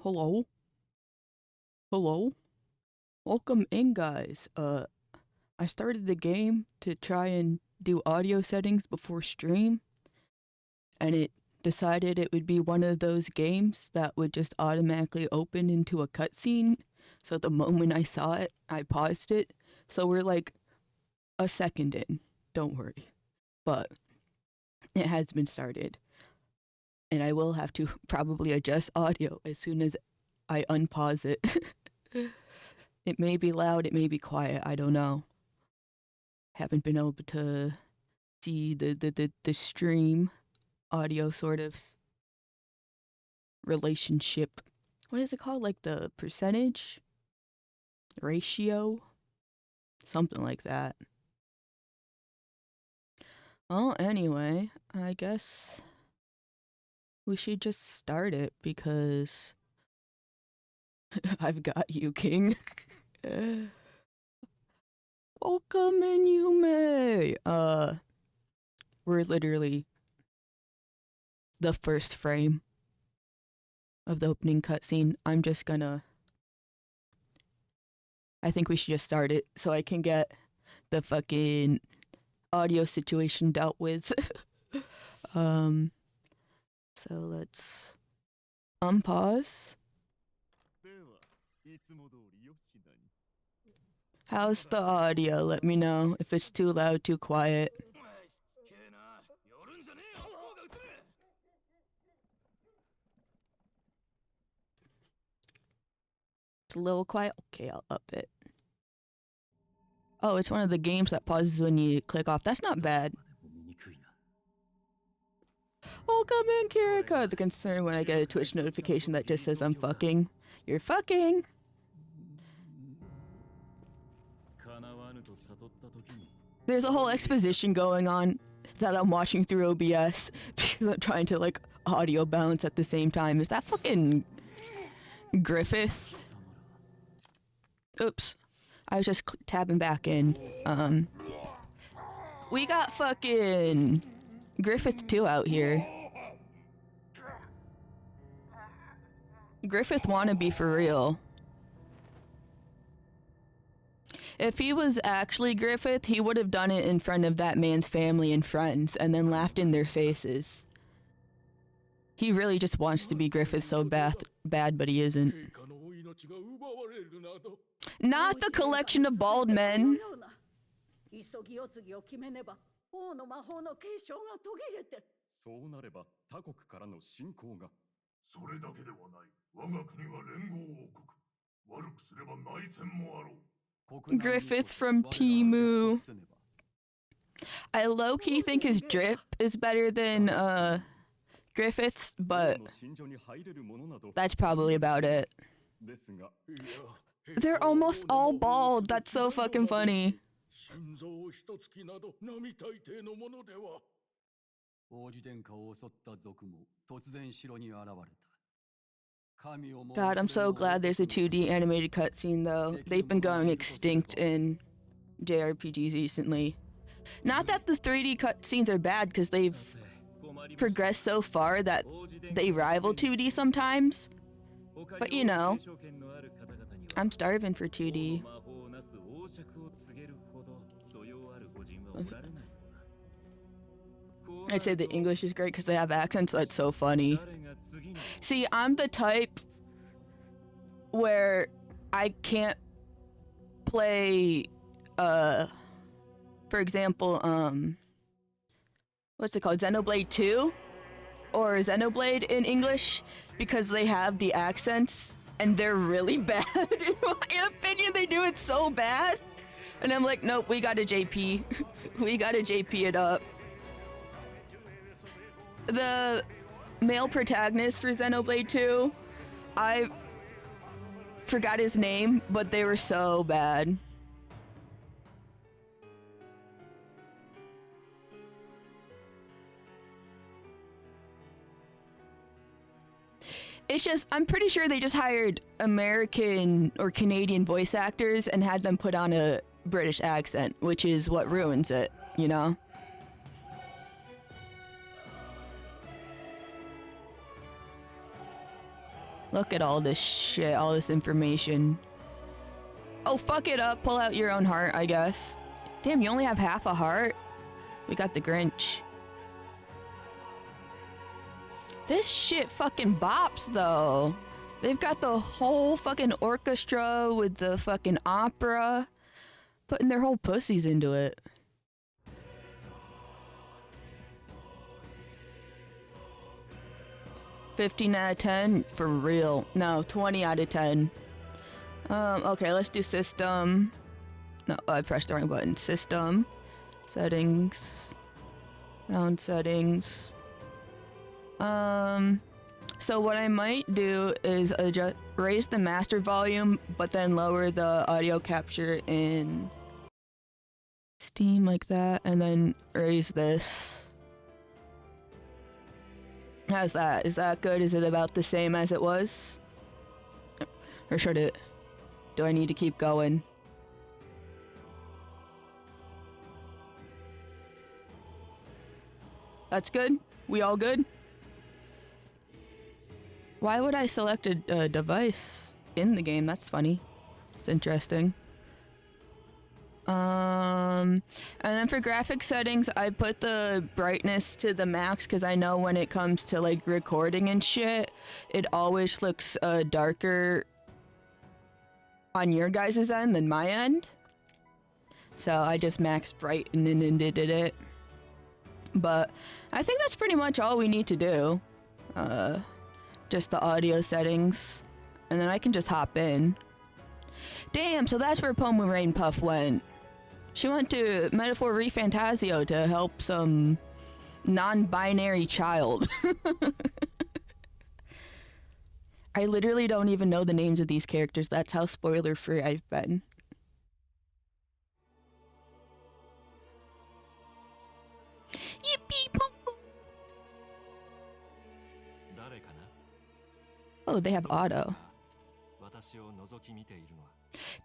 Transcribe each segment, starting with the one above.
Hello? Hello? Welcome in, guys. I started the game to try and do audio settings before stream, and it decided it would be one of those games that would just automatically open into a cutscene. So the moment I saw it, I paused it. So we're like a second in. Don't worry. But it has been started. And I will have to probably adjust audio as soon as I unpause it. It may be loud, it may be quiet, I don't know. Haven't been able to see the stream audio sort of relationship. What is it called? Like the percentage? Ratio? Something like that. Well, anyway, I guess we should just start it because I've got you, King. Welcome in, you may. We're literally the first frame of the opening cutscene. I'm just gonna. I think we should just start it so I can get the fucking audio situation dealt with. So let's unpause. How's the audio? Let me know if it's too loud, too quiet. It's a little quiet. Okay, I'll up it. Oh, it's one of the games that pauses when you click off. That's not bad. Welcome in, Kiriko. The concern when I get a Twitch notification that just says I'm fucking. You're fucking. There's a whole exposition going on that I'm watching through OBS because I'm trying to like audio balance at the same time. Is that fucking Griffith? Oops. I was just tabbing back in. We got fucking Griffith 2 out here. Griffith wannabe for real. If he was actually Griffith, he would have done it in front of that man's family and friends and then laughed in their faces. He really just wants to be Griffith so bad, but he isn't. Not the collection of bald men. Griffith from Timu. I low-key think his drip is better than Griffith's, but that's probably about it. They're almost all bald. That's so fucking funny. God, I'm so glad there's a 2D animated cutscene, though. They've been going extinct in JRPGs recently. Not that the 3D cutscenes are bad, because they've progressed so far that they rival 2D sometimes. But you know, I'm starving for 2D. I'd say the English is great because they have accents. That's so funny. See, I'm the type where I can't play, for example, what's it called? Xenoblade 2? Or Xenoblade in English, because they have the accents and they're really bad. In my opinion, they do it so bad. And I'm like, nope, we gotta JP. We gotta JP it up. The male protagonist for Xenoblade 2, I forgot his name, but they were so bad. It's just, I'm pretty sure they just hired American or Canadian voice actors and had them put on a British accent, which is what ruins it, you know? Look at all this shit, all this information. Oh, fuck it up. Pull out your own heart, I guess. Damn, you only have half a heart? We got the Grinch. This shit fucking bops, though. They've got the whole fucking orchestra with the fucking opera. Putting their whole pussies into it. $15 out of 10? For real. No, 20 out of 10. Okay, let's do system. No, I pressed the wrong button. System. Settings. Sound settings. So what I might do is raise the master volume, but then lower the audio capture in Steam like that, and then raise this. How's that? Is that good? Is it about the same as it was? Or should it? Do I need to keep going? That's good? We all good? Why would I select a device in the game? That's funny. It's interesting. And then for graphic settings, I put the brightness to the max because I know when it comes to like recording and shit, it always looks darker on your guys' end than my end. So I just maxed brightened and did it. But I think that's pretty much all we need to do. Just the audio settings. And then I can just hop in. Damn, so that's where Pomeranian Puff went. She went to Metaphor ReFantazio to help some non-binary child. I literally don't even know the names of these characters. That's how spoiler-free I've been. Yippee! Oh, they have auto.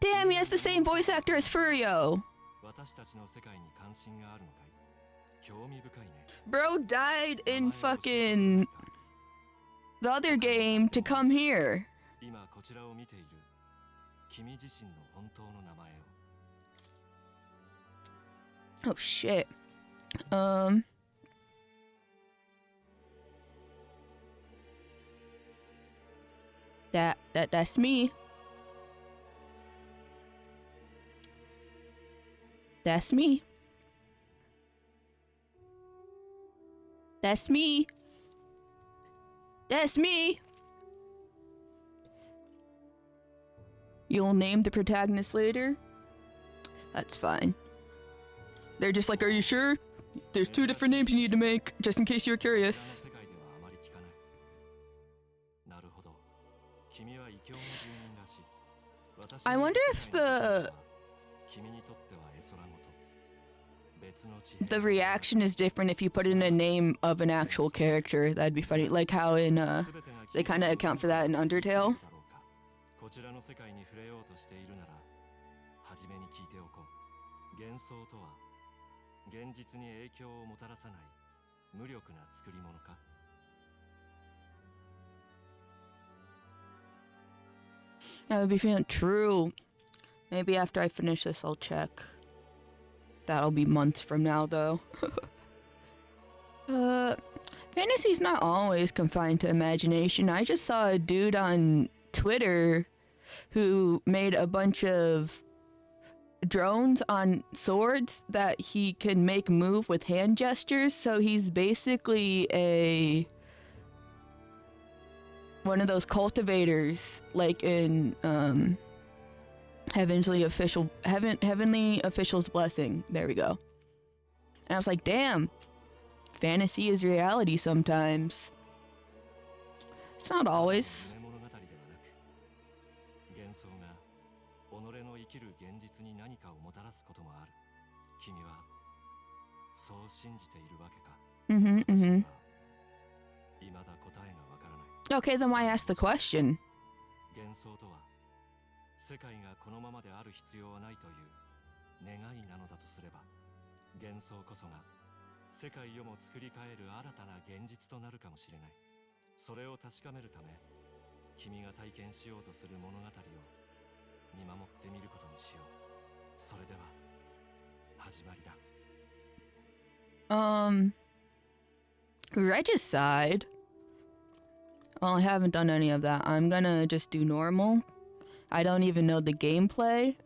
Damn, he has the same voice actor as Furio. Bro died in fucking the other game to come here. Oh shit. That's me. That's me. That's me. That's me. You'll name the protagonist later? That's fine. They're just like, are you sure? There's 2 different names you need to make, just in case you're curious. I wonder if the reaction is different if you put in a name of an actual character. That'd be funny. Like how in they kind of account for that in Undertale. That would be true. Maybe after I finish this, I'll check. That'll be months from now, though. Fantasy's not always confined to imagination. I just saw a dude on Twitter who made a bunch of drones on swords that he can make move with hand gestures. So he's basically one of those cultivators, like in Heavenly Official's Blessing. There we go. And I was like, damn, fantasy is reality sometimes. It's not always. Okay, then why ask the question? 君が体験しようとする物語を見守ってみることにしよう。それでは始まりだ。Regicide? Well, I haven't done any of that. I'm gonna just do normal. I don't even know the gameplay.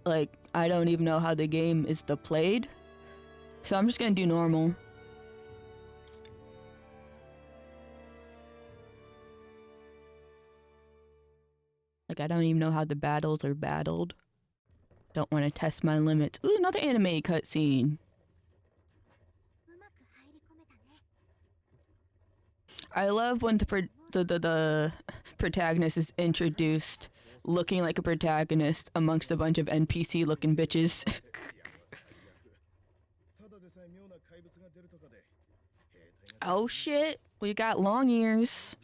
Like, I don't even know how the game is played. So I'm just gonna do normal. Like, I don't even know how the battles are battled. Don't want to test my limits. Ooh, another anime cutscene. I love when the protagonist is introduced looking like a protagonist amongst a bunch of NPC looking bitches. Oh shit, we got long ears.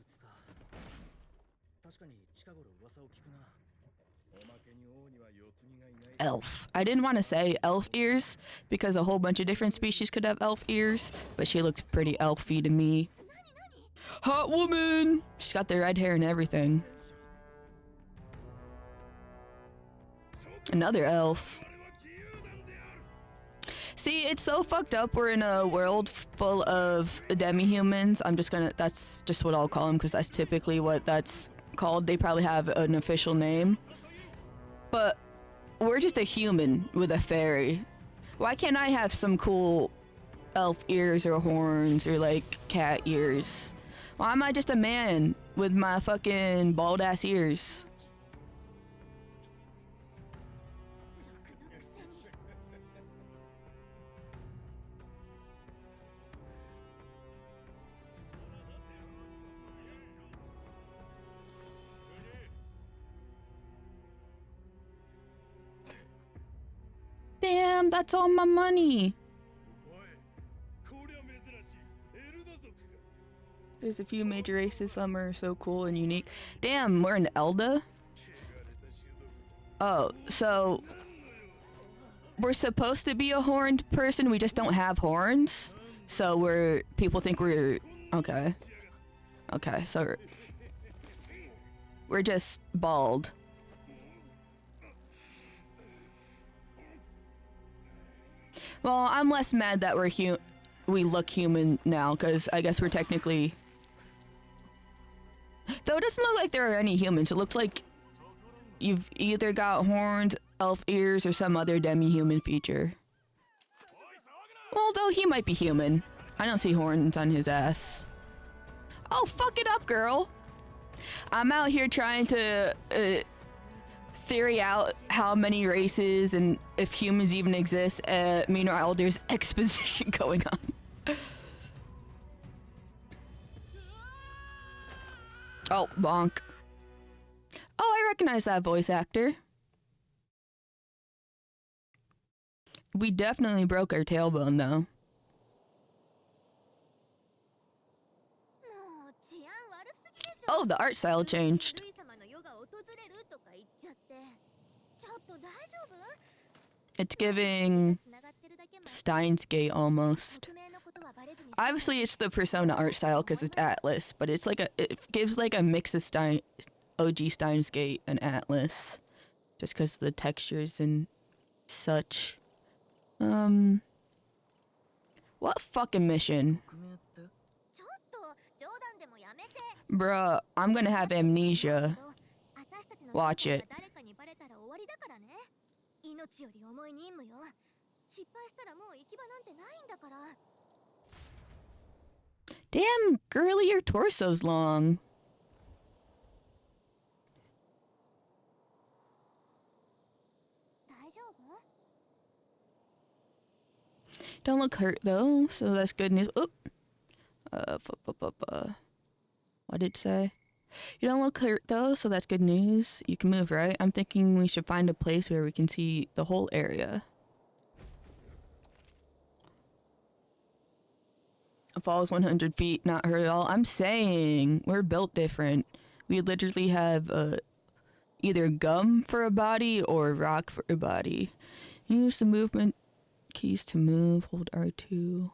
Elf. I didn't want to say elf ears because a whole bunch of different species could have elf ears, but she looks pretty elfy to me. Hot woman! She's got the red hair and everything. Another elf. See, it's so fucked up. We're in a world full of demi-humans. That's just what I'll call them because that's typically what that's called. They probably have an official name. But we're just a human with a fairy. Why can't I have some cool elf ears or horns or like cat ears? Why am I just a man with my fucking bald ass ears? Damn, that's all my money. There's a few major races, some are so cool and unique. Damn, we're in Elda? Oh, so we're supposed to be a horned person, we just don't have horns? So people think we're, okay. Okay, so we're just bald. Well, I'm less mad that we look human now, because I guess we're technically... Though it doesn't look like there are any humans. It looks like you've either got horns, elf ears, or some other demi-human feature. Although he might be human. I don't see horns on his ass. Oh, fuck it up, girl! I'm out here trying to theory out how many races and if humans even exist. Meanwhile, there's exposition going on. Oh, bonk. Oh, I recognize that voice actor. We definitely broke our tailbone, though. Oh, the art style changed. It's giving Steins Gate almost. Obviously, it's the Persona art style because it's Atlas, but it's like it gives like a mix of OG Steins Gate and Atlas, just because of the textures and such. What fucking mission? Bruh, I'm gonna have amnesia. Watch it. Damn, girly, your torso's long. Don't look hurt though, so that's good news. Oop. What did it say? You don't look hurt though, so that's good news. You can move, right? I'm thinking we should find a place where we can see the whole area. Falls 100 feet, not hurt at all. I'm saying we're built different. We literally have either gum for a body or rock for a body. Use the movement keys to move. Hold R2.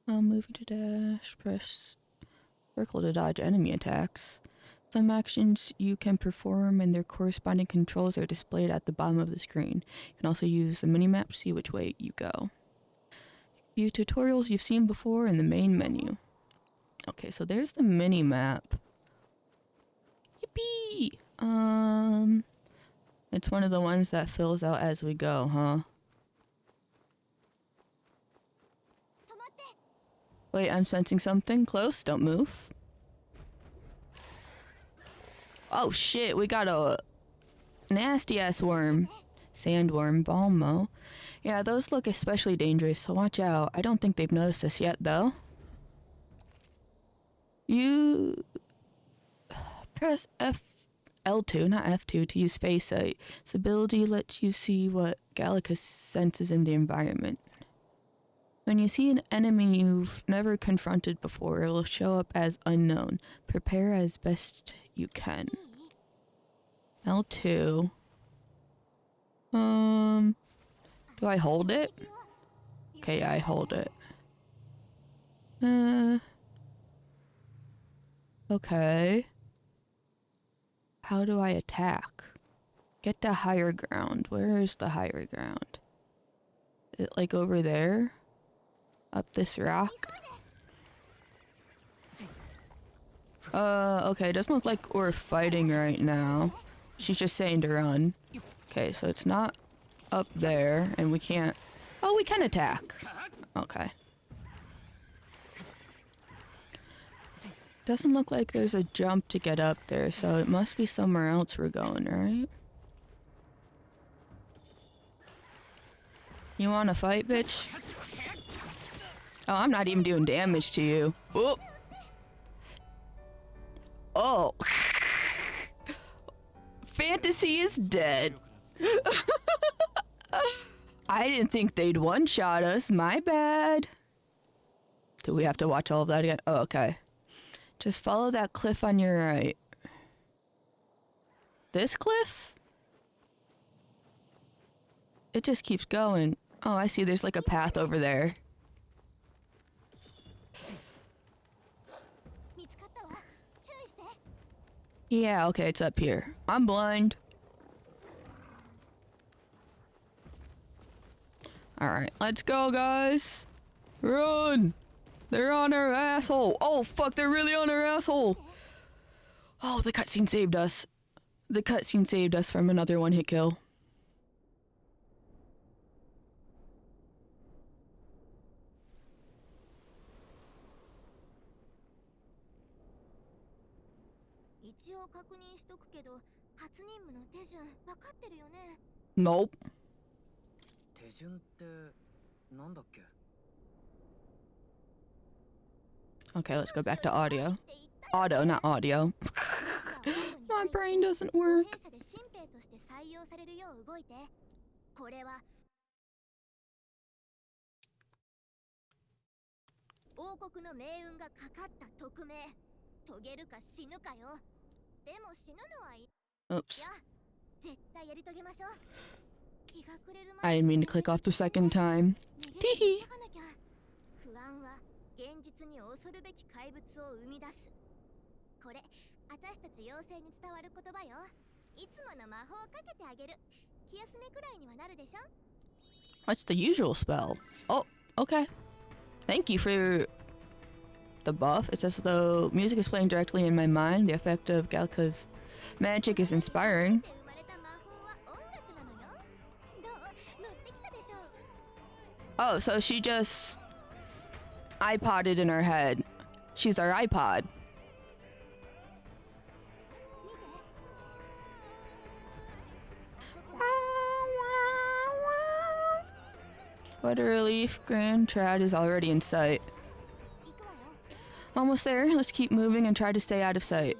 While moving to dash. Press circle to dodge enemy attacks. Some actions you can perform and their corresponding controls are displayed at the bottom of the screen. You can also use the minimap to see which way you go. View tutorials you've seen before in the main menu. Okay, so there's the minimap. Yippee! It's one of the ones that fills out as we go, huh? Wait, I'm sensing something close. Don't move. Oh shit, we got a nasty ass worm. Sandworm, Balmo. Yeah, those look especially dangerous, so watch out. I don't think they've noticed us yet, though. You press L2, not F2, to use Face Sight. This ability lets you see what Gallica senses in the environment. When you see an enemy you've never confronted before, it will show up as unknown. Prepare as best you can. L2. Do I hold it? Okay, I hold it. Okay. How do I attack? Get to higher ground. Where is the higher ground? Is it like over there? Up this rock? Okay, it doesn't look like we're fighting right now. She's just saying to run. Okay, so it's not up there, and we can't... Oh, we can attack. Okay. Doesn't look like there's a jump to get up there, so it must be somewhere else we're going, right? You wanna fight, bitch? Oh, I'm not even doing damage to you. Whoop. Oh. Fantasy is dead. I didn't think they'd one-shot us. My bad. Do we have to watch all of that again? Oh, okay. Just follow that cliff on your right. This cliff? It just keeps going. Oh, I see. There's like a path over there. Yeah, okay, it's up here. I'm blind. Alright, let's go, guys. Run! They're on our asshole. Oh, fuck, they're really on our asshole. Oh, the cutscene saved us. The cutscene saved us from another one-hit kill. Nope. Okay, let's go back to audio. Auto, not audio. My brain doesn't work. Oops. I didn't mean to click off the second time. Teehee. What's the usual spell? Oh, okay. Thank you for the buff. It's as though music is playing directly in my mind. The effect of Gallica's magic is inspiring. Oh, so she just iPodded in her head. She's our iPod. What a relief. Grand Trad is already in sight. Almost there. Let's keep moving and try to stay out of sight.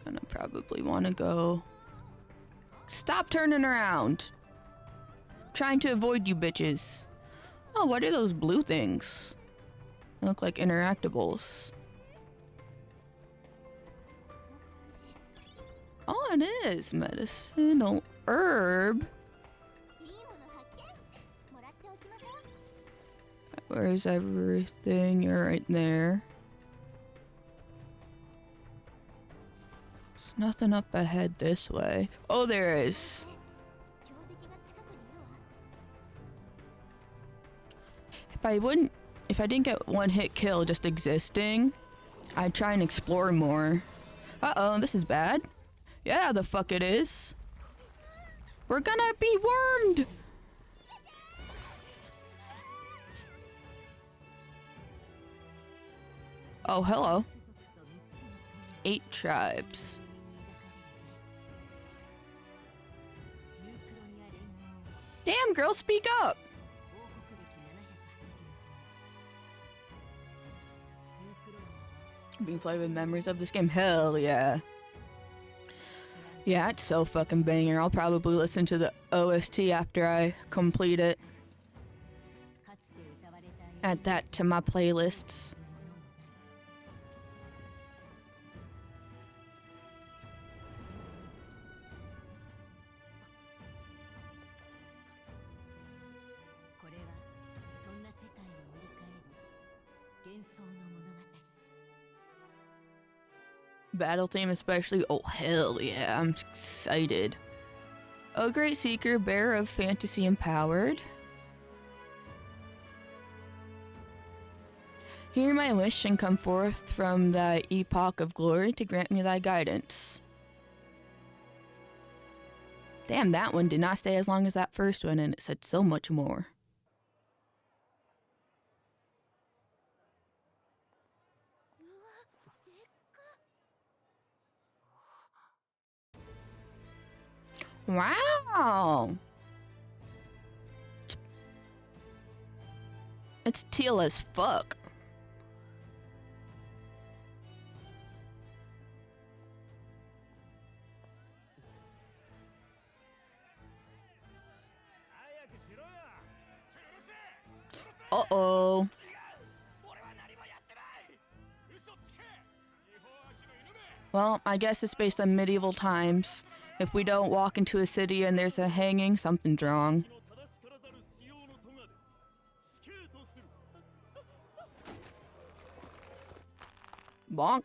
Gonna probably want to go... Stop turning around! Trying to avoid you bitches. Oh, what are those blue things? They look like interactables. Oh, it is medicinal herb. Where's everything? You're right there. There's nothing up ahead this way. Oh, there is. If I didn't get one hit kill just existing, I'd try and explore more. Uh-oh, this is bad. Yeah, the fuck it is. We're gonna be wormed! Oh, hello. 8 tribes. Damn, girl, speak up! Being flooded with memories of this game. Hell yeah. Yeah, it's so fucking banger. I'll probably listen to the OST after I complete it. Add that to my playlists. Battle theme especially. Oh, hell yeah. I'm excited. Oh, great seeker, bearer of fantasy empowered. Hear my wish and come forth from thy epoch of glory to grant me thy guidance. Damn, that one did not stay as long as that first one, and it said so much more. Wow! It's teal as fuck. Uh-oh. Well, I guess it's based on medieval times. If we don't walk into a city and there's a hanging, something's wrong. Bonk.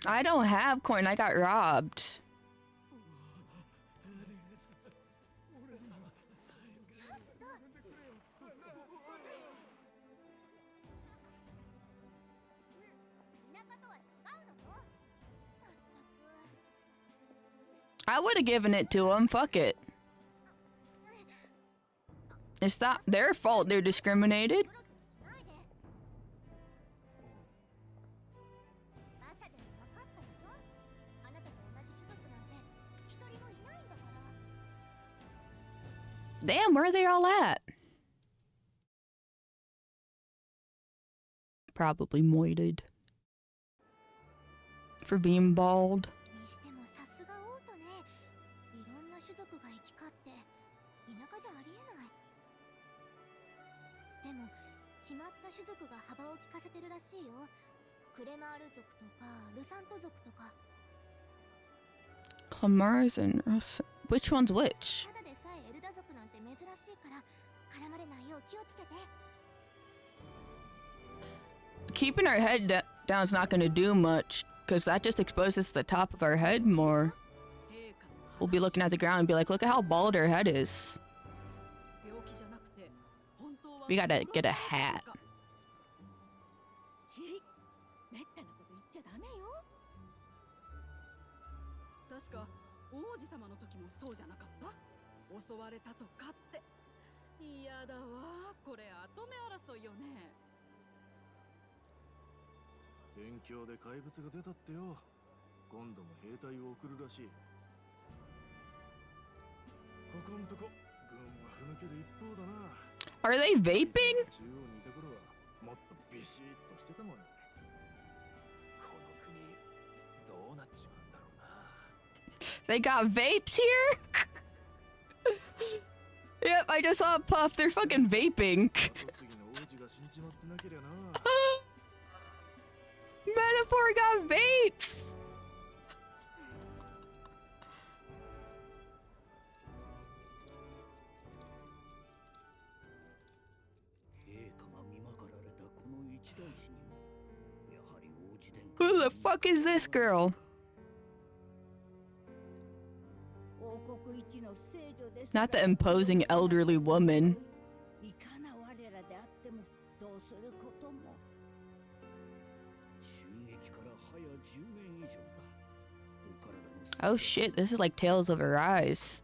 I don't have coin, I got robbed. I would have given it to him, fuck it. It's not their fault they're discriminated. Damn, where are they all at? Probably moited. For being bald. Clamars and Russ. Which one's which? Keeping our head down is not going to do much, because that just exposes the top of our head more. We'll be looking at the ground and be like, look at how bald our head is. We gotta get a hat. Are they vaping? They got vapes here? Yep, I just saw a puff. They're fucking vaping. Metaphor got vapes. Who the fuck is this girl? Not the imposing elderly woman. Oh shit, this is like Tales of Arise.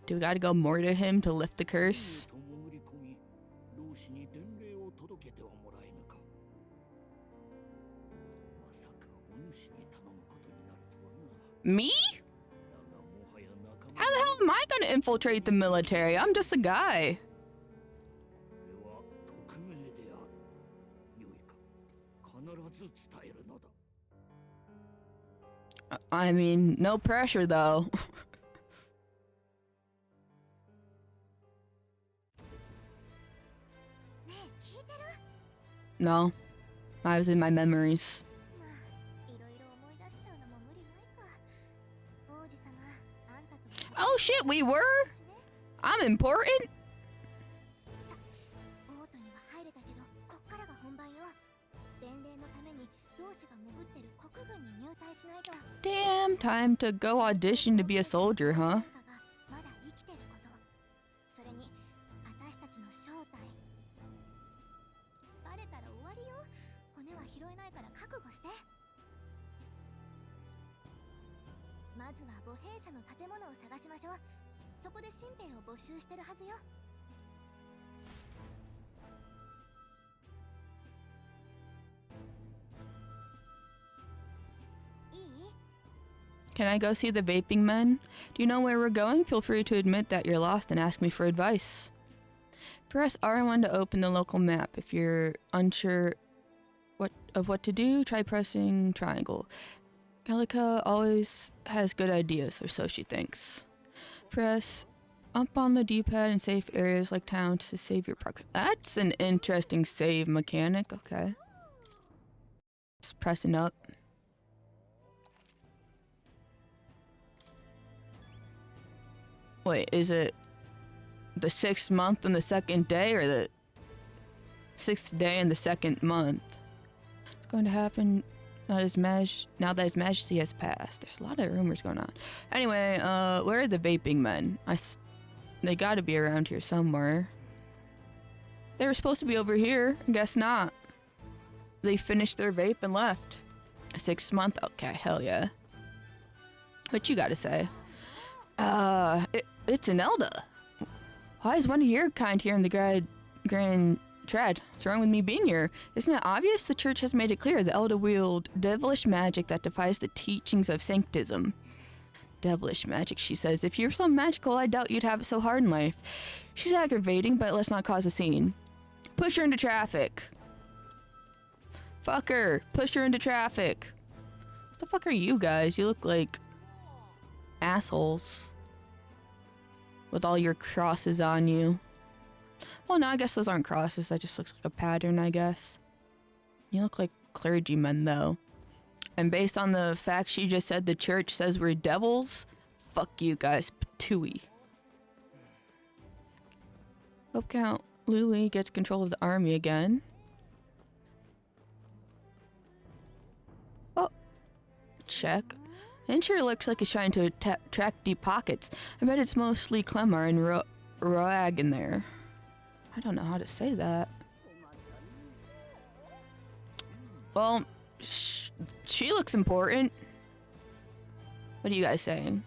Do we gotta go more to him to lift the curse? Me? How the hell am I gonna infiltrate the military? I'm just a guy. I mean, no pressure though. No, I was in my memories. Oh shit, we were? I'm important? Damn, time to go audition to be a soldier, huh? Can I go see the vaping men? Do you know where we're going? Feel free to admit that you're lost and ask me for advice. Press R1 to open the local map. If you're unsure of what to do, try pressing triangle. Gallica always has good ideas, or so she thinks. Press up on the D-pad in safe areas like towns to save your progress. That's an interesting save mechanic. Okay. Just pressing up. Wait, is it the 6th month and the 2nd day, or the 6th day and the 2nd month? It's going to happen now that His Majesty has passed. There's a lot of rumors going on. Anyway, where are the vaping men? They gotta be around here somewhere. They were supposed to be over here. Guess not. They finished their vape and left. 6th month? Okay, hell yeah. What you gotta say? It's an Elda. Why is one of your kind here in the Grand Tread? What's wrong with me being here? Isn't it obvious? The church has made it clear the Elda wield devilish magic that defies the teachings of sanctism. Devilish magic, she says. If you're so magical, I doubt you'd have it so hard in life. She's aggravating, but let's not cause a scene. Push her into traffic. Fuck her. Push her into traffic. What the fuck are you guys? You look like assholes. With all your crosses on you. Well, no, I guess those aren't crosses. That just looks like a pattern, I guess. You look like clergymen, though. And based on the fact she just said the church says we're devils, fuck you guys, patooey. Hope Count Louis gets control of the army again. Oh, check. It sure looks like it's trying to track deep pockets. I bet it's mostly Clemar and Roag in there. I don't know how to say that. Well, she looks important. What are you guys saying?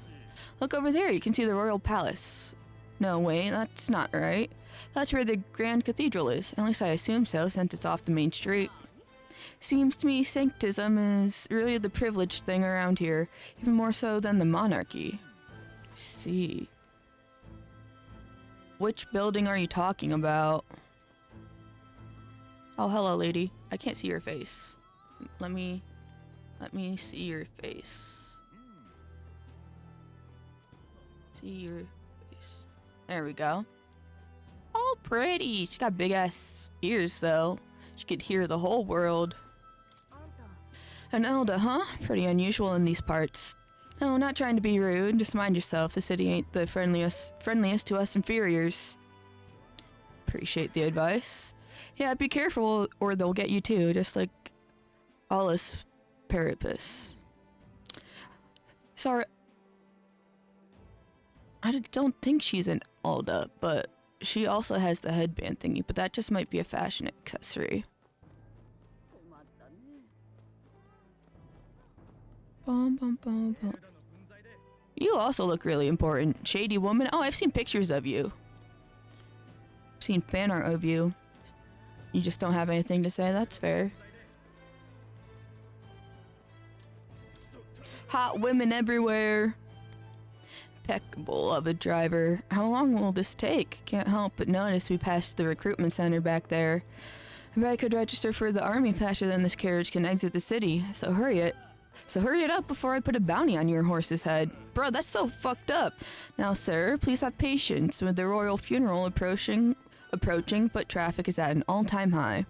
Look over there, you can see the royal palace. No, wait, that's not right. That's where the Grand Cathedral is. At least I assume so, since it's off the main street. Seems to me sanctism is really the privileged thing around here, even more so than the monarchy. I see. Which building are you talking about? Oh, hello, lady. I can't see your face. Let me see your face. See your face. There we go. Oh, pretty. She got big ass ears, though. She could hear the whole world. An Elda, huh? Pretty unusual in these parts. No, not trying to be rude. Just mind yourself. The city ain't the friendliest to us inferiors. Appreciate the advice. Yeah, be careful or they'll get you too, just like all us Parapus. Sorry. I don't think she's an Alda, but she also has the headband thingy, but that just might be a fashion accessory. Bum, bum, bum, bum. You also look really important. Shady woman? Oh, I've seen pictures of you. I've seen fan art of you. You just don't have anything to say? That's fair. Hot women everywhere. Impeccable of a driver. How long will this take? Can't help but notice we passed the recruitment center back there. I bet I could register for the army faster than this carriage can exit the city. So hurry it up before I put a bounty on your horse's head. Bro, that's so fucked up. Now, sir, please have patience with the royal funeral approaching, but traffic is at an all-time high.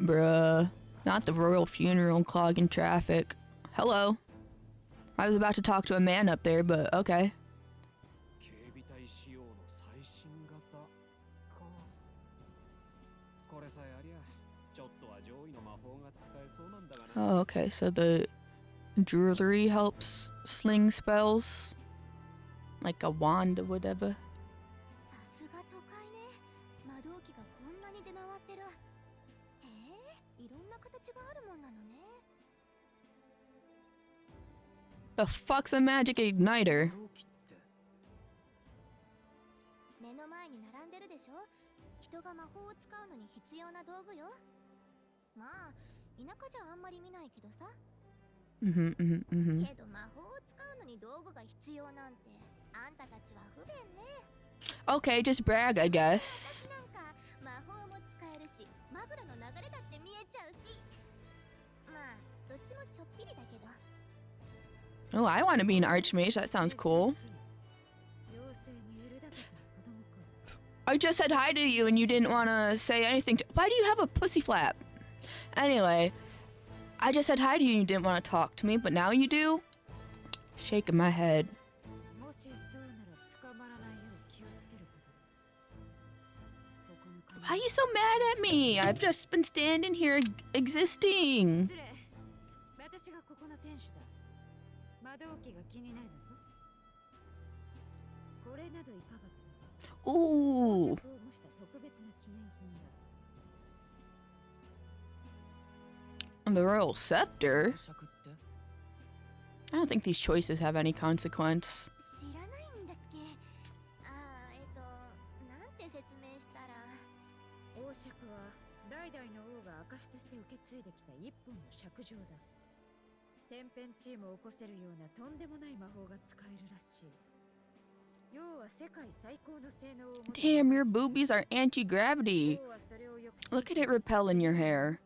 Bruh, not the royal funeral clogging traffic. Hello. I was about to talk to a man up there, but okay. Oh, okay, so the jewelry helps sling spells? Like a wand or whatever. The fuck's a magic igniter? Okay, just brag, I guess. Oh, I want to be an archmage. That sounds cool. I just said hi to you and you didn't want to say anything. Why do you have a pussy flap? Anyway, I just said hi to you and you didn't want to talk to me, but now you do? Shaking my head. Why are you so mad at me? I've just been standing here existing. Ooh. The royal scepter? I don't think these choices have any consequence. Damn, your boobies are anti-gravity. Look at it repel in your hair.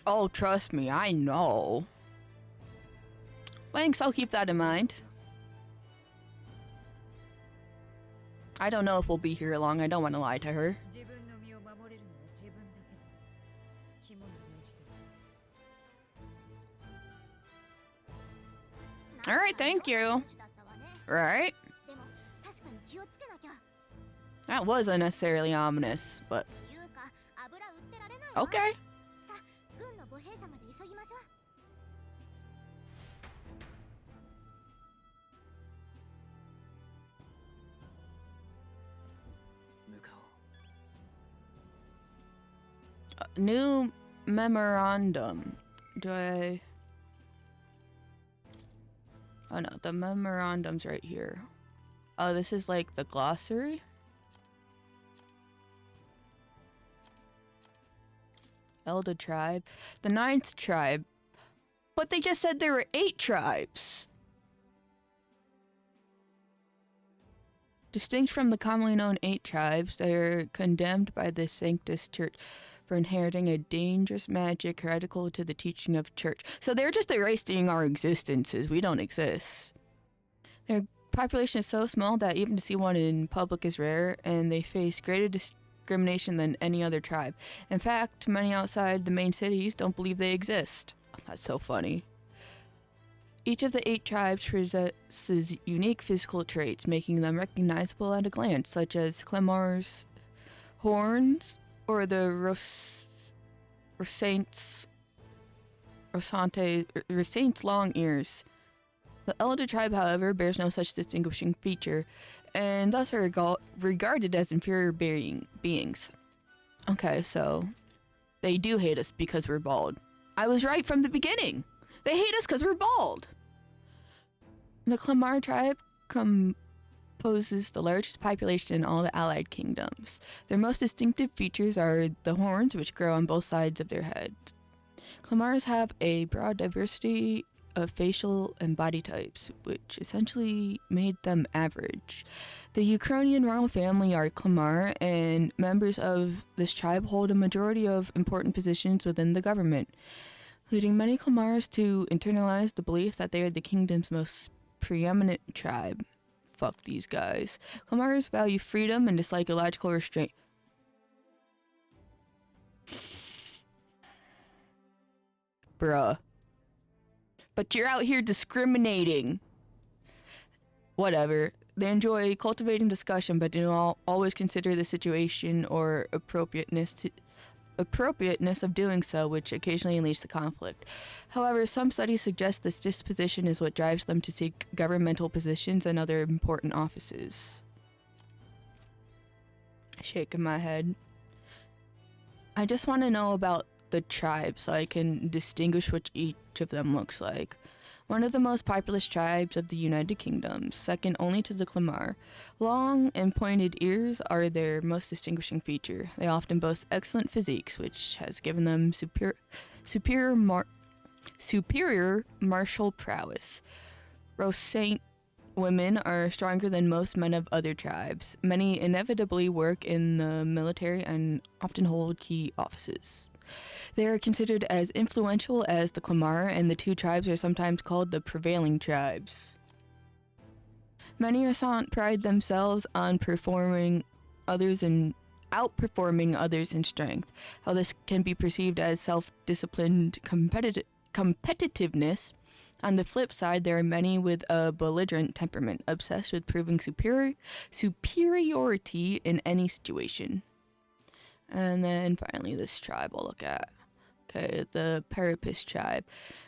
Oh, trust me, I know. Thanks, I'll keep that in mind. I don't know if we'll be here long. I don't want to lie to her. Alright, thank you. Right? That was unnecessarily ominous, but... Okay. New memorandum. Do I... Oh no, the memorandum's right here. Oh, this is like the glossary? Elder tribe. The 9th tribe. But they just said there were 8 tribes. Distinct from the commonly known 8 tribes, they are condemned by the Sanctus Church for inheriting a dangerous magic heretical to the teaching of church. So they're just erasing our existences. We don't exist. Their population is so small that even to see one in public is rare, and they face greater discrimination than any other tribe. In fact, many outside the main cities don't believe they exist. That's so funny. Each of the 8 tribes possesses unique physical traits, making them recognizable at a glance, such as Clemar's horns or the Rosainte's long ears. The Elder tribe, however, bears no such distinguishing feature, and thus are regarded as inferior beings. Okay, so they do hate us because we're bald. I was right from the beginning. They hate us because we're bald. The Clemar tribe composes the largest population in all the allied kingdoms. Their most distinctive features are the horns, which grow on both sides of their heads. Clemars have a broad diversity of facial and body types, which essentially made them average. The Euchronian royal family are Clemar, and members of this tribe hold a majority of important positions within the government, leading many Clemars to internalize the belief that they are the kingdom's most preeminent tribe. Fuck these guys. Clemars value freedom and dislike illogical restraint. Bruh. But you're out here discriminating. Whatever. They enjoy cultivating discussion, but do not always consider the situation or appropriateness of doing so, which occasionally leads to conflict. However, some studies suggest this disposition is what drives them to seek governmental positions and other important offices. Shaking my head. I just want to know about the tribe so I can distinguish what each of them looks like. One of the most populous tribes of the United Kingdom, second only to the Clemar. Long and pointed ears are their most distinguishing feature. They often boast excellent physiques, which has given them superior martial prowess. Rosaint women are stronger than most men of other tribes. Many inevitably work in the military and often hold key offices. They are considered as influential as the Clemar, and the 2 tribes are sometimes called the prevailing tribes. Many Rosaint pride themselves on outperforming others in strength. How this can be perceived as self-disciplined competitiveness. On the flip side, there are many with a belligerent temperament, obsessed with proving superiority in any situation. And then finally this tribe I'll look at. Okay, the Parapus tribe.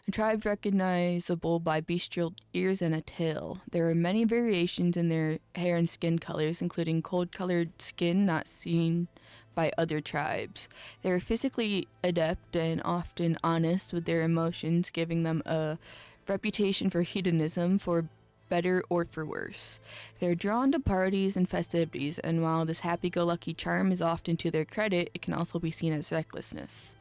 A tribe recognizable by bestial ears and a tail. There are many variations in their hair and skin colors, including cold-colored skin not seen by other tribes. They are physically adept and often honest with their emotions, giving them a reputation for hedonism, for better or for worse. They're drawn to parties and festivities, and while this happy-go-lucky charm is often to their credit, it can also be seen as recklessness.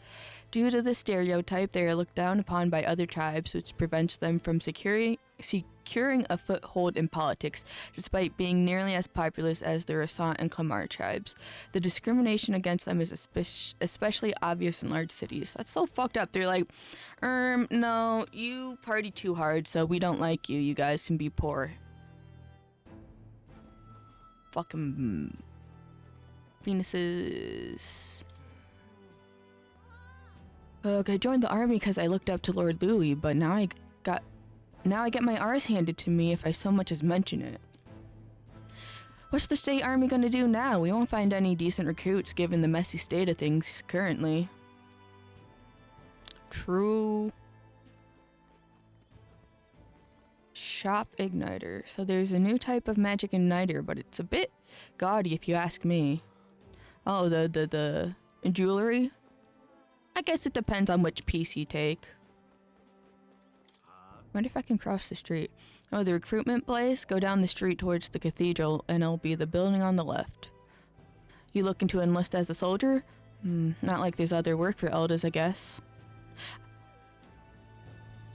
Due to this stereotype, they are looked down upon by other tribes, which prevents them from securing a foothold in politics, despite being nearly as populous as the Rosaint and Clemar tribes. The discrimination against them is especially obvious in large cities. That's so fucked up. They're like, no, you party too hard, so we don't like you. You guys can be poor. Fucking penises. Look, I joined the army because I looked up to Lord Louis, but now I get my R's handed to me if I so much as mention it. What's the state army gonna do now? We won't find any decent recruits given the messy state of things currently. True. Shop igniter. So there's a new type of magic igniter, but it's a bit gaudy if you ask me. Oh, the jewelry? I guess it depends on which piece you take. Wonder if I can cross the street. Oh, the recruitment place? Go down the street towards the cathedral, and it'll be the building on the left. You looking to enlist as a soldier? Not like there's other work for elders, I guess.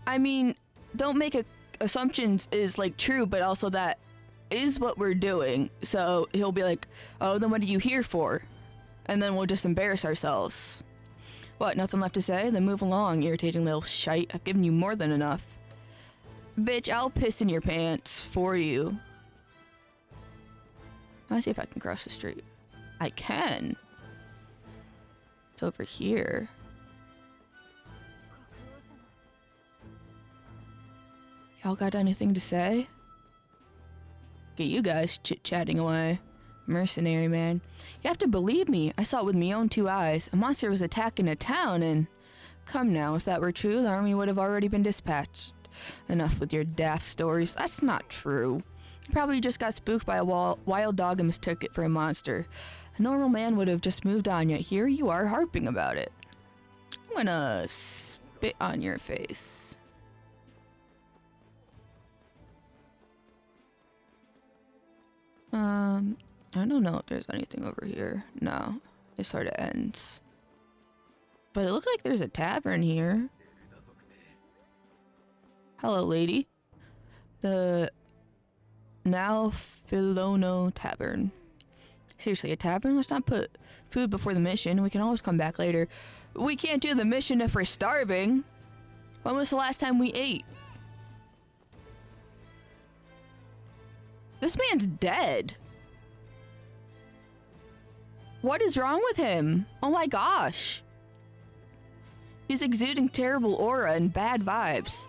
I mean, don't make assumptions is like true, but also that is what we're doing. So he'll be like, oh, then what are you here for? And then we'll just embarrass ourselves. What, nothing left to say? Then move along, irritating little shite. I've given you more than enough. Bitch, I'll piss in your pants for you. Let's see if I can cross the street. I can. It's over here. Y'all got anything to say? Get you guys chit-chatting away. Mercenary, man. You have to believe me. I saw it with my own 2 eyes. A monster was attacking a town and... Come now, if that were true, the army would have already been dispatched. Enough with your daft stories. That's not true. You probably just got spooked by a wild dog and mistook it for a monster. A normal man would have just moved on, yet here you are harping about it. I'm gonna spit on your face. I don't know if there's anything over here. No, it sort of ends. But it looked like there's a tavern here. Hello, lady. The Nalfilono Tavern. Seriously, a tavern? Let's not put food before the mission. We can always come back later. We can't do the mission if we're starving. When was the last time we ate? This man's dead. What is wrong with him? Oh my gosh. He's exuding terrible aura and bad vibes.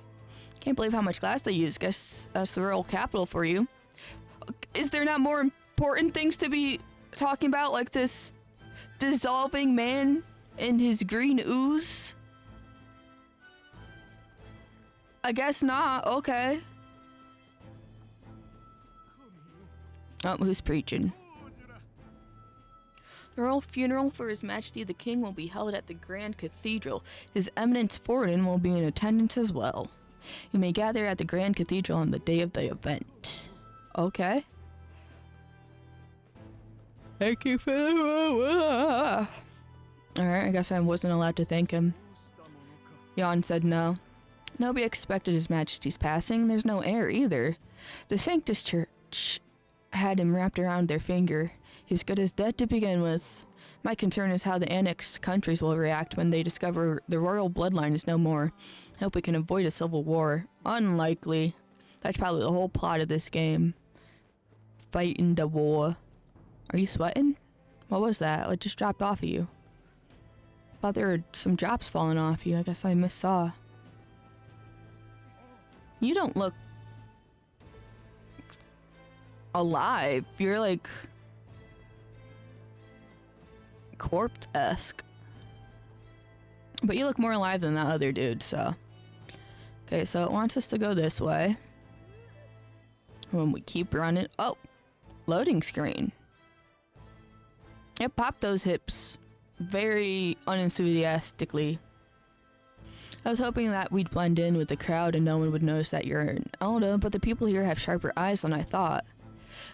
Can't believe how much glass they use. Guess that's the royal capital for you. Is there not more important things to be talking about, like this dissolving man and his green ooze? I guess not. Okay. Oh, who's preaching? The royal funeral for His Majesty the King will be held at the Grand Cathedral. His Eminence Forden will be in attendance as well. You may gather at the Grand Cathedral on the day of the event. Okay. Thank you for the... Alright, I guess I wasn't allowed to thank him. Jan said no. Nobody expected His Majesty's passing. There's no heir either. The Sanctus Church had him wrapped around their finger. He was good as dead to begin with. My concern is how the annexed countries will react when they discover the royal bloodline is no more. I hope we can avoid a civil war. Unlikely. That's probably the whole plot of this game. Fighting the war. Are you sweating? What was that? It just dropped off of you. Thought there were some drops falling off you. I guess I missaw. You don't look alive. You're like corpse-esque. But you look more alive than that other dude, so. Okay, so it wants us to go this way. When we keep running. Oh! Loading screen. Yep, pop those hips. Very unenthusiastically. I was hoping that we'd blend in with the crowd and no one would notice that you're an Elda, but the people here have sharper eyes than I thought.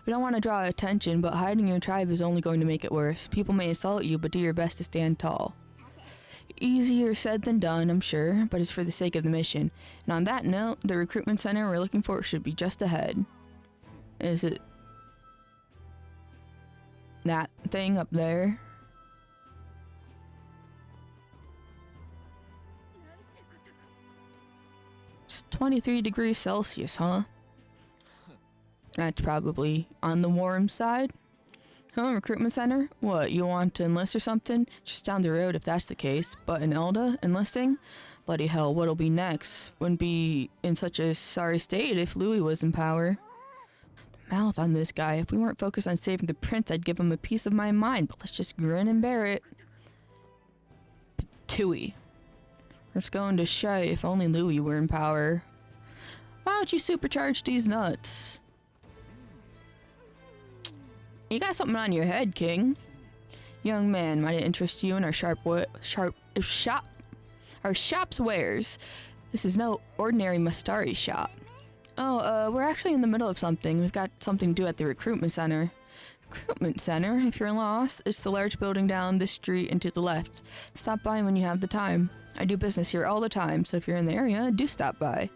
We don't want to draw attention, but hiding your tribe is only going to make it worse. People may insult you, but do your best to stand tall. Easier said than done, I'm sure, but it's for the sake of the mission. And on that note, the recruitment center we're looking for should be just ahead. Is it that thing up there? It's 23 degrees Celsius, huh? That's probably on the warm side. Huh, recruitment center? What, you want to enlist or something? Just down the road if that's the case. But in Elda, enlisting? Bloody hell, what'll be next? Wouldn't be in such a sorry state if Louis was in power. The mouth on this guy. If we weren't focused on saving the prince, I'd give him a piece of my mind. But let's just grin and bear it. Patooey. Let's go into shy if only Louis were in power. Why don't you supercharge these nuts? You got something on your head, King. Young man, might it interest you in our shop's wares? This is no ordinary Mastari shop. Oh, we're actually in the middle of something. We've got something to do at the recruitment center. Recruitment center? If you're lost, it's the large building down this street and to the left. Stop by when you have the time. I do business here all the time, so if you're in the area, do stop by.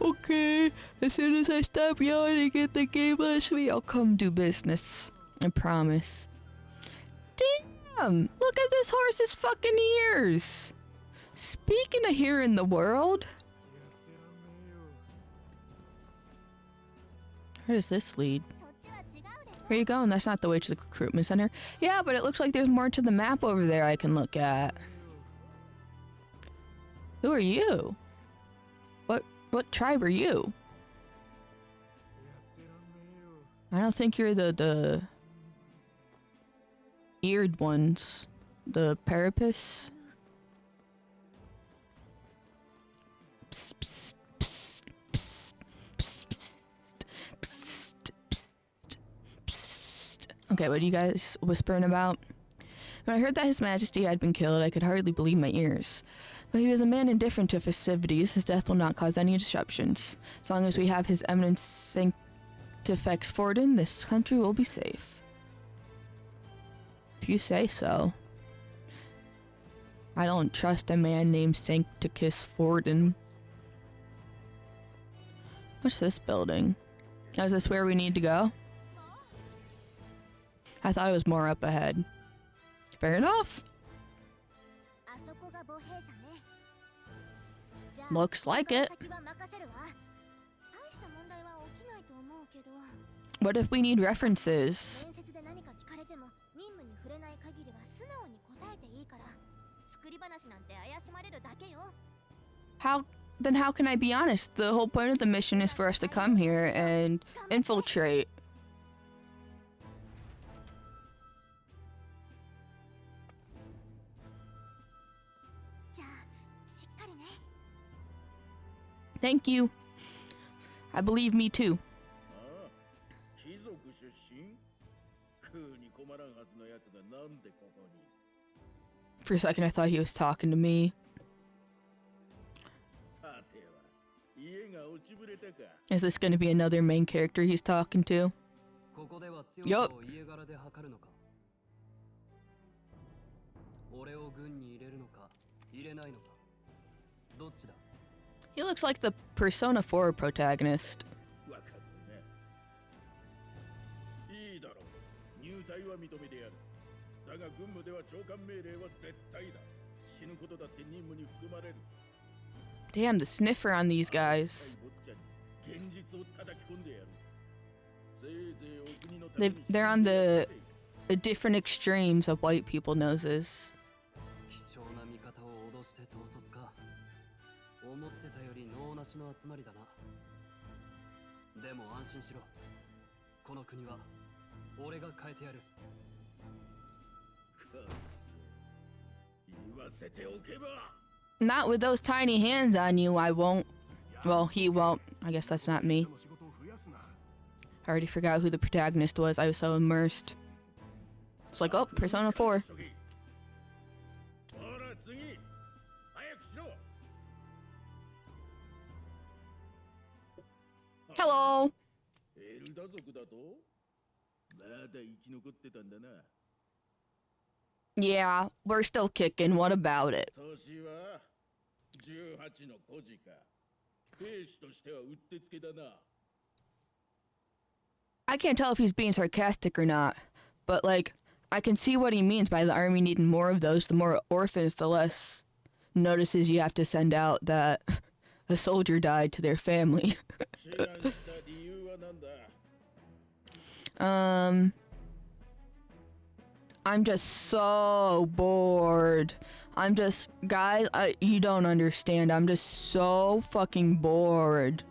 Okay, as soon as I stop yelling and get the game last week, I'll come do business. I promise. Damn! Look at this horse's fucking ears! Speaking of here in the world... Where does this lead? Where are you going? That's not the way to the recruitment center. Yeah, but it looks like there's more to the map over there I can look at. Who are you? What tribe are you? I don't think you're the eared ones. The Parapus? Psst, psst, psst, psst, psst, psst, psst, psst. Okay, what are you guys whispering about? When I heard that His Majesty had been killed, I could hardly believe my ears. But he was a man indifferent to festivities. His death will not cause any disruptions. As long as we have His Eminence Sanctifex Forden, this country will be safe. If you say so. I don't trust a man named Sancticus Forden. What's this building? Oh, is this where we need to go? I thought it was more up ahead. Fair enough. Looks like it. What if we need references? How can I be honest? The whole point of the mission is for us to come here and infiltrate. Thank you. I believe me too. For a second I thought he was talking to me. Is this going to be another main character he's talking to? Yup. He looks like the Persona 4 protagonist. Damn, the sniffer on these guys. They're on the different extremes of white people noses. Not with those tiny hands on you, I won't. Well, he won't. I guess that's not me. I already forgot who the protagonist was. I was so immersed. It's like, oh, Persona 4. Hello! Yeah, we're still kicking. What about it? I can't tell if he's being sarcastic or not, but like, I can see what he means by the army needing more of those. The more orphans, the less notices you have to send out that a soldier died to their family. I'm just so bored. Guys, you don't understand. I'm just so fucking bored.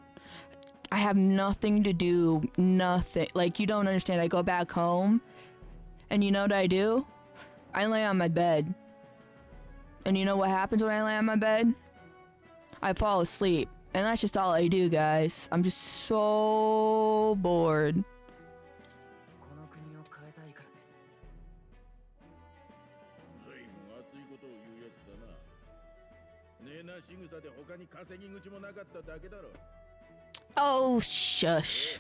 I have nothing to do, nothing. Like, you don't understand. I go back home, and you know what I do? I lay on my bed. And you know what happens when I lay on my bed? I fall asleep. And that's just all I do, guys. I'm just so bored. Oh, shush.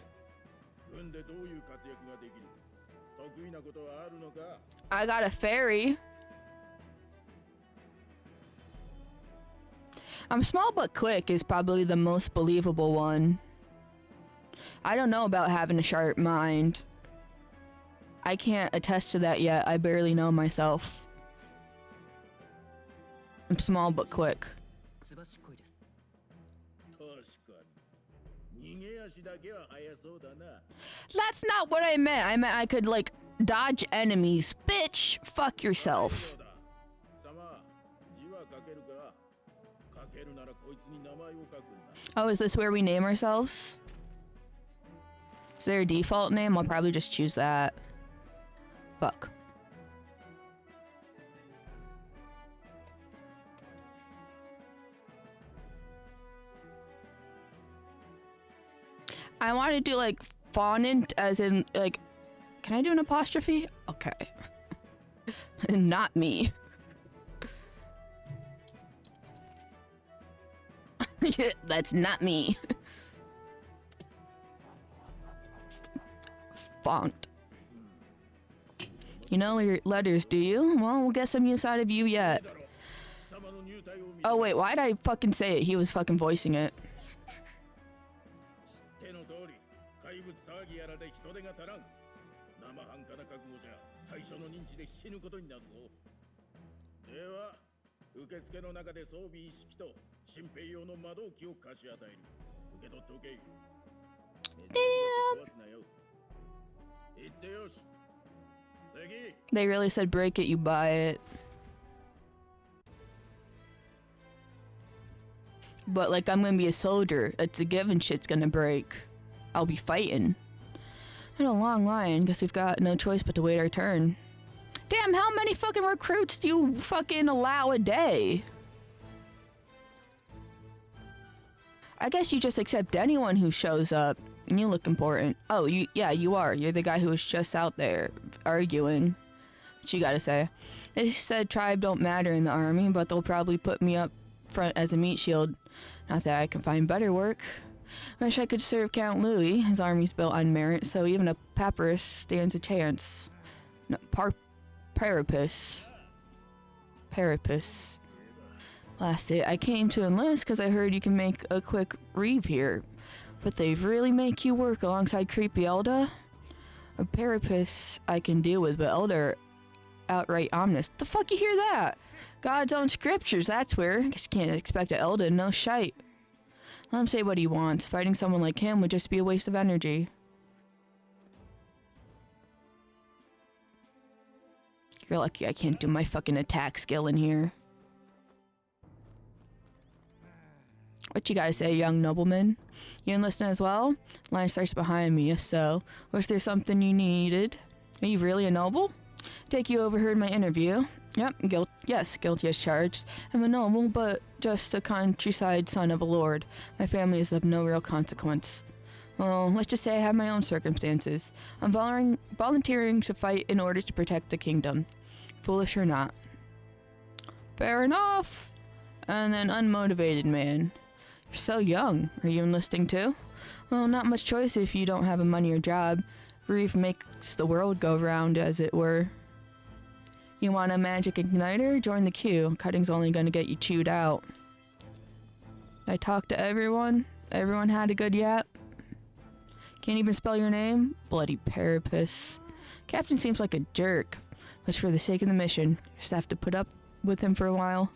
I got a fairy. I'm small but quick is probably the most believable one. I don't know about having a sharp mind. I can't attest to that yet. I barely know myself. I'm small but quick. That's not what I meant. I meant I could, like, dodge enemies. Bitch, fuck yourself. Oh, is this where we name ourselves? Is there a default name? I'll probably just choose that. Fuck. I want to do like fonant as in like, can I do an apostrophe? Okay. Not me. That's not me. Font. You know your letters, do you? Well, we'll get some use out of you yet. Oh wait, why'd I fucking say it? He was fucking voicing it. They really said break it, you buy it. But like, I'm gonna be a soldier. It's a given shit's gonna break. I'll be fighting. In a long line, guess we've got no choice but to wait our turn. Damn, how many fucking recruits do you fucking allow a day? I guess you just accept anyone who shows up. You look important. Oh, yeah, you are. You're the guy who was just out there arguing. What you gotta say? They said tribe don't matter in the army, but they'll probably put me up front as a meat shield. Not that I can find better work. Wish I could serve Count Louis. His army's built on merit, so even a papyrus stands a chance. No, Parapus. Last it, I came to enlist because I heard you can make a quick reeve here. But they really make you work alongside creepy Elda? A Parapus I can deal with, but Elda outright ominous. The fuck you hear that? God's own scriptures, that's where. I guess you can't expect an Elda, no shite. Let him say what he wants. Fighting someone like him would just be a waste of energy. You're lucky I can't do my fucking attack skill in here. What you gotta say, young nobleman? You enlisting as well? Line starts behind me, if so. Was there something you needed? Are you really a noble? Take you overheard my interview. Yep, guilty as charged. I'm a noble, but just a countryside son of a lord. My family is of no real consequence. Well, let's just say I have my own circumstances. I'm volunteering to fight in order to protect the kingdom. Foolish or not. Fair enough. And an unmotivated man. You're so young. Are you enlisting too? Well, not much choice if you don't have a money or job. Reef makes the world go round, as it were. You want a magic igniter? Join the queue. Cutting's only gonna get you chewed out. I talked to everyone. Everyone had a good yap. Can't even spell your name? Bloody Parapus. Captain seems like a jerk. But for the sake of the mission, just have to put up with him for a while.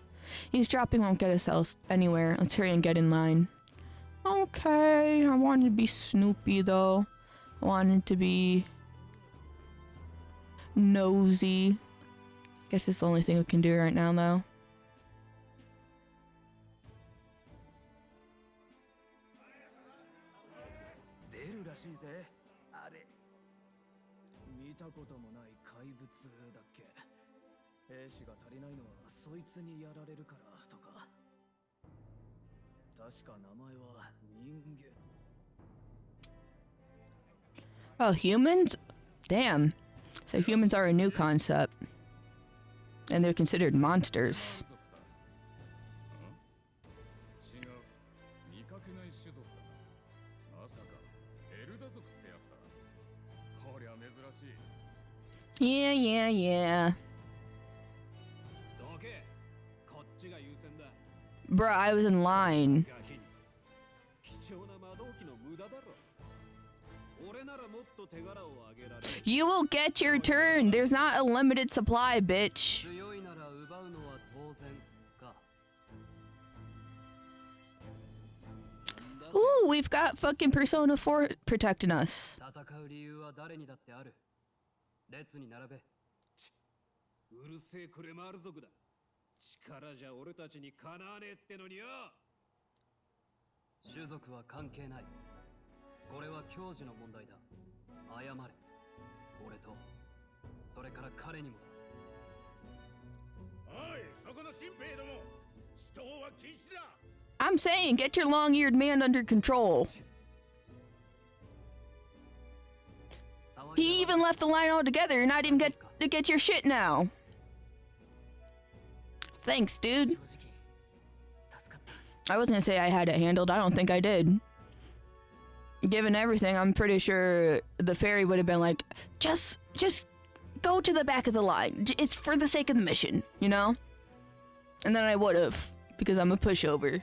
Eavesdropping won't get us else anywhere. Let's hurry and get in line. Okay, I wanted to be Snoopy though. I wanted to be nosy. Guess it's the only thing we can do right now though. Oh, humans? Damn. So humans are a new concept. And they're considered monsters. Yeah, yeah, yeah. Bruh, I was in line. You will get your turn. There's not a limited supply, bitch. Ooh, we've got fucking Persona 4 protecting us. I'm saying, get your long-eared man under control. He even left the line altogether. You're not even to get your shit now. Thanks, dude. I was gonna say I had it handled. I don't think I did. Given everything, I'm pretty sure the fairy would have been like, just go to the back of the line. It's for the sake of the mission, you know? And then I would have, because I'm a pushover.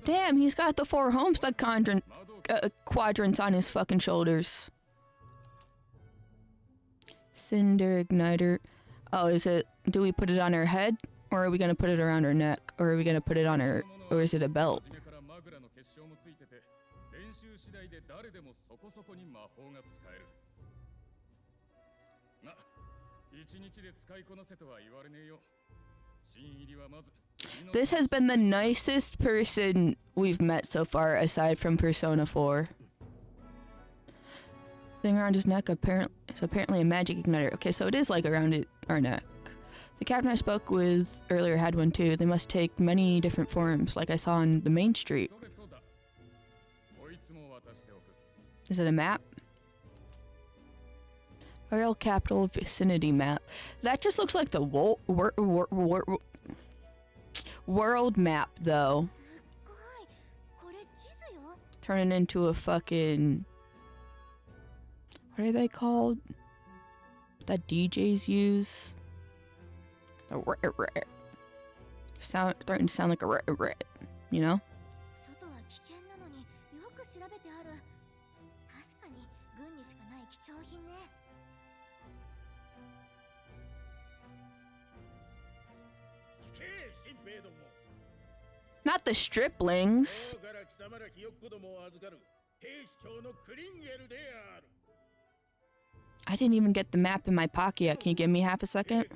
Damn, he's got the 4 Homestuck quadrants on his fucking shoulders. Cinder Igniter. Oh, is it, do we put it on our head? Or are we gonna put it around our neck? Or are we gonna put it on our, or is it a belt? This has been the nicest person we've met so far, aside from Persona 4. Thing around his neck is apparently a magic igniter. Okay, so it is like around our neck. The captain I spoke with earlier had one too. They must take many different forms, like I saw on the main street. Is it a map? Royal Capital Vicinity map. That just looks like the world map, though. Turning into a fucking... What are they called? That DJs use? Starting to sound like a you know? Not the striplings. I didn't even get the map in my pocket yet. Can you give me half a second?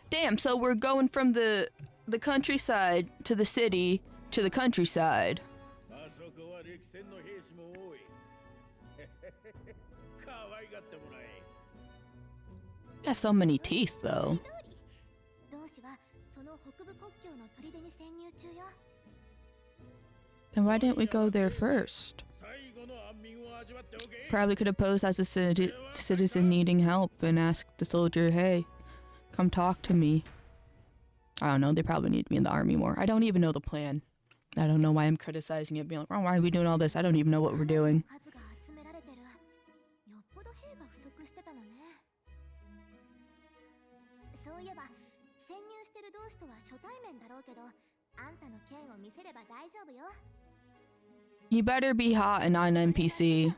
Damn, so we're going from the countryside to the city to the countryside. Got so many teeth, though. Then why didn't we go there first? Probably could have posed as a citizen needing help and asked the soldier, hey, come talk to me. I don't know, they probably need me in the army more. I don't even know the plan. I don't know why I'm criticizing it, being like, oh, why are we doing all this? I don't even know what we're doing. You better be hot and not an NPC.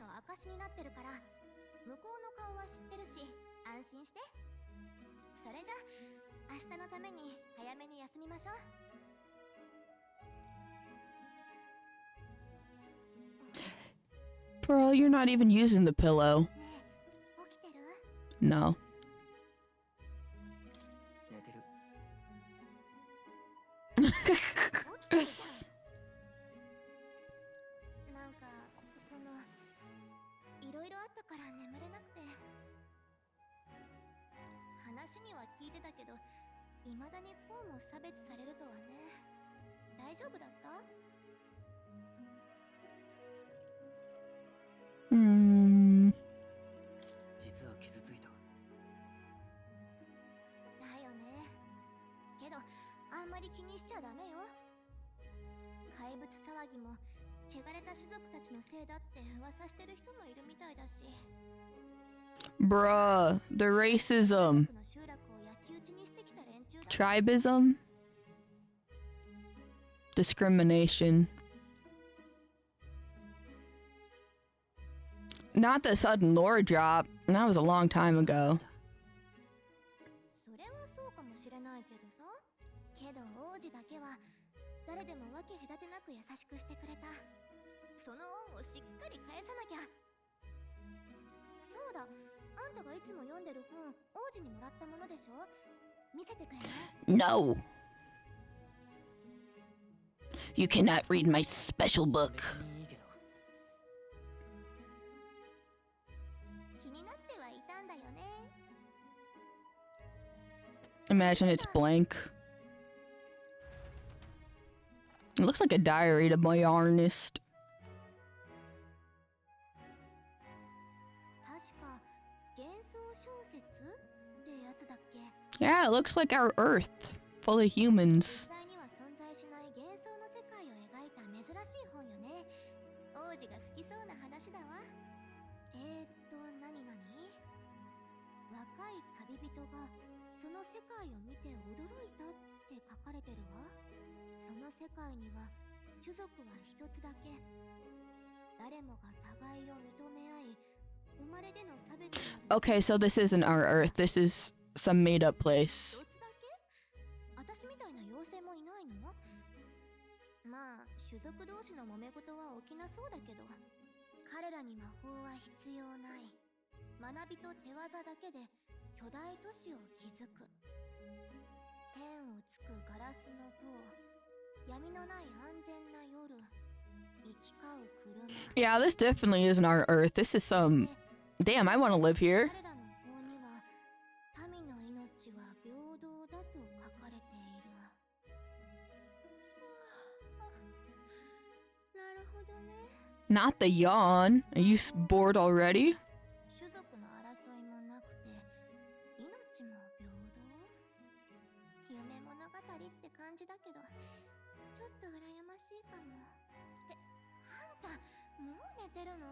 Bro, you're not even using the pillow. No. 話には聞いてたけど、未だにこうも差別されるとはね。大丈夫だった？実は傷ついた。だよね。けど、あんまり気にしちゃダメよ。怪物騒ぎも、汚れた種族たちのせいだって噂してる人もいるみたいだし。Bruh, the racism, tribism, discrimination. Not the sudden lore drop. That was a long time ago. それはそうかもしれないけどさ。けど王子だけは誰でも分け隔てなく優しくしてくれた。その恩をしっかり返さなきゃ。そうだ、あんたがいつも読んでる本、王子にもらったものでしょ？見せてくれない？ No. You cannot read my special book. 気になってはいたんだよね。Imagine it's blank. It looks like a diary to my artist. 確か幻想小説ってやつだっけ？ Yeah, it looks like our Earth, full of humans. 実際には存在しない幻想の世界を描いた珍しい本よね。王子が好きそうな話だわ。何々？若い旅人がその世界を見て驚いたって書かれてるわ。その世界には種族は一つだけ。誰もが互いを認め合い、生まれでの差別など。 Okay, so this isn't our Earth. This is some made-up place. 一つだけ？私みたいな妖精もいないの？まあ、種族同士の揉め事は起きなそうだけど、彼らに魔法は必要ない。学びと手技だけで巨大都市を築く。天をつくガラスの塔、闇のない安全な夜、行き交う車。 Yeah, this definitely isn't our Earth. This is some... Damn, I want to live here. 彼らの法には民の命は平等だと書かれている。なるほどね。 Not the yawn. Are you bored already? 種族の争いもなくて命も平等。夢物語って感じだけど、ちょっと羨ましいかも。ってあんたもう寝てるの？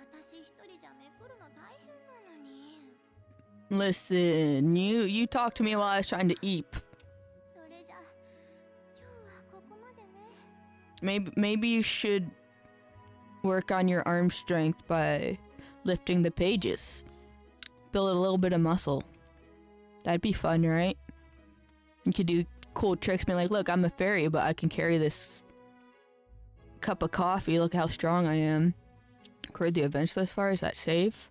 私一人じゃめくるの大変なのに。 Listen, you talked to me while I was trying to eat. それじゃ今日はここまでね。 Maybe you should work on your arm strength by lifting the pages. Build a little bit of muscle. That'd be fun, right? You could do cool tricks, be like, look, I'm a fairy, but I can carry this cup of coffee. Look how strong I am. Record the events thus far. Is that save?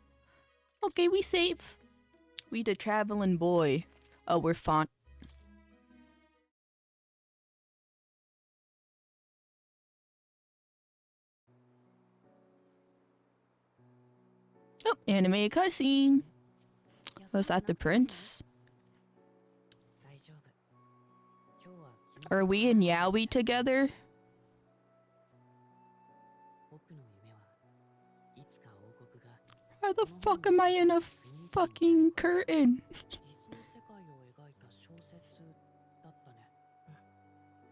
Okay, we save. We the traveling boy. Oh, we're font. Oh, animated cutscene. Was that the prince? Are we and Yowie together? Why the fuck am I in a fucking curtain?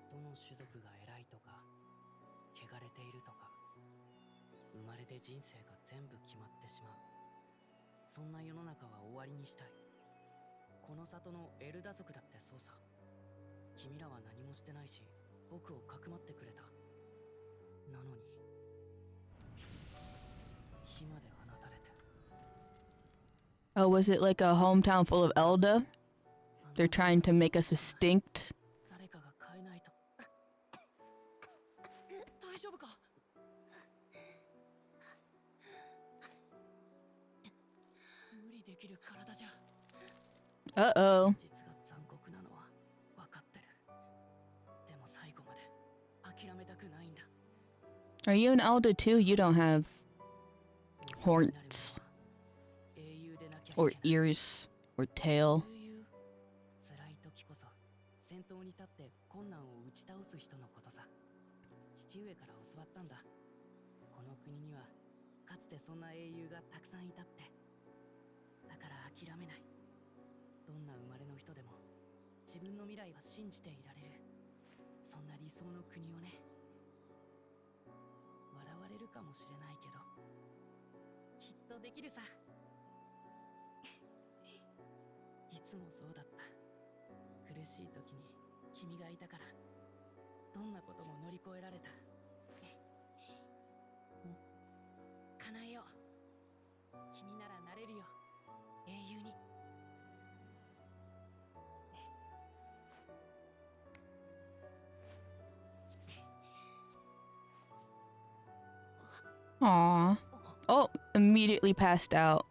どの種族が偉いとか汚れているとか生まれで人生が全部決まってしまう。そんな世の中は終わりにしたい。この里のエルダ族だってそうさ。君らは何もしてないし僕をかくまってくれた。なのに火まで放たれて。 Oh, was it like a hometown full of Elda? They're trying to make us extinct. 誰かが変えないと。大丈夫か？無理できる体じゃ。 Uh-oh. 実が残酷なのは分かってる。でも最後まで諦めたくないんだ。 Are you an Elda too? You don't have horns or ears. or tail. 辛い時こそ先頭に立って困難を打ち倒す人のことさ。父上から教わったんだ。この国にはかつてそんな英雄がたくさんいたって。だから諦めない。どんな生まれの人でも自分の未来は信じていられる。そんな理想の国をね。笑われるかもしれないけど、きっとできるさ。いつもそうだった。苦しい時に君がいたから、どんなことも乗り越えられた。叶えよう。君ならなれるよ、英雄に。Aww. Oh, immediately passed out.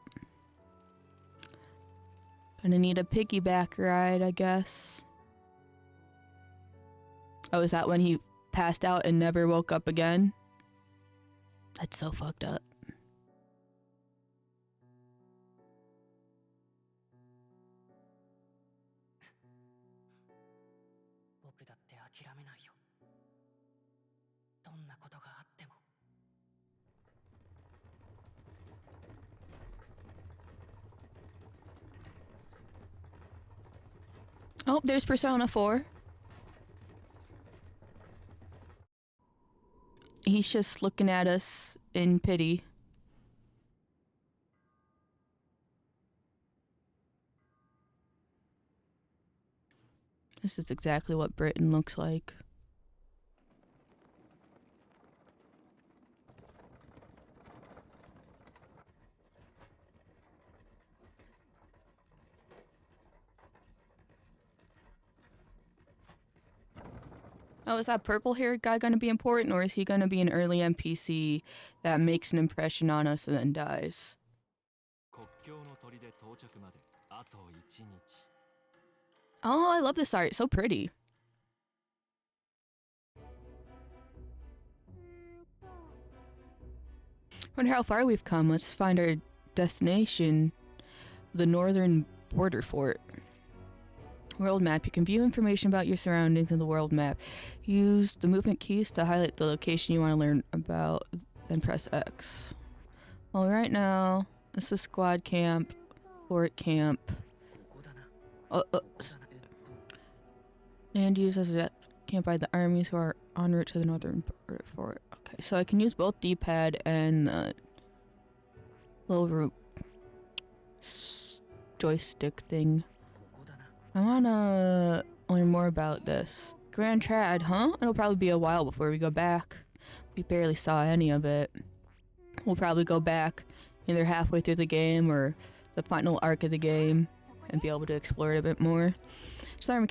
Gonna need a piggyback ride, I guess. Oh, is that when he passed out and never woke up again? That's so fucked up. 僕だって諦めないよ。どんなことがあっても。Oh, there's Persona 4. He's just looking at us in pity. This is exactly what Britain looks like. Oh, is that purple-haired guy gonna be important, or is he gonna be an early NPC that makes an impression on us and then dies? Oh, I love this art. So pretty. Wonder how far we've come. Let's find our destination, the northern border fort. World map. You can view information about your surroundings in the world map. Use the movement keys to highlight the location you want to learn about, then press X. Well, right now, this is squad camp, fort camp. Land used as a camp by the armies who are en route to the northern border fort. Okay, so I can use both D-pad and the little joystick thing. I wanna learn more about this. Grand Trad, huh? It'll probably be a while before we go back. We barely saw any of it. We'll probably go back either halfway through the game or the final arc of the game and be able to explore it a bit more. So our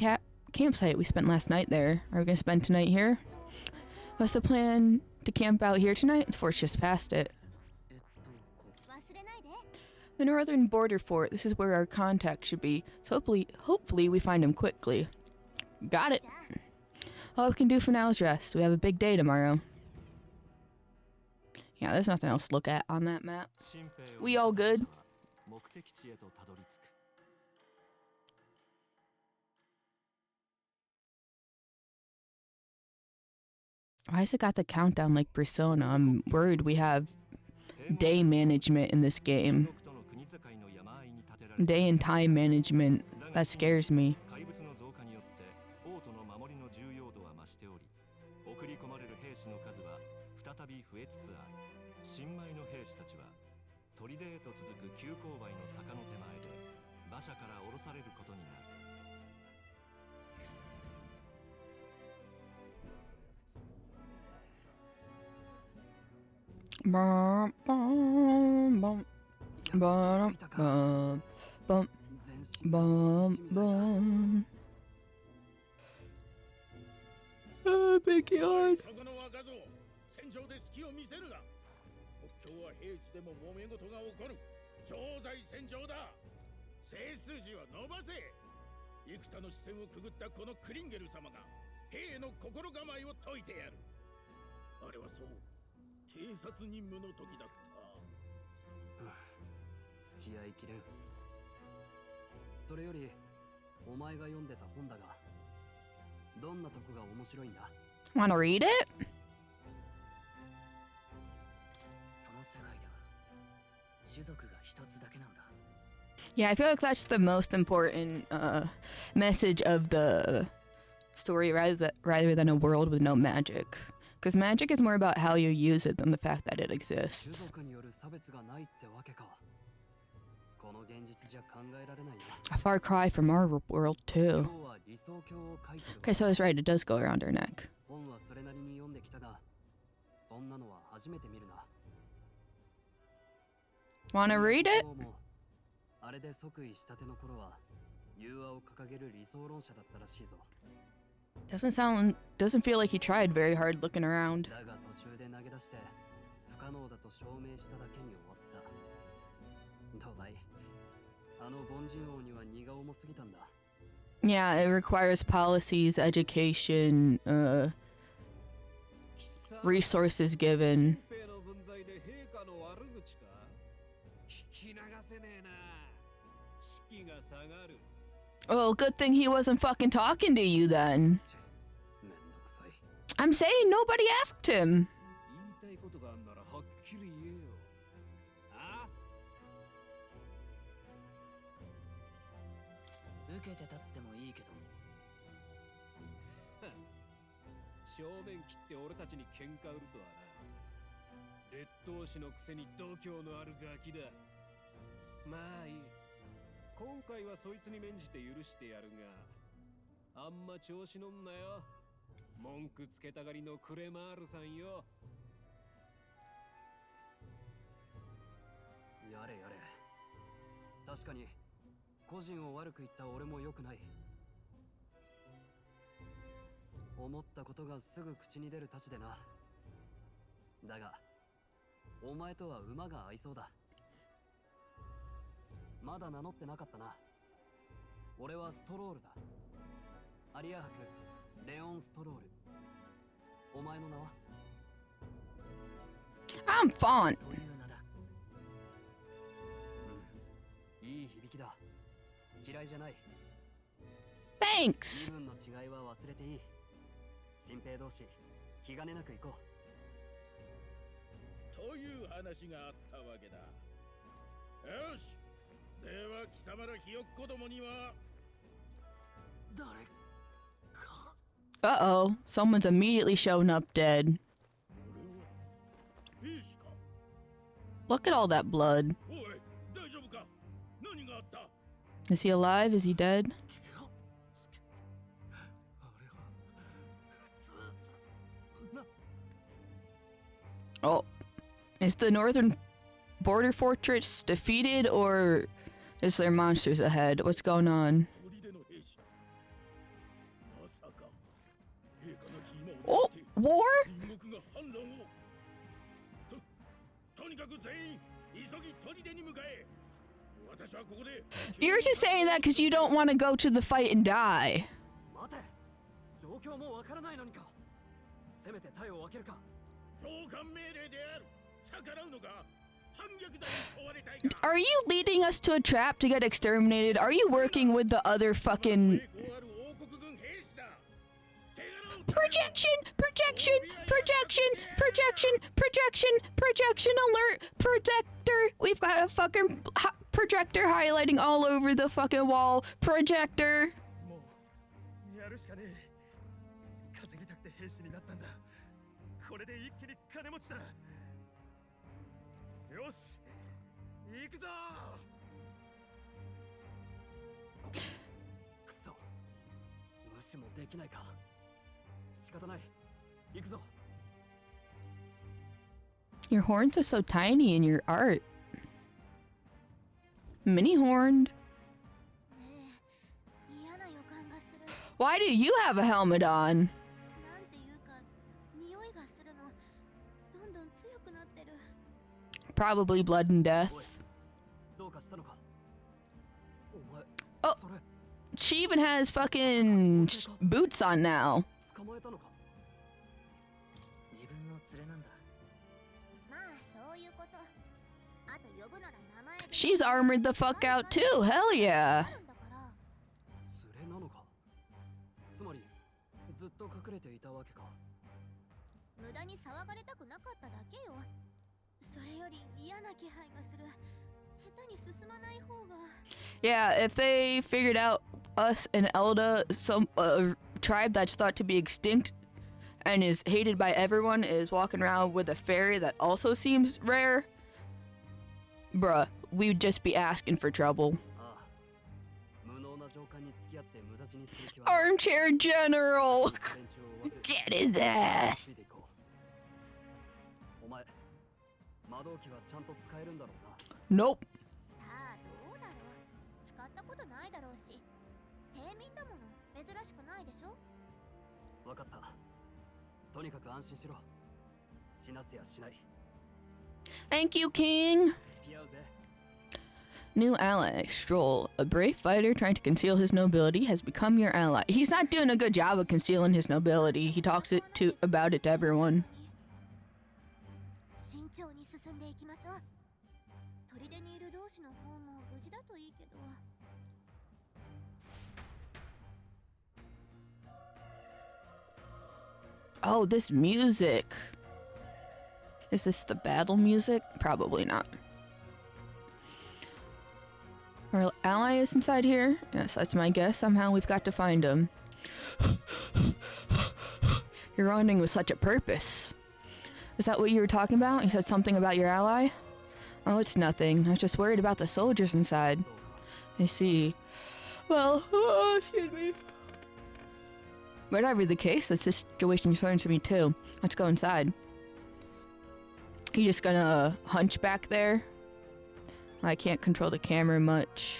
campsite we spent last night there. Are we gonna spend tonight here? What's the plan to camp out here tonight? The fort's just past it. The northern border fort. This is where our contact should be. So hopefully we find him quickly. Got it. All we can do for now is rest. We have a big day tomorrow. Yeah, there's nothing else to look at on that map. We all good? Why has it got the countdown like Persona? I'm worried we have day management in this game. Day and time management. That scares me. Bum, bum, bum, bum, bum, bum, bum, bum. Big yard. 国境は平地でも揉め事が起こる。常在戦場だ。背筋を伸ばせ。幾多の視線をくぐったこのクリンゲル様が兵の心構えを説いてやる。あれはそう、偵察任務の時だった。付き合いきれん。それよりお前が読んでた本だが、どんなとこが面白いんだ？ Wanna read it? その世界では種族が一つだけなんだ。 Yeah, I feel like that's the most important message of the story rather than a world with no magic. Because magic is more about how you use it than the fact that it 種 exists. 族による差別がないってわけか。この現実じゃ考えられないな。 A far cry from our world, 今 too. 日は理想郷を書いてるわ。 Okay, so I was right, it does go around her neck. 本はそれなりに読んできたが、そんなのは初めて見るな。 Wanna read it? どうもあれで即位したての頃は融和を掲げる理想論者だったらしいぞ。 Doesn't feel like he tried very hard looking around. だが途中で投げ出して不可能だと証明しただけに終わった。どうだい？あの凡人王には荷が重すぎたんだ。 Yeah, it requires policies, education, resources given. Well, good thing he wasn't fucking talking to you then. めんどくさい。 I'm saying nobody asked him. 言いたいことがあんならはっきり言えよ。あ？受けてたってもいいけど。正面切って俺たちに喧嘩売るとはな。劣等士のくせに度胸のあるガキだ。まあいい。今回はそいつに免じて許してやるが、あんま調子乗んなよ。文句つけたがりのクレマールさんよ。やれやれ。確かに個人を悪く言った俺も良くない。思ったことがすぐ口に出るたちでな。だがお前とは馬が合いそうだ。まだ名乗ってなかったな。俺はストロールだ。アリア伯レオン・ストロール。お前の名は？ I'm font. という名だ。うん、いい響きだ。嫌いじゃない。 Thanks. 身分の違いは忘れていい。新兵同士気兼ねなく行こう。という話があったわけだ。よし。では貴様らひよっこどもには誰か。 Uh-oh, someone's immediately shown up dead. 兵士か。 Look at all that blood. おい、大丈夫か？何があった？ Is he alive? Is he dead? Oh, is the northern border fortress defeated, or is there monsters ahead? What's going on? Oh, war? You're just saying that because you don't want to go to the fight and die. 待て。状況もわからないのにか。せめて体を分けるか。 Are you leading us to a trap to get exterminated? Are you working with the other fucking... Projection! Projection! Projection! Projection! Projection! Projection alert! Projector! We've got a fucking projector highlighting all over the fucking wall. Projector! やるしかねえ。稼ぎたくて兵士になったんだ。これで一気に金持ちだ。よし、行くぞ。くそ、無視もできないか。仕方ない。行くぞ。 Your horns are so tiny in your art. Mini horned. Why do you have a helmet on? Probably blood and death. Oh, she even has fucking boots on now. She's armored the fuck out too, hell yeah. と隠れていたわけか。無駄に騒がれたくなかっただけよ。それより嫌な気配がする。下手に進まない方が。Yeah, if they figured out us and Elda, some tribe that's thought to be extinct and is hated by everyone, is walking around with a fairy that also seems rare, bruh, we would just be asking for trouble. Armchair General! Get his ass! Nope. さあどうだろう。使ったことないだろうし。平民だもの。珍しくないでしょ。わかった。とにかく安心しろ。死なせやしない。Thank you, King! 付き合うぜ。New ally, Stroll. A brave fighter trying to conceal his nobility has become your ally. He's not doing a good job of concealing his nobility. He talks about it to everyone. 慎重に進んでいきましょう。砦にいる同士の方も無事だといいけど。Oh, this music. Is this the battle music? Probably not. Our ally is inside here? Yes, that's my guess. Somehow we've got to find him. You're running with such a purpose. Is that what you were talking about? You said something about your ally? Oh, it's nothing. I was just worried about the soldiers inside. I see. Well, excuse me. Whatever the case, the situation concerns me too. Let's go inside. You just gonna hunch back there? I can't control the camera much.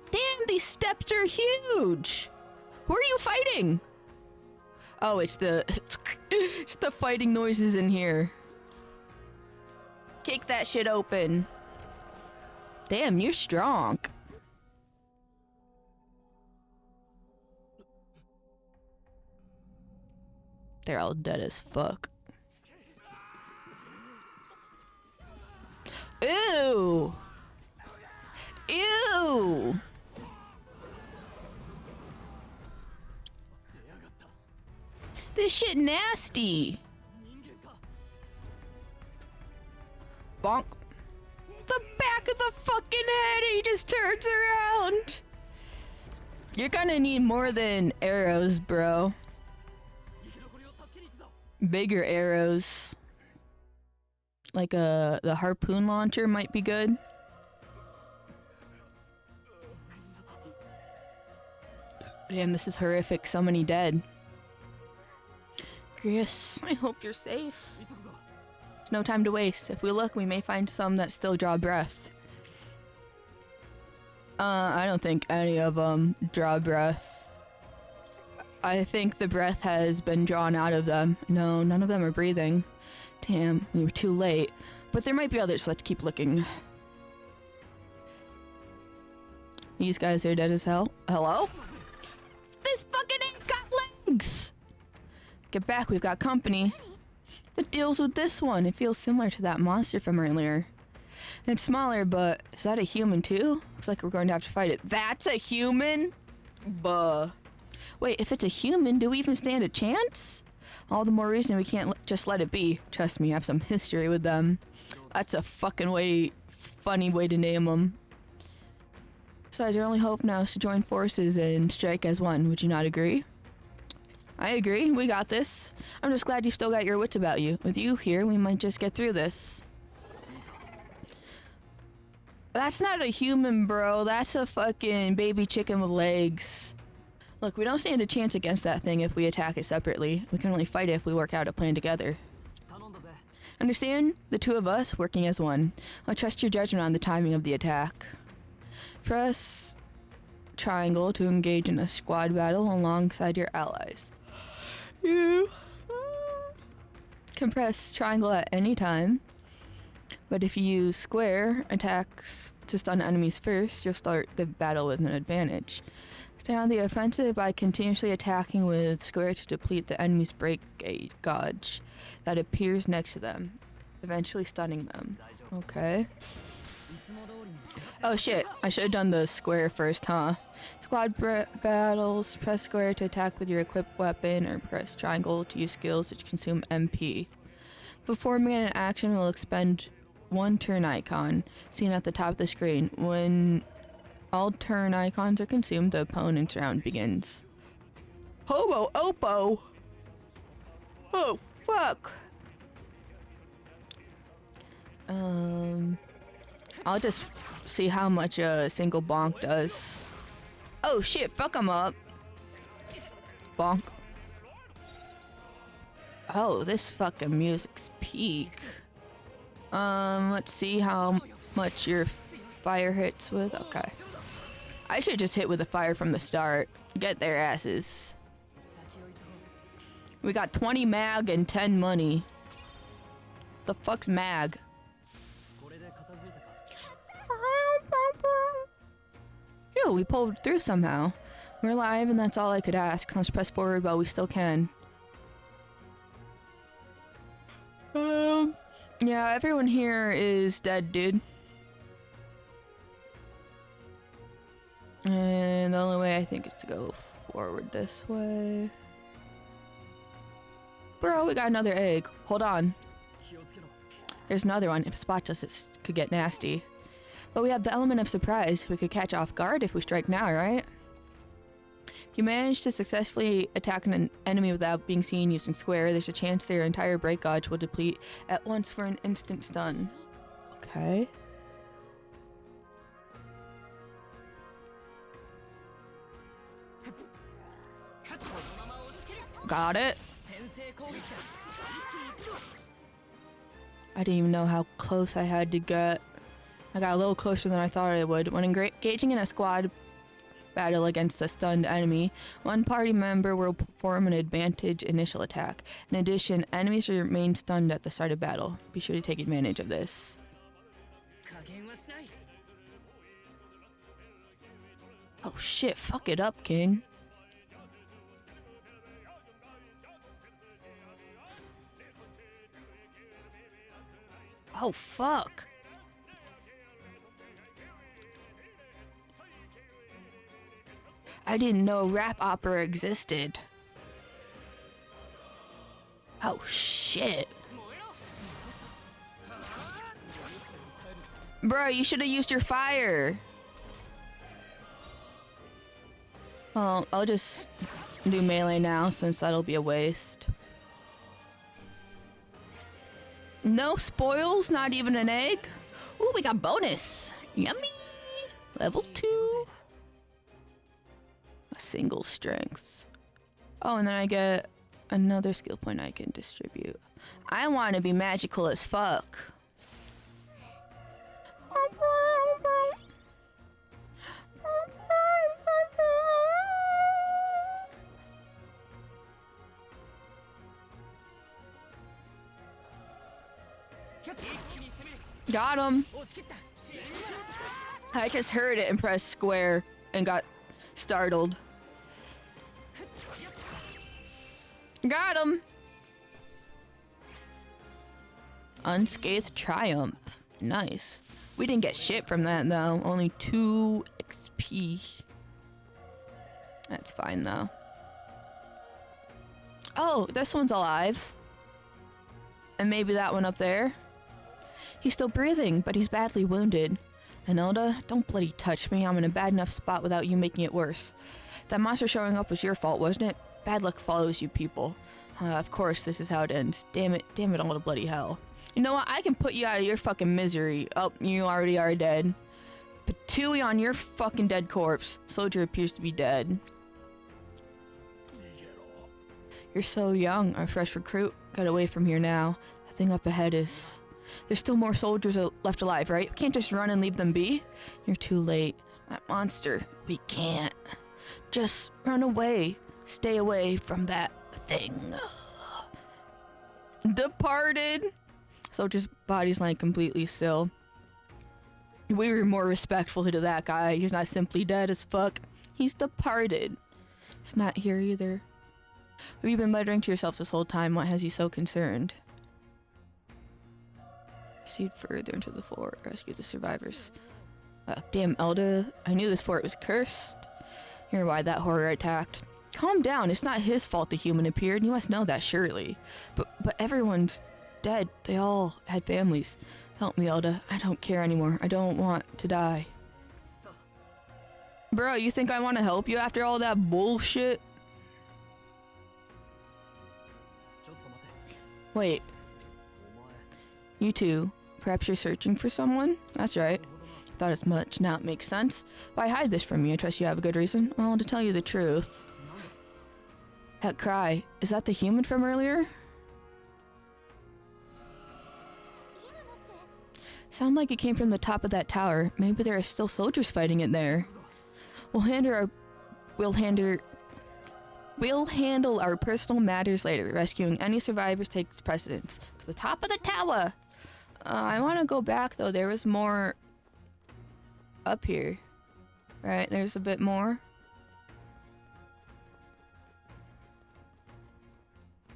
Damn, these steps are huge! Who are you fighting? Oh, it's the fighting noises in here. Kick that shit open. Damn, you're strong. They're all dead as fuck. Ew! Ew! This shit nasty! Bonk. The back of the fucking head, he just turns around! You're gonna need more than arrows, bro. Bigger arrows. Like the harpoon launcher might be good. Damn, this is horrific. So many dead. Chris, I hope you're safe. There's no time to waste. If we look, we may find some that still draw breath. I don't think any of them draw breath. I think the breath has been drawn out of them. No, none of them are breathing. Damn, we were too late. But there might be others, so let's keep looking. These guys are dead as hell. Hello? This fucking ain't got legs! Get back, we've got company. The deal's with this one. It feels similar to that monster from earlier. It's smaller, but is that a human too? Looks like we're going to have to fight it. That's a human? Buh. Wait, if it's a human, do we even stand a chance? All the more reason we can't just let it be. Trust me, I have some history with them. That's a fucking funny way to name them. Besides, our only hope now is to join forces and strike as one. Would you not agree? I agree. We got this. I'm just glad you still got your wits about you. With you here, we might just get through this. That's not a human, bro. That's a fucking baby chicken with legs. Look, we don't stand a chance against that thing if we attack it separately. We can only fight it if we work out a plan together. Understand? The two of us working as one. I'll trust your judgment on the timing of the attack. Press triangle to engage in a squad battle alongside your allies. You can press triangle at any time, but if you use square attacks to stun enemies first, you'll start the battle with an advantage. Stay on the offensive by continuously attacking with square to deplete the enemy's break gauge that appears next to them, eventually stunning them. Okay. Oh shit, I should have done the square first, huh? Squad battles, press square to attack with your equipped weapon, or press triangle to use skills which consume MP. Performing an action will expend one turn icon, seen at the top of the screen. When all turn icons are consumed, the opponent's round begins. Hobo Oppo! Oh, fuck! I'll just see how much a single bonk does. Oh shit, fuck him up. Bonk. Oh, this fucking music's peak. Let's see how much your fire hits with. Okay. I should just hit with the fire from the start. Get their asses. We got 20 mag and 10 money. The fuck's mag? Phew, we pulled through somehow. We're alive and that's all I could ask. Let's press forward while we still can. Yeah, everyone here is dead, dude. And the only way I think is to go forward this way. Bro, we got another egg. Hold on. There's another one. If it spots us, it could get nasty. But we have the element of surprise. We could catch off guard if we strike now, right? If you manage to successfully attack an enemy without being seen using square, there's a chance their entire break gauge will deplete at once for an instant stun. Okay. Got it. I didn't even know how close I had to get. I got a little closer than I thought I would. When engaging in a squad battle against a stunned enemy, one party member will perform an advantage initial attack. In addition, enemies remain stunned at the start of battle. Be sure to take advantage of this. Oh shit, fuck it up, King. Oh fuck. I didn't know rap opera existed. Oh shit. Bro, you should have used your fire. Well, I'll just do melee now since that'll be a waste. No spoils, not even an egg. Ooh, we got bonus. Yummy. Level 2. A single strength. Oh, and then I get another skill point I can distribute. I want to be magical as fuck. Got him. I just heard it and pressed square and got startled. Got him. Unscathed triumph. Nice. We didn't get shit from that though. Only 2 XP. That's fine though. Oh, this one's alive. And maybe that one up there. He's still breathing, but he's badly wounded. Anelda, don't bloody touch me. I'm in a bad enough spot without you making it worse. That monster showing up was your fault, wasn't it? Bad luck follows you people. Of course, this is how it ends. Damn it all to bloody hell. You know what? I can put you out of your fucking misery. Oh, you already are dead. Patooey on your fucking dead corpse. Soldier appears to be dead. You're so young, a fresh recruit. Get away from here now. The thing up ahead is... There's still more soldiers left alive, right? We can't just run and leave them be. You're too late. That monster, we can't. Just run away. Stay away from that thing. Departed. Soldier's body's lying completely still. We were more respectful to that guy. He's not simply dead as fuck. He's departed. He's not here either. Have you been muttering to yourself this whole time? What has you so concerned? Proceed further into the fort. Rescue the survivors. Damn, Elda. I knew this fort was cursed. Hear why that horror attacked. Calm down. It's not his fault the human appeared. You must know that, surely. But everyone's dead. They all had families. Help me, Elda. I don't care anymore. I don't want to die. Bro, you think I want to help you after all that bullshit? Wait. You two. Perhaps you're searching for someone? That's right. Thought as much. Now it makes sense. Why hide this from me? I trust you have a good reason. Well, to tell you the truth. That cry. Is that the human from earlier? Sound like it came from the top of that tower. Maybe there are still soldiers fighting it there. We'll handle our personal matters later. Rescuing any survivors takes precedence. To the top of the tower! I want to go back though. There was more up here. Right, there's a bit more.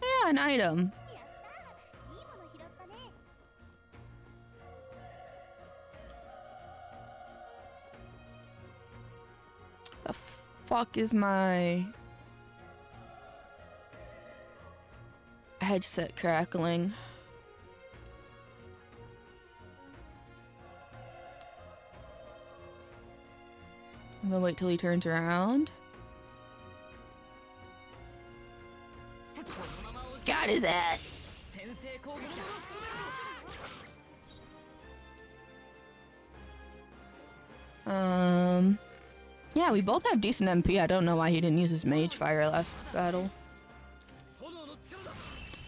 Yeah, an item. The fuck is my headset crackling? I'm gonna wait till he turns around. Got his ass! Yeah, we both have decent MP. I don't know why he didn't use his mage fire last battle.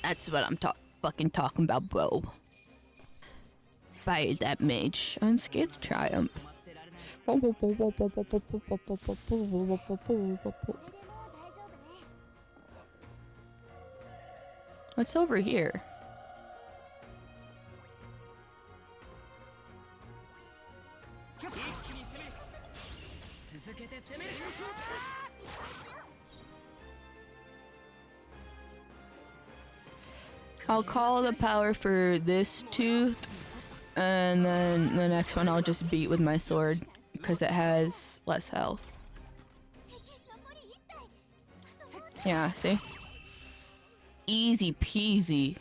That's what I'm fucking talking about, bro. Fire that mage. Unscathed triumph. What's over here? I'll call the power for this tooth, and then the next one I'll just beat with my sword because it has less health. Yeah, see? Easy peasy.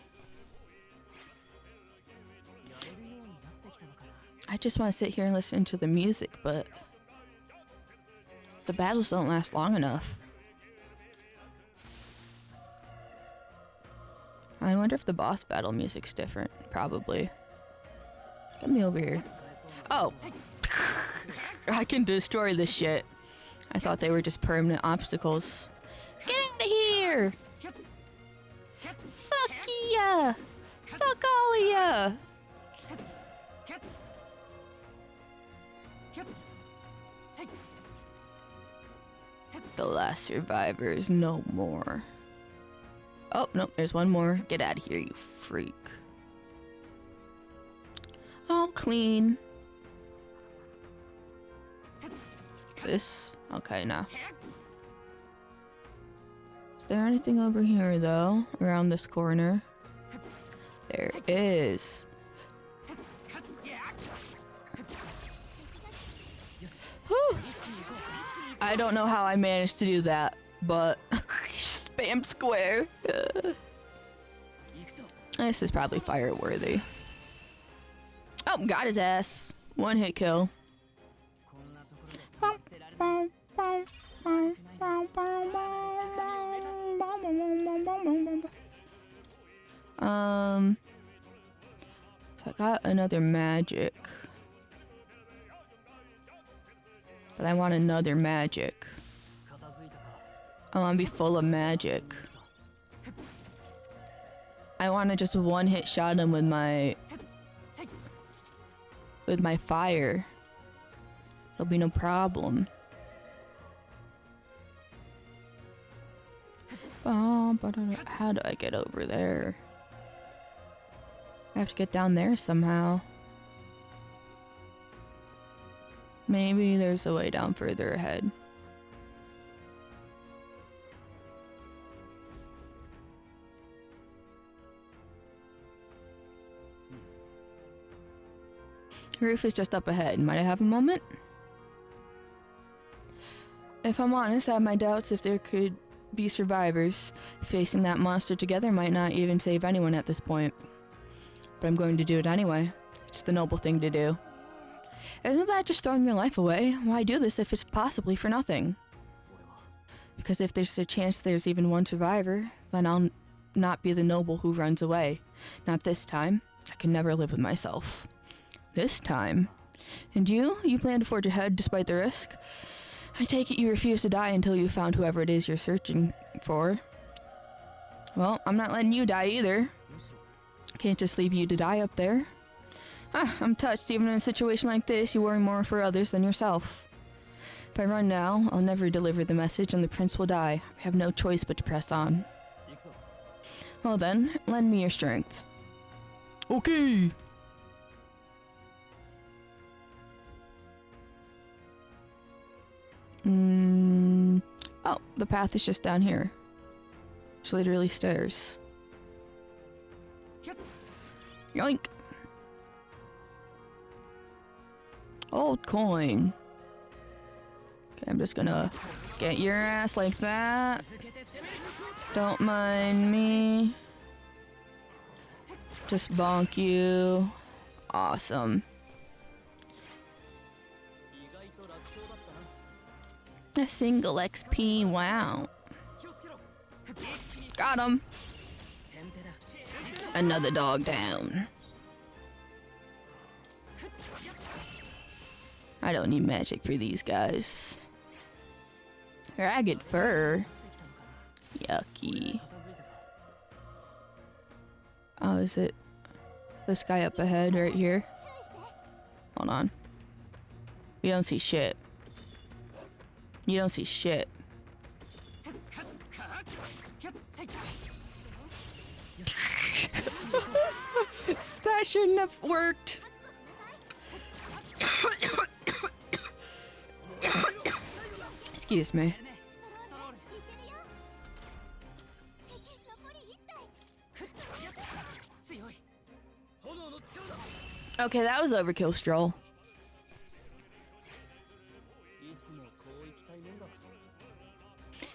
I just want to sit here and listen to the music, but the battles don't last long enough. I wonder if the boss battle music's different. Probably. Get me over here. Oh! I can destroy this shit. I thought they were just permanent obstacles. Get out of here! Fuck ya! Fuck all of ya! The last survivor is no more. Oh, no, there's one more. Get out of here, you freak. All clean. This? Okay, now. Is there anything over here, though? Around this corner? There is. Whew. I don't know how I managed to do that, but spam square. This is probably fire worthy. Oh, got his ass. One hit kill. So I got another magic. But I want another magic. I want to be full of magic. I want to just one-hit shot him with my fire. It'll be no problem. How do I get over there? I have to get down there somehow. Maybe there's a way down further ahead. Roof is just up ahead. Might I have a moment? If I'm honest, I have my doubts if there could be survivors. Facing that monster together might not even save anyone at this point. But I'm going to do it anyway. It's the noble thing to do. Isn't that just throwing your life away? Why do this if it's possibly for nothing? Because if there's a chance there's even one survivor, then I'll not be the noble who runs away. Not this time. I can never live with myself. This time? And you? You plan to forge ahead despite the risk? I take it you refuse to die until you found whoever it is you're searching for. Well, I'm not letting you die either. Can't just leave you to die up there. I'm touched. Even in a situation like this, you worry more for others than yourself. If I run now, I'll never deliver the message and the prince will die. I have no choice but to press on. Well then, lend me your strength. Okay. Oh, the path is just down here. It's literally stairs. Yoink. Old coin. Okay, I'm just gonna get your ass like that. Don't mind me. Just bonk you. Awesome. A single XP, wow. Got him. Another dog down. I don't need magic for these guys. Ragged fur. Yucky. Oh, is it this guy up ahead right here? Hold on. You don't see shit. You don't see shit. That shouldn't have worked. Excuse me. Okay, that was overkill, Stroll.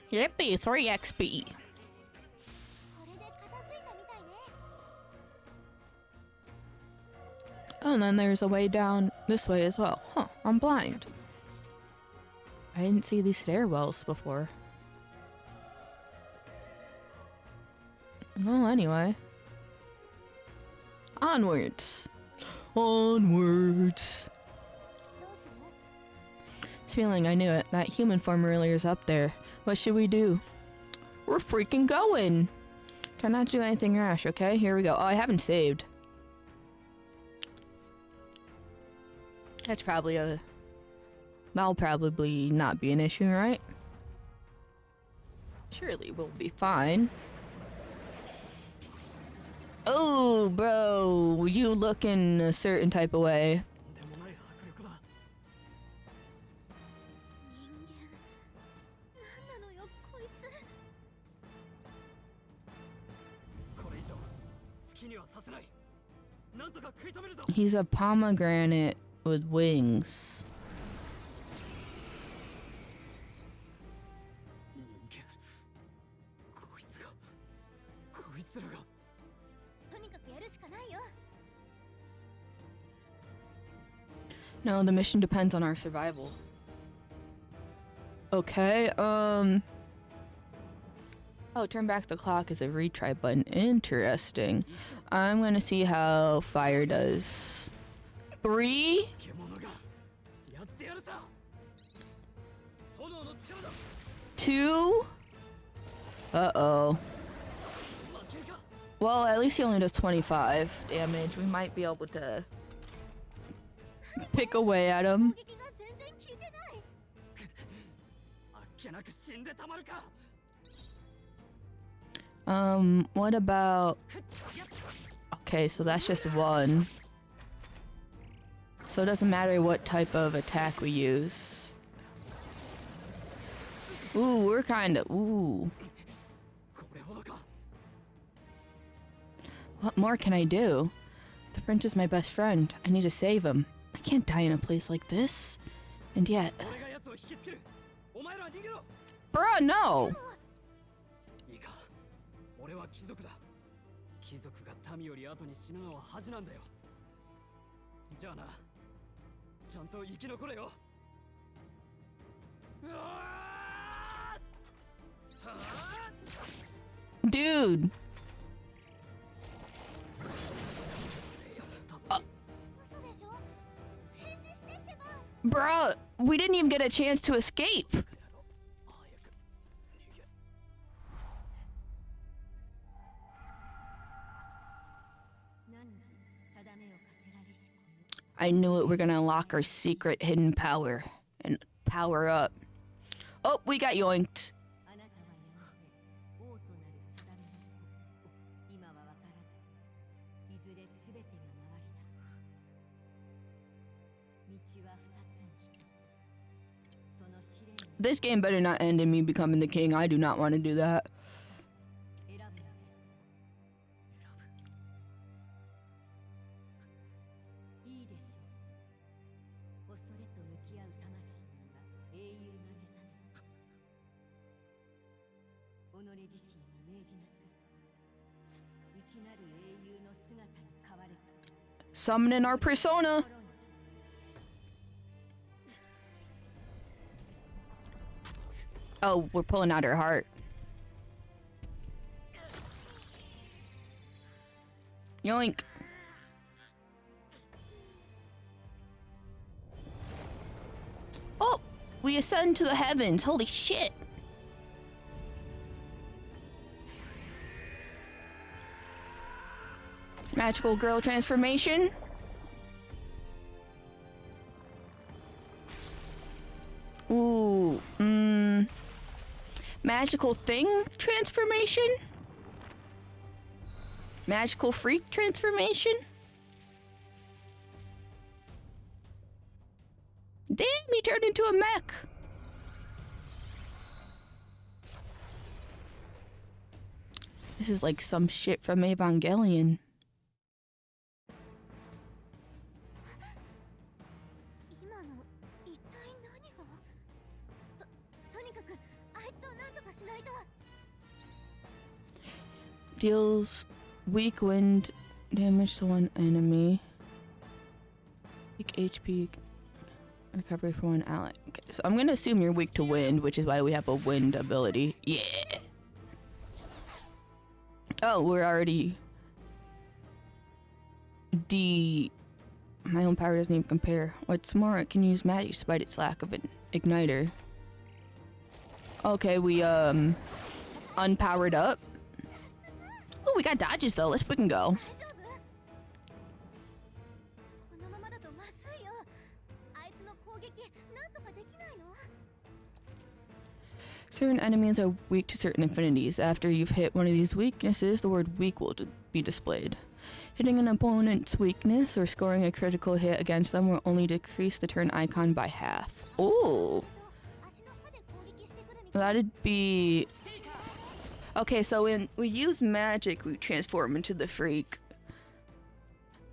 Yippee, 3 XP. Oh, and then there's a way down this way as well. Huh, I'm blind. I didn't see these stairwells before. Well, anyway. Onwards. Onwards. This feeling, I knew it. That human form earlier is up there. What should we do? We're freaking going! Try not to do anything rash, okay? Here we go. Oh, I haven't saved. That's probably a... That'll probably not be an issue, right? Surely we'll be fine. Oh, bro, you look in a certain type of way. He's a pomegranate with wings. No, the mission depends on our survival. Okay, Oh, turn back the clock is a retry button. Interesting. I'm gonna see how fire does. 3? 2? Uh-oh. Well, at least he only does 25 damage. We might be able to pick away at him. What about... Okay, so that's just 1. So it doesn't matter what type of attack we use. Ooh, we're kinda... Ooh. What more can I do? The prince is my best friend. I need to save him. I can't die in a place like this. And yet... 俺が奴を引きつける。お前らは逃げろ。 Bruh, no! いいか。俺は貴族だ。貴族が民より後に死ぬのは恥なんだよ。じゃあな。ちゃんと生き残れよ。うわー！はあ！ Dude! Bruh, we didn't even get a chance to escape. I knew it. We're gonna unlock our secret hidden power and power up. Oh, we got yoinked. This game better not end in me becoming the king. I do not want to do that. Summoning our persona. Oh, we're pulling out her heart. Yoink. Oh, we ascend to the heavens. Holy shit. Magical girl transformation. Ooh, magical thing transformation? Magical freak transformation? Damn, he turned into a mech. This is like some shit from Evangelion. Deals weak wind damage to one enemy. Weak HP recovery for one ally. Okay, so I'm gonna assume you're weak to wind, which is why we have a wind ability. Yeah. Oh, we're already my own power doesn't even compare. What's more, it can use magic despite its lack of an igniter. Okay, we unpowered up. Oh, we got dodges though. Let's fucking go. Certain enemies are weak to certain affinities. After you've hit one of these weaknesses, the word weak will be displayed. Hitting an opponent's weakness or scoring a critical hit against them will only decrease the turn icon by half. Ooh. That'd be... Okay, so when we use magic, we transform into the freak.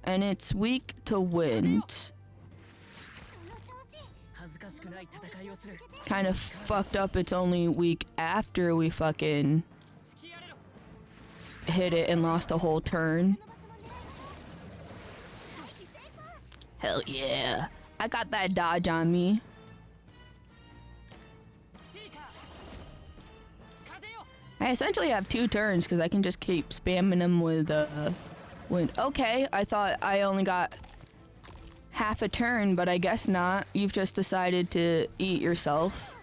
And it's weak to wind. Kind of fucked up, it's only weak after we fucking hit it and lost a whole turn. Hell yeah. I got that dodge on me. I essentially have 2 turns because I can just keep spamming them with wind. Okay, I thought I only got half a turn, but I guess not. You've just decided to eat yourself.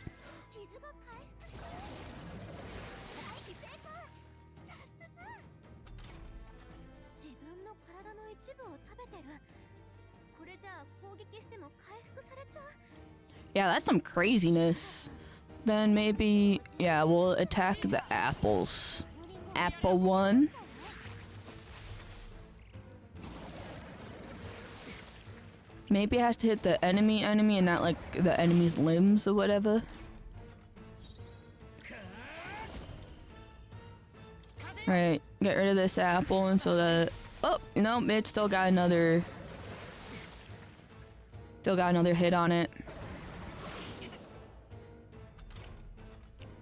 Yeah, that's some craziness. Then maybe, yeah, we'll attack the apples. Apple 1. Maybe it has to hit the enemy and not like the enemy's limbs or whatever. Alright, get rid of this apple and so that... Oh, no, it still got another Still got another hit on it.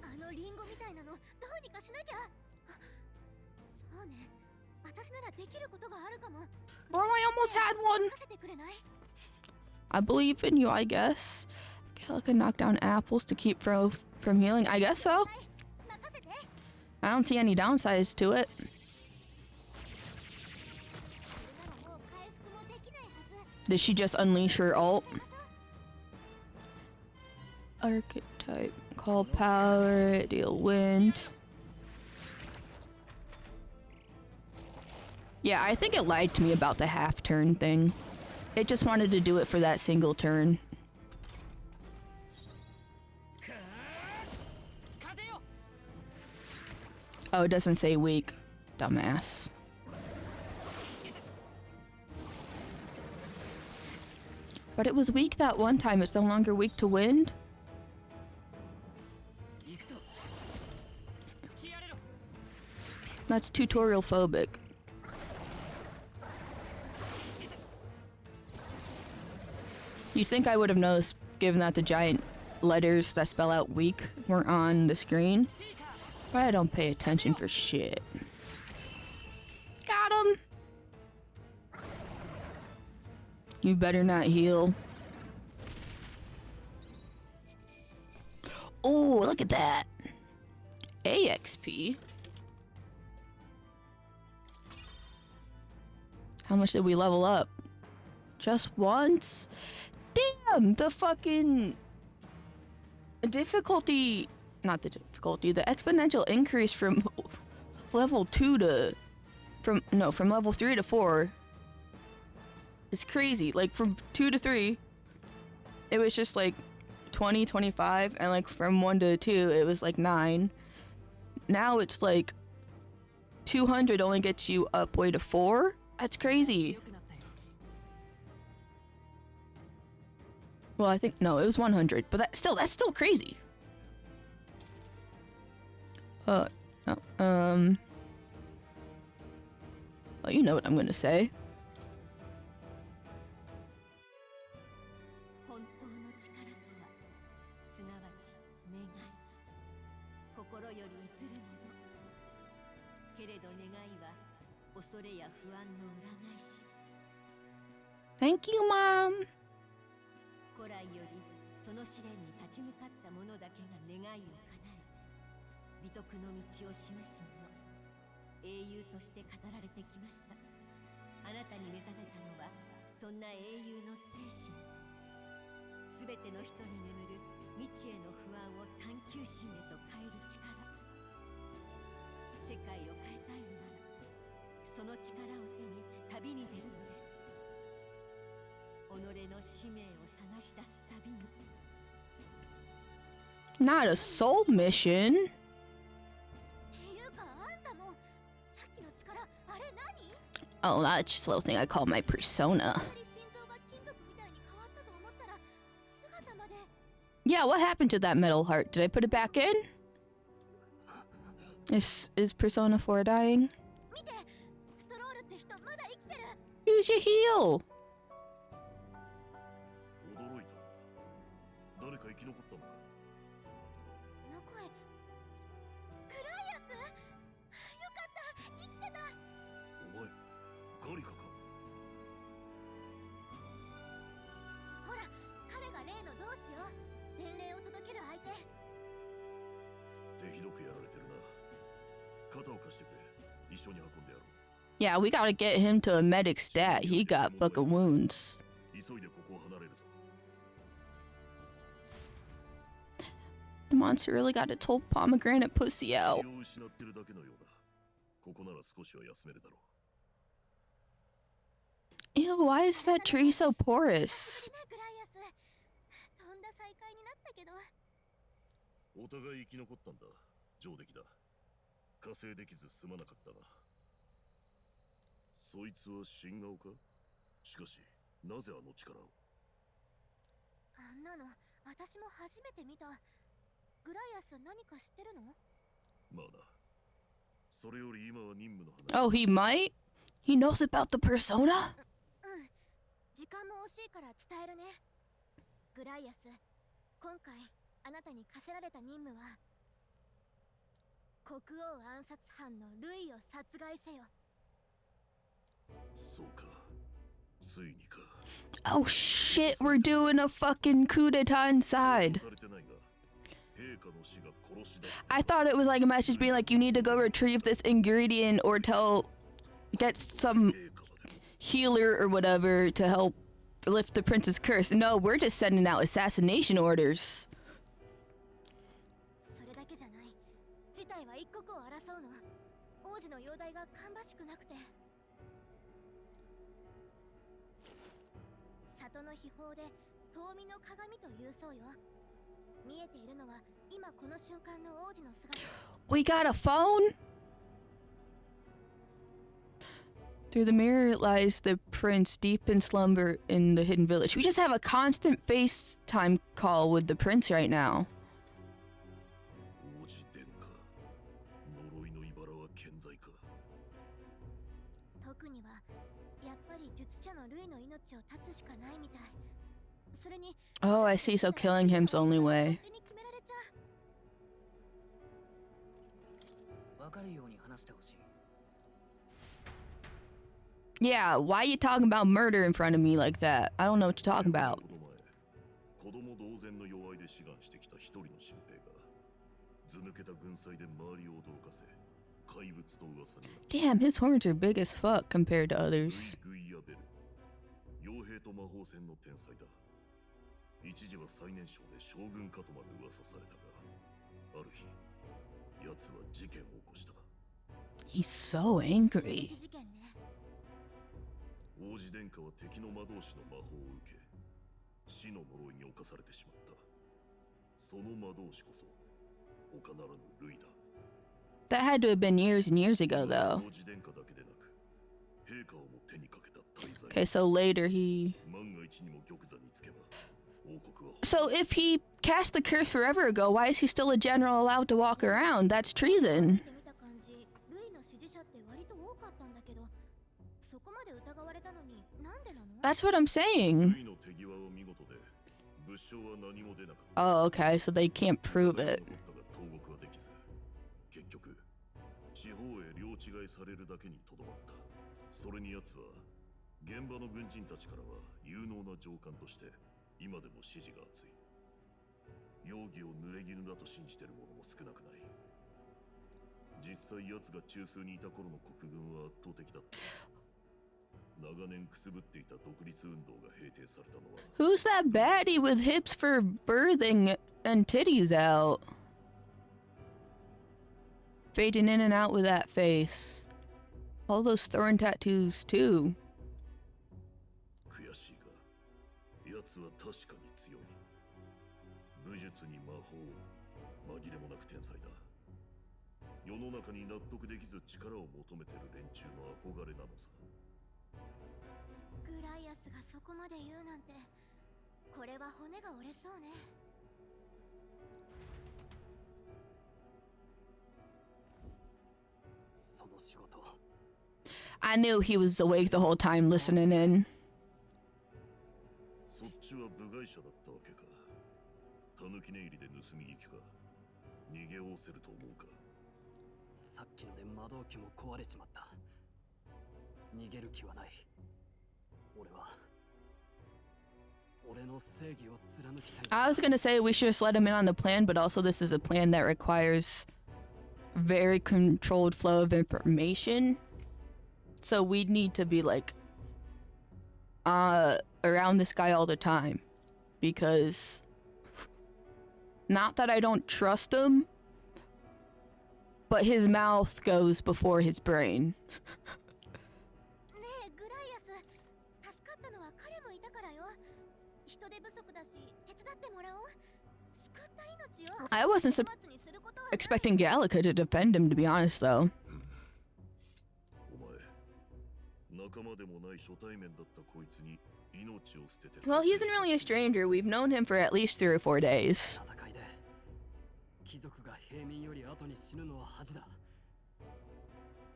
あのリンゴみたいなのどうにかしなきゃ。そうね、私ならできることがあるかも。 Bro, I almost had one. 任せてくれない？ I believe in you, I guess. I can knock down apples to keep from healing. I guess so. 任せて。 I don't see any downsides to it. それならもう回復もできないはず。 Did she just unleash her ult? Archetype. Call power. Deal wind. Yeah, I think it lied to me about the half turn thing. It just wanted to do it for that single turn. Oh, it doesn't say weak. Dumbass. But it was weak that one time. It's no longer weak to wind. That's tutorial phobic. You'd think I would have noticed, given that the giant letters that spell out weak weren't on the screen. But I don't pay attention for shit. Got him! You better not heal. Oh, look at that. AXP. How much did we level up? Just once? Damn, the fucking difficulty, not the difficulty, the exponential increase from level 2 to, from level 3 to 4 is crazy. Like from 2 to 3, it was just like 20, 25, and like from 1 to 2, it was like 9. Now it's like 200 only gets you up way to 4. That's crazy. Well, I think, no, it was 100, but that's still crazy. Oh, you know what I'm gonna say. 本当の力とは、すなわち願い。心より譲るもの。けれど願いは恐れや不安の裏返し。 Thank you, Mom. 古来よりその試練に立ち向かった者だけが願いを叶え、美徳の道を示す者、英雄として語られてきました。あなたに目覚めたのはそんな英雄の精神。すべての人に眠る未知への不安を探求心へと変える力。世界を変えたいのなら、その力を手に旅に出るのです。己の使命を探し出す旅に。 Not a soul mission. っていうかあんたもさっきの力あれ何？ Oh, that's just a little thing I call my persona. 心臓が金属みたいに変わったと思ったら姿まで。 Yeah, what happened to that metal heart? Did I put it back in? Is Persona 4 dying? 見て、ストロールって人まだ生きてる。 Use your heal. 驚いた。誰か生き残ったのか。その声、クライアス。よかった、生きてた。お前、ガリカか。ほら、彼が例の同志よ。伝令を届ける相手。手ひどくやられてるな。肩を貸してくれ。一緒に運んでやろう。 Yeah, we gotta get him to a medic stat. He got fucking wounds. 急いでここを離れるぞ。 The monster really got its whole pomegranate pussy out. 気を失ってるだけのようだ。ここなら少しは休めるだろう。 Ew, why is that tree so porous? クライアス。とんだ再会になったけど。お互い生き残ったんだ。上出来だ。加勢できずすまなかったが。そいつは新顔か？しかし、なぜあの力を？あんなの、私も初めて見た。グライアス何か知ってるの？まあな。それより今は任務の話。 Oh, he might? He knows about the persona? うん。時間も惜しいから伝えるね。グライアス、今回あなたに課せられた任務は国王暗殺犯のルイを殺害せよ。そうか、ついにか。 Oh shit, we're doing a fucking coup d'etat inside. されてないが、陛下の死が殺しだ。 I thought it was like a message being like, you need to go retrieve this ingredient or get some 陛下まで healer or whatever to help lift the prince's curse. No, we're just sending out assassination orders. それだけじゃない。事態は一刻を争うの。王子の容体が芳しくなくて。里の秘宝で遠見の鏡というそうよ。見えているのは今この瞬間の王子の姿。 We got a phone? Through the mirror lies the prince deep in slumber in the hidden village. We just have a constant FaceTime call with the prince right now. 王子殿下、呪いの茨は健在か。特にはやっぱり術者のルイの命を絶つしかないみたい。それに Oh, I see. So killing him's the only way. 勝手に決められちゃう。わかるように話してほしい。 Yeah, why you talking about murder in front of me like that? I don't know what you're talking about. 子供同然の弱いで志願してきた一人の新兵が図抜けた軍祭で周りを驚かせ怪物と噂になった。 Damn, his horns are big as fuck compared to others. グイグイヤベル、傭兵と魔法戦の天才だ。一時は最年少で将軍かとまで噂されたが、ある日奴は事件を起こした。 He's so angry. 事件ね。王子殿下は敵の魔導士の魔法を受け、死の呪いに侵されてしまった。その魔導士こそ他ならぬルイだ。 That had to have been years and years ago, though. 王子殿下だけでなく、陛下をも手にかけた大罪。 Okay, so later he... 万が一にも玉座につけば、王国は So if he cast the curse forever ago, why is he still a general allowed to walk around? That's treason. 見た感じ、ルイの支持者って割と多かったんだけど、そこまで疑われたのになんでなの？ That's what I'm saying. ルイの手際は見事で、物証は何も出なかった。 Oh, okay, so they can't prove it. 投獄はできず、結局地方へ領地外されるだけにとどまった。それに奴は現場の軍人たちからは有能な上官として今でも支持が厚い。容疑を濡れ衣だと信じてる者も少なくない。実際奴が中枢にいた頃の国軍は圧倒的だった。長年くすぶっていた独立運動が平定されたのは Who's that baddie with hips for birthing and titties out? Fading in and out with that face. All those thorn tattoos, too. 悔しいが、奴は確かに強い。武術に魔法、紛れもなく天才だ。世の中に納得できず力を求めてる連中の憧れなのさ。グライアスがそこまで言うなんて、これは骨が折れそうね。その仕事。 I knew he was awake the whole time listening in. そっちは部外者だったわけか。たぬき寝入りで盗み聞きか。逃げおおせると思うか。さっきので魔導機も壊れちまった。逃げる気はない。俺の正義を貫きたい。 I was gonna say we should just let him in on the plan, but also this is a plan that requires very controlled flow of information. So we need to be like around this guy all the time. Because not that I don't trust him, but his mouth goes before his brain. ねえ、グライアス、助かったのは彼もいたからよ。人手不足だし、手伝ってもらおう。救った命よ。 I wasn't 粗末にすることはない。 expecting Gallica to defend him, to be honest, though. お前、仲間でもない初対面だったこいつに命を捨てて。 Well, he isn't really a stranger. We've known him for at least 3 or 4 days. 戦いで貴族が平民より後に死ぬのは恥だ。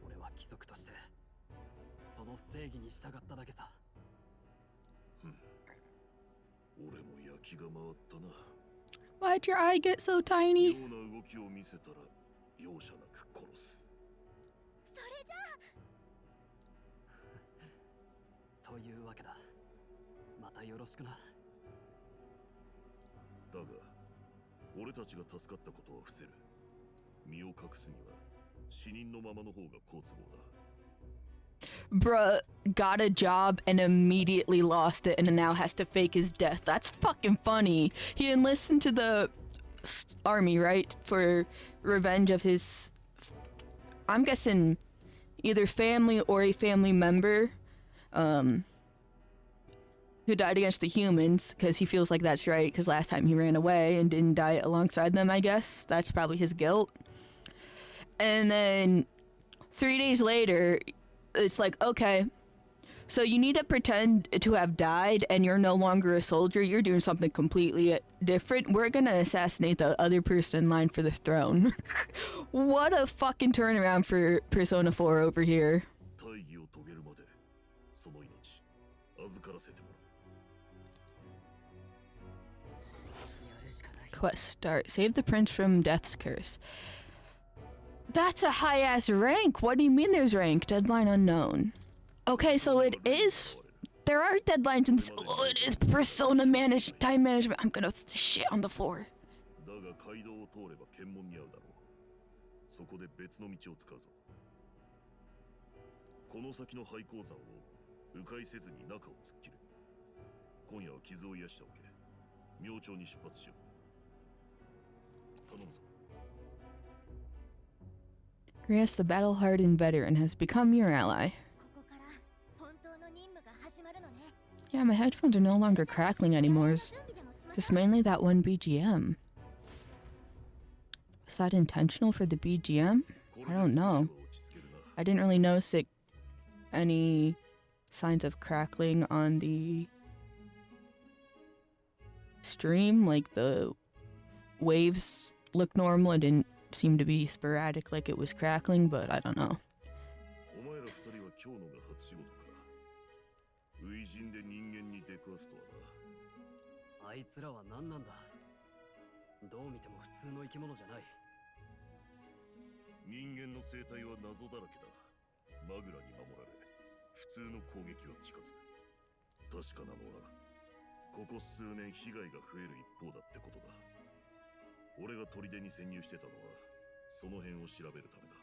俺は貴族としてその正義に従っただけさ。俺も焼きが回ったな。 Why'd your eye get so 妙 tiny? な動きを見せたら容赦なく殺す。それじゃあというわけだ。またよろしくな。だが俺たちが助かったことは伏せる。身を隠すには死人のままの方が好都合だ。 Bruh got a job and immediately lost it and now has to fake his death. That's fucking funny. He enlisted to the army, right? For revenge of his, I'm guessing, either family or a family member who died against the humans, because he feels like that's right, because last time he ran away and didn't die alongside them, I guess. That's probably his guilt. And then 3 days later, it's like, okay, so you need to pretend to have died and you're no longer a soldier. You're doing something completely different. We're gonna assassinate the other person in line for the throne. What a fucking turnaround for Persona 4 over here. 大義を遂げるまでその命預からせてもらう。やるしかない。 Quest start. Save the prince from death's curse. That's a high-ass rank. What do you mean there's rank? Deadline unknown. Okay, so it is... There are deadlines in this... Oh, it is Persona time management. I'm gonna shit on the floor. だが街道を通れば検問に遭うだろう。そこで別の道を使うぞ。この先の廃鉱山を迂回せずに中を突っ切る。今夜は傷を癒しておけ。明朝に出発しよう。頼むぞ。 Grias, the battle-hardened veteran, has become your ally. ここから本当の任務が始まるのね。 Yeah, my headphones are no longer crackling anymore. It's 準備でもしましょう。 just mainly that one BGM. Was that intentional for the BGM? I don't know. I didn't really notice any signs of crackling on the stream. Like the waves look normal. It didn't seem to be sporadic like it was crackling, but I don't know. お前ら二人は今日のが初仕事か。初陣で人間に出くわすとはな。あいつらは何なんだ。どう見ても普通の生き物じゃない。人間の生態は謎だらけだ。マグラに守られ、普通の攻撃は効かず。確かなのは、ここ数年被害が増える一方だってことだ。俺が砦に潜入してたのは、その辺を調べるためだ。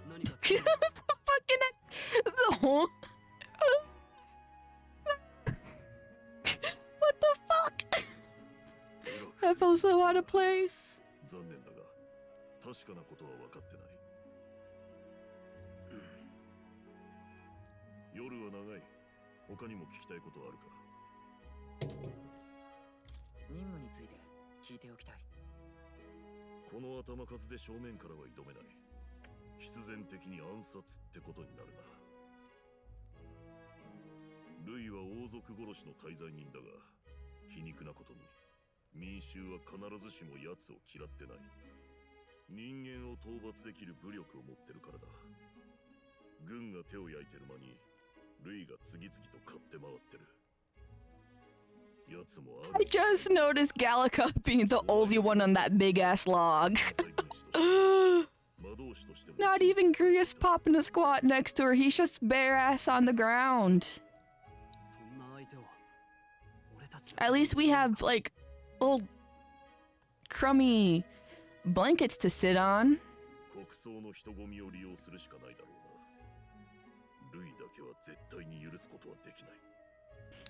何か The fucking the whole what the fuck? That felt so out of place. 残念だが、確かなことは分かってない。夜は長い。他にも聞きたいことはあるか。任務について聞いておきたい。この頭数で正面からは挑めない。必然的に暗殺ってことになるな。ルイは王族殺しの大罪人だが、皮肉なことに民衆は必ずしも奴を嫌ってない。人間を討伐できる武力を持ってるからだ。軍が手を焼いてる間にルイが次々と勝って回ってる。 I just noticed Gallica being the only one on that big ass log. Not even Grius popping a squat next to her, he's just bare ass on the ground. At least we have like old crummy blankets to sit on.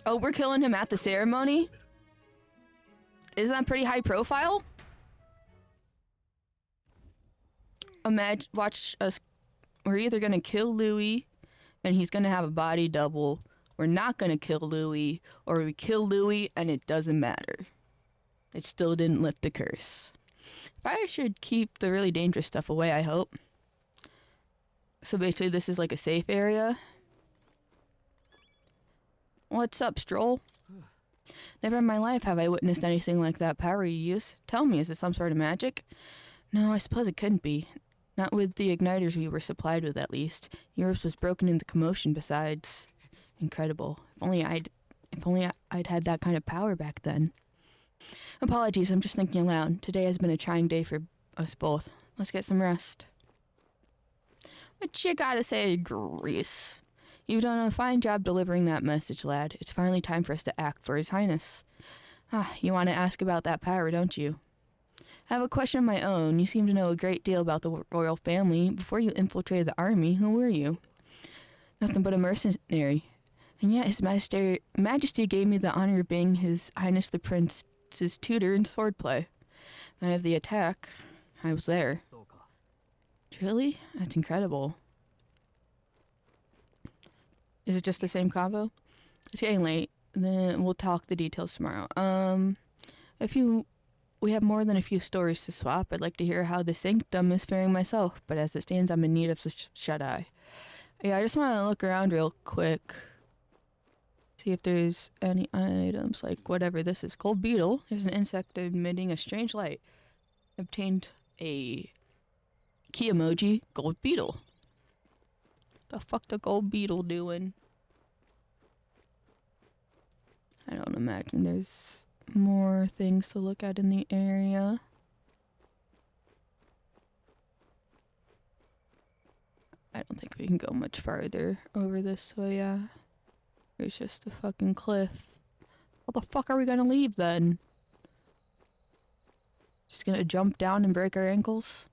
Oh, we're killing him at the ceremony? Isn't that pretty high profile? Imagine, watch us. We're either gonna kill Louis and he's gonna have a body double. We're not gonna kill Louis, or we kill Louis and it doesn't matter. It still didn't lift the curse. Probably should keep the really dangerous stuff away, I hope. So basically this is like a safe area. What's up, Stroll? Never in my life have I witnessed anything like that power you use. Tell me, is it some sort of magic? No, I suppose it couldn't be. Not with the igniters we were supplied with, at least. Yours was broken in the commotion besides. Incredible. If only I'd If only I'd had that kind of power back then. Apologies, I'm just thinking aloud. Today has been a trying day for us both. Let's get some rest. What you gotta say, Grease? You've done a fine job delivering that message, lad. It's finally time for us to act for His Highness. You want to ask about that power, don't you? I have a question of my own. You seem to know a great deal about the royal family. Before you infiltrated the army, who were you? Nothing but a mercenary. And yet His Majesty gave me the honor of being His Highness the Prince's tutor in swordplay. The night of the attack, I was there. Really? That's incredible. Is it just the same combo? It's getting late. Then we'll talk the details tomorrow. We have more than a few stories to swap. I'd like to hear how the sanctum is faring myself, but as it stands, I'm in need of shut-eye. Yeah, I just want to look around real quick. See if there's any items, like whatever this is. Gold beetle. There's an insect emitting a strange light. Obtained a key emoji. Gold beetle. The fuck the gold beetle doing? I don't imagine there's more things to look at in the area. I don't think we can go much farther over this way, yeah. There's just a fucking cliff. How the fuck are we gonna leave then? Just gonna jump down and break our ankles?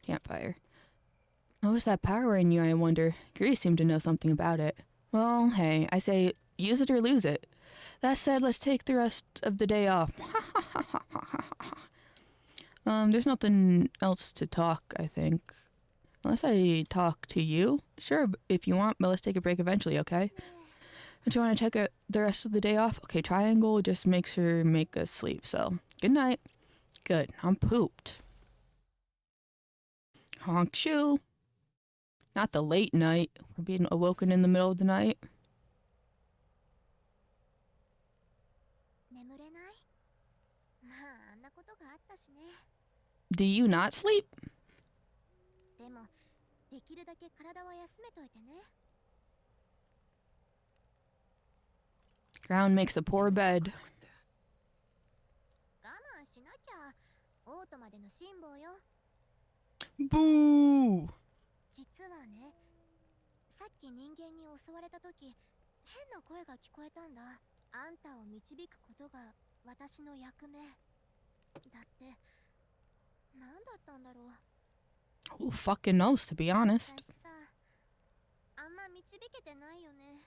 Campfire. What was that power in you, I wonder? Grease seemed to know something about it. Well, hey, I say use it or lose it. That said, let's take the rest of the day off. There's nothing else to talk, I think. Unless I talk to you? Sure, if you want, but let's take a break eventually, okay? Don't you want to take the rest of the day off? Okay, triangle just makes her make us sleep, so good night. Good, I'm pooped. Honk shoe. Not the late night. We're being awoken in the middle of the night. 眠れない？まあ、あんなことがあったしね。Do you not sleep? でも、できるだけ体は休めといてね。Ground makes a poor bed. 我慢しなきゃ。オートまでの辛抱よ。Boo! 実はね、さっき人間に襲われた時、変な声が聞こえたんだ。あんたを導くことが私の役目。だって、何だったんだろう。 Who fucking knows, to be honest? 私さ、あんま導けてないよね。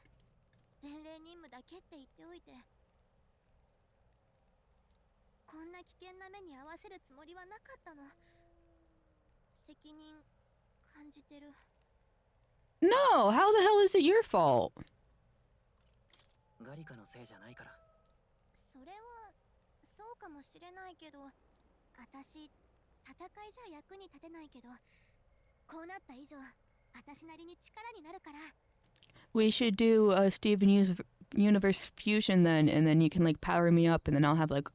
伝令任務だけって言っておいて。こんな危険な目に遭わせるつもりはなかったの。責任感じてる。No, how the hell is it your fault? ガリカのせいじゃないから。それはそうかもしれないけど、私戦いじゃ役に立てないけど、こうなった以上、私なりに力になるから。We should do a Steven Universe fusion then you can like power me up, and then I'll have like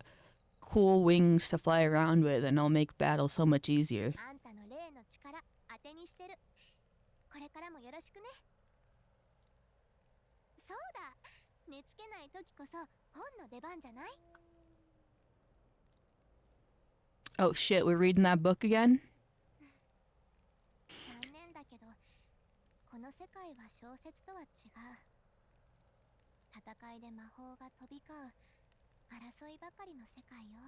cool wings to fly around with, and I'll make battle so much easier. あんたの霊の力当てにしてる。これからもよろしくね。そうだ、寝つけない時こそ本の出番じゃない？ Oh shit, we're reading that book again? 残念だけど、この世界は小説とは違う。戦いで魔法が飛び交う争いばかりの世界よ。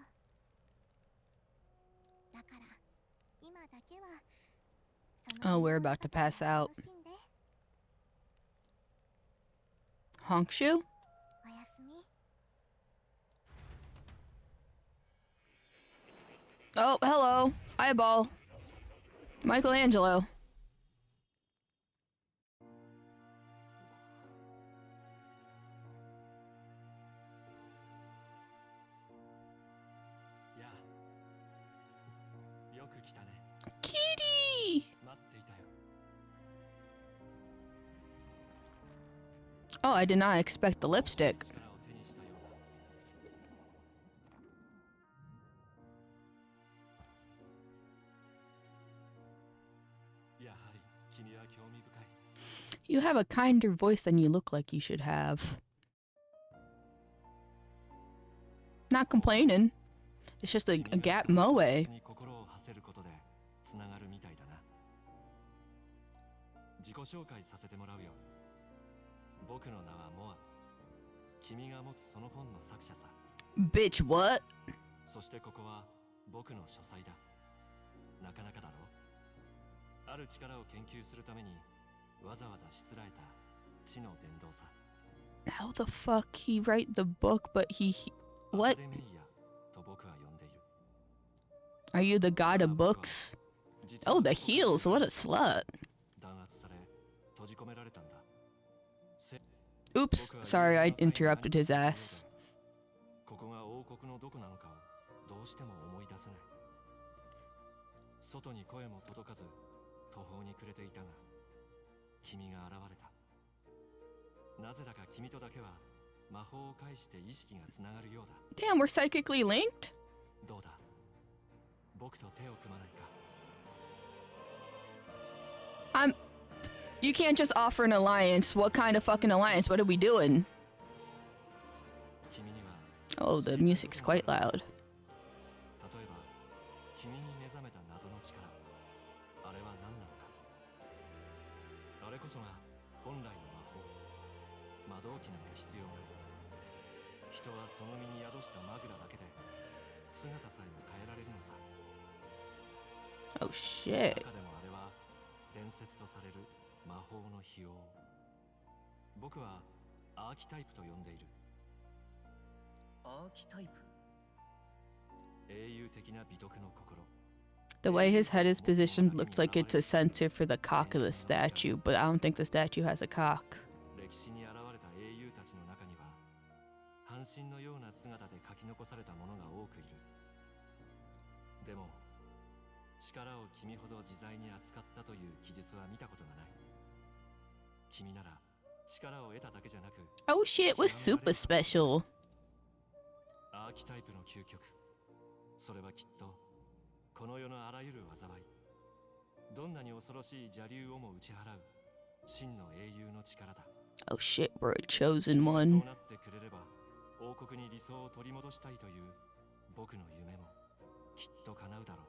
だから今だけはその Oh, we're about to pass out. 楽しんで。 Honkshoe? おやすみ。 Oh, hello. Eyeball. Michelangelo. やあ、よく来たね。 Kitty! 待っていたよ。 Oh, I did not expect the lipstick. 力を手にしたようだ。やはり君は興味深い。You have a kinder voice than you look like you should have. Not complaining. It's just a gap moe. 自己紹介させてもらうよ。僕の名はモア。君が持つその本の作者さ。Bitch, what? そしてここは僕の書斎だ。なかなかだろう。ある力を研究するためにわざわざしつらえた知の伝道さ。How the fuck he write the book, but what? アカデメイヤと僕は呼んでいる。Are you the god of books? Oh, the heels, what a slut. Oops, sorry, I interrupted his ass. ここが王国のどこなのかをどうしても思い出せない。外に声も届かず途方に暮れていたが、君が現れた。なぜだか君とだけは魔法を介して意識がつながるようだ。Damn, we're psychically linked? どうだ、僕と手を組まないか。You can't just offer an alliance. What kind of fucking alliance? What are we doing? Oh, the music's quite loud. 例えば、君に目覚めた謎の力、あれは何なのか。あれこそが本来の魔法、魔導機なんか必要ない。人はその身に宿したマグラだけで姿さえも変えられるのさ。Oh shit. 中でもあれは伝説とされる魔法の秘宝。僕はアーキタイプと呼んでいる。アーキタイプ？英雄的な美徳の心。 The way his head is positioned looks like it's a sensor for the cock of the statue, but I don't think the statue has a cock. 歴史に現れた英雄たちの中には、半身のような姿で書き残された者が多くいる。でも、力を君ほど自在に扱ったという記述は見たことがない。君なら力を得ただけじゃなく、 Oh shit, it was super special. アーキタイプの究極。それはきっとこの世のあらゆる災い、どんなに恐ろしい邪竜をも打ち払う真の英雄の力だ。 Oh shit, we're a chosen そう one. なってくれれば、王国に理想を取り戻したいという僕の夢もきっと叶うだろう。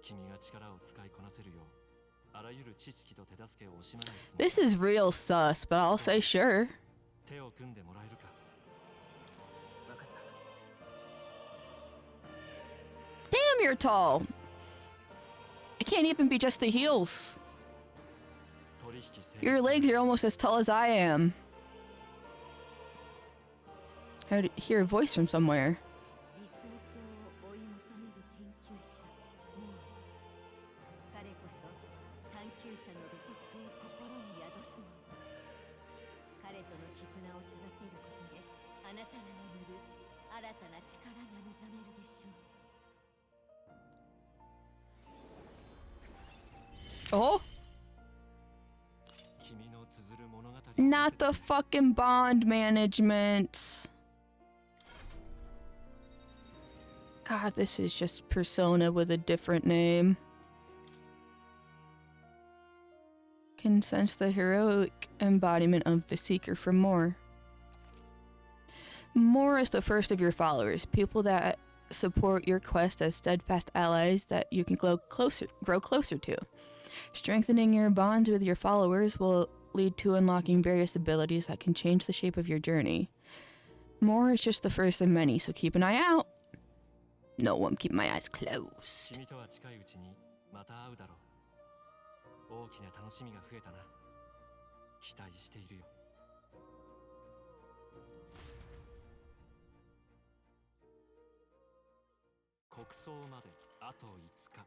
君が力を使いこなせるよう、あらゆる知識と手助けを惜しまないつもり。 This is real sus, but I'll say sure. 手を組んでもらえるか。わかった。 Damn, you're tall. I can't even be just the heels. 取引成 Your 立。 legs are almost as tall as I am. I would hear a voice from somewhere. 理想郷を追い求める研究者モア。彼こそ探求者の美徳を心に宿すのさ。彼との絆を育てることで、あなたが眠る新たな力が目覚めるでしょう。 Oh, 君の綴る物語を not the fucking bond management. God, this is just Persona with a different name. Can sense the heroic embodiment of the seeker for more. More is the first of your followers, people that support your quest as steadfast allies that you can grow closer to. Strengthening your bonds with your followers will lead to unlocking various abilities that can change the shape of your journey. More is just the first of many, so keep an eye out. No, I'm keeping my eyes closed. 君とは近いうちにまた会うだろう。大きな楽しみが増えたな。期待しているよ。国葬まであと5日。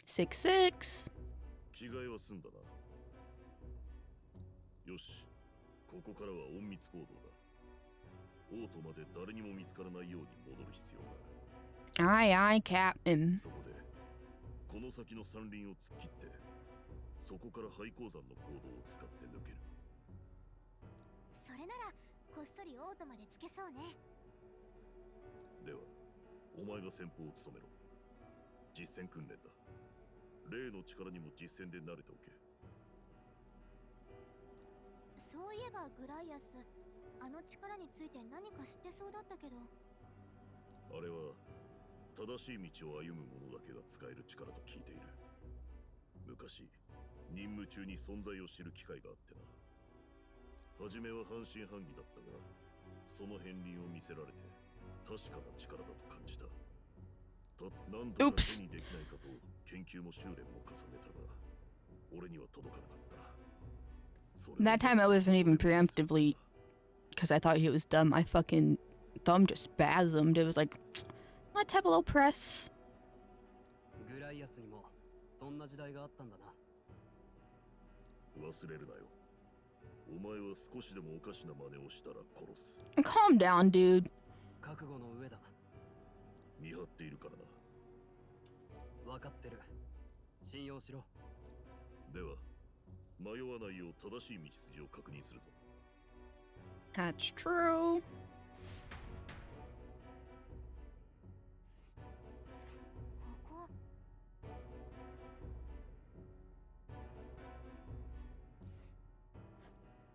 6-6. 着替えは済んだな。よし、ここからは隠密行動だ。王都まで誰にも見つからないように戻る必要がある。 Aye, aye, Captain. そこで、この先の山林を突っ切って、そこから廃鉱山の坑道を使って抜ける。それならこっそりオートまでつけそうね。ではお前が先鋒を務めろ。実戦訓練だ。例の力にも実戦で慣れておけ。そういえばグライアス、あの力について何か知ってそうだったけど。あれは正しい道を歩む者だけが使える力と聞いている。昔任務中に存在を知る機会があってな。初めは半信半疑だったが、その片鱗を見せられて確かな力だと感じた。何とか手にできないかと研究も修練も重ねたが、俺には届かなかった。That time I wasn't even preemptively, because I thought he was dumb. My fucking thumb just spasmed. It was like, let's have a little press. グライアスにもそんな時代があったんだな。忘れるなよ。お前は少しでもおかしな真似をしたら殺す。Calm down, dude. 覚悟の上だ。見張っているからな。分かってる。信用しろ。では迷わないよう正しい道筋を確認するぞ。 That's true. ここ。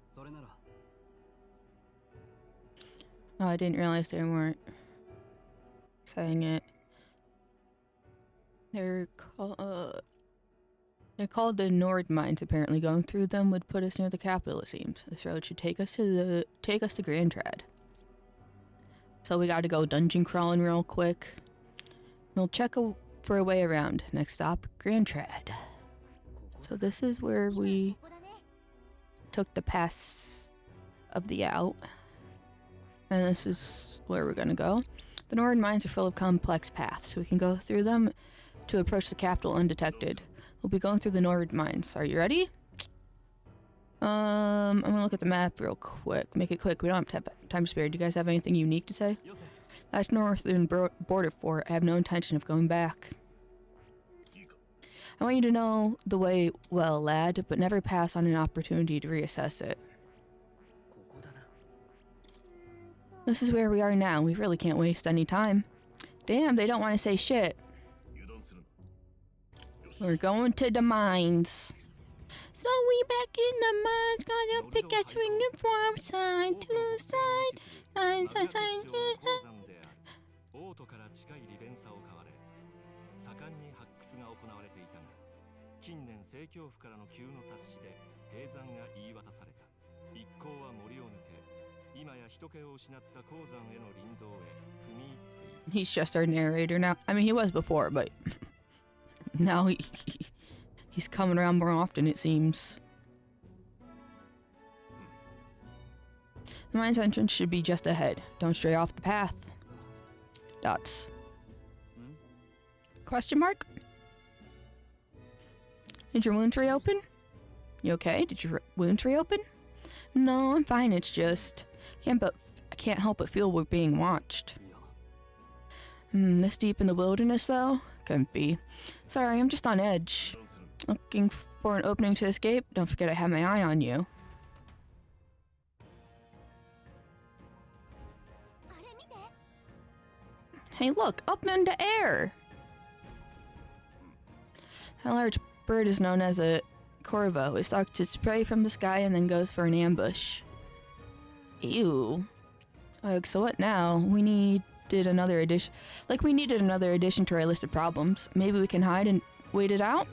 それなら。 Oh, I didn't realize they weren't saying it. They're called the Nord mines. Apparently, going through them would put us near the capital. It seems this road should take us to Grand Trad. So we got to go dungeon crawling real quick. We'll check for a way around. Next stop, Grand Trad. So this is where we ここだね。 took the pass of the out. And this is where we're gonna go. The Nord mines are full of complex paths, so we can go through them to approach the capital undetected. We'll be going through the Nord mines. Are you ready? I'm gonna look at the map real quick. Make it quick. We don't have time to spare. Do you guys have anything unique to say? That's northern border fort. I have no intention of going back. I want you to know the way well, lad, but never pass on an opportunity to reassess it. ここだな。 This is where we are now. We really can't waste any time. Damn, they don't want to say shit. 油断するな。よし。 We're going to the mines. So we back in the mines, gonna pick a swinging from side to side. Side to side. 王都から近い利便さを買われ、盛んに発掘が行われていたが、近年政教府からの急の達しで閉山が言い渡された。一行は森を抜け、今や人気を失った鉱山への林道へ踏み入っている。 He's just our narrator now. I mean, he was before, but now he's coming around more often, it seems. The mine's entrance should be just ahead. Don't stray off the path. Dots. Question mark? Did your wounds reopen? You okay? Did your wounds reopen? No, I'm fine. It's just I can't help but feel we're being watched. いや、 This deep in the wilderness, though? Couldn't be. Sorry, I'm just on edge. 油断するな。 Looking for an opening to escape? Don't forget I have my eye on you. あれ見て。 Hey, look! Up in the air! That large bird is known as a corvo. It stalks its prey from the sky and then goes for an ambush. Ew. So what now? We needed another addition. We needed another addition to our list of problems. Maybe we can hide and wait it out?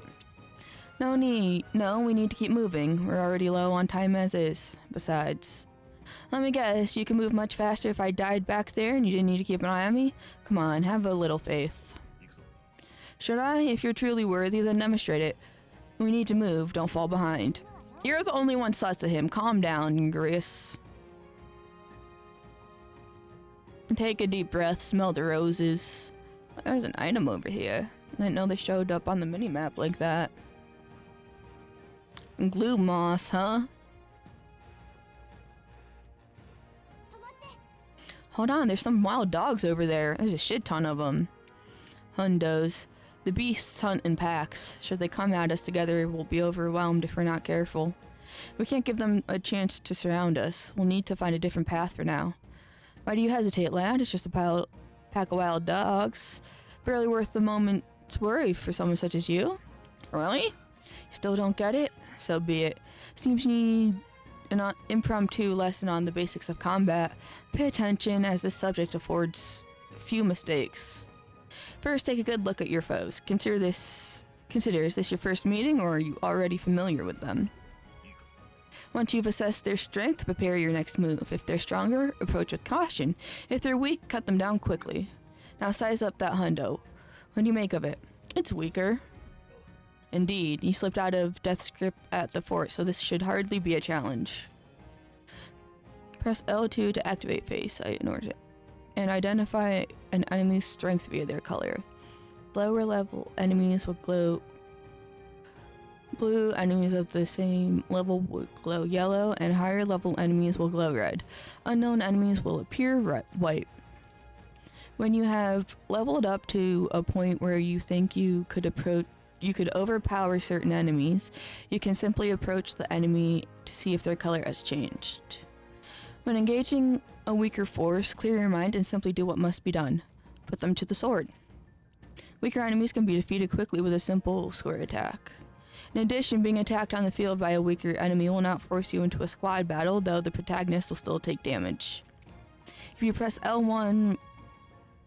No need. No, we need to keep moving. We're already low on time as is. Besides, let me guess, you can move much faster if I died back there and you didn't need to keep an eye on me? Come on, have a little faith. 行くぞ。 Should I? If you're truly worthy, then demonstrate it. We need to move. Don't fall behind. You're the only one sus of him. Calm down, Grace. Take a deep breath. Smell the roses. There's an item over here. I didn't know they showed up on the minimap like that. Glue moss, huh? 止まって。 Hold on, there's some wild dogs over there. There's a shit ton of them. Hundos. The beasts hunt in packs. Should they come at us together, we'll be overwhelmed if we're not careful. We can't give them a chance to surround us. We'll need to find a different path for now. Why do you hesitate, lad? It's just a pack of wild dogs. Barely worth the moment's worry for someone such as you. Really? You still don't get it? So be it. Seems you need an impromptu lesson on the basics of combat. Pay attention, as this subject affords few mistakes. First, take a good look at your foes. Consider, is this your first meeting, or are you already familiar with them? Once you've assessed their strength, prepare your next move. If they're stronger, approach with caution. If they're weak, cut them down quickly. Now size up that hundo. What do you make of it? It's weaker. Indeed, you slipped out of Death's grip at the fort, so this should hardly be a challenge. Press L2 to activate face sight in order to identify an enemy's strength via their color. Lower level enemies will glow blue, enemies of the same level will glow yellow, and higher level enemies will glow red. Unknown enemies will appear white. When you have leveled up to a point where you think you could overpower certain enemies, you can simply approach the enemy to see if their color has changed. When engaging a weaker force, clear your mind and simply do what must be done. Put them to the sword. Weaker enemies can be defeated quickly with a simple square attack. In addition, being attacked on the field by a weaker enemy will not force you into a squad battle, though the protagonist will still take damage. If you press L1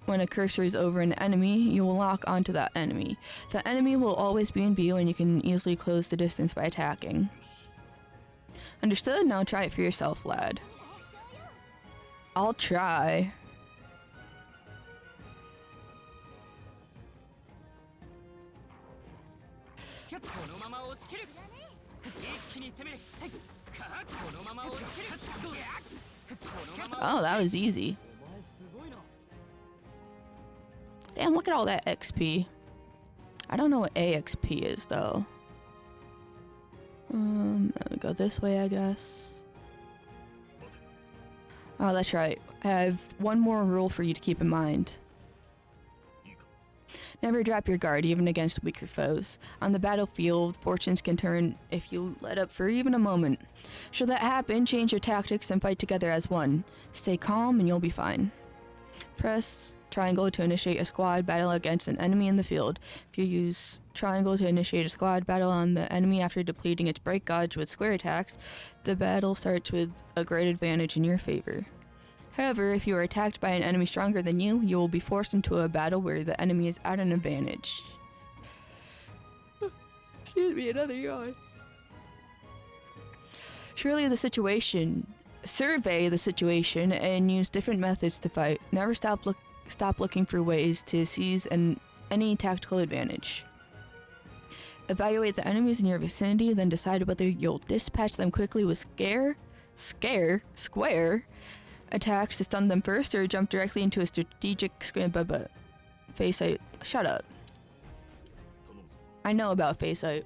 when a cursor is over an enemy, you will lock onto that enemy. The enemy will always be in view, and you can easily close the distance by attacking. Understood? Now try it for yourself, lad. I'll try. Oh, that was easy. Damn, look at all that XP. I don't know what AXP is, though. I'll go this way, I guess. Oh, that's right. I have one more rule for you to keep in mind. Never drop your guard, even against weaker foes. On the battlefield, fortunes can turn if you let up for even a moment. Should that happen, change your tactics and fight together as one. Stay calm and you'll be fine. Press triangle to initiate a squad battle against an enemy in the field. If you use triangle to initiate a squad battle on the enemy after depleting its break gauge with square attacks, the battle starts with a great advantage in your favor. However, if you are attacked by an enemy stronger than you, you will be forced into a battle where the enemy is at an advantage. Excuse me, another yawn. Survey the situation and use different methods to fight. Never stop looking for ways to seize any tactical advantage. Evaluate the enemies in your vicinity, then decide whether you'll dispatch them quickly with square attacks to stun them first, or jump directly into a strategic face sight. Shut up. I know about face sight.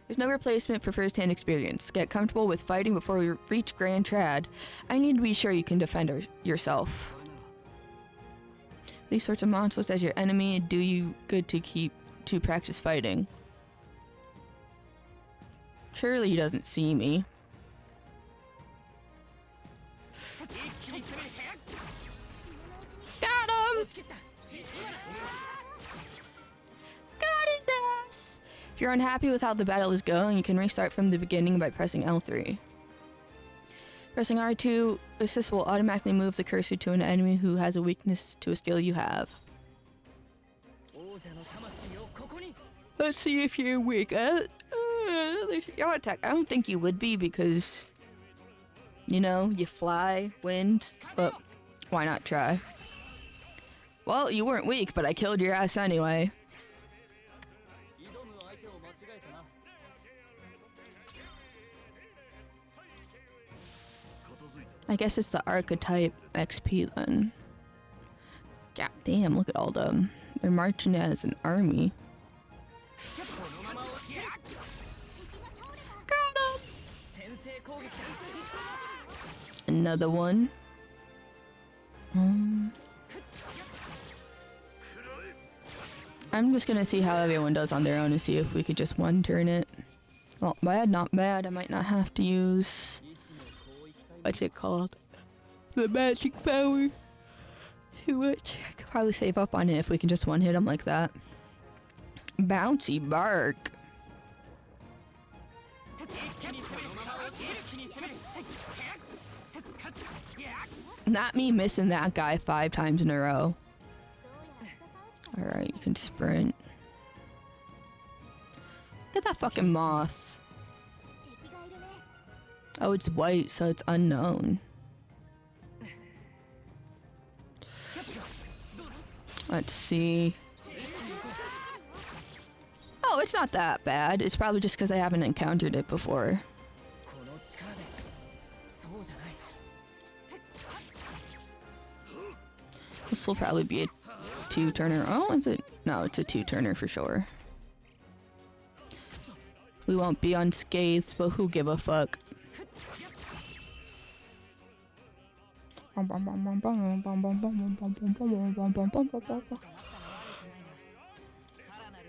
There's no replacement for first-hand experience. Get comfortable with fighting before we reach Grand Trad. I need to be sure you can defend yourself. These sorts of monsters as your enemy do you good to practice fighting. Surely he doesn't see me. Got him! Got his ass! If you're unhappy with how the battle is going, you can restart from the beginning by pressing L3. Pressing R2 assist will automatically move the cursor to an enemy who has a weakness to a skill you have. Let's see if you're weak. Your attack. I don't think you would be because, you know, you fly, wind, but why not try? Well, you weren't weak, but I killed your ass anyway. I guess it's the archetype XP then. God damn, look at all them. They're marching as an army. Got him! Another one. I'm just gonna see how everyone does on their own and see if we could just one turn it. Not bad, not bad. I might not have to use... what's it called? The magic power. Too much. I could probably save up on it if we can just one-hit him like that. Bouncy bark. Not me missing that guy 5 times in a row. Alright, you can sprint. Look at that fucking moth. Oh, it's white, so it's unknown. Let's see. Oh, it's not that bad. It's probably just because I haven't encountered it before. This will probably be a 2-turner. Oh, is it? No, it's a 2-turner for sure. We won't be unscathed, but who give a fuck?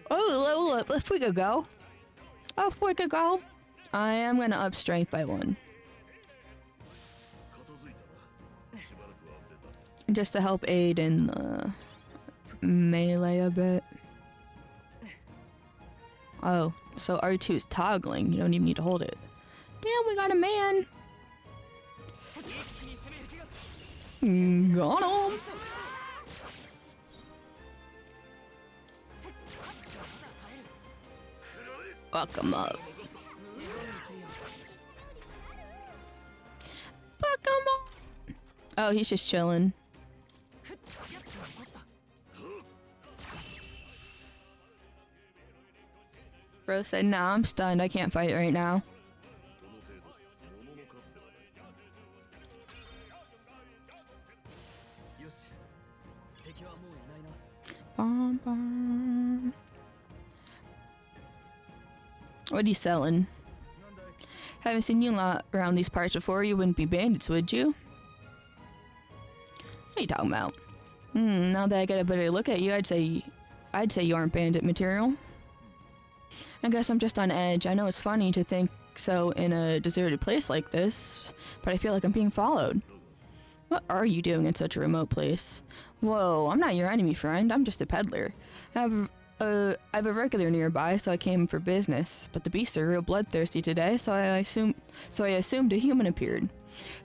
Oh, if we could go. Oh, if we could go. I am gonna up strength by 1. Just to help aid in the melee a bit. Oh, so R2 is toggling. You don't even need to hold it. Damn, we got a man. Got him. Fuck him up. Fuck him up. Oh, he's just chilling. Bro said, nah, I'm stunned. I can't fight right now. Bum, bum. What are you selling? Haven't seen you a lot around these parts before. You wouldn't be bandits, would you? What are you talking about? Now that I get a better look at you, I'd say you aren't bandit material. I guess I'm just on edge. I know it's funny to think so in a deserted place like this, but I feel like I'm being followed. What are you doing in such a remote place? Whoa, I'm not your enemy, friend. I'm just a peddler. I have a regular nearby, so I came for business. But the beasts are real bloodthirsty today, so I assumed a human appeared.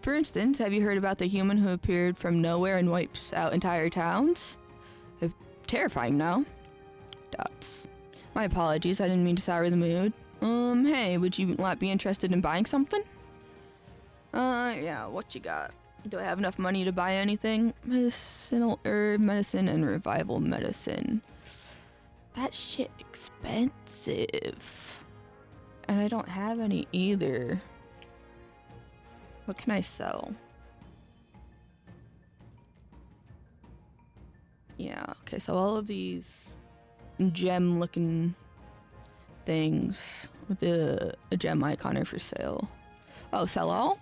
For instance, have you heard about the human who appeared from nowhere and wipes out entire towns? Terrifying, no? Dots. My apologies, I didn't mean to sour the mood. Hey, would you not be interested in buying something? Yeah, what you got? Do I have enough money to buy anything? Medicinal herb medicine and revival medicine. That shit expensive. And I don't have any either. What can I sell? Yeah, okay, so all of these gem looking things with a gem icon are for sale. Oh, sell all?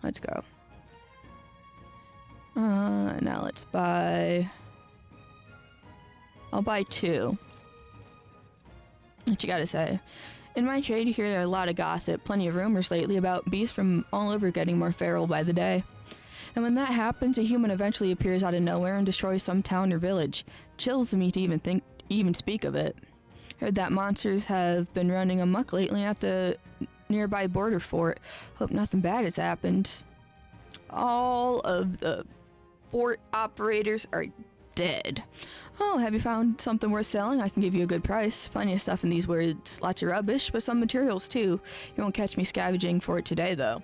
Let's go. Now let's buy... I'll buy 2. What you gotta say? In my trade, you hear a lot of gossip, plenty of rumors lately about beasts from all over getting more feral by the day. And when that happens, a human eventually appears out of nowhere and destroys some town or village. Chills me to even speak of it. Heard that monsters have been running amok lately at the nearby border fort. Hope nothing bad has happened. All of the fort operators are dead. Oh, have you found something worth selling? I can give you a good price. Plenty of stuff in these woods. Lots of rubbish, but some materials too. You won't catch me scavenging for it today, though.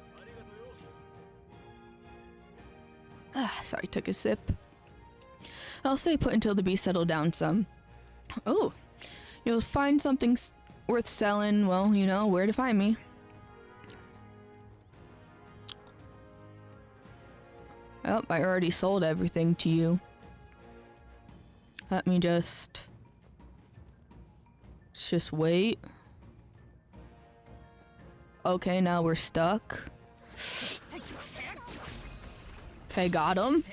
Sorry, took a sip. I'll stay put until the beast settle down some. Oh, you'll find something worth selling. Well, you know where to find me. Oh, I already sold everything to you. Let me just... Let's just wait. Okay, now we're stuck. Okay, got him.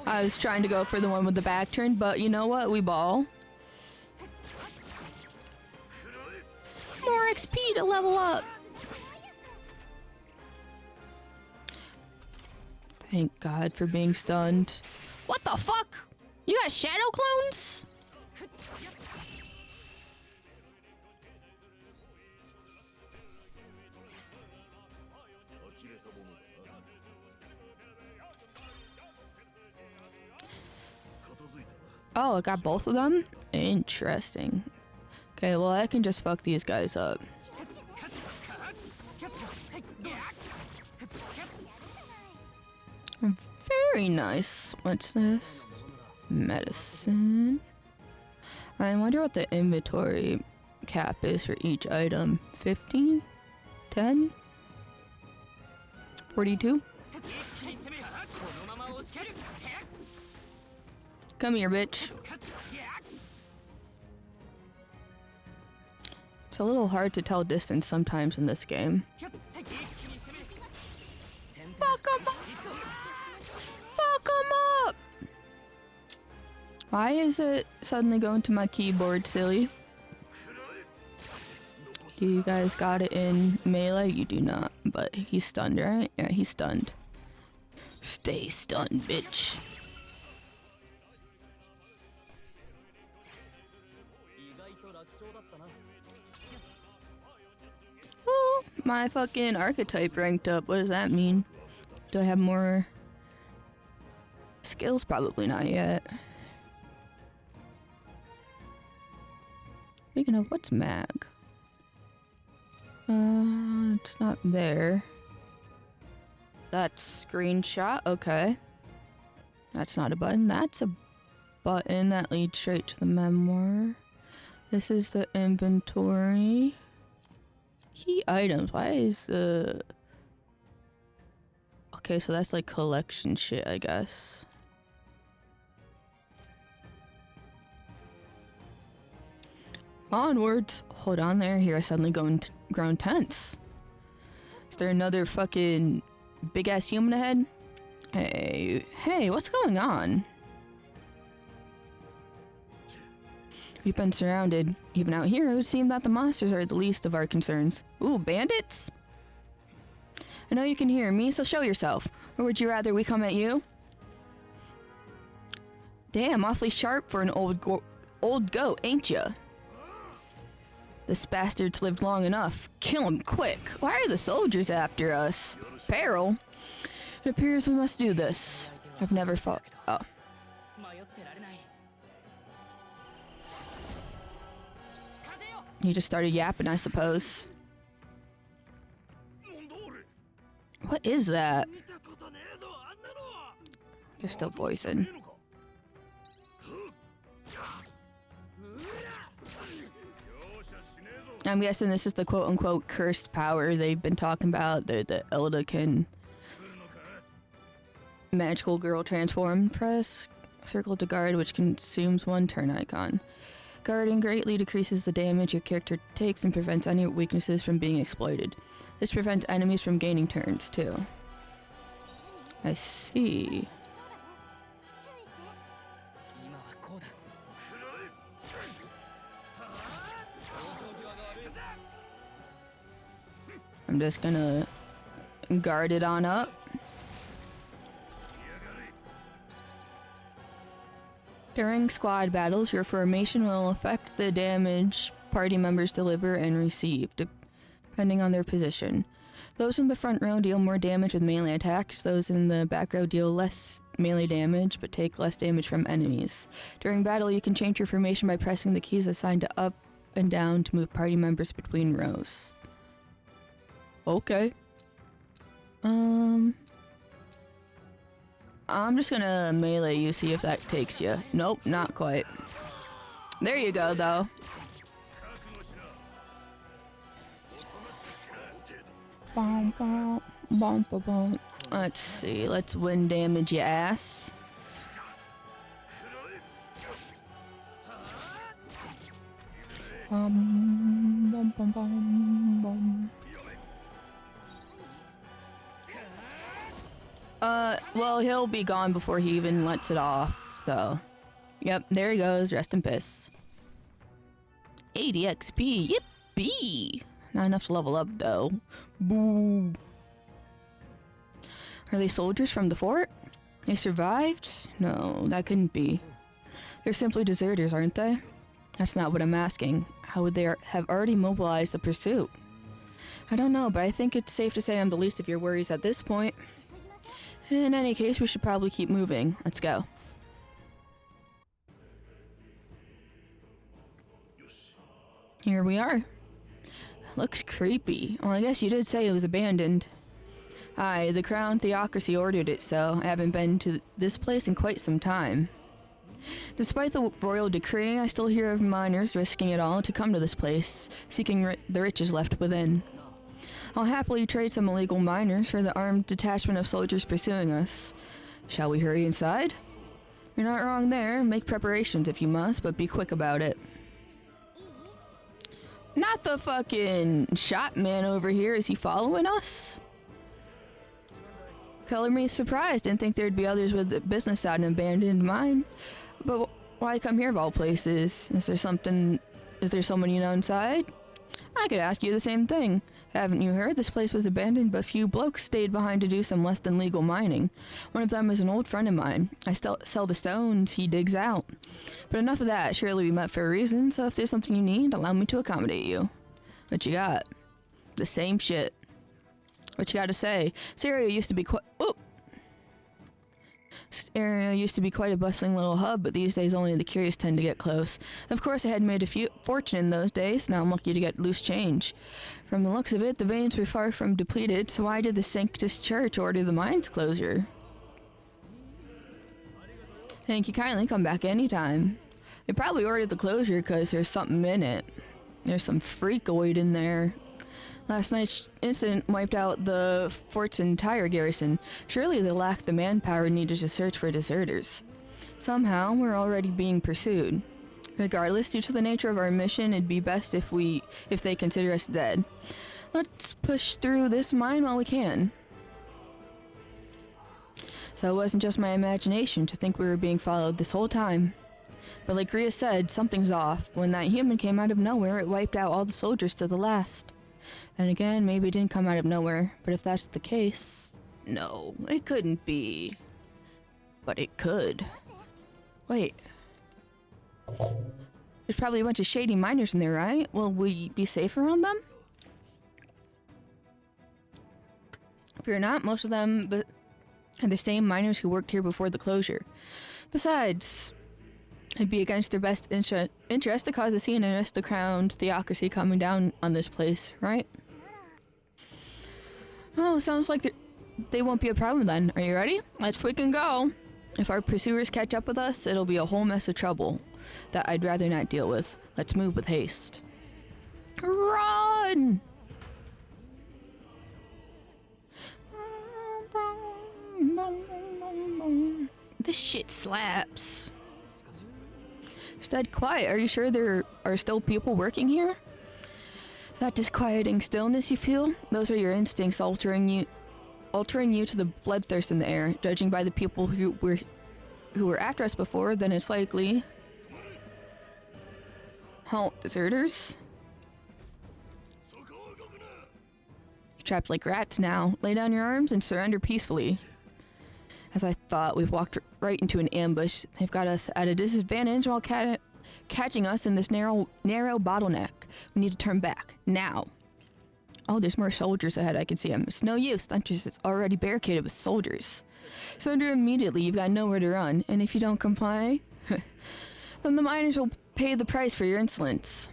I was trying to go for the one with the back turn, but you know what? We ball. More XP to level up. Thank God for being stunned. What the fuck? You got shadow clones? Oh, I got both of them? Interesting. Okay, well I can just fuck these guys up. Very nice. What's this? Medicine. I wonder what the inventory cap is for each item. 15? 10? 42? Come here, bitch. It's a little hard to tell distance sometimes in this game. Fuck 'em up! Fuck 'em up! Why is it suddenly going to my keyboard, silly? Do you guys got it in melee? You do not, but he's stunned, right? Yeah, he's stunned. Stay stunned, bitch. Oh, my fucking archetype ranked up. What does that mean? Do I have more skills? Probably not yet. Speaking of, what's mag? It's not there. That's screenshot, okay. That's not a button, that's a button that leads straight to the memoir. This is the inventory. Key items, why is the... Okay, so that's like collection shit, I guess. Onwards! Hold on there, here I suddenly grown tense. Is there another fucking big ass human ahead? Hey, what's going on? We've been surrounded. Even out here, it would seem that the monsters are the least of our concerns. Ooh, bandits? I know you can hear me, so show yourself. Or would you rather we come at you? Damn, awfully sharp for an old goat, ain't ya? This bastard's lived long enough. Kill him quick. Why are the soldiers after us? Peril? It appears we must do this. I've never fought. Oh. He just started yapping, I suppose. What is that? They're still poison. I'm guessing this is the quote-unquote cursed power they've been talking about. The Elda can magical girl transform. Press circle to guard, which consumes one turn icon. Guarding greatly decreases the damage your character takes and prevents any weaknesses from being exploited. This prevents enemies from gaining turns, too. I see. I'm just gonna guard it on up. During squad battles, your formation will affect the damage party members deliver and receive, depending on their position. Those in the front row deal more damage with melee attacks. Those in the back row deal less melee damage, but take less damage from enemies. During battle, you can change your formation by pressing the keys assigned to up and down to move party members between rows. Okay. I'm just gonna melee you, see if that takes you. Nope, not quite. There you go, though. Bom, bom, bom, bom, bom. Let's see, let's wind damage your ass. Bom, bom, bom, bom. Well, he'll be gone before he even lets it off, so. Yep, there he goes, rest in piss. 80 XP, yippee! Not enough to level up, though. Boo. Are they soldiers from the fort? They survived? No, that couldn't be. They're simply deserters, aren't they? That's not what I'm asking. How would they have already mobilized the pursuit? I don't know, but I think it's safe to say I'm the least of your worries at this point. In any case, we should probably keep moving. Let's go. Here we are. Looks creepy. Well, I guess you did say it was abandoned. Aye, the Crown Theocracy ordered it so. I haven't been to this place in quite some time. Despite the royal decree, I still hear of miners risking it all to come to this place, seeking the riches left within. I'll happily trade some illegal miners for the armed detachment of soldiers pursuing us. Shall we hurry inside? You're not wrong there. Make preparations if you must, but be quick about it. Not the fucking shot man over here. Is he following us? Color me surprised. Didn't think there'd be others with the business out an abandoned mine. But why come here of all places? Is there someone you know inside? I could ask you the same thing. Haven't you heard? This place was abandoned, but a few blokes stayed behind to do some less than legal mining. One of them is an old friend of mine. I still sell the stones he digs out. But enough of that. Surely we met for a reason, so if there's something you need, allow me to accommodate you. What you got? The same shit. What you gotta say? This area used to be quite a bustling little hub, but these days only the curious tend to get close. Of course, I had made a fortune in those days. Now I'm lucky to get loose change. From the looks of it, the veins were far from depleted, so why did the Sanctus Church order the mine's closure? Thank you kindly. Come back anytime. They probably ordered the closure because there's something in it. There's some freakoid in there. Last night's incident wiped out the fort's entire garrison. Surely they lacked the manpower needed to search for deserters. Somehow, we're already being pursued. Regardless, due to the nature of our mission, it'd be best if they consider us dead. Let's push through this mine while we can. So it wasn't just my imagination to think we were being followed this whole time. But like Rhea said, something's off. When that human came out of nowhere, it wiped out all the soldiers to the last. Then again, maybe it didn't come out of nowhere, but if that's the case... No, it couldn't be. But it could. Wait. There's probably a bunch of shady miners in there, right? Will we be safe around them? Fear not, most of them are the same miners who worked here before the closure. Besides, it'd be against their best interest to cause a scene and risk the Crown Theocracy coming down on this place, right? Oh, sounds like they won't be a problem then. Are you ready? Let's freaking go. If our pursuers catch up with us, it'll be a whole mess of trouble that I'd rather not deal with. Let's move with haste. Run! This shit slaps. It's dead quiet. Are you sure there are still people working here? That disquieting stillness you feel? Those are your instincts altering you to the bloodthirst in the air. Judging by the people who were after us before, then it's likely... Halt, deserters. You're trapped like rats now. Lay down your arms and surrender peacefully. As I thought, we've walked right into an ambush. They've got us at a disadvantage while catching us in this narrow bottleneck. We need to turn back. Now. Oh, there's more soldiers ahead. I can see them. It's no use. Thuntress is already barricaded with soldiers. Surrender immediately. You've got nowhere to run. And if you don't comply, then the miners will pay the price for your insolence.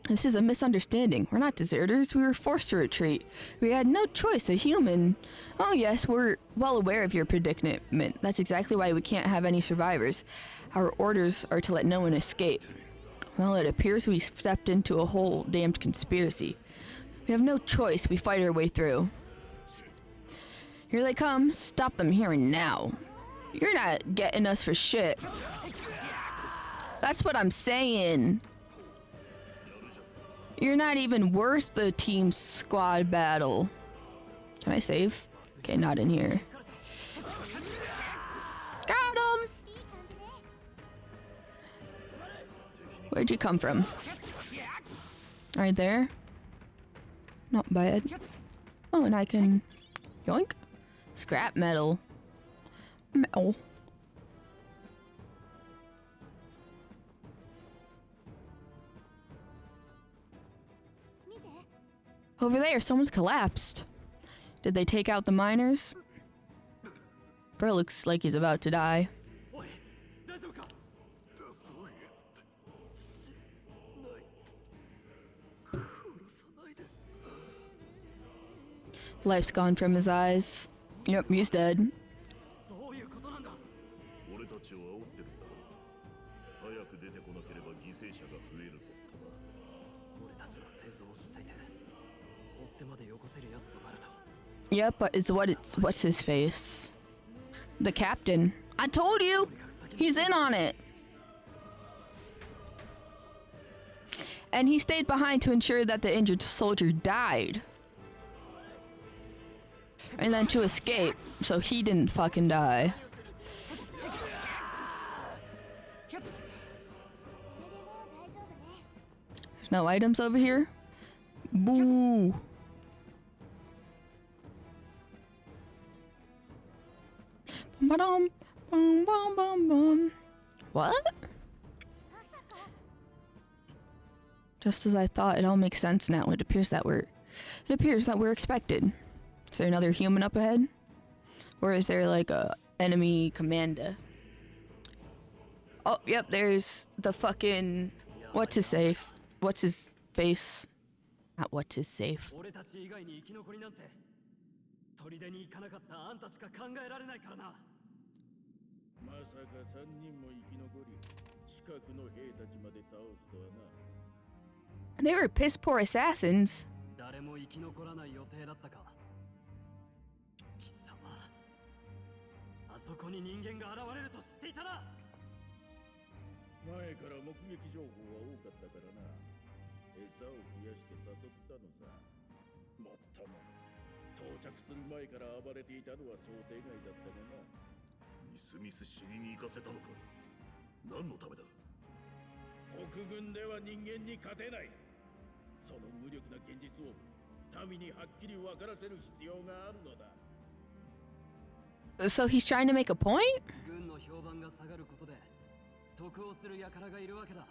This is a misunderstanding. We're not deserters. We were forced to retreat. We had no choice. A human. Oh yes, we're well aware of your predicament. That's exactly why we can't have any survivors. Our orders are to let no one escape. Well, it appears we've stepped into a whole damned conspiracy. We have no choice. We fight our way through. Here they come. Stop them here and now. You're not getting us for shit. That's what I'm saying. You're not even worth the team squad battle. Can I save? Okay, not in here. Got him! Where'd you come from? Right there? Not bad. Oh, and I can... Yoink. Scrap metal. Metal. Over there, someone's collapsed. Did they take out the miners? Bro looks like he's about to die. Life's gone from his eyes. Yep, he's dead. 俺たちを煽ってるんだろう。早く出てこなければ犠牲者が増えるぞとな。俺たちの生存を知っていて追ってまでよこせるやつとなると。 Yep, but what's his face? The captain. I told you! He's in on it! And he stayed behind to ensure that the injured soldier died. And then to escape, so he didn't fucking die. There's no items over here? Boo! Ba-dum, bum, bum, bum, bum. What? Just as I thought, it all makes sense now. It appears that we're expected. Is there another human up ahead? Or is there like a enemy commander? Oh, yep, there's the fucking... What's his safe? What's his face? Not what's his safe. 砦に行かなかったあんたしか考えられないからな。まさか3人も生き残り、近くの兵たちまで倒すとはな。They were piss poor assassins. 誰も生き残らない予定だったか。貴様、あそこに人間が現れると知っていたな。前から目撃情報は多かったからな。餌を増やして誘ったのさ。もっとも。 到着する前から暴れていたのは想定外だったがな。みすみす死にに行かせたのか。何のためだ。国軍では人間に勝てない。その無力な現実を民にはっきり分からせる必要があるのだ。So he's trying to make a point? 軍の評判が下がることで得をする輩がいるわけだ。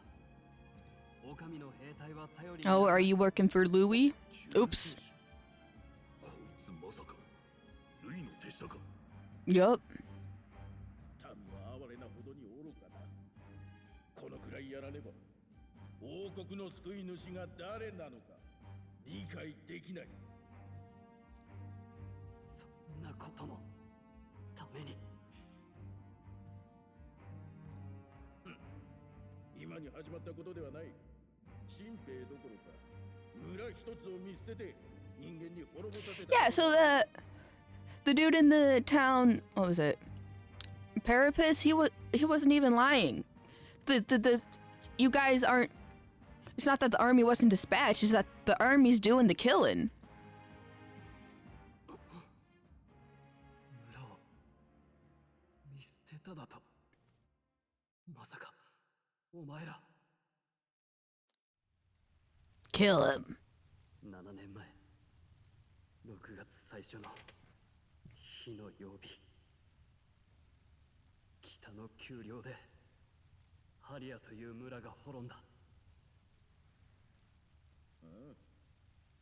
狼の兵隊は頼りに。 Oh, are you working for Louis? Oops. Yup. 民は哀れなほどに愚かだ。このくらいやらねば王国の救い主が誰なのか理解できない。そんなことのために。今に始まったことではない。新兵どころか村一つを見捨てて人間に滅ぼさせた。 Yeah, so the dude in the town, what was it? Parapus, he wasn't even lying. You guys aren't. It's not that the army wasn't dispatched, it's that the army's doing the killing. 村を見捨てただと。まさかお前ら。 Kill him. 7年前6月最初の火の曜日、北の丘陵でハリアという村が滅んだ。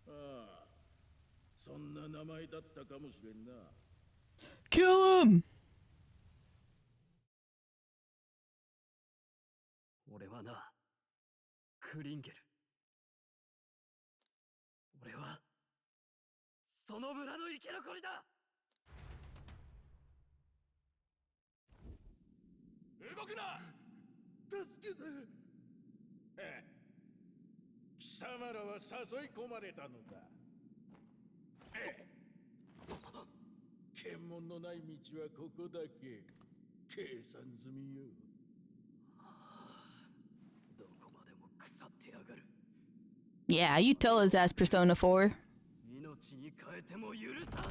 ああ、そんな名前だったかもしれんな。 Kill him. 俺はな、クリンゲル。俺はその村の生き残りだ。動くな。助けて。貴様らは誘い込まれたのだ。検問のない道はここだけ。計算済みよ。どこまでも腐ってやがる。 Yeah, you tell his ass Persona 4. 命に変えても許さん。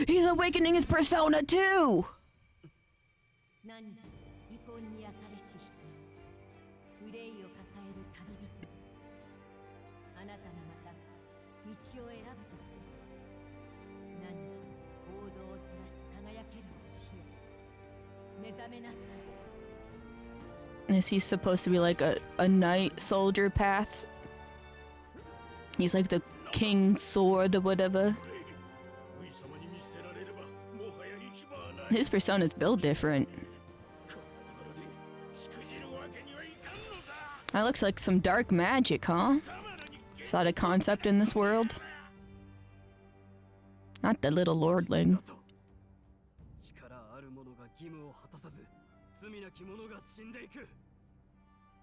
He's awakening his Persona 2! 汝遺恨に焼かれし人、憂いを抱える旅人、あなたもまた道を選めなさい。 Is he supposed to be like a knight soldier path? He's like the king's sword or whatever. His persona's built different. That looks like some dark magic, huh? Is that a concept in this world? Not the little lordling. 力ある者が義務を果たさず罪なき者が死んでいく。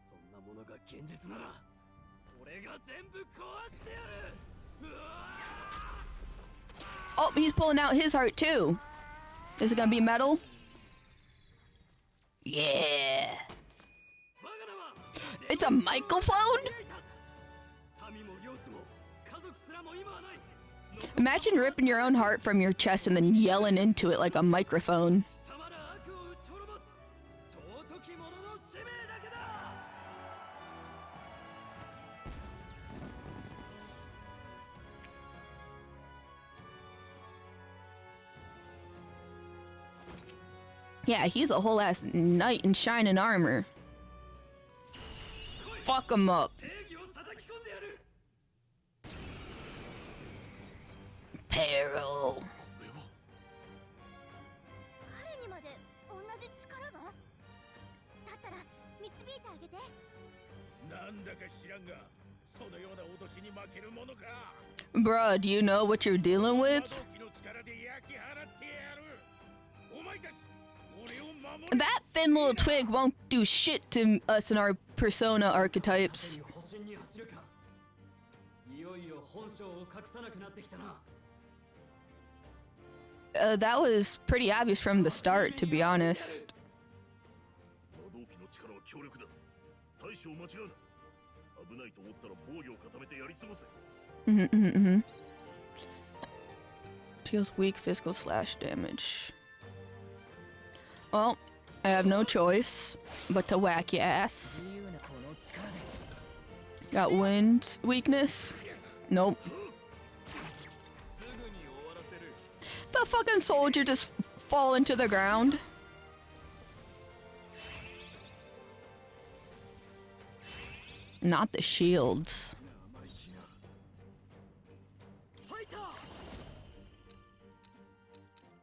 そんなものが現実なら俺が全部壊してやる。うわー Oh, he's pulling out his heart too. Is it gonna be metal? Yeah. It's a microphone? Imagine ripping your own heart from your chest and then yelling into it like a microphone. Yeah, he's a whole ass knight in shining armor. Fuck him up. Peril. 彼にまで同じ力が？だったら導いてあげて。なんだか知らんが、そのような脅しに負けるものか。 Bruh, do you know what you're dealing with? That thin little twig won't do shit to us in our persona archetypes. That was pretty obvious from the start, to be honest. Deals weak physical slash damage. Well, I have no choice but to whack your ass. Got wind weakness? Nope. The fucking soldier just fall into the ground. Not the shields.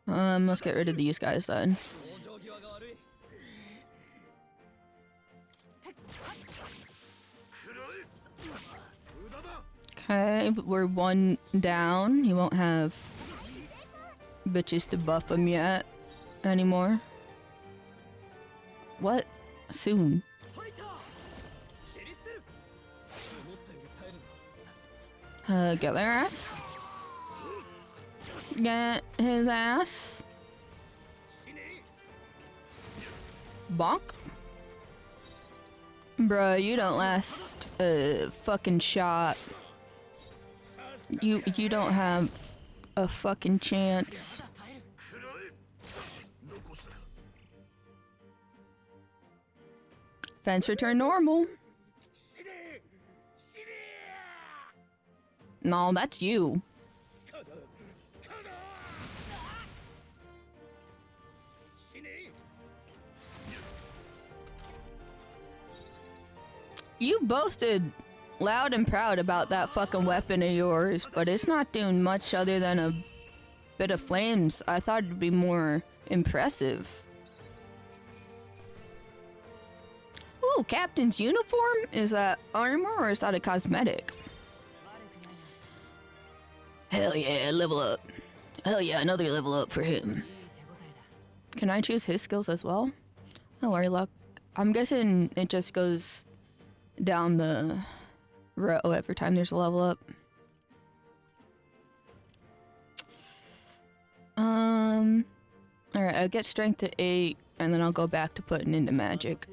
Let's get rid of these guys then. Okay, but we're one down. He won't have bitches to buff him yet anymore. What? Soon. Get their ass. Get his ass. Bonk. Bruh, you don't last a fucking shot. You don't have a fucking chance. Fence return normal. No, that's you. You boasted loud and proud about that fucking weapon of yours, but it's not doing much other than a bit of flames. I thought it'd be more impressive. Ooh, captain's uniform? Is that armor or is that a cosmetic? Hell yeah, level up. Hell yeah, another level up for him. Can I choose his skills as well? Oh, our luck. I'm guessing it just goes down the row every time there's a level up. Alright, I'll get strength to 8 and then I'll go back to putting into magic.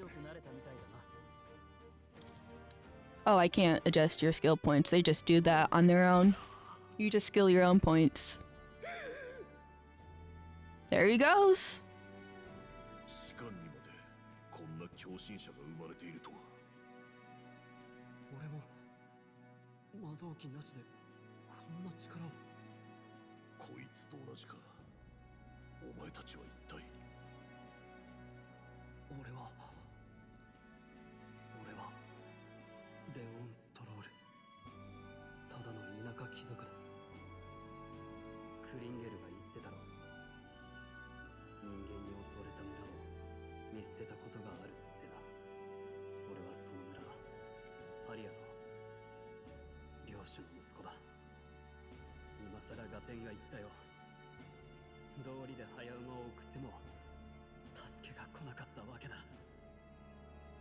Oh, I can't adjust your skill points. They just do that on their own. You just skill your own points. There he goes. 俺はレオン・ストロール。ただの田舎貴族だ。クリンゲルが言ってたろ。人間に襲われた村を見捨てたことがあるってな。俺はその村、パリアの領主の息子だ。今さらガテンが言ったよ。道理で早馬を送っても助けが来なかったわけだ。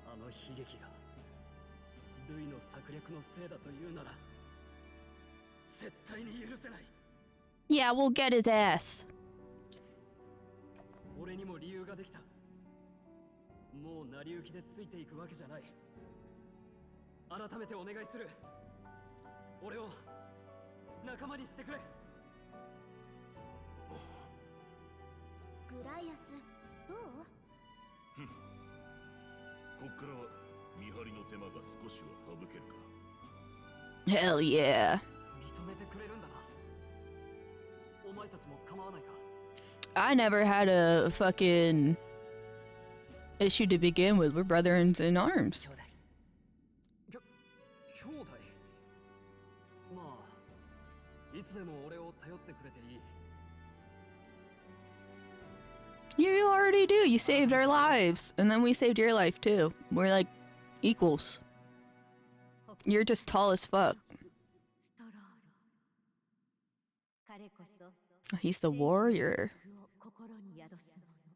あの悲劇がルイの策略のせいだと言うなら絶対に許せない。 Yeah, we'll get his ass. 俺にも理由ができた。もう成り行きでついていくわけじゃない。改めてお願いする。俺を仲間にしてくれ。グライアス、どう？こっからは見張りの手間が少しは省けるか。 Hell yeah. 認めてくれるんだな。お前たちも構わないか。 I never had a fucking issue to begin with. We're brothers in arms. 兄弟。まあいつでも俺を頼ってくれていい。 You already do. You saved our lives. And then we saved your life too. We're like equals. You're just tall as fuck. ストロール。彼こそ He's the warrior. 心に宿すもの。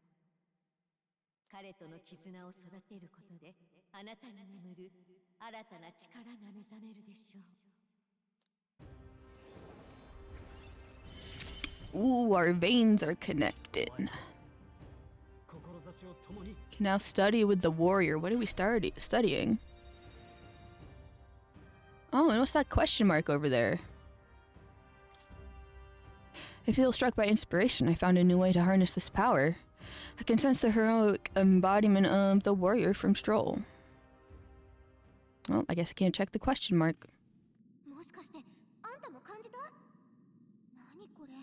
彼との絆を育てることであなたに眠る新たな力が目覚めるでしょう。 Ooh, our veins are connected. Can now study with the warrior. What are we studying? Oh, and what's that question mark over there? I feel struck by inspiration. I found a new way to harness this power. I can sense the heroic embodiment of the warrior from Stroll. Well, I guess I can't check the question mark. もしかしてあんたも感じた？何これ？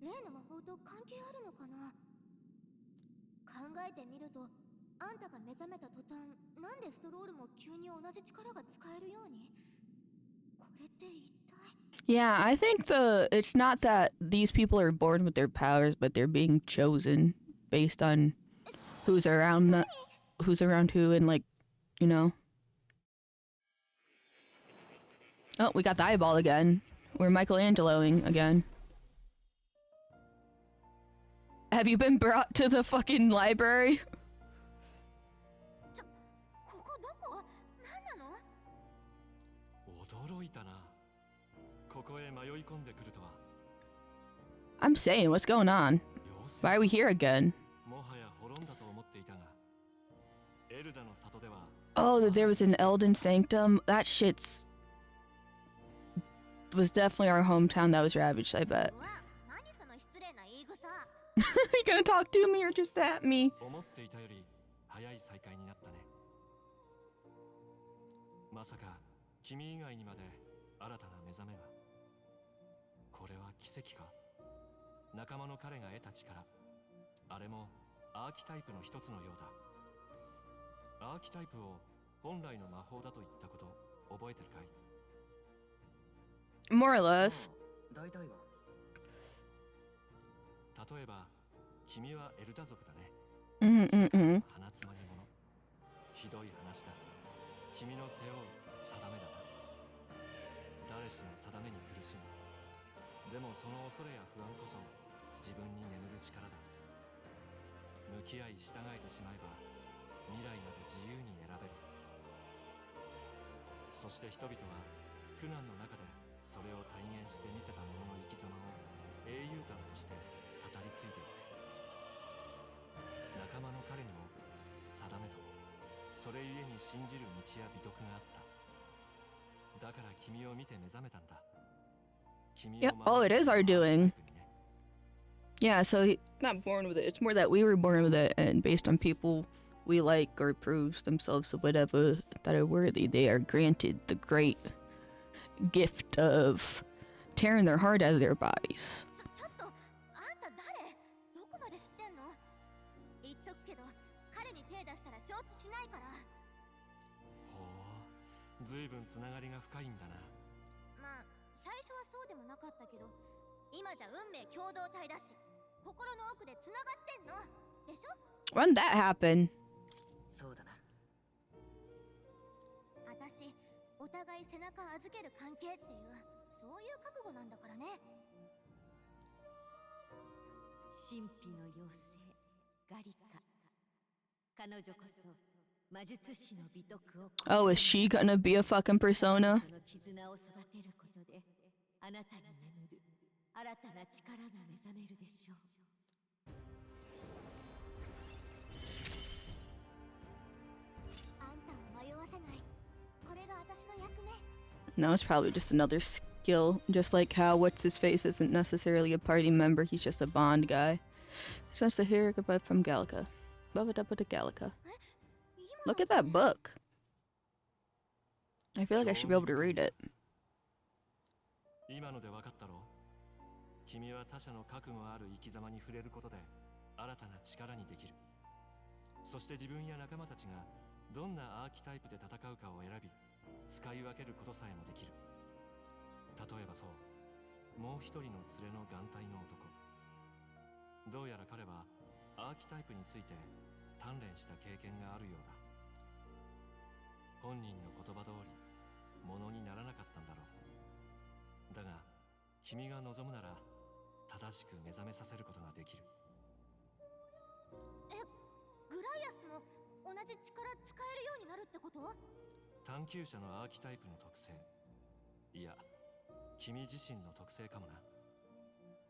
例の魔法と関係あるのかな？考えてみると、あんたが目覚めた途端、なんでストロールも急に同じ力が使えるように？これって一体？ Yeah, I think it's not that these people are born with their powers, but they're being chosen based on who's around who, and like, you know. Oh, we got the eyeball again. We're Michelangeloing again. Have you been brought to the fucking library? ここどこ？何なの？驚いたな。ここへ迷い込んでくるとは。I'm saying, what's going on? Why are we here again? もはや滅んだと思っていたが、エルダの里では。Oh, there was an Elden Sanctum. That shit's was definitely our hometown that was ravaged, I bet. うわ、何その失礼な言い草。You gonna talk to me or just at me? 思っていたより早い再会になったね。まさか君以外にまで新たな目覚めが。これは奇跡か。仲間の彼が得た力、あれもアーキタイプの一つのようだ。アーキタイプを本来の魔法だと言ったこと覚えてるかい？ More or less. 大体は。例えば君はエルダ族だね。鼻つまみ者。ひどい話だ。君の背負う定めだな。誰しも定めに苦しむ。でもその恐れや不安こそ自分に眠る力だ。向き合い従えてしまえば未来など自由に選べる。そして人々は苦難の中でそれを体現して見せた者の生き様を英雄譚として語り継いでいく。仲間の彼にも定めとそれゆえに信じる道や美徳があった。だから君を見て目覚めたんだ。 Yep, all it is our doing. Yeah, so not born with it. It's more that we were born with it, and based on people we like or proves themselves of whatever that are worthy, they are granted the great gift of tearing their heart out of their bodies. ちょっと、あんた誰？どこまで知ってんの？言っとくけど、彼に手出したら承知しないから。ほう、ずいぶんつながりが深いんだな。まあ最初はそうでもなかったけど、今じゃ運命共同体だし、心の奥でつながってんのでしょ。 When that happen? そうだな。私、お互い背中預ける関係っていう、そういう覚悟なんだからね。神秘の妖精ガリカ、彼女こそ魔術師の美徳を Oh, is she gonna be a fucking persona? の絆を育てることで、あなたに眠る新たな力が目覚めるでしょう。あんたを迷わせない、これが私の役目。 No, it's probably just another skill. Just like how What's His Face isn't necessarily a party member, he's just a Bond guy. Sense to hear goodbye from Gallica. Bubba dubba to Gallica. Look at that book. I feel like I should be able to read it. 今ので分かったろう。君は他者の覚悟ある生き様に触れることで新たな力にできる。そして自分や仲間たちがどんなアーキタイプで戦うかを選び、使い分けることさえもできる。例えばそう、もう一人の連れの眼帯の男。どうやら彼はアーキタイプについて鍛錬した経験があるようだ。本人の言葉通り、ものにならなかったんだろう。だが、君が望むなら正しく目覚めさせることができる。グライアスも同じ力使えるようになるってこと？探求者のアーキタイプの特性、いや君自身の特性かもな。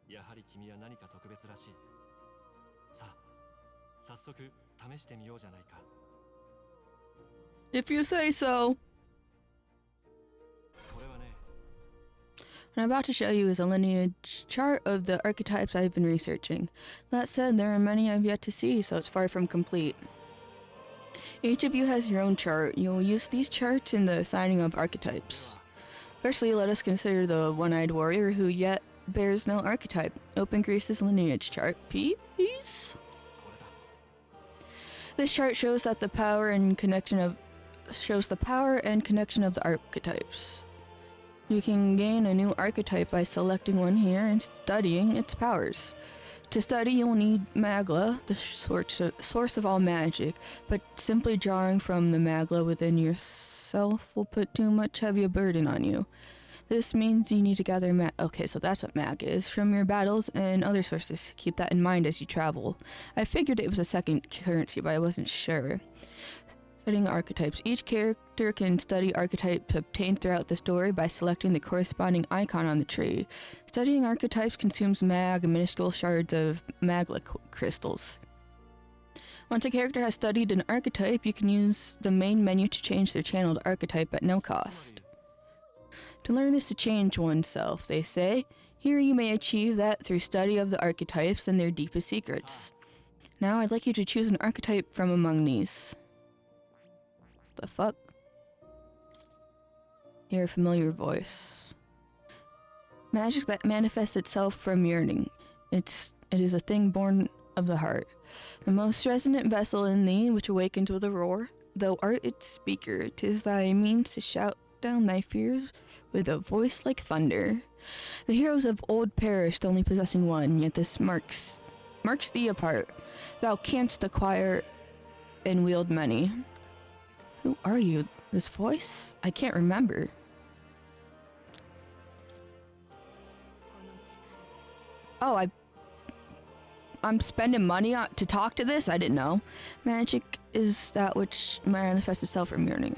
やはり君は何か特別らしい。さあ早速試してみようじゃないか。 If you say so. これはね、 What I'm about to show you is a lineage chart of the archetypes I've been researching. That said, there are many I've yet to see, so it's far from complete. Each of you has your own chart. You'll use these charts in the assigning of archetypes. Firstly, let us consider the one-eyed warrior who yet bears no archetype. Open Greece's lineage chart. Please? This chart shows that the power and connection of the archetypes. You can gain a new archetype by selecting one here and studying its powers. To study, you'll need Magla, the source of all magic, but simply drawing from the Magla within yourself will put too much heavy a burden on you. This means you need to gather okay, so that's what mag is, from your battles and other sources. Keep that in mind as you travel. I figured it was a second currency, but I wasn't sure. Studying archetypes. Each character can study archetypes obtained throughout the story by selecting the corresponding icon on the tree. Studying archetypes consumes minuscule shards of magla crystals. Once a character has studied an archetype, you can use the main menu to change their channeled archetype at no cost. To learn is to change oneself, they say. Here you may achieve that through study of the archetypes and their deepest secrets. Now I'd like you to choose an archetype from among these. The fuck? Hear a familiar voice. Magic that manifests itself from yearning. It is a thing born of the heart. The most resonant vessel in thee, which awakens with a roar. Thou art its speaker, 'tis thy means to shout down thy fears with a voice like thunder. The heroes of old perished, only possessing one, yet this marks thee apart. Thou canst acquire and wield many. Who are you? This voice? I can't remember. Oh, I'm spending money to talk to this? I didn't know. Magic is that which manifests itself from yearning.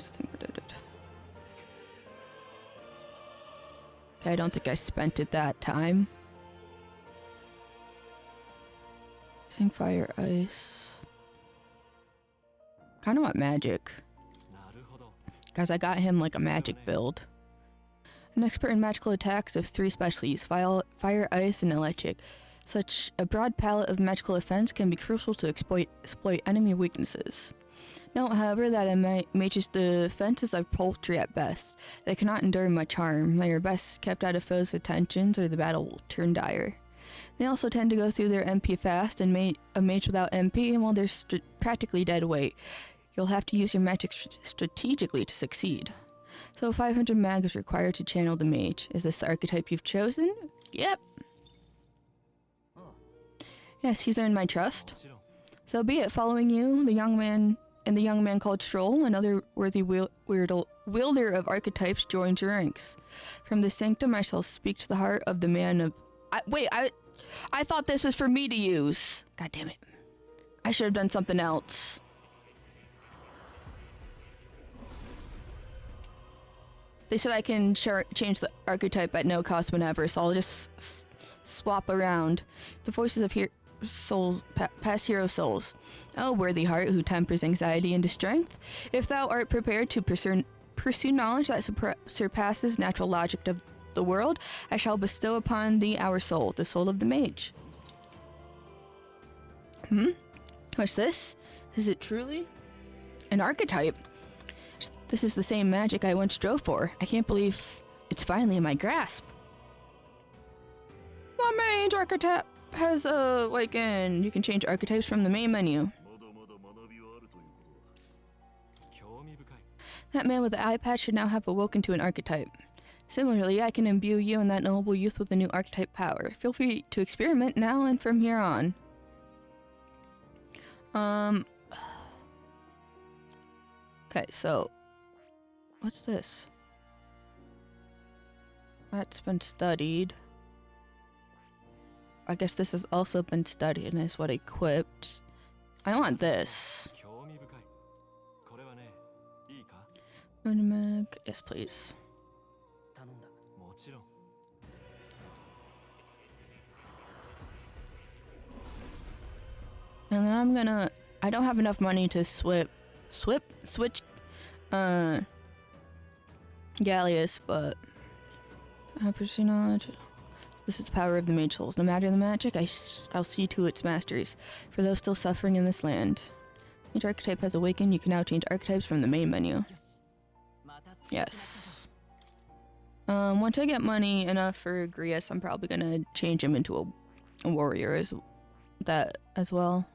Okay, I don't think I spent it that time. Sing fire, ice. Kind of want magic. Guys, I got him like a magic build. An expert in magical attacks of 3 specialties, fire, ice, and electric. Such a broad palette of magical offense can be crucial to exploit enemy weaknesses. Note, however, that a mage's defenses are paltry at best. They cannot endure much harm. They are best kept out of foes' attentions or the battle will turn dire. They also tend to go through their MP fast, and a mage without MP, well, they're practically dead weight. You'll have to use your magic strategically to succeed. So 500 mag is required to channel the mage. Is this the archetype you've chosen? Yep. Yes, he's earned my trust. So be it. Following you, the young man called Stroll, another worthy wielder of archetypes, joins your ranks. From the sanctum, I shall speak to the heart of the man of... I thought this was for me to use. God damn it. I should have done something else. They said I can change the archetype at no cost whenever, so I'll just swap around. The voices of past hero souls. O worthy heart, who tempers anxiety into strength, if thou art prepared to pursue knowledge that surpasses natural logic of the world, I shall bestow upon thee our soul, the soul of the mage. What's this? Is it truly an archetype? This is the same magic I once drove for. I can't believe it's finally in my grasp. My mage archetype has and you can change archetypes from the main menu. That man with the eye patch should now have awoken to an archetype. Similarly, I can imbue you and that noble youth with a new archetype power. Feel free to experiment now and from here on. Okay, so what's this? That's been studied. I guess this has also been studied and is what equipped. I want this. Mag. Yes, please. And then I'm gonna... I don't have enough money to switch Gallius, but pursue knowledge. This is the power of the mage souls. No matter the magic, I'll see to its masteries. For those still suffering in this land. Each archetype has awakened. You can now change archetypes from the main menu. Yes. Once I get money enough for Grius, I'm probably gonna change him into a warrior as well.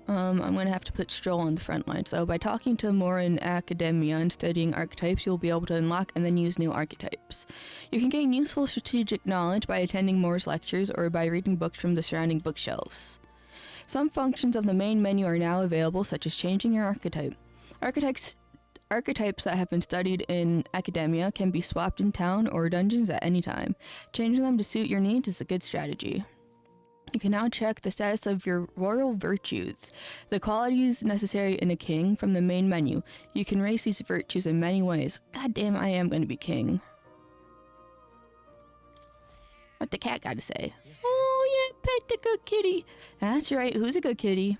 I'm gonna have to put Stroll on the front line. So by talking to more in Academia and studying archetypes, you'll be able to unlock and then use new archetypes. You can gain useful strategic knowledge by attending Moore's lectures or by reading books from the surrounding bookshelves. Some functions of the main menu are now available, such as changing your archetype. Archetypes that have been studied in Academia can be swapped in town or dungeons at any time. Changing them to suit your needs is a good strategy. You can now check the status of your royal virtues, the qualities necessary in a king, from the main menu. You can raise these virtues in many ways. God damn, I am going to be king. What the cat got to say? Oh yeah, pet the good kitty. That's right, who's a good kitty?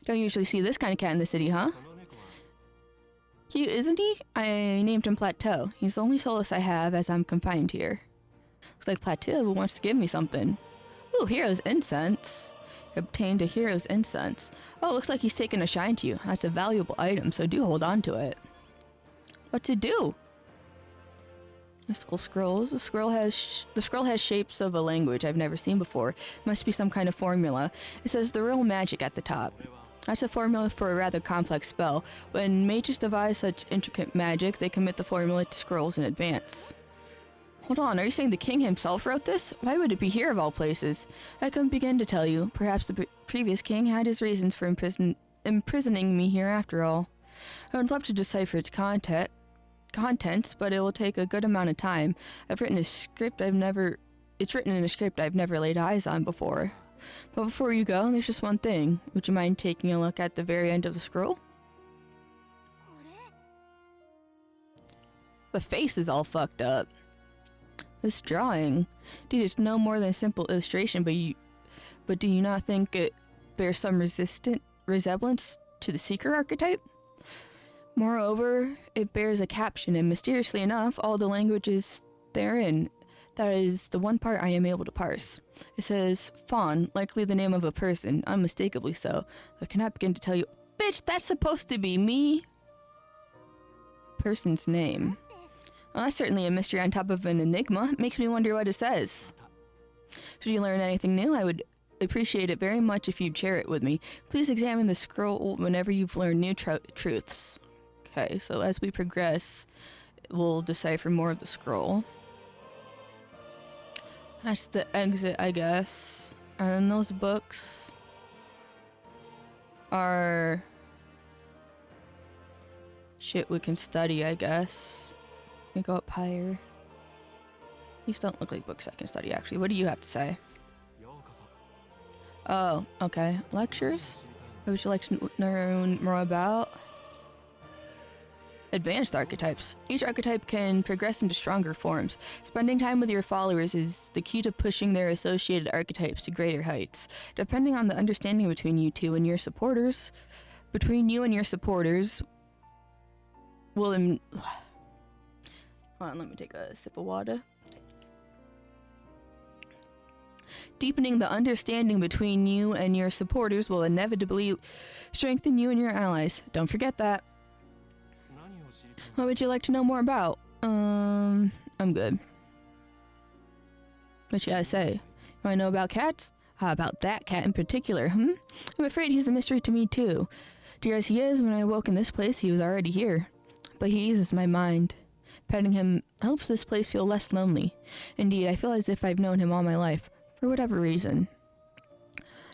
Don't usually see this kind of cat in the city, huh? Cute, isn't he? I named him Plateau. He's the only solace I have as I'm confined here. Looks like Plateau wants to give me something. Ooh, Hero's Incense. Obtained a Hero's Incense. Oh, looks like he's taken a shine to you. That's a valuable item, so do hold on to it. What to do? Mystical scrolls. The scroll has shapes of a language I've never seen before. Must be some kind of formula. It says the real magic at the top. That's a formula for a rather complex spell. When mages devise such intricate magic, they commit the formula to scrolls in advance. Hold on, are you saying the king himself wrote this? Why would it be here of all places? I couldn't begin to tell you. Perhaps the previous king had his reasons for imprisoning me here after all. I would love to decipher its contents, but it will take a good amount of time. It's written in a script I've never laid eyes on before. But before you go, there's just one thing. Would you mind taking a look at the very end of the scroll? The face is all fucked up. This drawing, dude, it's no more than a simple illustration, but do you not think it bears some resemblance to the Seeker archetype? Moreover, it bears a caption, and mysteriously enough, all the languages therein. That is the one part I am able to parse. It says, Fawn, likely the name of a person, unmistakably so. I cannot begin to tell you. Bitch, that's supposed to be me! Person's name. Well, that's certainly a mystery on top of an enigma. Makes me wonder what it says. Should you learn anything new, I would appreciate it very much if you'd share it with me. Please examine the scroll whenever you've learned new truths. Okay, so as we progress, we'll decipher more of the scroll. That's the exit, I guess. And then those books are shit we can study, I guess. Let me go up higher. These don't look like books I can study, actually. What do you have to say? Oh, okay. Lectures? What would you like to learn more about? Advanced archetypes. Each archetype can progress into stronger forms. Spending time with your followers is the key to pushing their associated archetypes to greater heights. Depending on the understanding between you and your supporters, will hold on, let me take a sip of water. Deepening the understanding between you and your supporters will inevitably strengthen you and your allies. Don't forget that. What would you like to know more about? I'm good. What should I say? Do I know about cats? How about that cat in particular, I'm afraid he's a mystery to me too. Dear as he is, when I awoke in this place, he was already here. But he eases my mind. Petting him helps this place feel less lonely. Indeed, I feel as if I've known him all my life. For whatever reason.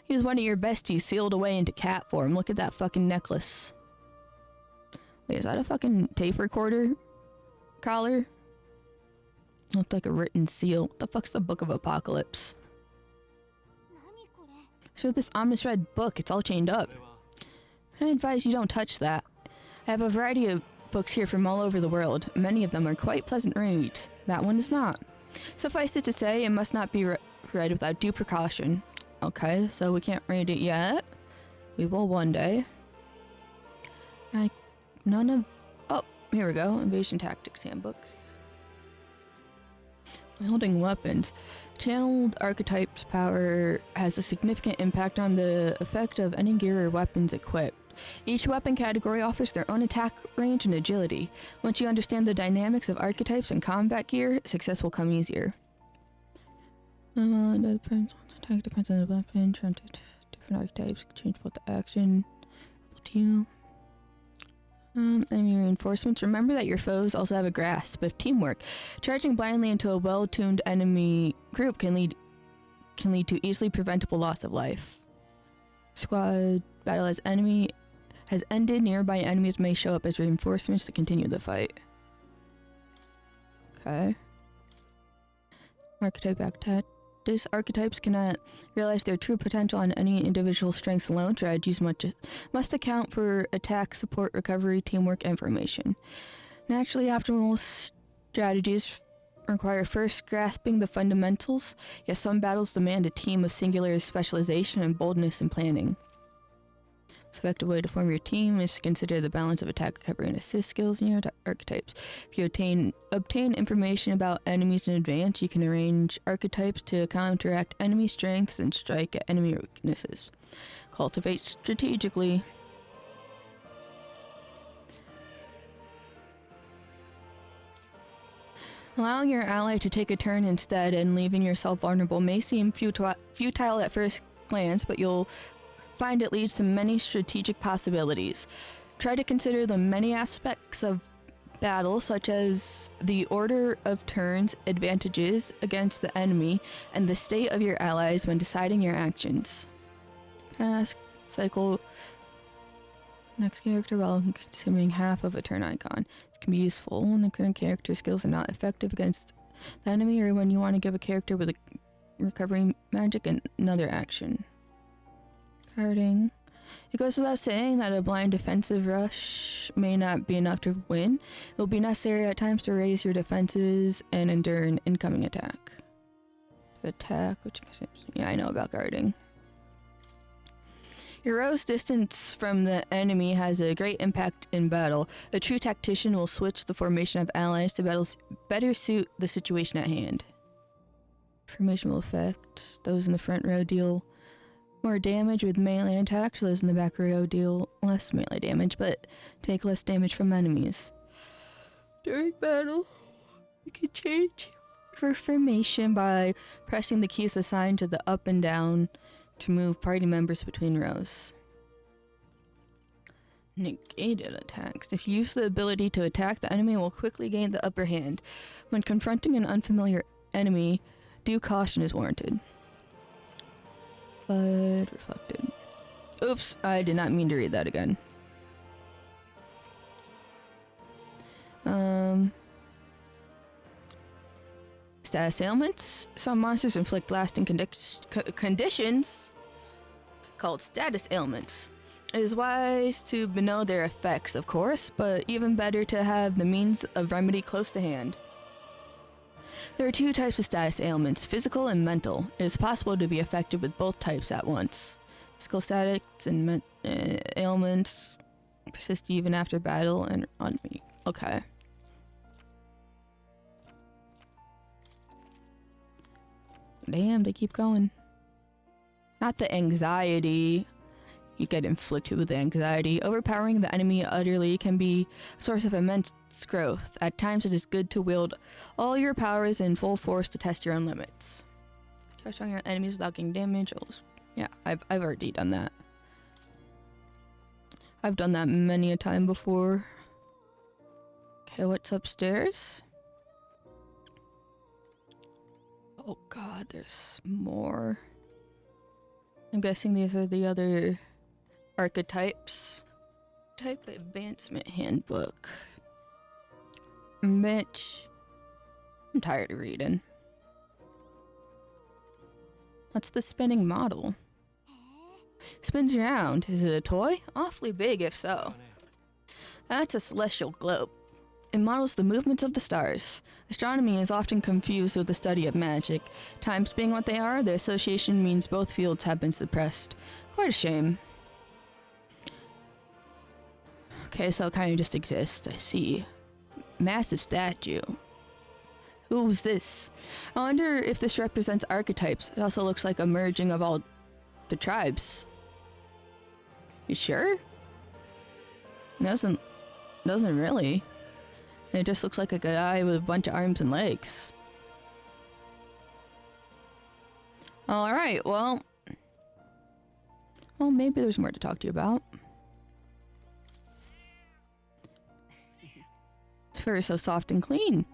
He was one of your besties sealed away into cat form. Look at that fucking necklace. Wait, is that a fucking tape recorder collar? Looked like a written seal. What the fuck's the Book of Apocalypse? So this ominous red book, it's all chained up. I advise you don't touch that. I have a variety of books here from all over the world. Many of them are quite pleasant reads. That one is not. Suffice it to say, it must not be read without due precaution. Okay, so we can't read it yet. We will one day. Oh, here we go. Invasion Tactics Handbook. Wielding weapons. Channeled archetype's power has a significant impact on the effect of any gear or weapons equipped. Each weapon category offers their own attack range and agility. Once you understand the dynamics of archetypes and combat gear, success will come easier. Attack depends on the weapon. Different archetypes change both the action. Enemy reinforcements. Remember that your foes also have a grasp of teamwork. Charging blindly into a well-tuned enemy group can lead to easily preventable loss of life. Squad battle as enemy has ended. Nearby enemies may show up as reinforcements to continue the fight. Okay. Archetype attack. These archetypes cannot realize their true potential on any individual strengths alone. Strategies must account for attack, support, recovery, teamwork, and formation. Naturally, optimal strategies require first grasping the fundamentals, yet some battles demand a team of singular specialization and boldness in planning. The effective way to form your team is to consider the balance of attack, recovery, and assist skills in your archetypes. If you obtain information about enemies in advance, you can arrange archetypes to counteract enemy strengths and strike at enemy weaknesses. Cultivate strategically. Allowing your ally to take a turn instead and leaving yourself vulnerable may seem futile at first glance, but you'll find it leads to many strategic possibilities. Try to consider the many aspects of battle, such as the order of turns, advantages against the enemy, and the state of your allies when deciding your actions. Pass, cycle, next character while consuming half of a turn icon. This can be useful when the current character skills are not effective against the enemy, or when you want to give a character with a recovery magic another action. Carding. It goes without saying that a blind defensive rush may not be enough to win. It will be necessary at times to raise your defenses and endure an incoming attack. Yeah, I know about guarding. Your row's distance from the enemy has a great impact in battle. A true tactician will switch the formation of allies to better suit the situation at hand. Formation will affect those in the front row deal more damage with melee attacks. Those in the back row deal less melee damage, but take less damage from enemies. During battle, you can change for formation by pressing the keys assigned to the up and down to move party members between rows. Negated attacks. If you use the ability to attack, the enemy will quickly gain the upper hand. When confronting an unfamiliar enemy, due caution is warranted. But reflected. Oops, I did not mean to read that again. Status ailments. Some monsters inflict lasting conditions called status ailments. It is wise to know their effects, of course, but even better to have the means of remedy close to hand. There are two types of status ailments, physical and mental. It is possible to be affected with both types at once. Physical status and ailments persist even after battle and on me. Okay. Damn, they keep going. Not the anxiety. You get inflicted with anxiety. Overpowering the enemy utterly can be a source of immense growth. At times it is good to wield all your powers in full force to test your own limits. Touch on your enemies without getting damage. Yeah, I've already done that. I've done that many a time before. Okay, what's upstairs? Oh god, there's more. I'm guessing these are the other archetypes. Type advancement handbook. Bitch. I'm tired of reading. What's the spinning model? Spins around. Is it a toy? Awfully big if so. That's a celestial globe. It models the movements of the stars. Astronomy is often confused with the study of magic. Times being what they are, the association means both fields have been suppressed. Quite a shame. Okay, so it kind of just exists. I see. Massive statue. Who's this? I wonder if this represents archetypes. It also looks like a merging of all the tribes. You sure? Doesn't really. It just looks like a guy with a bunch of arms and legs. Alright, well, maybe there's more to talk to you about. His fur is so soft and clean.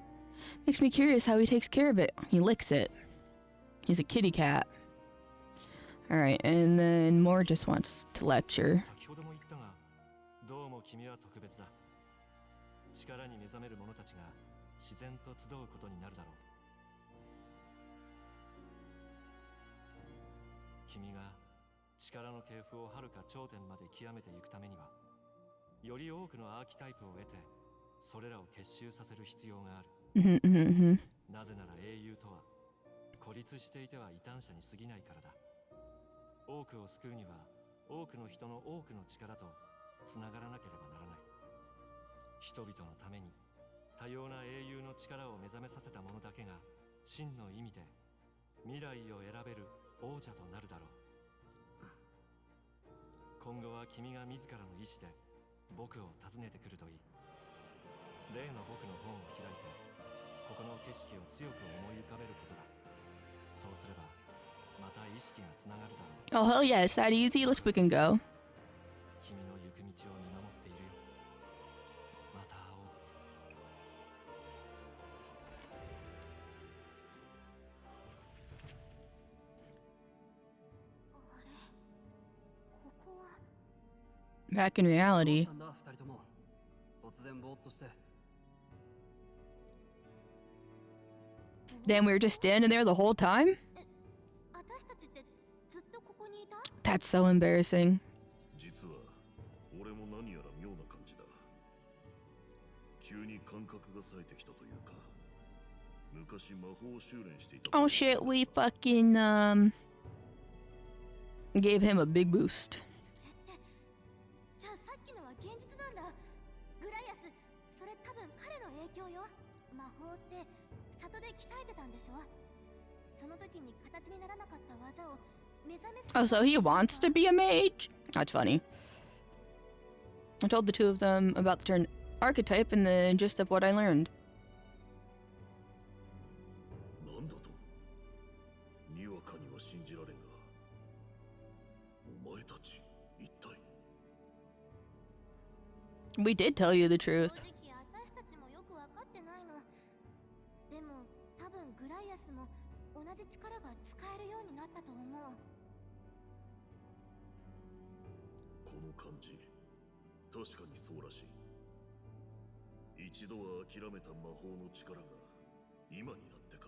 Makes me curious how he takes care of it. He licks it. He's a kitty cat. Alright, and then Moore just wants to lecture. 力に目覚める者たちが自然と集うことになるだろう。君が力の系譜を遥か頂点まで極めていくためには、より多くのアーキタイプを得て、それらを結集させる必要がある。なぜなら英雄とは孤立していては異端者に過ぎないからだ。多くを救うには多くの人の多くの力とつながらなければならない。人々のために多様な英雄の力を目覚めさせた者だけが真の意味で未来を選べる王者となるだろう。今後は君が自らの意志で僕を訪ねてくるといい。例の僕の本を開いてここの景色を強く思い浮かべることだ。そうすればまた意識がつながるだろう。 Oh hell yeah, it's that easy. Let's fucking go. 君の行く道を見守っているよ。また会おう。 Back in reality. Damn, we were just standing there the whole time? That's so embarrassing. Oh shit, we fucking gave him a big boost. Oh, so he wants to be a mage? That's funny. I told the two of them about the term archetype and the gist of what I learned. たち一体。 We did tell you the 正 truth. 直私たちもよく分かってないの。でも多分グライアスも同じ力が使えるようになったと思う。この感じ、確かにそうらしい。一度は諦めた魔法の力が今になってか。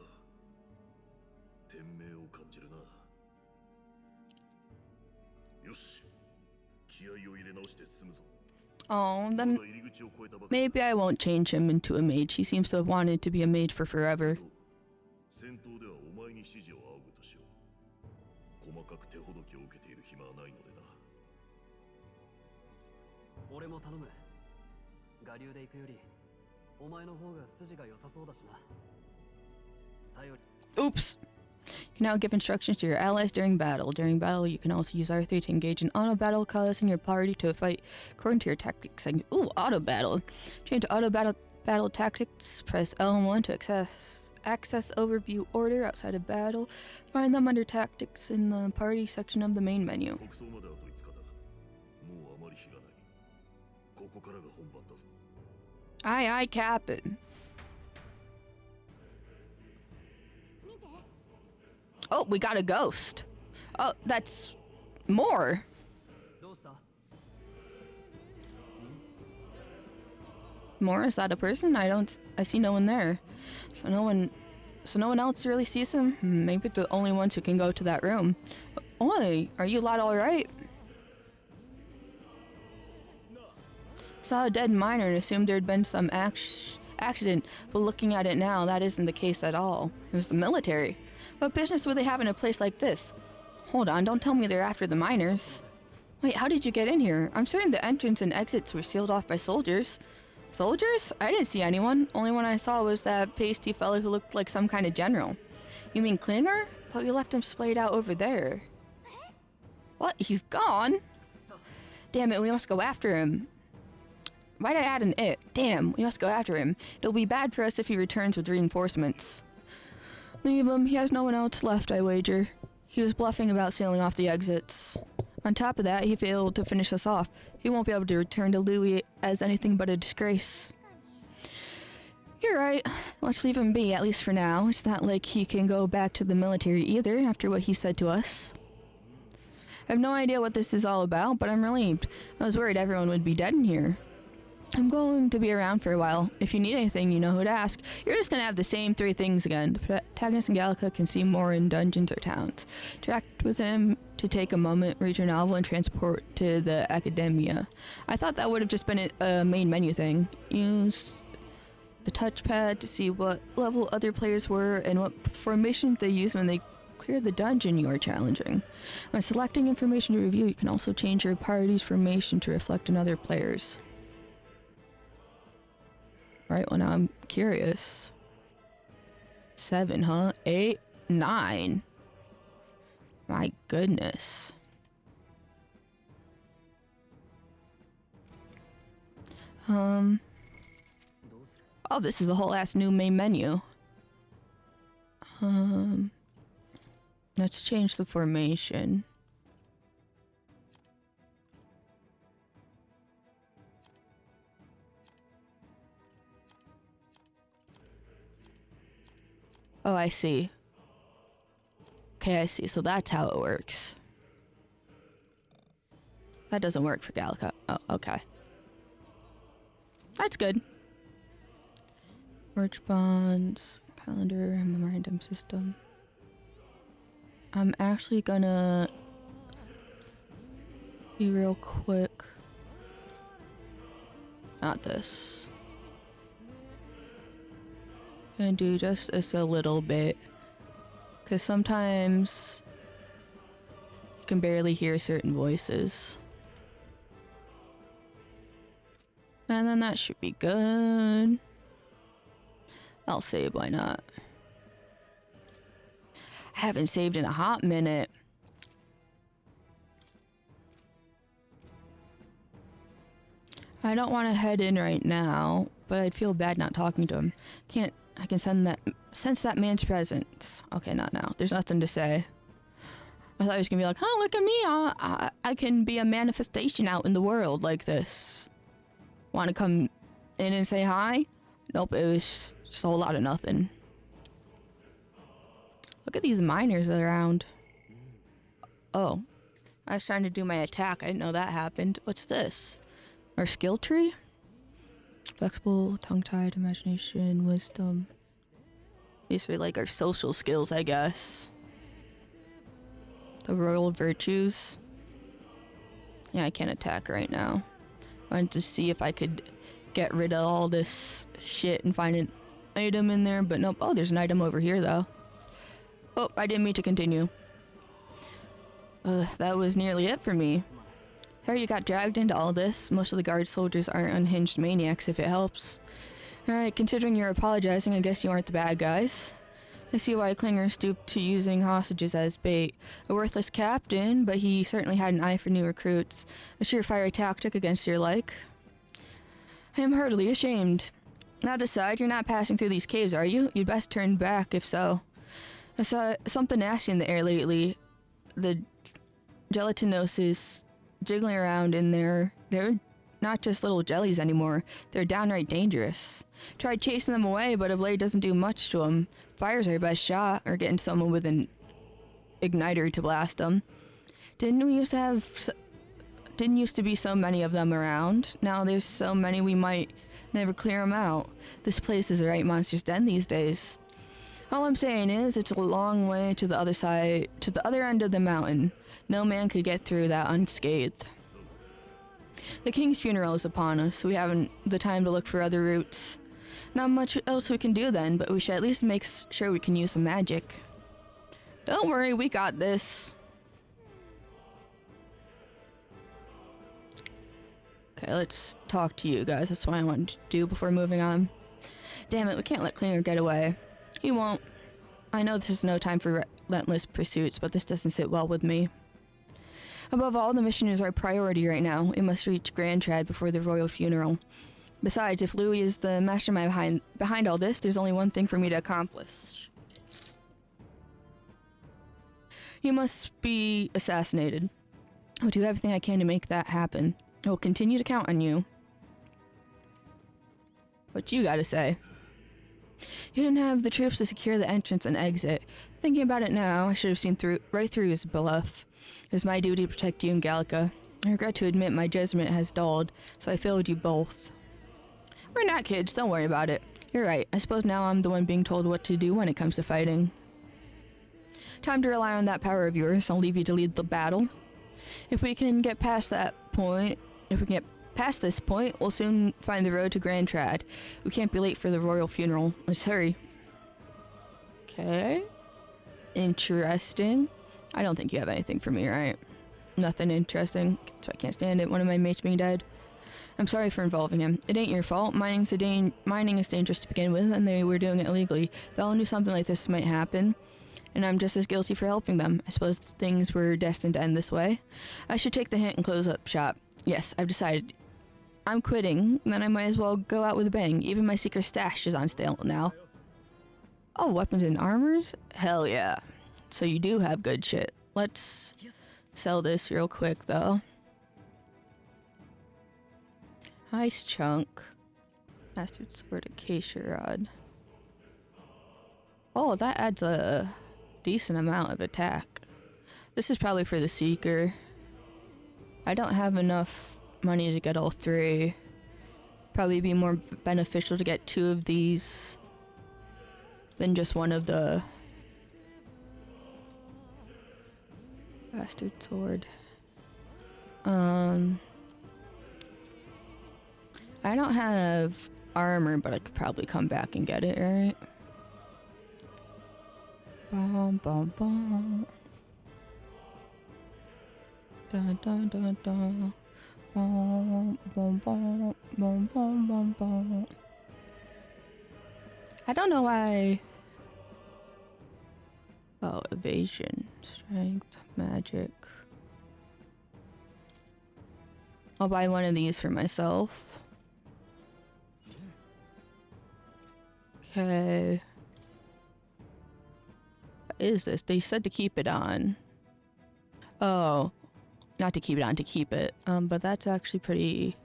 天命を感じるな。よし、気合を入れ直して進むぞ。 Oh, then maybe I won't change him into a mage. He seems to have wanted to be a mage for forever. 戦闘ではお前に指示を仰ぐとしよう。細かく手ほどきを受けている暇はないのでな。俺も頼む。我流で行くよりお前の方が筋が良さそうだしな。頼り。 Oops. You can now give instructions to your allies during battle. During battle, you can also use R3 to engage in auto battle, causing your party to fight according to your tactics. Ooh, auto battle. Change to auto battle tactics. Press L1 to access overview order outside of battle. Find them under tactics in the party section of the main menu. 国葬まであと5日だ。もうあまり日がない。ここからが本番だぞ。Aye, aye, Captain. Oh, we got a ghost. Oh, that's more. どうした？ More? Is that a person? I see no one there. So no one else really sees him? Maybe the only ones who can go to that room. Oi, are you lot alright? Saw a dead miner and assumed there'd been some accident, but looking at it now, that isn't the case at all. It was the military. What business would they have in a place like this? Hold on, don't tell me they're after the miners. Wait, how did you get in here? I'm certain the entrance and exits were sealed off by soldiers. Soldiers? I didn't see anyone. Only one I saw was that pasty fellow who looked like some kind of general. You mean Klinger? But we left him splayed out over there. What? He's gone? Damn it, we must go after him. Why'd I add an it? Damn, we must go after him. It'll be bad for us if he returns with reinforcements. Leave him. He has no one else left, I wager. He was bluffing about sealing off the exits. On top of that, he failed to finish us off. He won't be able to return to Louis as anything but a disgrace. You're right. Let's leave him be, at least for now. It's not like he can go back to the military either, after what he said to us. I have no idea what this is all about, but I'm relieved. I was worried everyone would be dead in here. I'm going to be around for a while. If you need anything, you know who to ask. You're just going to have the same 3 things again. The protagonist and Gallica can see more in dungeons or towns. Interact with him to take a moment, read your novel, and transport to the academia. I thought that would have just been a main menu thing. Use the touchpad to see what level other players were and what formation they used when they cleared the dungeon you are challenging. When selecting information to review, you can also change your party's formation to reflect another player's. Right, well now I'm curious. 7, huh? 8, 9. My goodness. Oh, this is a whole ass new main menu. Let's change the formation. Oh, I see. Okay, I see. So that's how it works. That doesn't work for Gallica. Oh, okay. That's good. Merch bonds, calendar, memorandum system. I'm actually gonna be real quick. Not this. Gonna do just this a little bit, because sometimes you can barely hear certain voices. And then that should be good. I'll save, why not? I haven't saved in a hot minute. I don't want to head in right now, but I'd feel bad not talking to him. I can sense that man's presence. Okay, not now. There's nothing to say. I thought he was gonna be like, oh, look at me, I can be a manifestation out in the world like this. Want to come in and say hi? Nope, it was just a whole lot of nothing. Look at these miners around. Oh, I was trying to do my attack. I didn't know that happened. What's this? Our skill tree? Flexible, tongue-tied, imagination, wisdom. These are like our social skills, I guess. The royal virtues. Yeah, I can't attack right now. I wanted to see if I could get rid of all this shit and find an item in there, but nope. Oh, there's an item over here, though. Oh, I didn't mean to continue. That was nearly it for me. Harry, you got dragged into all this. Most of the guard soldiers aren't unhinged maniacs, if it helps. Alright, considering you're apologizing, I guess you aren't the bad guys. I see why Klinger stooped to using hostages as bait. A worthless captain, but he certainly had an eye for new recruits. A surefire tactic against your like. I am heartily ashamed. That aside, you're not passing through these caves, are you? You'd best turn back, if so. I saw something nasty in the air lately. The gelatinosis jiggling around in there. They're not just little jellies anymore. They're downright dangerous. Tried chasing them away, but a blade doesn't do much to them. Fire's our best shot, or getting someone with an igniter to blast them. Didn't used to be so many of them around. Now there's so many we might never clear them out. This place is a right monster's den these days. All I'm saying is, it's a long way to the other side, to the other end of the mountain. No man could get through that unscathed. The king's funeral is upon us. We haven't the time to look for other routes. Not much else we can do then, but we should at least make sure we can use some magic. Don't worry, we got this. Okay, let's talk to you guys. That's what I wanted to do before moving on. Damn it, we can't let Klinger get away. He won't. I know this is no time for relentless pursuits, but this doesn't sit well with me. Above all, the mission is our priority right now. We must reach Grand Trad before the royal funeral. Besides, if Louis is the mastermind behind all this, there's only one thing for me to accomplish. He must be assassinated. I'll do everything I can to make that happen. I will continue to count on you. What you gotta say? You didn't have the troops to secure the entrance and exit. Thinking about it now, I should have seen right through his bluff. It was my duty to protect you and Gallica. I regret to admit my judgment has dulled, so I failed you both. We're not kids, don't worry about it. You're right, I suppose now I'm the one being told what to do when it comes to fighting. Time to rely on that power of yours. I'll leave you to lead the battle. If we can get past this point, we'll soon find the road to Grand Trad. We can't be late for the royal funeral. Let's hurry. Okay. Interesting. I don't think you have anything for me, right? Nothing interesting, so I can't stand it. One of my mates being dead. I'm sorry for involving him. It ain't your fault. Mining is dangerous to begin with, and they were doing it illegally. They all knew something like this might happen, and I'm just as guilty for helping them. I suppose things were destined to end this way. I should take the hint and close up shop. Yes, I've decided. I'm quitting, then I might as well go out with a bang. Even my secret stash is on sale now. Oh, weapons and armors? Hell yeah. So you do have good shit. Let's sell this real quick, though. Ice chunk. Bastard sword, acacia rod. Oh, that adds a decent amount of attack. This is probably for the seeker. I don't have enough money to get all three. Probably be more beneficial to get 2 of these than just one of the bastard sword. I don't have armor, but I could probably come back and get it, right? Bum, bum, bum. Dun, dun, dun, dun. Bum, bum, bum, bum, bum, bum, bum. I don't know why. Oh, evasion, strength, magic. I'll buy one of these for myself. Okay. What is this? They said to keep it on. Oh, not to keep it on, to keep it. But that's actually pretty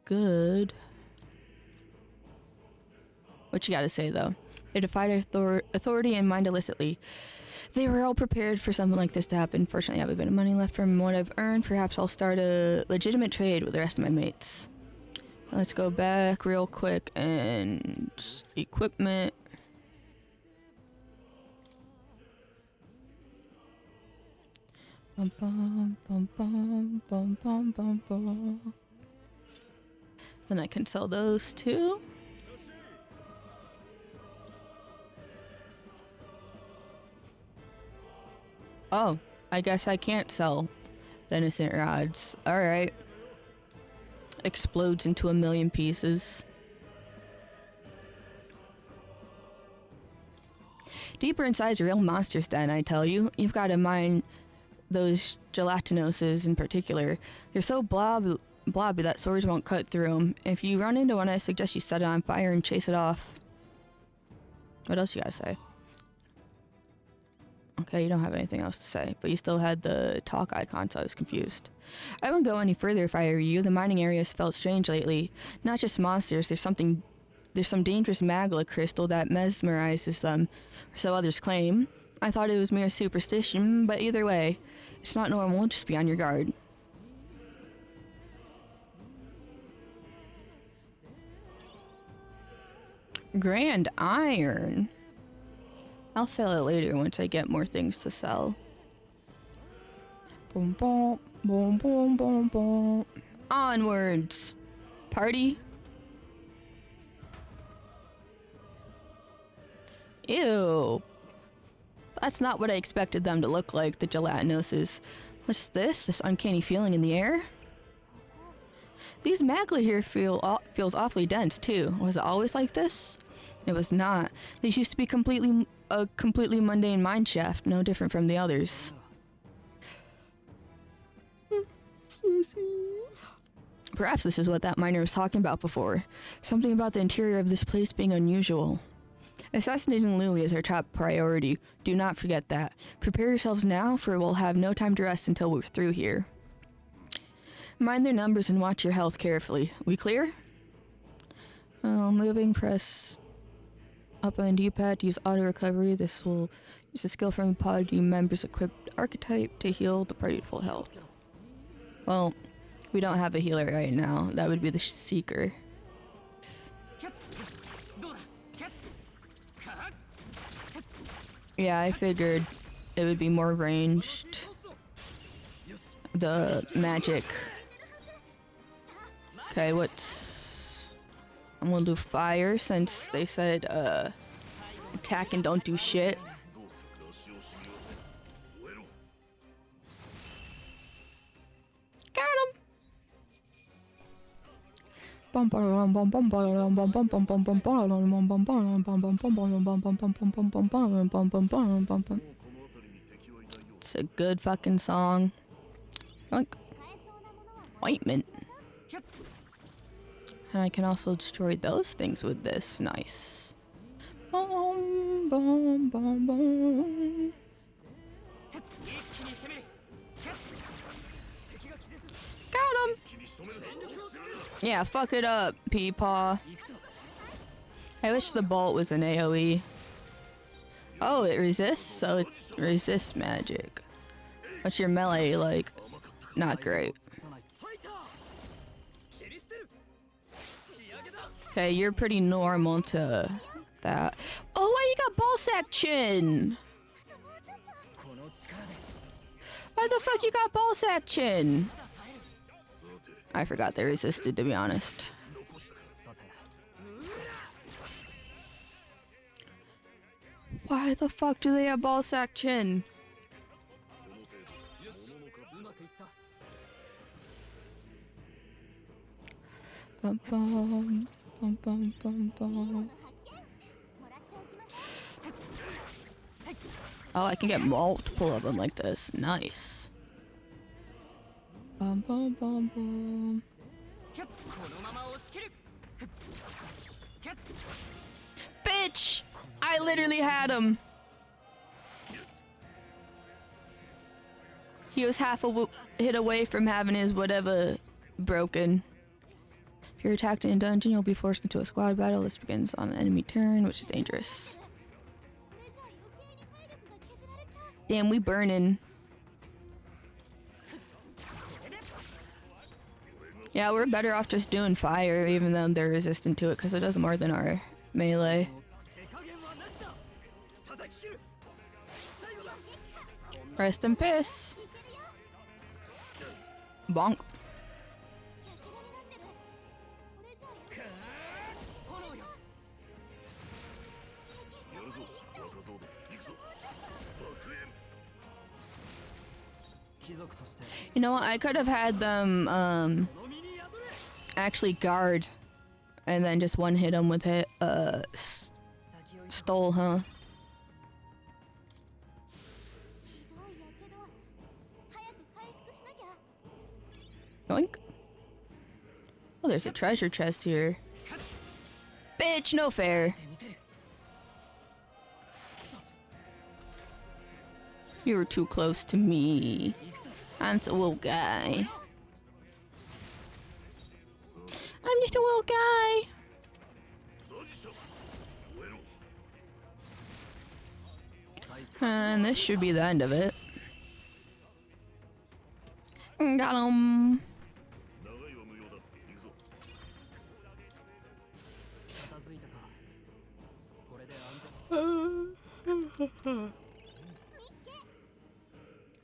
good. What you gotta say, though? They defied authority and mined illicitly. They were all prepared for something like this to happen. Fortunately, I have a bit of money left from what I've earned. Perhaps I'll start a legitimate trade with the rest of my mates. Let's go back real quick and equipment. Bum, bum, bum, bum, bum, bum, bum, bum. Then I can sell those too. Oh, I guess I can't sell the innocent rods. Alright. Explodes into a million pieces. Deeper inside's a real monster's den, I tell you. You've got to mind those gelatinoses in particular. They're so blobby that swords won't cut through them. If you run into one, I suggest you set it on fire and chase it off. What else you gotta say? Okay, you don't have anything else to say, but you still had the talk icon, so I was confused. I wouldn't go any further if I were you. The mining areas felt strange lately. Not just monsters, there's some dangerous magma crystal that mesmerizes them, or so others claim. I thought it was mere superstition, but either way, it's not normal, just be on your guard. Grand iron. I'll sell it later once I get more things to sell. Boom, boom, boom, boom, boom, boom. Onwards. Party. Ew. That's not what I expected them to look like, the gelatinoses. What's this? This uncanny feeling in the air? These magma here feels awfully dense, too. Was it always like this? It was not. These used to be a completely mundane mine shaft, no different from the others. Perhaps this is what that miner was talking about before. Something about the interior of this place being unusual. Assassinating Louis is our top priority. Do not forget that. Prepare yourselves now, for we'll have no time to rest until we're through here. Mind their numbers and watch your health carefully. We clear? Moving, press up on D-pad to use auto recovery. This will use a skill from party members equipped archetype to heal the party to full health. Well, we don't have a healer right now. That would be the Seeker. Yeah, I figured it would be more ranged. The magic. Okay, I'm gonna do fire since they said attack and don't do shit. Got him. It's a good fucking song. Ointment. And I can also destroy those things with this. Nice. Boom, boom, boom, boom. Got him. Yeah, fuck it up, Peepaw. I wish the bolt was an AoE. Oh, it resists? So it resists magic. What's your melee like? Not great. Okay, you're pretty normal to that. Oh, why you got ballsack chin? Why the fuck you got ballsack chin? I forgot they resisted, to be honest. Why the fuck do they have ballsack chin? Bum, bum, bum, bum, bum, bum. Oh, I can get multiple of them like this. Nice. Bum, bum, bum, bum. Bitch! I literally had him. He was half a hit away from having his whatever broken. If you're attacked in a dungeon, you'll be forced into a squad battle. This begins on an enemy turn, which is dangerous. Damn, we burning. Yeah, we're better off just doing fire, even though they're resistant to it, because it does more than our melee. Rest in peace. Bonk. You know what? I could have had them actually guard and then just one hit them with stole, huh? Yoink. Oh, there's a treasure chest here. Bitch, no fair. You were too close to me. I'm just a little guy. I'm just a little guy. And this should be the end of it. Got him.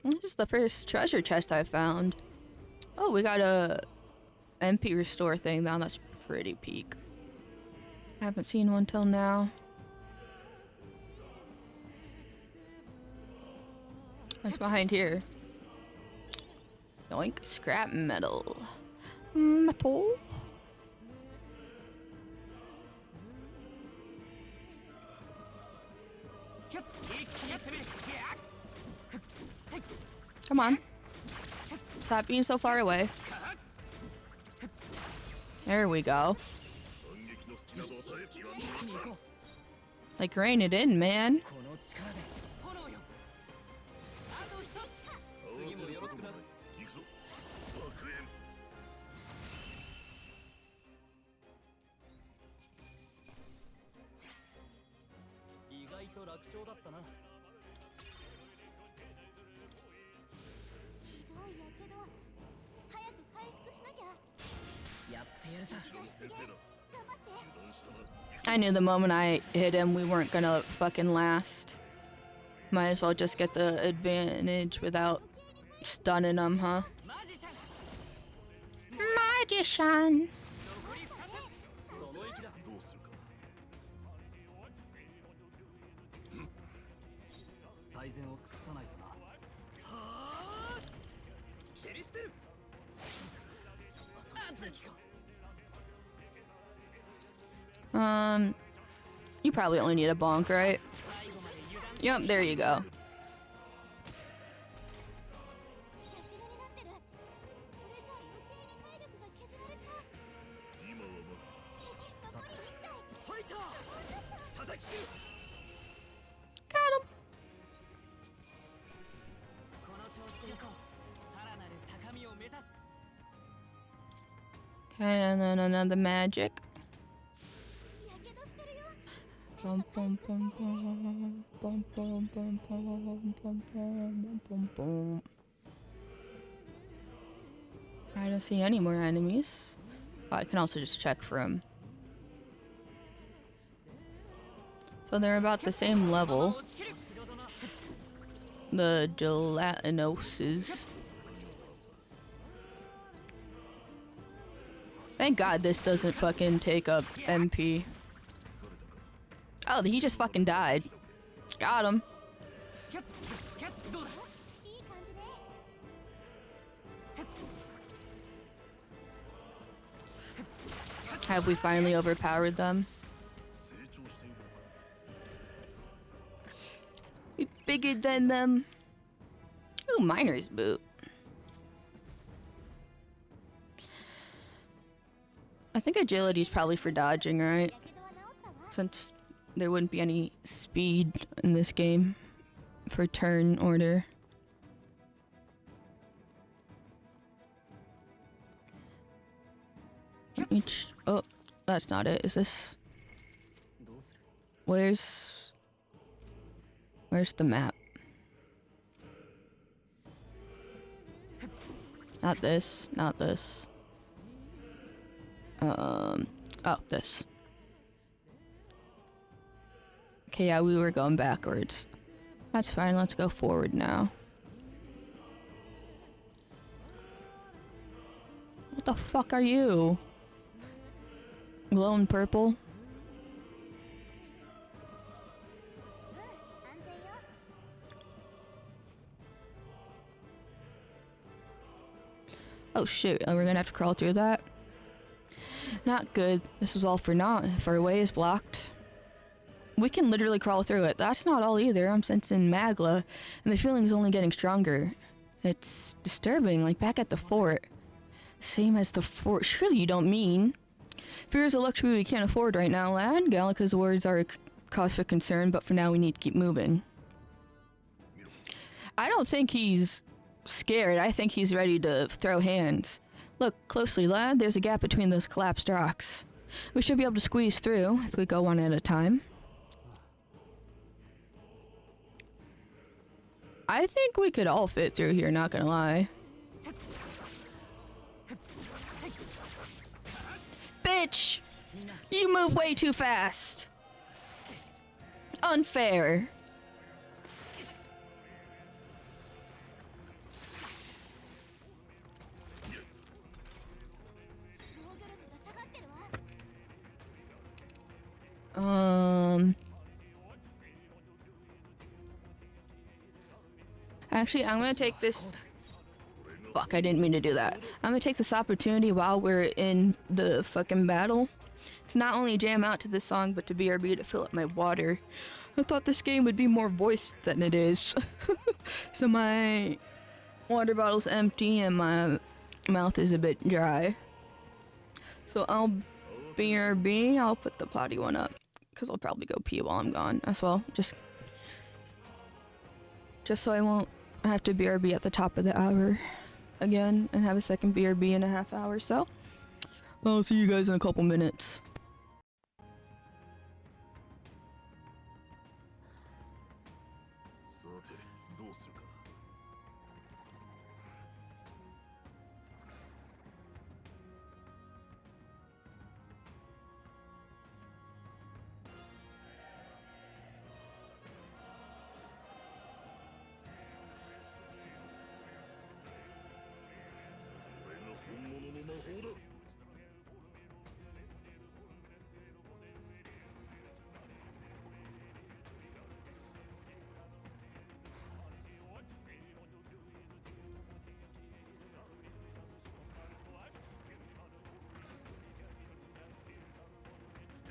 This is the first treasure chest I found. Oh, we got a MP restore thing now. That's pretty peak. I haven't seen one till now. What's behind here? Yoink, scrap metal. Metal? Come on. Stop being so far away. There we go. Like, rein it in, man. I knew the moment I hit him, we weren't gonna fucking last. Might as well just get the advantage without stunning him, huh? Magician! You probably only need a bonk, right? Yep, there you go. Got him. Okay, and then another magic. Bum, bum, bum, bum, bum, bum, bum, bum, bum, bum, bum, bum. I don't see any more enemies. Oh, I can also just check for them. So they're about the same level. The gelatinoses. Thank God this doesn't fucking take up MP. Oh, he just fucking died. Got him. Have we finally overpowered them? We bigger than them. Ooh, miner's boot. I think agility is probably for dodging, right? Since there wouldn't be any speed in this game for turn order. Oh, that's not it. Is this? どうする？ Where's the map? Not this. Not this. Oh, this. Okay, yeah, we were going backwards. That's fine. Let's go forward now. What the fuck are you? Glowing purple? 安全よ。 Oh shit, we're gonna have to crawl through that? Not good. This was all for naught if our way is blocked. We can literally crawl through it. That's not all either. I'm sensing magla, and the feeling is only getting stronger. It's disturbing, like back at the fort. Same as the fort. Surely you don't mean? Fear is a luxury we can't afford right now, lad. Gallica's words are a cause for concern, but for now we need to keep moving. I don't think he's scared. I think he's ready to throw hands. Look closely, lad. There's a gap between those collapsed rocks. We should be able to squeeze through if we go one at a time. I think we could all fit through here, not gonna lie. Bitch! You move way too fast! Unfair. Actually, I'm gonna take this. Fuck, I didn't mean to do that. I'm gonna take this opportunity while we're in the fucking battle to not only jam out to this song, but to BRB to fill up my water. I thought this game would be more voiced than it is. So my water bottle's empty and my mouth is a bit dry. So I'll BRB, I'll put the potty one up, because I'll probably go pee while I'm gone as well. Just so I won't have to BRB at the top of the hour again and have a second BRB in a half hour. So I'll see you guys in a couple minutes. さてどうするか。これが本物の魔法だ。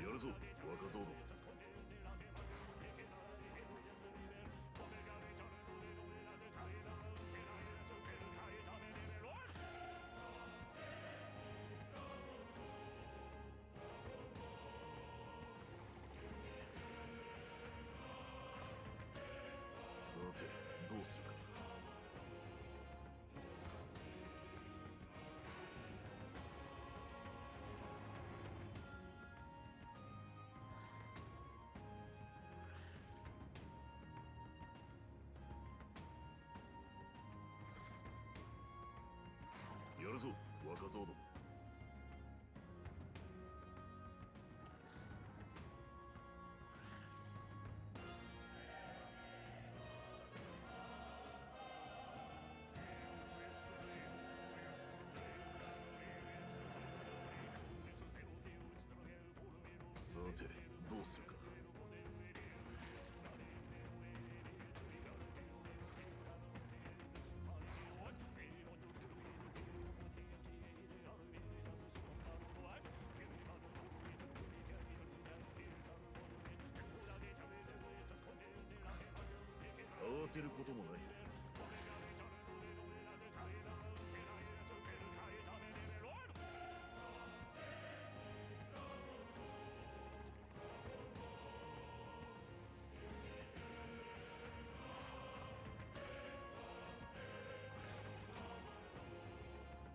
やるぞ、若造ども。さてどうするか。やるぞ、若造ども。さてどうするか。慌てることもない。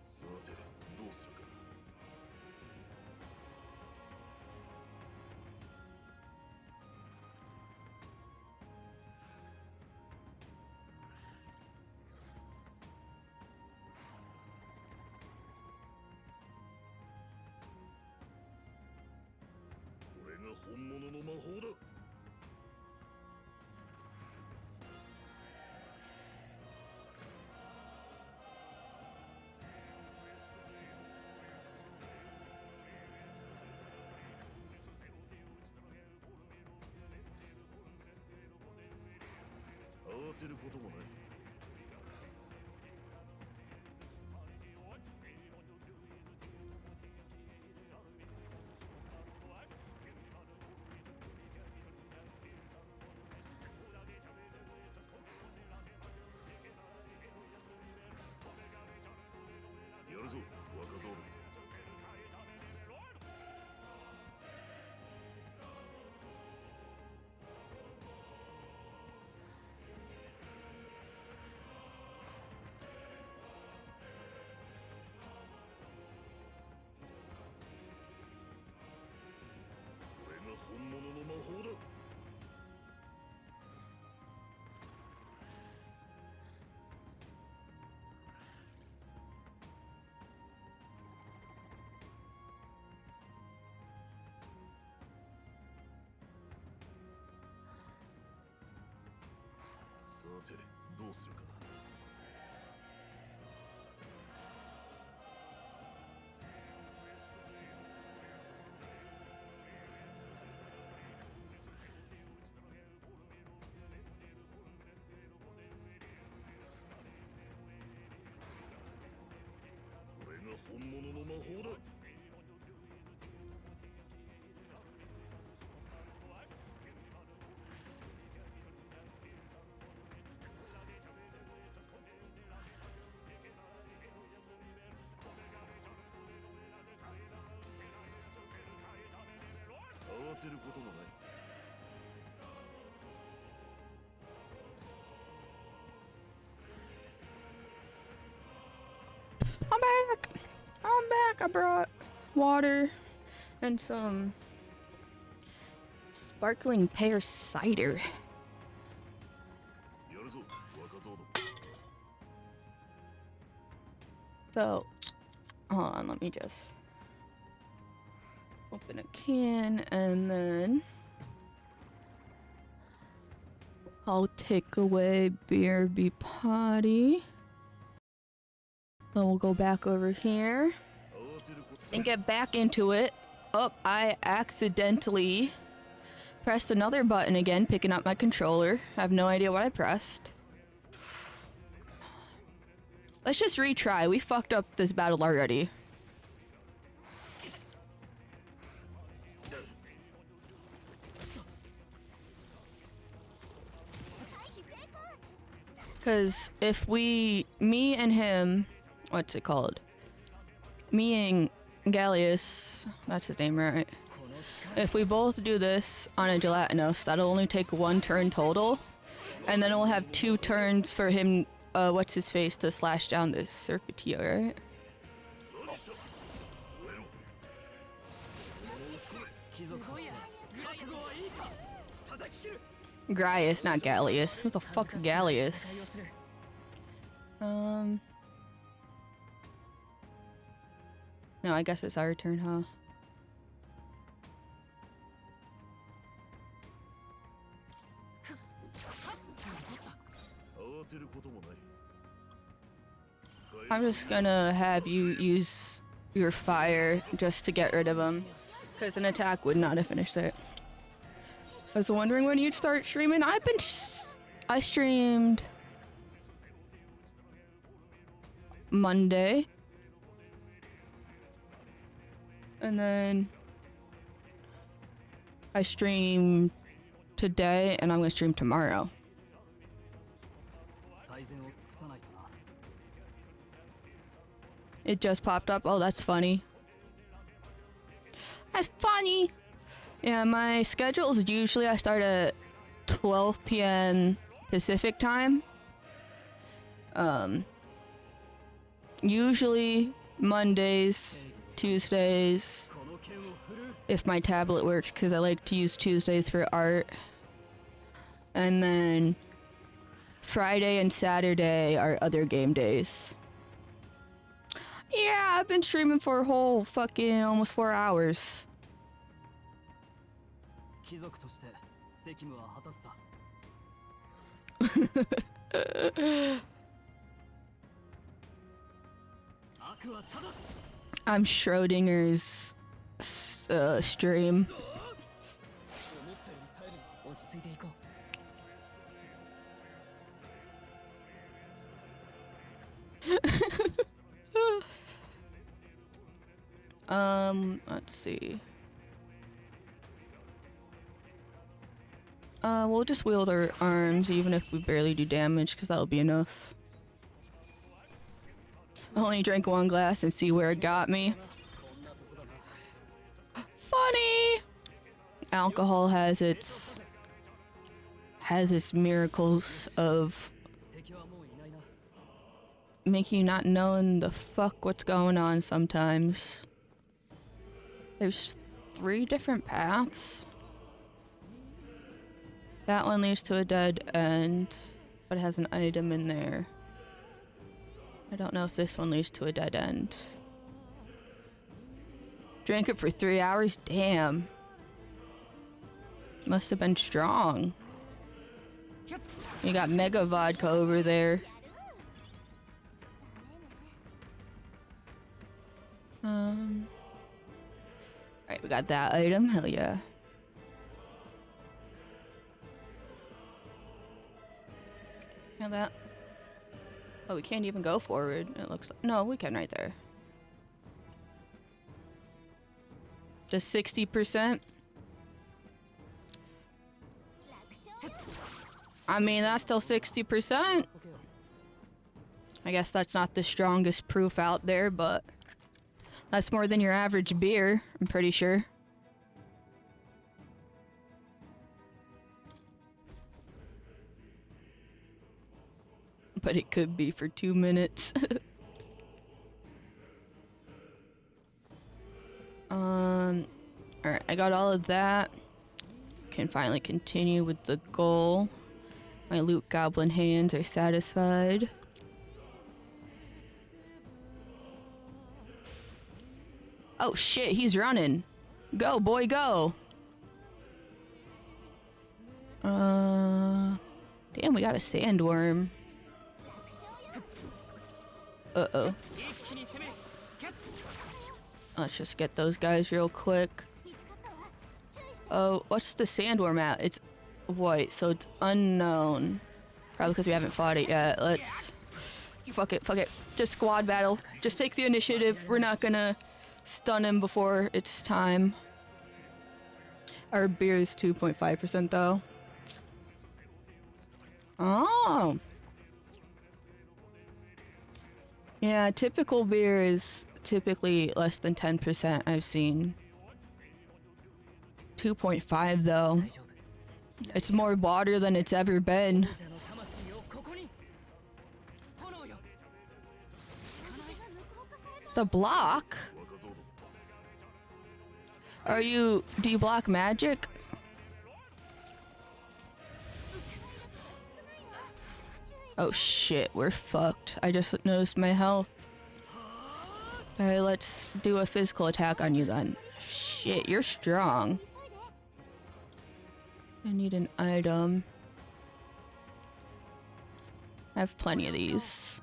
さてどうするか。本物の魔法だ。慌てることもない。やるぞ、若造ども。これが本物の魔法だ。さて、どうするか。これが本物の魔法だ。慌てることもない。I'm back! I'm back! I brought water and some sparkling pear cider. やるぞ、若造ども。 So, hold on, let me just open a can and then I'll take away BRB potty. Then we'll go back over here and get back into it. Oh, I accidentally pressed another button again, picking up my controller. I have no idea what I pressed. Let's just retry. We fucked up this battle already. Because if me and him, what's it called? Me and Gallius, that's his name, right? If we both do this on a Gelatinos, that'll only take 1 turn total. And then we'll have 2 turns for him, what's his face, to slash down this Serpentio, right? Grius, not Gallius. What the fuck's Gallius? No, I guess it's our turn, huh? I'm just gonna have you use your fire just to get rid of him, because an attack would not have finished it. I was wondering when you'd start streaming. I streamed Monday, and then I streamed today, and I'm gonna stream tomorrow. It just popped up. Oh, that's funny. That's funny. Yeah, my schedule is usually I start at 12 p.m. Pacific time. Usually Mondays, Tuesdays, if my tablet works, because I like to use Tuesdays for art. And then Friday and Saturday are other game days. Yeah, I've been streaming for a whole fucking almost 4 hours. 貴族として責務は果たすさ。悪はただ I'm Schrodinger's stream. 思ったより耐えるな。落ち着いていこう。Let's see. We'll just wield our arms even if we barely do damage, because that'll be enough. I only drank one glass and see where it got me. Funny! Alcohol has its miracles of making you not knowing the fuck what's going on sometimes. There's 3 different paths. That one leads to a dead end, but it has an item in there. I don't know if this one leads to a dead end. Drank it for 3 hours? Damn. Must have been strong. You got mega vodka over there. Alright, we got that item. Hell yeah. Now that. Oh, we can't even go forward. It looks like. No, we can right there. Just 60%. I mean, that's still 60%. I guess that's not the strongest proof out there, but that's more than your average beer, I'm pretty sure. But it could be for 2 minutes. Alright, I got all of that. Can finally continue with the goal. My loot goblin hands are satisfied. Oh shit, he's running. Go, boy, go. Damn, we got a sandworm. Uh-oh. Let's just get those guys real quick. Oh, what's the sandworm at? It's white, so it's unknown. Probably because we haven't fought it yet. Let's... Fuck it, fuck it. Just squad battle. Just take the initiative. We're not gonna stun him before it's time. Our beer is 2.5% though. Oh! Yeah, typical beer is typically less than 10%, I've seen. 2.5 though. It's more water than it's ever been. The block? Do you block magic? Oh shit, we're fucked. I just noticed my health. Alright, let's do a physical attack on you then. Shit, you're strong. I need an item. I have plenty of these.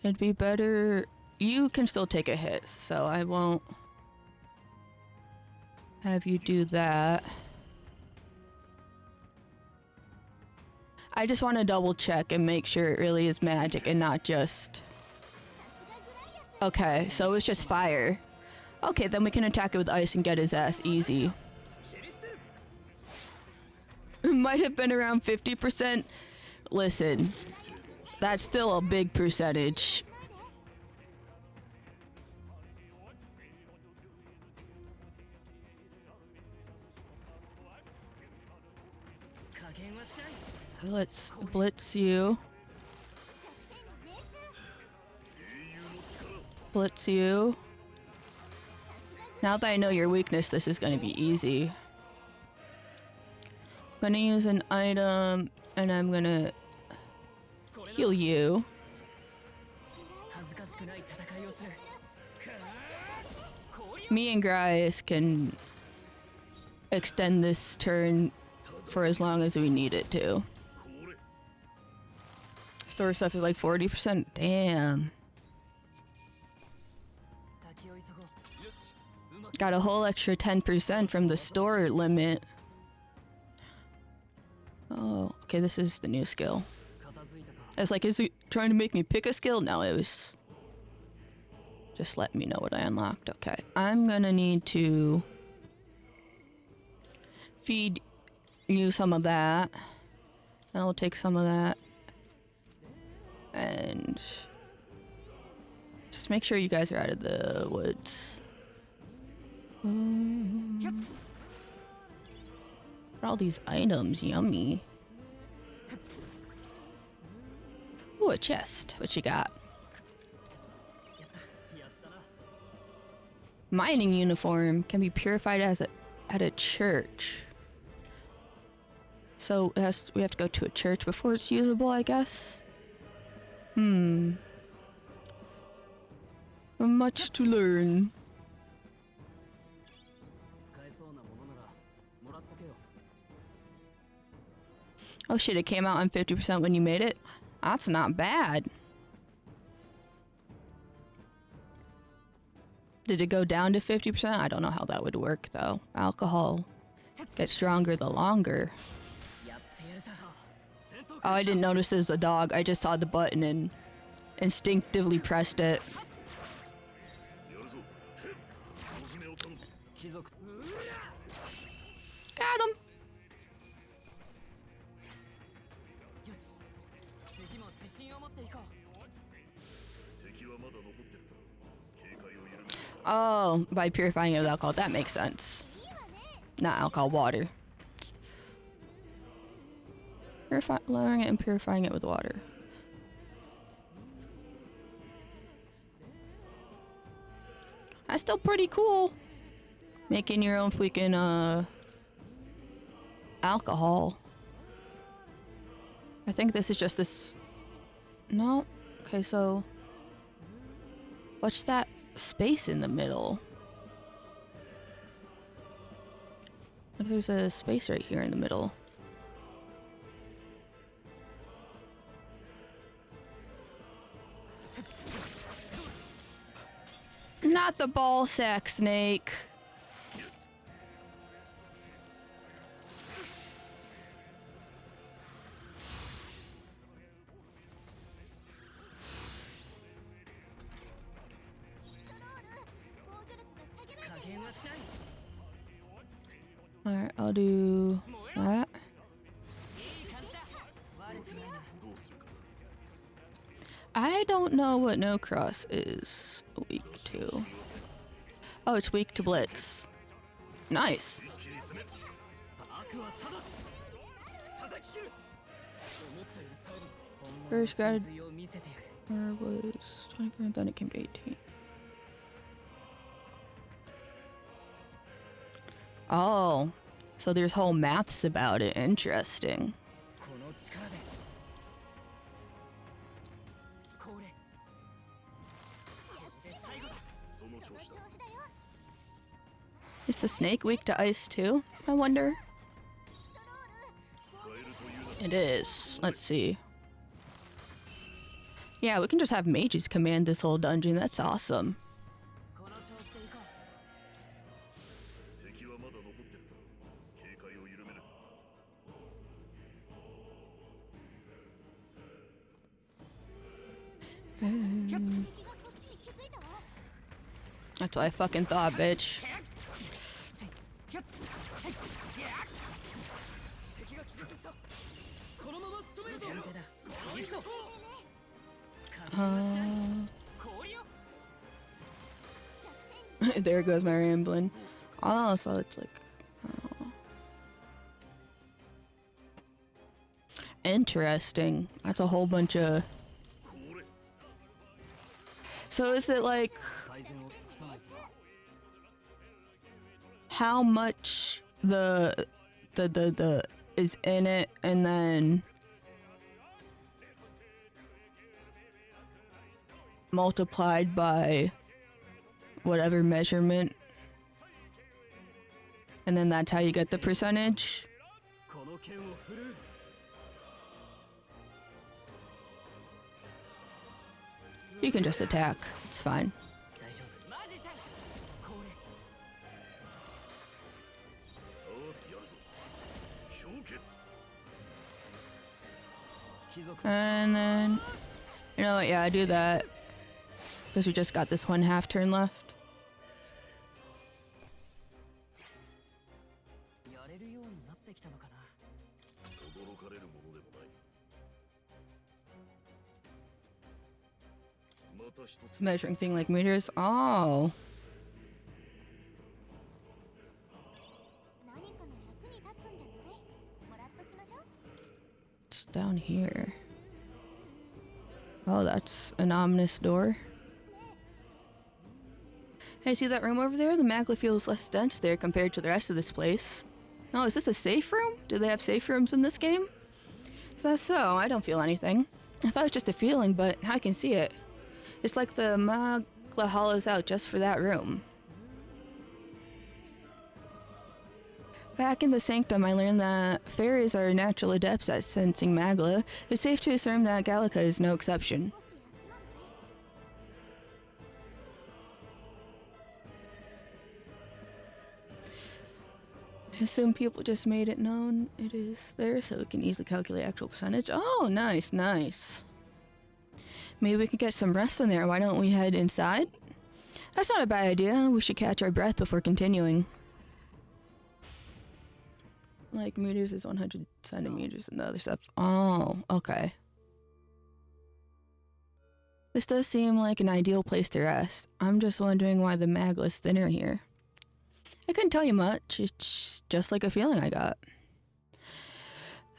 It'd be better... You can still take a hit, so I won't have you do that. I just want to double check and make sure it really is magic and not just... Okay, so it's just fire. Okay, then we can attack it with ice and get his ass easy. It might have been around 50%. Listen, that's still a big percentage. So let's blitz you. Blitz you. Now that I know your weakness, this is going to be easy. I'm going to use an item, and I'm going to heal you. Me and Grice can extend this turn for as long as we need it to. Store stuff is like 40%. Damn. Got a whole extra 10% from the store limit. Oh, okay, this is the new skill. It's like, is he trying to make me pick a skill? No, it was just let me know what I unlocked. Okay, I'm gonna need to feed you some of that. And I'll take some of that. And just make sure you guys are out of the woods. Look at all these items, yummy. Ooh, a chest. What you got? Mining uniform can be purified as at a church. So we have to go to a church before it's usable, I guess. Much to learn. Oh shit, it came out on 50% when you made it? That's not bad. Did it go down to 50%? I don't know how that would work though. Alcohol gets stronger the longer. Oh, I didn't notice there's a dog. I just saw the button and instinctively pressed it. Got him. Oh, by purifying it with alcohol. That makes sense. Not alcohol, water. Lowering it and purifying it with water. That's still pretty cool. Making your own freaking alcohol. I think this is just this. No. Okay, so what's that space in the middle? Look, there's a space right here in the middle. Not the ball sack snake. Alright, I'll do that. I don't know what no cross is weak to. Oh, it's weak to blitz. Nice. First guide was 24, then it came to 18. Oh, so there's whole maths about it. Interesting. Is the snake weak to ice too? I wonder. It is. Let's see. Yeah, we can just have mages command this whole dungeon. That's awesome. That's what I fucking thought, bitch. There goes my rambling. Oh, so it's like... Oh. Interesting. That's a whole bunch of... So is it like... how much the is in it, and then multiplied by whatever measurement And then that's how you get the percentage. この剣を振るう。 You can just attack. It's fine. 大丈夫。マジシャンこれ。やるぞ。氷結。 貴族 And then, you know what? Yeah, I do that because we just got this one half turn left. やれるようになってきたのかな。驚かれるものでもない。また一つ。 Measuring thing like meters. Oh, 何かの役に立つんじゃない？もらっときましょう。 it's down here. Oh, that's an ominous door. Hey, see that room over there? The magla feels less dense there compared to the rest of this place. Oh, is this a safe room? Do they have safe rooms in this game? Is that so? I don't feel anything. I thought it was just a feeling, but now I can see it. It's like the magla hollows out just for that room. Back in the sanctum, I learned that fairies are natural adepts at sensing magla. It's safe to assume that Gallica is no exception. 少し休まない？ I assume people just made it known it is there so we can easily calculate actual percentage. Oh, nice, nice. Maybe we could get some rest in there. Why don't we head inside? That's not a bad idea. We should catch our breath before continuing. Like meters is 100 centimeters and the other stuff. Oh, okay. This does seem like an ideal place to rest. I'm just wondering why the magla is thinner here. I couldn't tell you much. It's just like a feeling I got.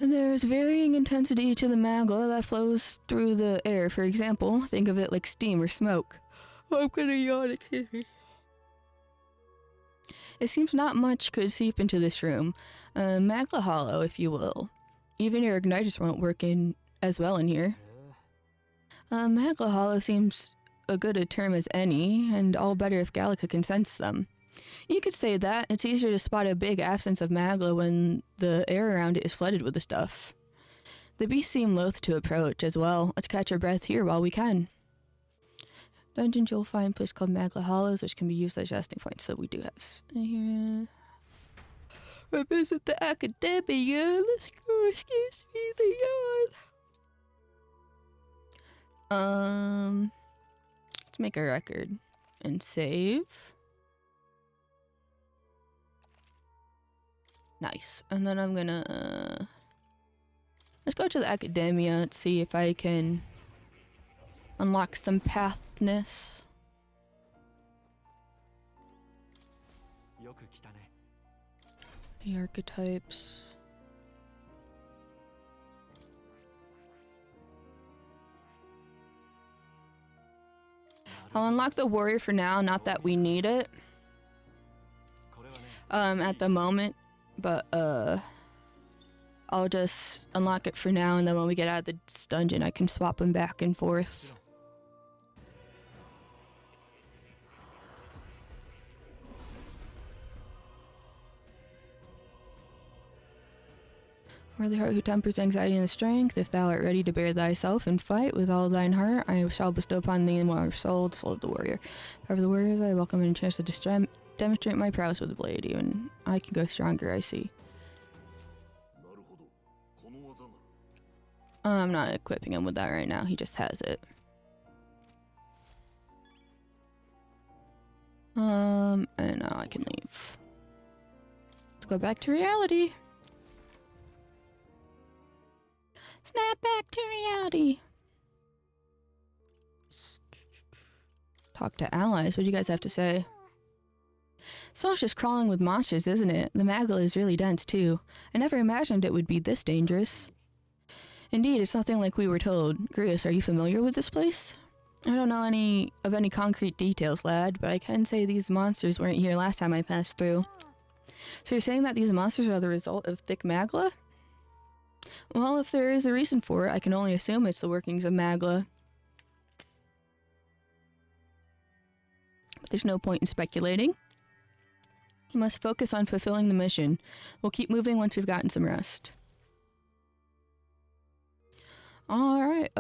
And there's varying intensity to the magla that flows through the air. For example, think of it like steam or smoke. Oh, I'm gonna yawn, excuse me. It seems not much could seep into this room. Magla hollow, if you will. Even your igniters won't work in as well in here. Magla hollow seems a good a term as any, and all better if Gallica can sense them. You could say that. It's easier to spot a big absence of magla when the air around it is flooded with the stuff. The beasts seem loath to approach as well. Let's catch our breath here while we can. Dungeons you'll find a place called Magla Hollows, which can be used as resting points. So we do have here. We visit the academia. Let's go. Excuse me, the yawn. Let's make a record and save. Nice. And then I'm gonna let's go to the academia and see if I can unlock some pathness. よく来たね。 The archetypes. I'll unlock the warrior for now, not that we need it これはね、 at the moment, but I'll just unlock it for now, and then when we get out of this dungeon I can swap them back and forth. Or the heart who tempers anxiety and strength, if thou art ready to bear thyself and fight with all thine heart, I shall bestow upon thee more soul, the soul of the warrior. However, the warriors I welcome any chance to demonstrate my prowess with the blade, even I can go stronger, I see. なるほど。この技なら。 I'm not equipping him with that right now, he just has it. And now I can leave. Let's go back to reality. Snap back to reality. Talk to allies. What do you guys have to say? So it's just crawling with monsters, isn't it? The magla is really dense too. I never imagined it would be this dangerous. Indeed, it's nothing like we were told. Grius, are you familiar with this place? I don't know any concrete details, lad, but I can say these monsters weren't here last time I passed through. So you're saying that these monsters are the result of thick magla? Well, if there is a reason for it, I can only assume it's the workings of magla. But there's no point in speculating. You must focus on fulfilling the mission. We'll keep moving once we've gotten some rest. Alright,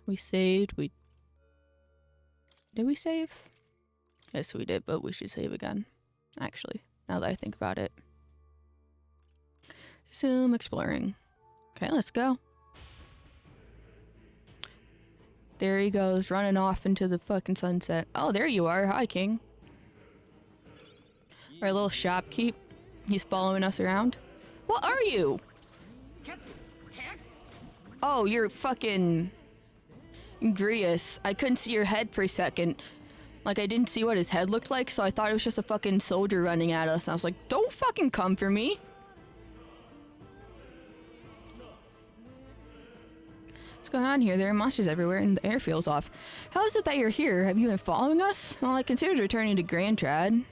we saved. Did we save? Yes, we did, but we should save again. Actually, now that I think about it. Zoom exploring. Okay, let's go. There he goes, running off into the fucking sunset. Oh, there you are. Hi, King. Our little shopkeep. He's following us around. What are you? Oh, you're fucking Grius. I couldn't see your head for a second. Like, I didn't see what his head looked like, so I thought it was just a fucking soldier running at us. And I was like, don't fucking come for me. What's going on here? There are monsters everywhere and the air feels off. How is it that you're here? Have you been following us? Well, I considered returning to Grand Trad.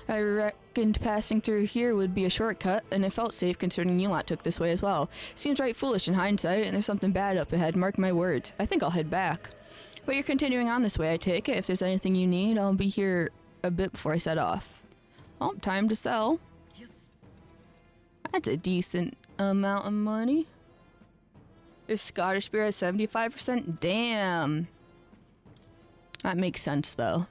I reckoned passing through here would be a shortcut, and it felt safe considering you lot took this way as well. Seems right foolish in hindsight, and there's something bad up ahead, mark my words. I think I'll head back. But you're continuing on this way, I take it. If there's anything you need, I'll be here a bit before I set off. Well, time to sell. That's a decent amount of money. Your Scottish beer at 75%? Damn. That makes sense, though.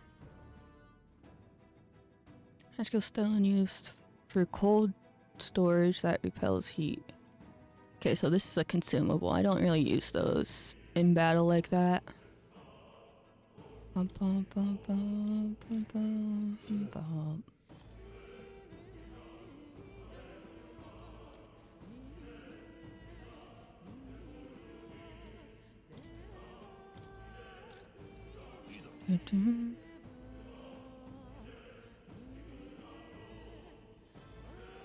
Magical stone used for cold storage that repels heat. Okay, so this is a consumable. I don't really use those in battle like that. Bum, bum, bum, bum, bum, bum, bum.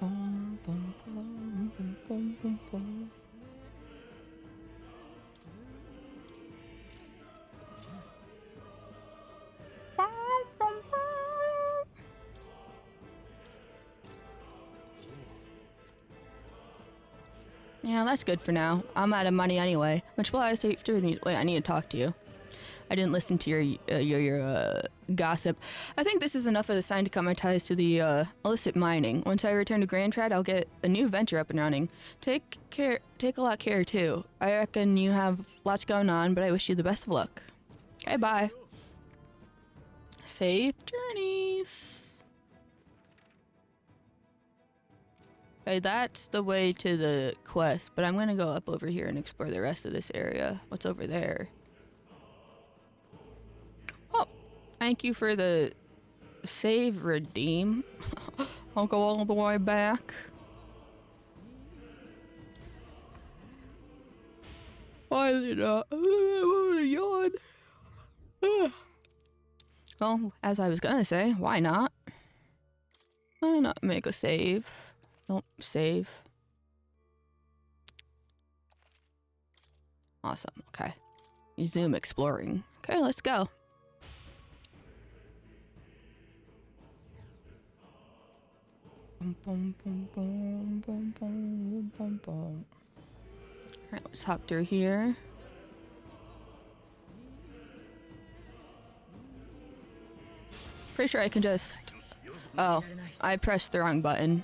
Bum, bum, bum, bum, bum, bum, bum. Yeah, that's good for now. I'm out of money anyway. Which applies to wait, I need to talk to you. I didn't listen to your gossip. I think this is enough of a sign to cut my ties to the illicit mining. Once I return to Grand Trad, I'll get a new venture up and running. Take a lot of care too. I reckon you have lots going on, but I wish you the best of luck. Okay, bye. Safe journeys. Okay, that's the way to the quest, but I'm gonna go up over here and explore the rest of this area. What's over there? Oh, thank you for the save redeem. I'll go all the way back. Why did I yawn? Well, as I was gonna say, why not? Why not make a save? Nope, save. Awesome, okay. Resume exploring. Okay, let's go. Alright, let's hop through here. Pretty sure I can just... Oh, I pressed the wrong button.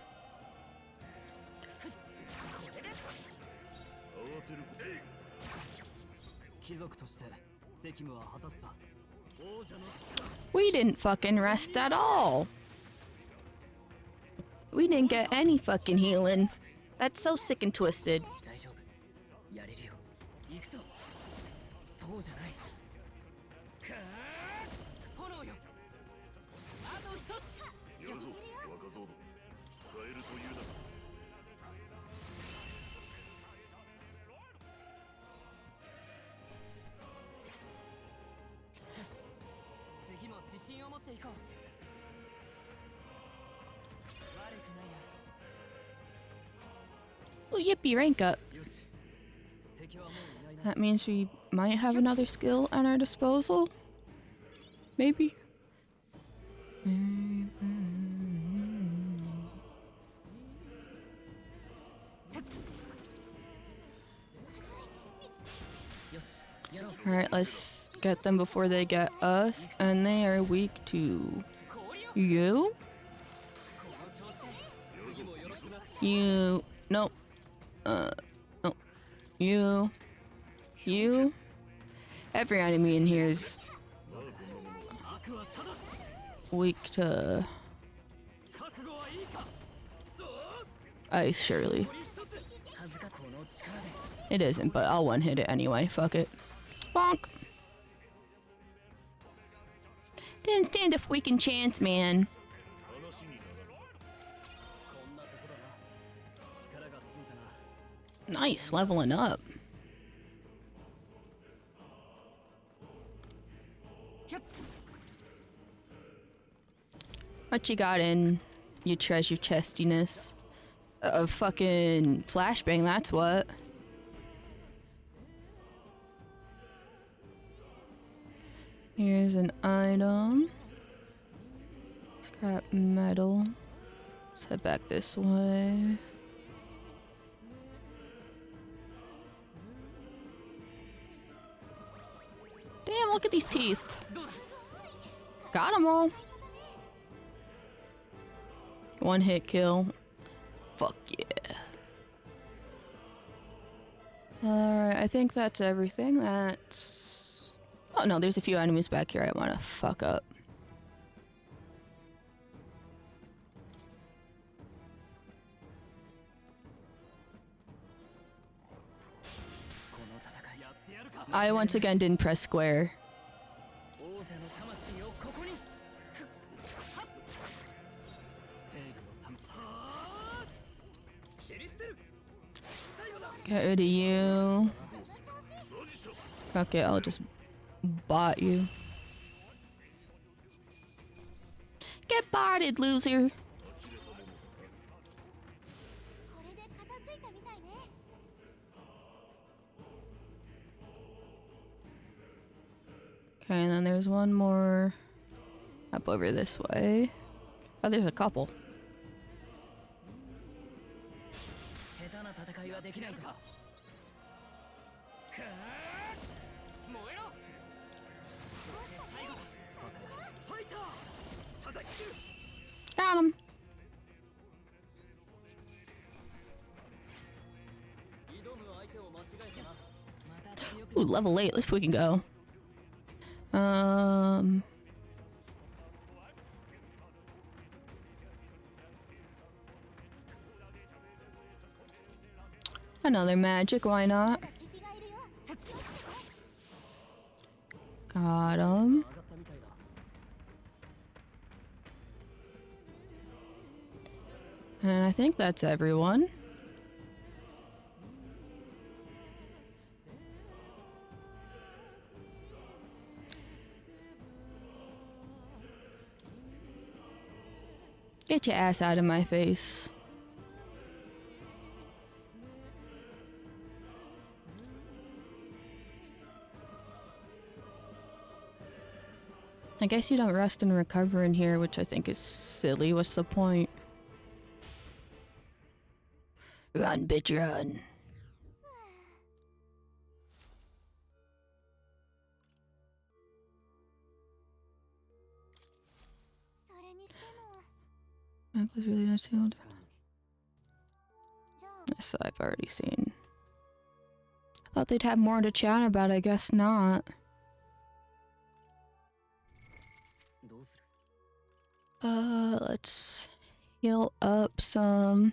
We didn't fucking rest at all. We didn't get any fucking healing. That's so sick and twisted. Oh, yippee, rank up. That means we might have another skill at our disposal. Maybe. Alright, let's get them before they get us. And they are weak to you. You. Nope. No. You. You. Every enemy in here is weak to ice, surely. It isn't, but I'll one hit it anyway. Fuck it. Bonk. Didn't stand a freaking chance, man. Nice, leveling up. What you got in your treasure chestiness? A fucking flashbang, that's what. Here's an item. Scrap metal. Let's head back this way. Damn, look at these teeth. Got them all. One hit kill. Fuck yeah. Alright, I think that's everything. That's... Oh no, there's a few enemies back here I want to fuck up. I once again didn't press square. Get rid of you. Okay, I'll just bot you. Get botted, loser. Okay, and then there's one more up over this way. Oh, there's a couple. Got him. Ooh, level 8. Let's freaking go. Another magic, why not? Got him. And I think that's everyone. Get your ass out of my face. I guess you don't rest and recover in here, which I think is silly. What's the point? Run, bitch, run. Michael's really not sealed. This I've already seen. I thought they'd have more to chat about, I guess not. Let's heal up some.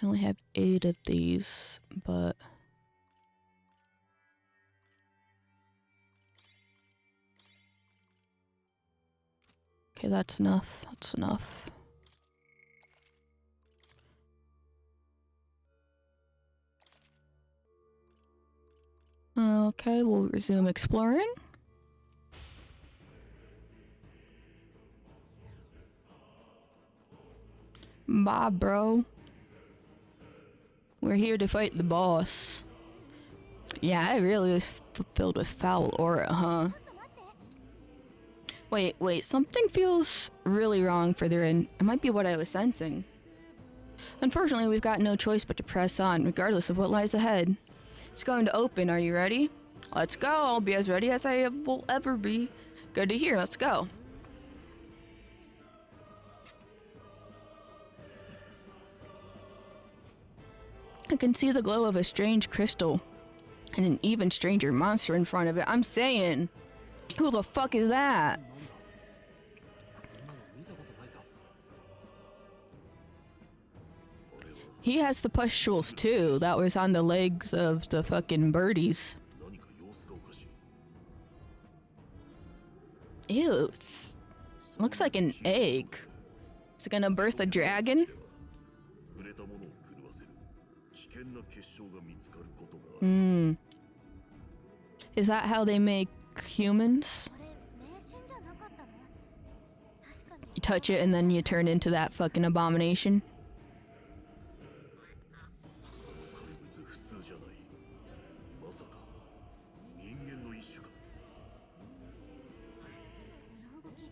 I only have 8 of these, but okay, that's enough. That's enough. Okay, we'll resume exploring. Bye, bro. We're here to fight the boss. Yeah, it really is filled with foul aura, huh? Wait, something feels really wrong further in. It might be what I was sensing. Unfortunately, we've got no choice but to press on, regardless of what lies ahead. It's going to open, are you ready? Let's go, I'll be as ready as I will ever be. Good to hear, let's go. I can see the glow of a strange crystal and an even stranger monster in front of it. I'm saying, who the fuck is that? こんなの見たことないぞ。 He has the pustules too. That was on the legs of the fucking birdies. 何か様子がおかしい。 Ew, looks like an egg. Is it gonna birth a dragon? 触れたものを狂わせる危険な結晶が見つかることもある。 Is that how they make humans? これ迷信じゃなかったの？確かに You touch it and then you turn into that fucking abomination? 怪物普通じゃない。まさか人間の一種か。この動き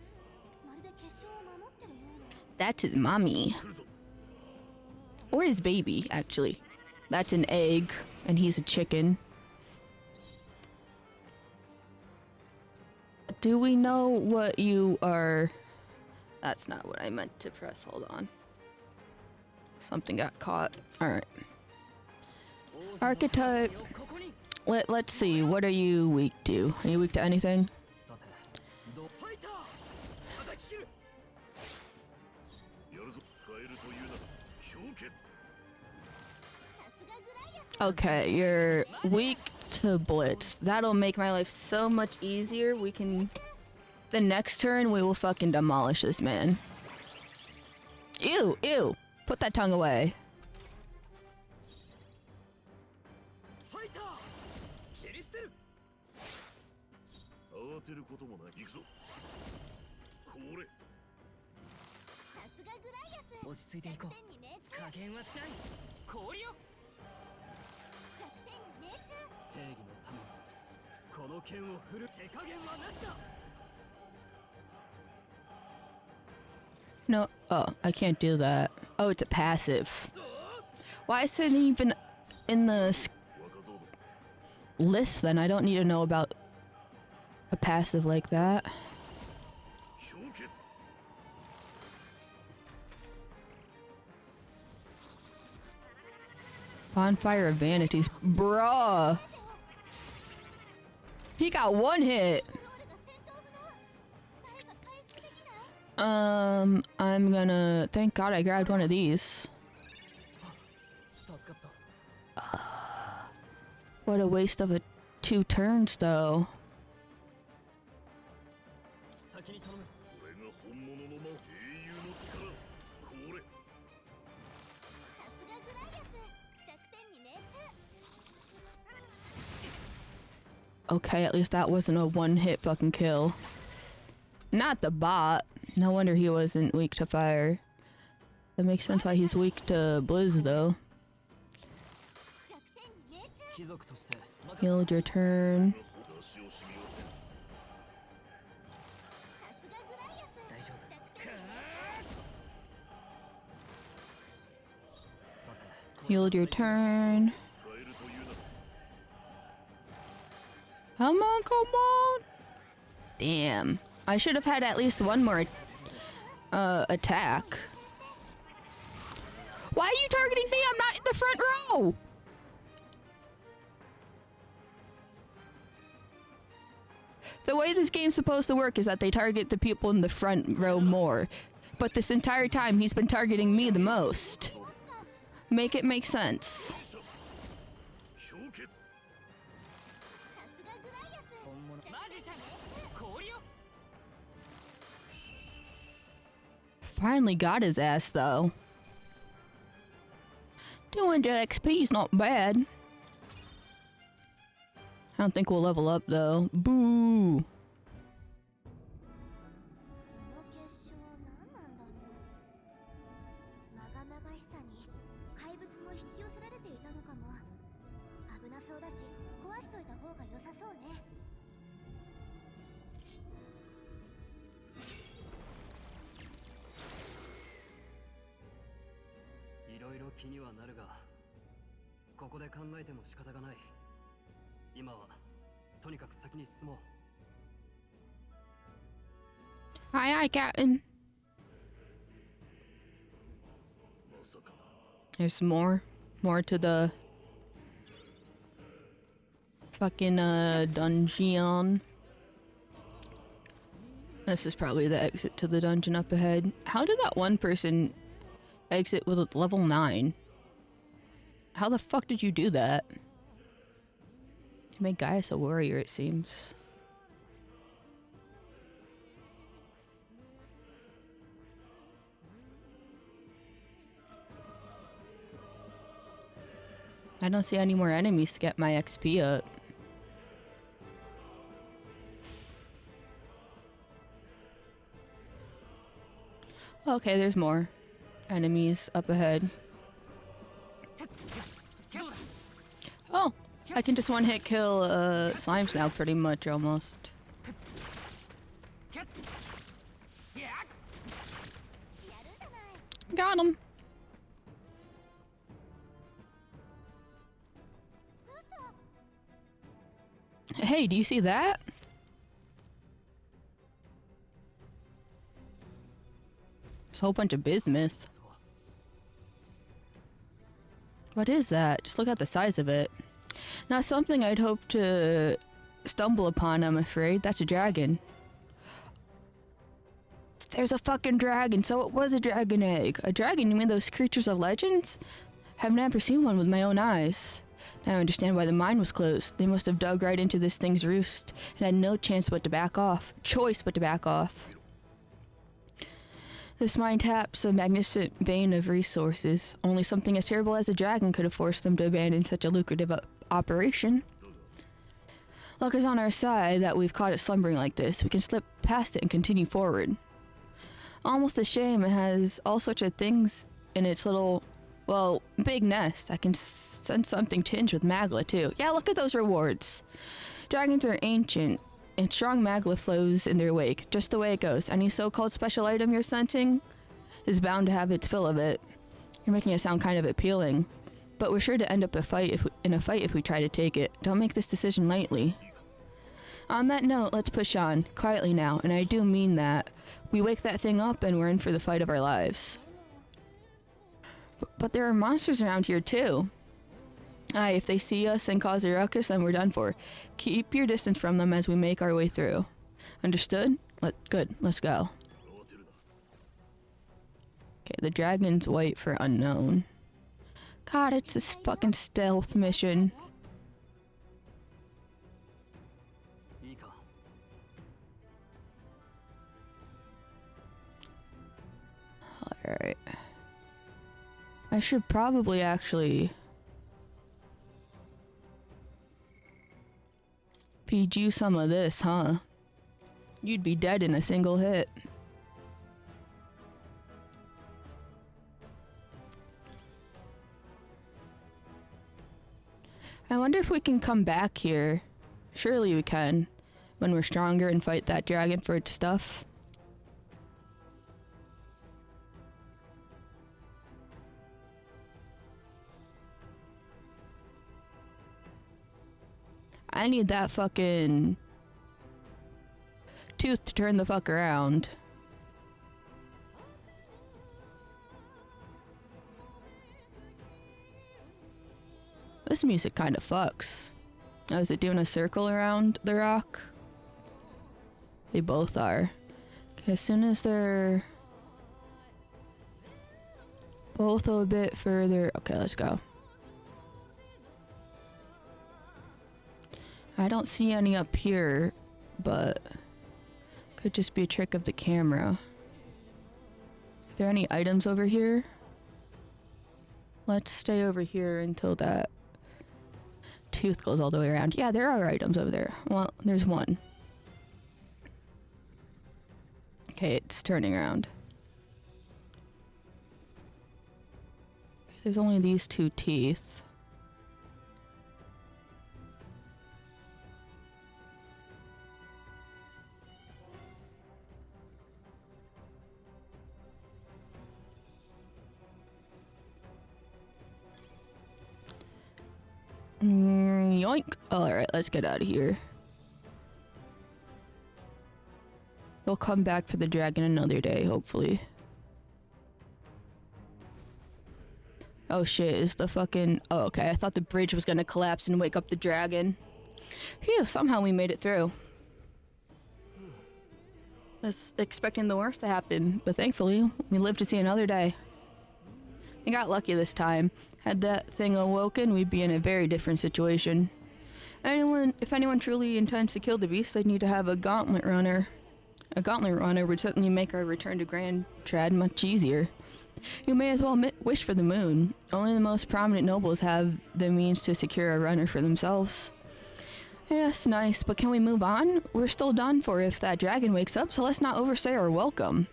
まるで結晶を守ってるような。 That's his mommy. 来るぞ。 Or his baby, actually. That's an egg, and he's a chicken. Do we know what you are? That's not what I meant to press. Hold on. Something got caught. Alright. Archetype. Let's see. What are you weak to? Are you weak to anything? さて、ファイター叩き切る。やるぞ。使えるというなら氷結。 Okay, you're weak to blitz. That'll make my life so much easier. We can... The next turn, we will fucking demolish this man. Ew, ew. Put that tongue away. ファイター切り捨てる。慌てることもない。行くぞ。これ。さすがグライアス。落ち着いていこう。100点に命中。加減はしない。氷よ。100点に命中。正義のためにこの剣を振る手加減はなしだ。 No, oh, I can't do that. Oh, it's a passive. Why is it even in the 若造ど。 list then? I don't need to know about a passive like that. 氷結。 Bonfire of Vanities. Bruh! He got one hit! ロールが戦闘不能。誰か回復できない？ I'm gonna... Thank God I grabbed one of these. 助かった。 What a waste of 2 turns, though. 先に頼む。これが本物の魔英雄の力。これ。さすがグライアス。100点に命中。 Okay, at least that wasn't a one-hit fucking kill. Not the bot. No wonder he wasn't weak to fire. That makes sense why he's weak to blizz, though. 100点に命中。貴族として任せ Healed your turn. 出し惜しみをせん。さすがグライアス。大丈夫。 100点に命中。さて、 Healed your turn. 使えるというなら。 Come on, come on! Damn. I should have had at least one more attack. Why are you targeting me? I'm not in the front row! The way this game's supposed to work is that they target the people in the front row more. But this entire time, he's been targeting me the most. Make it make sense. 氷結。さすがグライアス。本物。マジシャン。氷よ。 Finally got his ass, though. 200 XP is not bad. I don't think we'll level up, though. Boo! この結晶何なんだろう。まがまがしさに怪物も引き寄せられていたのかも。危なそうだし壊しといた方が良さそうね。いろいろ気にはなるが、ここで考えても仕方がない。今はとにかく先に進もう。 Aye, aye, Captain. まさかな。 There's some more. more to the fucking dungeon. This is probably the exit to the dungeon up ahead. How did that one person exit with a level 9? How the fuck did you do that? You make Gaius a warrior, it seems. I don't see any more enemies to get my XP up. Okay, there's more enemies up ahead. Oh, I can just one-hit kill slimes now pretty much almost. Got him. Hey, do you see that? There's a whole bunch of bismuth. What is that? Just look at the size of it. Not something I'd hope to stumble upon, I'm afraid. That's a dragon. There's a fucking dragon, so it was a dragon egg. A dragon? You mean those creatures of legends? I've never seen one with my own eyes. Now I understand why the mine was closed. They must have dug right into this thing's roost and had no choice but to back off. This mine taps a magnificent vein of resources. Only something as terrible as a dragon could have forced them to abandon such a lucrative operation. Luck is on our side that we've caught it slumbering like this. We can slip past it and continue forward. Almost a shame it has all sorts of things in its little, well, big nest. I can sense something tinged with magla too. Yeah, look at those rewards. Dragons are ancient, and strong magla flows in their wake, just the way it goes. Any so-called special item you're sensing is bound to have its fill of it. You're making it sound kind of appealing, but we're sure to end up in a fight if we try to take it. Don't make this decision lightly. On that note, let's push on, quietly now, and I do mean that. We wake that thing up and we're in for the fight of our lives. But there are monsters around here too. Aye, if they see us and cause a ruckus, then we're done for. Keep your distance from them as we make our way through. Understood? Good, let's go. Okay, the dragon's white for unknown. God, it's this fucking stealth mission. Alright. I should probably actually feed you some of this, huh? You'd be dead in a single hit. I wonder if we can come back here. Surely we can, when we're stronger and fight that dragon for its stuff. I need that fucking tooth to turn the fuck around. This music kind of fucks. Oh, is it doing a circle around the rock? They both are. Okay, as soon as they're both a bit further. Okay, let's go. I don't see any up here, but could just be a trick of the camera. Are there any items over here? Let's stay over here until that tooth goes all the way around. Yeah, there are items over there. Well, there's one. Okay, it's turning around. There's only these two teeth. Yoink. Alright, let's get out of here. We'll come back for the dragon another day, hopefully. Oh shit, is the fucking... Oh, okay, I thought the bridge was gonna collapse and wake up the dragon. Phew, somehow we made it through. I was expecting the worst to happen, but thankfully, we lived to see another day. We got lucky this time. Had that thing awoken, we'd be in a very different situation. If anyone truly intends to kill the beast, they'd need to have a gauntlet runner. A gauntlet runner would certainly make our return to Grand Trad much easier. You may as well wish for the moon. Only the most prominent nobles have the means to secure a runner for themselves. Yes, nice, but can we move on? We're still done for if that dragon wakes up, so let's not overstay our welcome.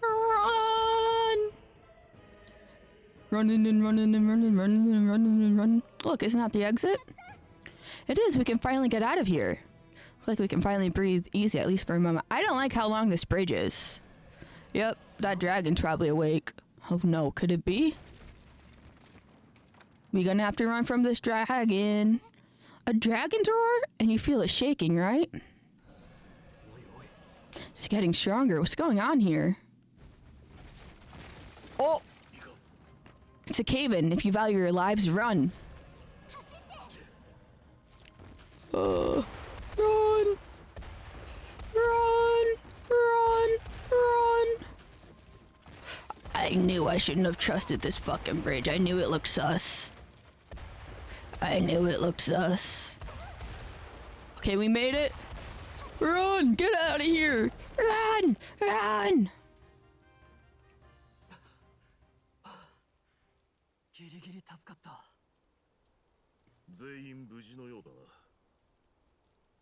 Run! Running and running and running, running and running and running. Look, isn't that the exit? It is, we can finally get out of here. Looks like we can finally breathe easy, at least for a moment. I don't like how long this bridge is. Yep, that dragon's probably awake. Oh no, could it be? We gonna have to run from this dragon. A dragon's roar? And you feel it shaking, right? It's getting stronger. What's going on here? Oh! It's a cave-in. If you value your lives, run. Run! Run! Run! Run! I knew I shouldn't have trusted this fucking bridge. I knew it looked sus. I knew it looked sus. Okay, we made it. Run! Get out of here! Run! Run! ギリギリ助かった。全員無事のようだな。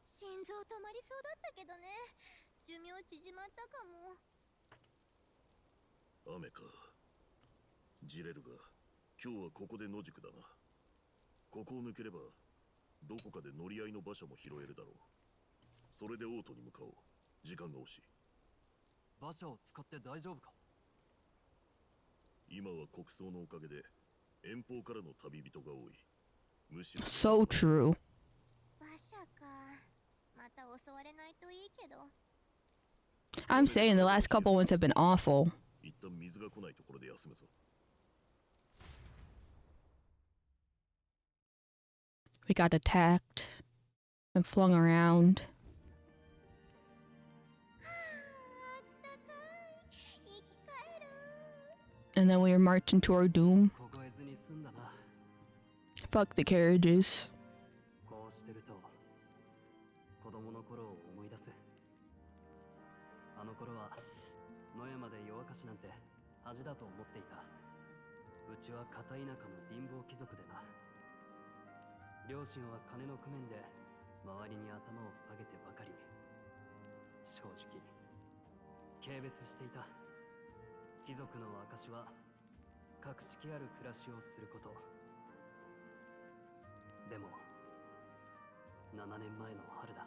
心臓止まりそうだったけどね。寿命縮まったかも。雨か。ジレルが今日はここで野宿だな。ここを抜ければどこかで乗り合いの馬車も拾えるだろう。それでオートに向かおう。時間が惜しい。馬車を使って大丈夫か？今は国葬のおかげで遠方からの旅人が多い。むしろ So true. 馬車か。また襲われないといいけど。I'm saying the last couple ones have been awful. 一旦水が来ないところで休むぞ。We got attacked and flung around. And then we were marching to our doom. 凍えずに済んだな。 Fuck the carriages. こうしてると子供の頃を思い出す。あの頃は野山で夜明かしなんて恥だと思っていた。うちは片田舎の貧乏貴族でな。両親は金の工面で周りに頭を下げてばかり。正直軽蔑していた。貴族の証は格式ある暮らしをすること。でも7年前の春だ。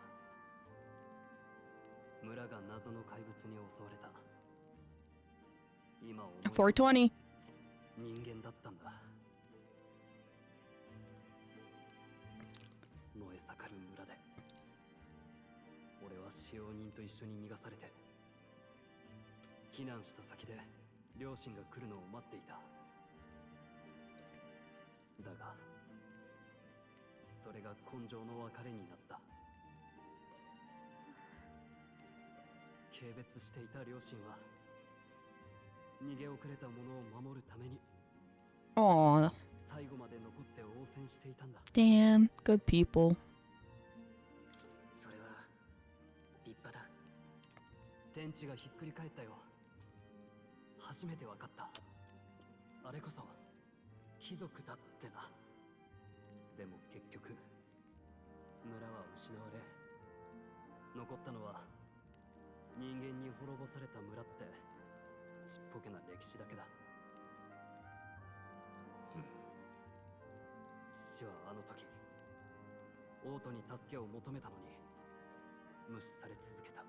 村が謎の怪物に襲われた。今思う420. 人間だったんだ。燃え盛る村で俺は使用人と一緒に逃がされて避難した先で両親が来るのを待っていた。だがそれが今生の別れになった。軽蔑していた両親は逃げ遅れた者を守るために Aw, 最後まで残って応戦していたんだ。 damn, good people. それは立派だ。天地がひっくり返ったよ。初めて分かった。あれこそ貴族だってな。でも結局村は失われ残ったのは人間に滅ぼされた村ってちっぽけな歴史だけだ。父はあの時王都に助けを求めたのに無視され続けた。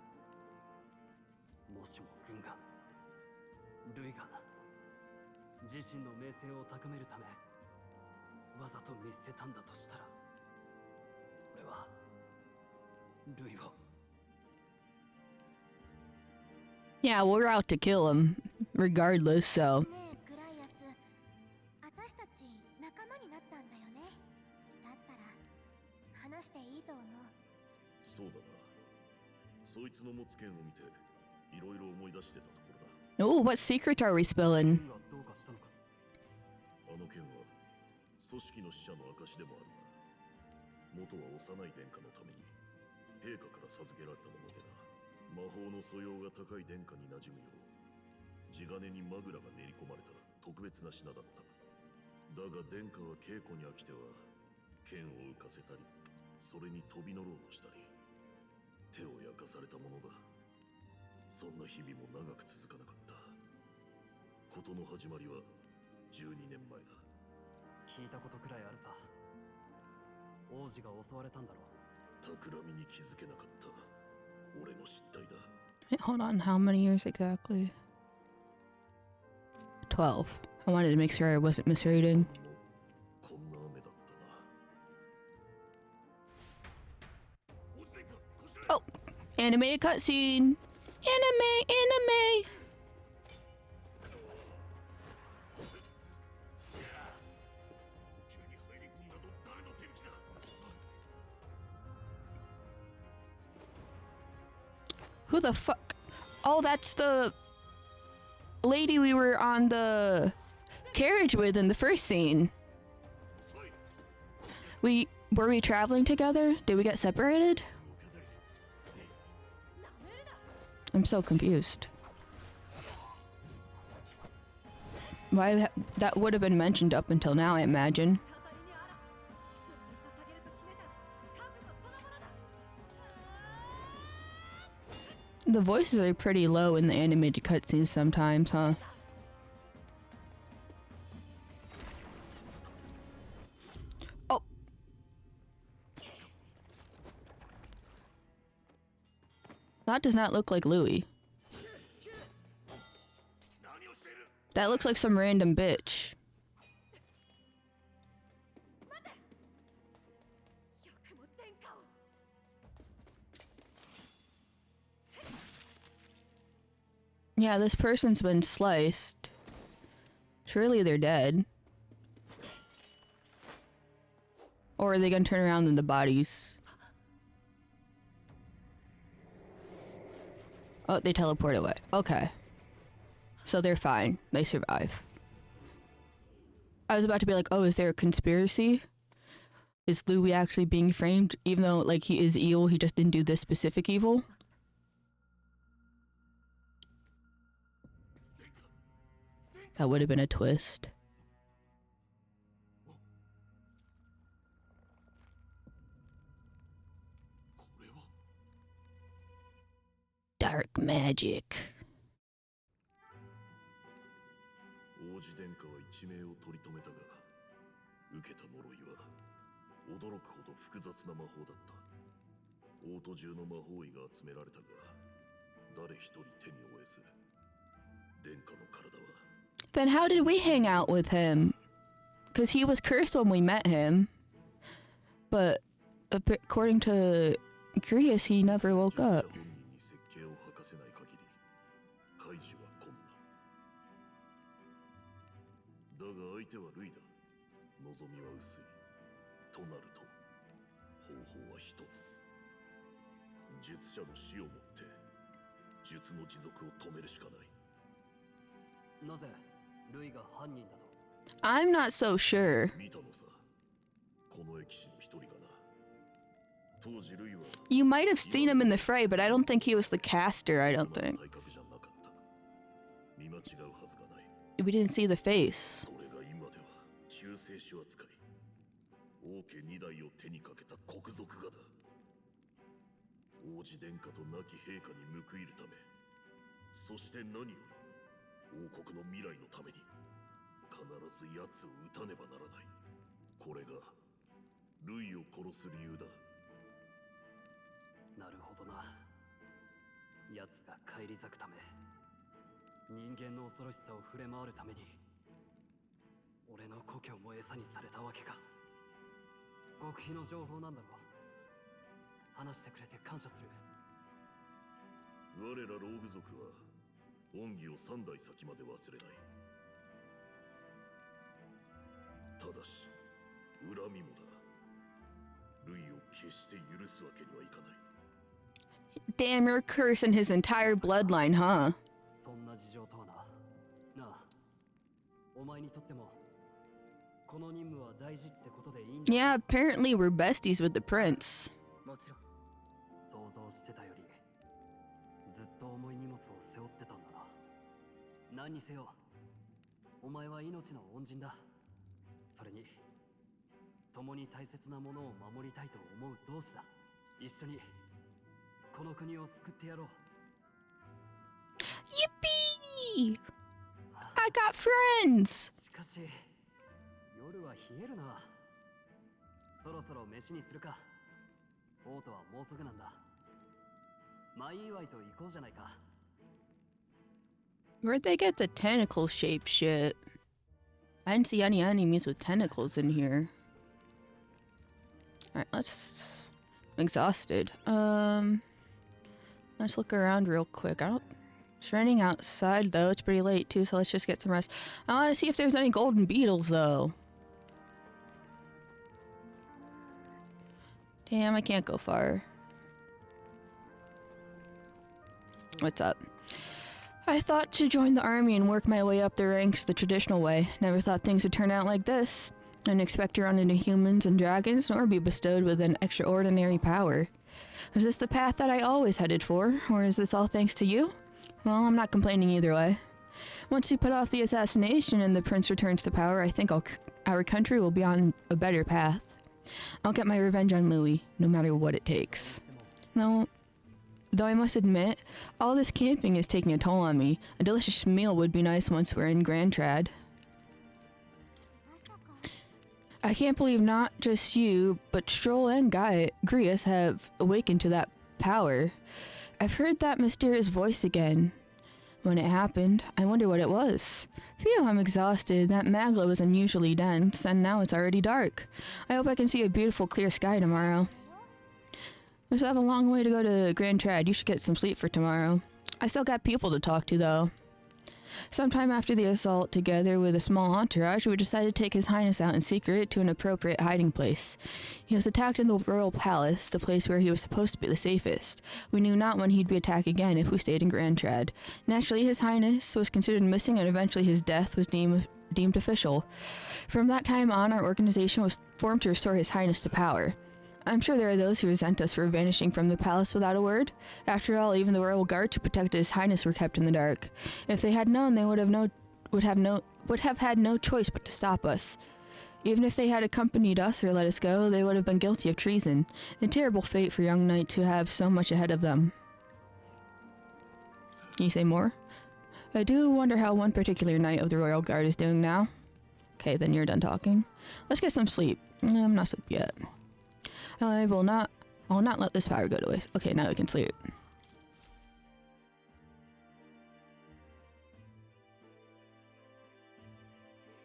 もしも軍がルイが自身の名声を高めるためわざと見捨てたんだとしたら俺はルイを Yeah, we're out to kill him, regardless, so. ねえクライアス、仲間になったんだよね。だったら話していいと思う。そうだな。そいつの持つ剣を見ていろいろ思い出してたところだ。 Oh, what secrets are we spilling? あの剣は組織の使者の証でもあるが、元は幼い殿下のために陛下から授けられたものでな。魔法の素養が高い殿下に馴染むよう地金にマグラが練り込まれた特別な品だった。だが殿下は稽古に飽きては剣を浮かせたり、それに飛び乗ろうとしたり、手を焼かされたものだ。そんな日々も長く続かなかった。事の始まりは12年前だ。聞いたことくらいあるさ。王子が襲われたんだろう。企みに気づけなかった俺の失態だ。Hold on, how many years exactly? 12. I wanted to make sure I wasn't misreading. こんな雨だったな。 Oh, animated cutscene. Anime. Who the fuck? Oh, that's the lady we were on the carriage with in the first scene. Were we traveling together? Did we get separated? I'm so confused. Why that would have been mentioned up until now, I imagine. The voices are pretty low in the animated cutscenes sometimes, huh? Oh. That does not look like Louis. That looks like some random bitch. Yeah, this person's been sliced. Surely they're dead. Or are they gonna turn around in the bodies? Oh, they teleport away. Okay. So they're fine. They survive. I was about to be like, oh, is there a conspiracy? Is Louis actually being framed? Even though, like, he is evil, he just didn't do this specific evil? That would have been a twist. Dark magic. 王子殿下は一命を取り留めたが、受けた呪いは驚くほど複雑な魔法だった。王都中の魔法医が集められたが、誰一人手に負えず、殿下の体は。 Then how did we hang out with him? Because he was cursed when we met him. But according to Grius, he never woke up. だが相手はルイだ。望みは薄い。となると、方法は一つ。術者の死をもって術の持続を止めるしかない。なぜルイが犯人だと？ I'm not so sure. 見たのさ。この駅士の一人がな。当時ルイは You might have seen him in the fray, but I don't think he was the caster, I don't think. 体格じゃなかった。見間違うはずがない。We didn't see the face. それが今では救世主扱い。王家二代を手にかけた国賊がだ。王子殿下と亡き陛下に報いるため、そして何より王国の未来のために必ず奴を撃たねばならない。これがルイを殺す理由だ。なるほどな。奴が返り咲くため、人間の恐ろしさを触れ回るために、俺の故郷も餌にされたわけか。極秘の情報なんだろう。話してくれて感謝する。我らローグ族は恩義を3代先まで忘れない。ただし恨みもだ。ルイを決して許すわけにはいかない。 Damn, you're cursing his entire bloodline, huh? そんな事情とはな。なあ、お前にとってもこの任務は大事ってことでいいんだ。 Yeah, apparently we're besties with the prince. もちろん。想像してたよりずっと重い荷物を背負ってたんだな。何にせよお前は命の恩人だ。それに共に大切なものを守りたいと思う同志だ。一緒にこの国を救ってやろう。 Yippee! I got friends! しかし夜は冷えるな。そろそろ飯にするか。王とはもうすぐなんだ。前祝いと行こうじゃないか。 Where'd they get the tentacle shaped shit? I didn't see any enemies with tentacles in here. Alright, let's... I'm exhausted. Let's look around real quick. It's raining outside though. It's pretty late too, so let's just get some rest. I want to see if there's any golden beetles though. Damn, I can't go far. What's up? I thought to join the army and work my way up the ranks the traditional way. Never thought things would turn out like this. I didn't expect to run into humans and dragons, nor be bestowed with an extraordinary power. Was this the path that I always headed for, or is this all thanks to you? Well, I'm not complaining either way. Once we put off the assassination and the prince returns to power, I think our country will be on a better path. I'll get my revenge on Louis, no matter what it takes. Though I must admit, all this camping is taking a toll on me. A delicious meal would be nice once we're in Grand Trad. I can't believe not just you, but Stroll and Grius have awakened to that power. I've heard that mysterious voice again. When it happened, I wonder what it was. Phew, I'm exhausted. That magla was unusually dense, and now it's already dark. I hope I can see a beautiful clear sky tomorrow. We still have a long way to go to Grand Trad. You should get some sleep for tomorrow. I still got people to talk to, though. Sometime after the assault, together with a small entourage, we decided to take His Highness out in secret to an appropriate hiding place. He was attacked in the royal palace, the place where he was supposed to be the safest. We knew not when he'd be attacked again if we stayed in Grand Trad. Naturally, His Highness was considered missing, and eventually his death was deemed official. From that time on, our organization was formed to restore His Highness to power. I'm sure there are those who resent us for vanishing from the palace without a word. After all, even the royal guards who protected His Highness were kept in the dark. If they had known, they would have had no choice but to stop us. Even if they had accompanied us or let us go, they would have been guilty of treason. A terrible fate for young knights who have so much ahead of them. Can you say more? I do wonder how one particular knight of the royal guard is doing now. Okay, then you're done talking. Let's get some sleep. I'm not asleep yet. I will not let this power go to waste. Okay, now we can sleep.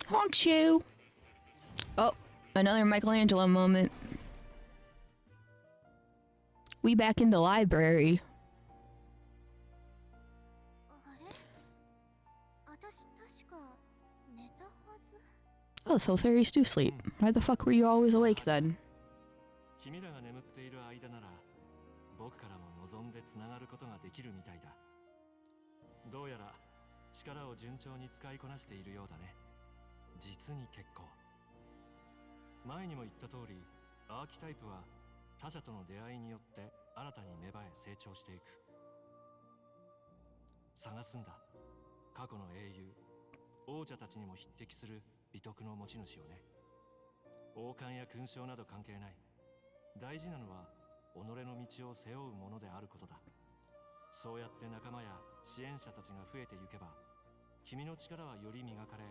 Honk you! Oh, another Michelangelo moment. We back in the library. Oh, so fairies do sleep. Why the fuck were you always awake then? 君らが眠っている間なら僕からも望んでつながることができるみたいだ。どうやら力を順調に使いこなしているようだね。実に結構。前にも言った通り、アーキタイプは他者との出会いによって新たに芽生え成長していく。探すんだ。過去の英雄、王者たちにも匹敵する美徳の持ち主をね。王冠や勲章など関係ない。大事なのは己の道を背負うものであることだ。そうやって仲間や支援者たちが増えてゆけば、君の力はより磨かれ、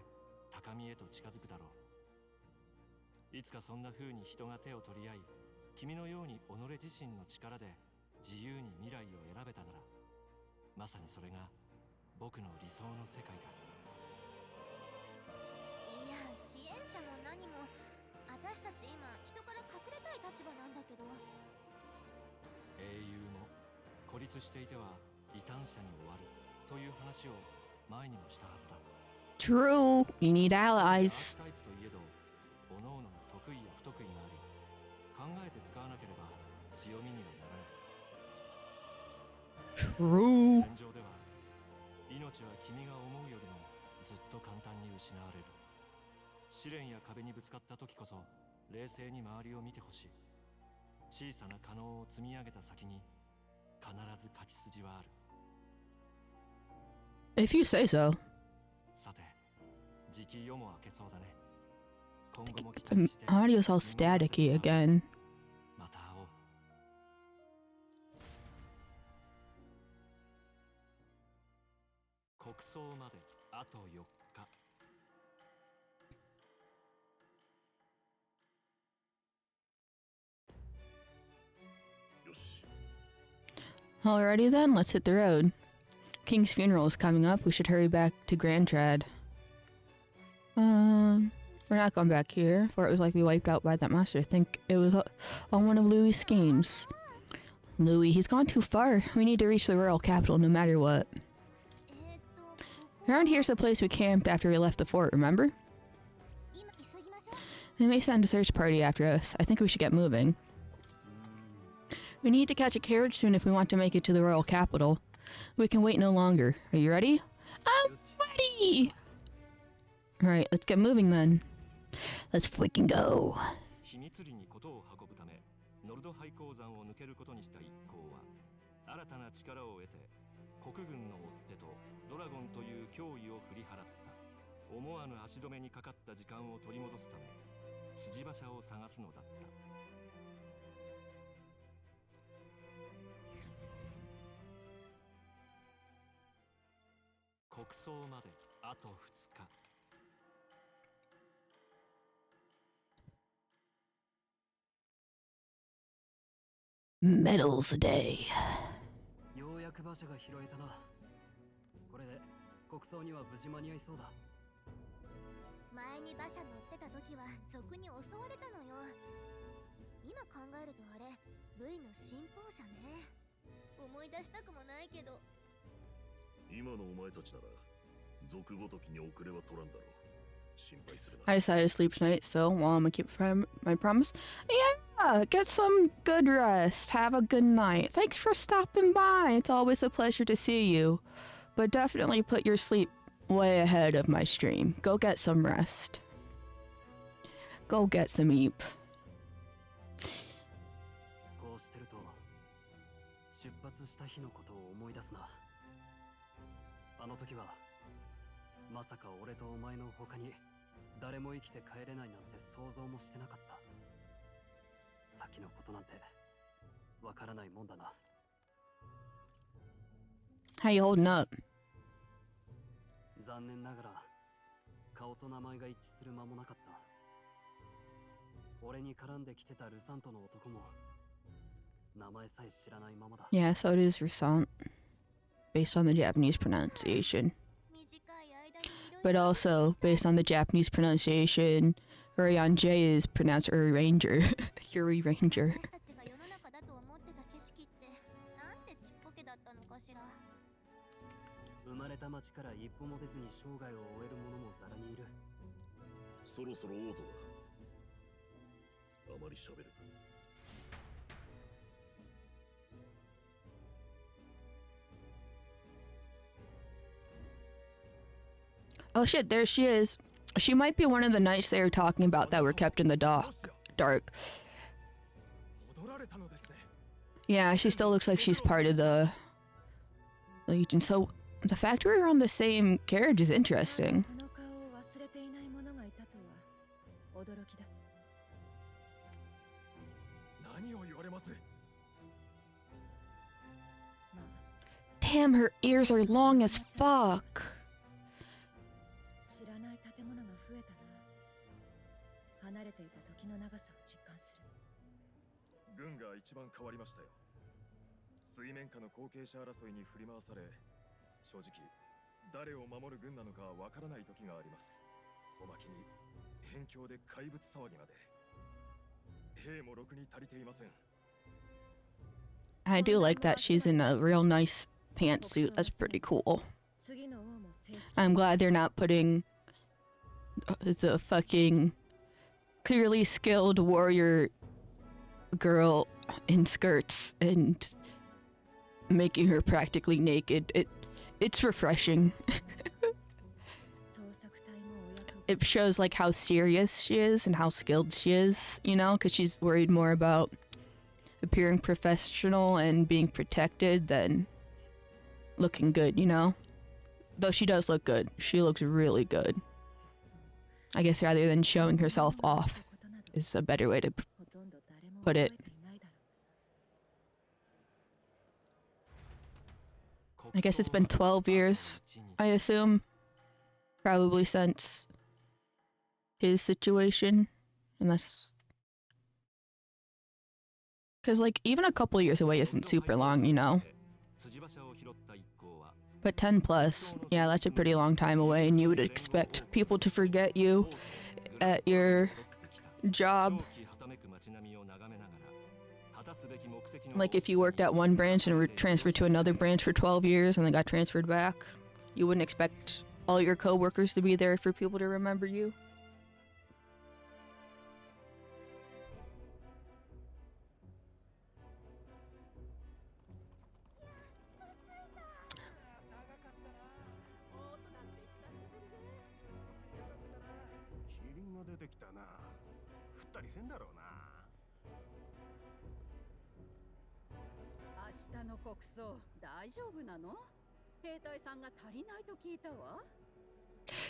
高みへと近づくだろう。いつかそんな風に人が手を取り合い、君のように己自身の力で自由に未来を選べたなら、まさにそれが僕の理想の世界だ。いや、支援者も何も私たち今人から隠れたい立場なんだけど。英雄も孤立していては異端者に終わるという話を前にもしたはずだ。True, you need allies. タイプといえど、各々の特得意や不得意があり、考えて使わなければ強みにはならない。 True. 戦場では命は君が思うよりもずっと簡単に失われる。試練や壁にぶつかった時こそ冷静に周りを見てほしい。小さな可能を積み上げた先に必ず勝ち筋はある。 If you say so. さて、時期夜も明けそうだね。今後も期 The 待して audio's all staticky again. また会おう。国葬まであと4日。 よし。 Alrighty then, let's hit the road. King's funeral is coming up. We should hurry back to Grand Trad. We're not going back here, for it was likely wiped out by that master. I think it was on one of Louis' schemes. Louis, he's gone too far. We need to reach the royal capital no matter what. Around here's the place we camped after we left the fort, remember? They may send a search party after us. I think we should get moving. We need to catch a carriage soon if we want to make it to the royal capital. We can wait no longer. Are you ready? I'm ready! Alright, let's get moving then. Let's freaking go. 秘密裏にことを運ぶため、ノルド廃鉱山を抜けることにした一行は、新たな力を得て、国軍の追っ手とドラゴンという脅威を振り払った。思わぬ足止めにかかった時間を取り戻すため、辻馬車を探すのだった。 国葬まであと2日。 Medals Day. ようやく馬車が拾えたな。これで国葬には無事間に合いそうだ。前に馬車乗ってた時は賊に襲われたのよ。今考えるとあれルイの信奉者ね。思い出したくもないけど。今のお前たちなら賊ごときに遅れは取らんだろう。心配するな。 I decided to sleep tonight, so while I'm gonna keep my promise. Yeah, get some good rest. Have a good night. Thanks for stopping by. It's always a pleasure to see you. But definitely put your sleep way ahead of my stream. Go get some rest. Go get some eep. こうしてると出発した日のことを思い出すな。あの時はまさか俺とお前の他に誰も生きて帰れないなんて想像もしてなかった。先のことなんてわからないもんだな。How you holding up? 残念ながら顔と名前が一致する間もなかった。俺に絡んできてたルサントの男も名前さえ知らないままだ。 Yeah, so it is Rusant. Based on the Japanese pronunciation. But also, based on the Japanese pronunciation, Urian J is pronounced Uri Ranger. Yuri Ranger. 私たちが世の中だと思ってた景色ってなんてちっぽけだったのかしら。生まれた町から一歩も出ずに生涯を終える者もざらにいる。そろそろ王都だ。あまり喋る。 Oh shit, there she is. She might be one of the knights they were talking about that were kept in the dark. Yeah, she still looks like she's part of the Legion. So the fact we're on the same carriage is interesting. Damn, her ears are long as fuck. 知らない建物が増えたな。離れていた時の長さを実感する。軍が一番変わりましたよ。水面下の後継者争いに振り回され、正直誰を守る軍なのかわからない時があります。おまけに辺境で怪物騒ぎまで。兵もろくに足りていません。 I do like that she's in a real nice pantsuit. That's pretty cool. I'm glad they're not putting the fucking clearly skilled warrior girl in skirts and making her practically naked. It's refreshing. It shows like how serious she is and how skilled she is, you know, because she's worried more about appearing professional and being protected than looking good, you know? Though she does look good. She looks really good. I guess rather than showing herself off is a better way to put it. I guess it's been 12 years, I assume. Probably since his situation. Unless... Because, like, even a couple years away isn't super long, you know? But 10 plus, yeah, that's a pretty long time away, and you would expect people to forget you at your job. Like, if you worked at one branch and were transferred to another branch for 12 years and then got transferred back, you wouldn't expect all your coworkers to be there for people to remember you.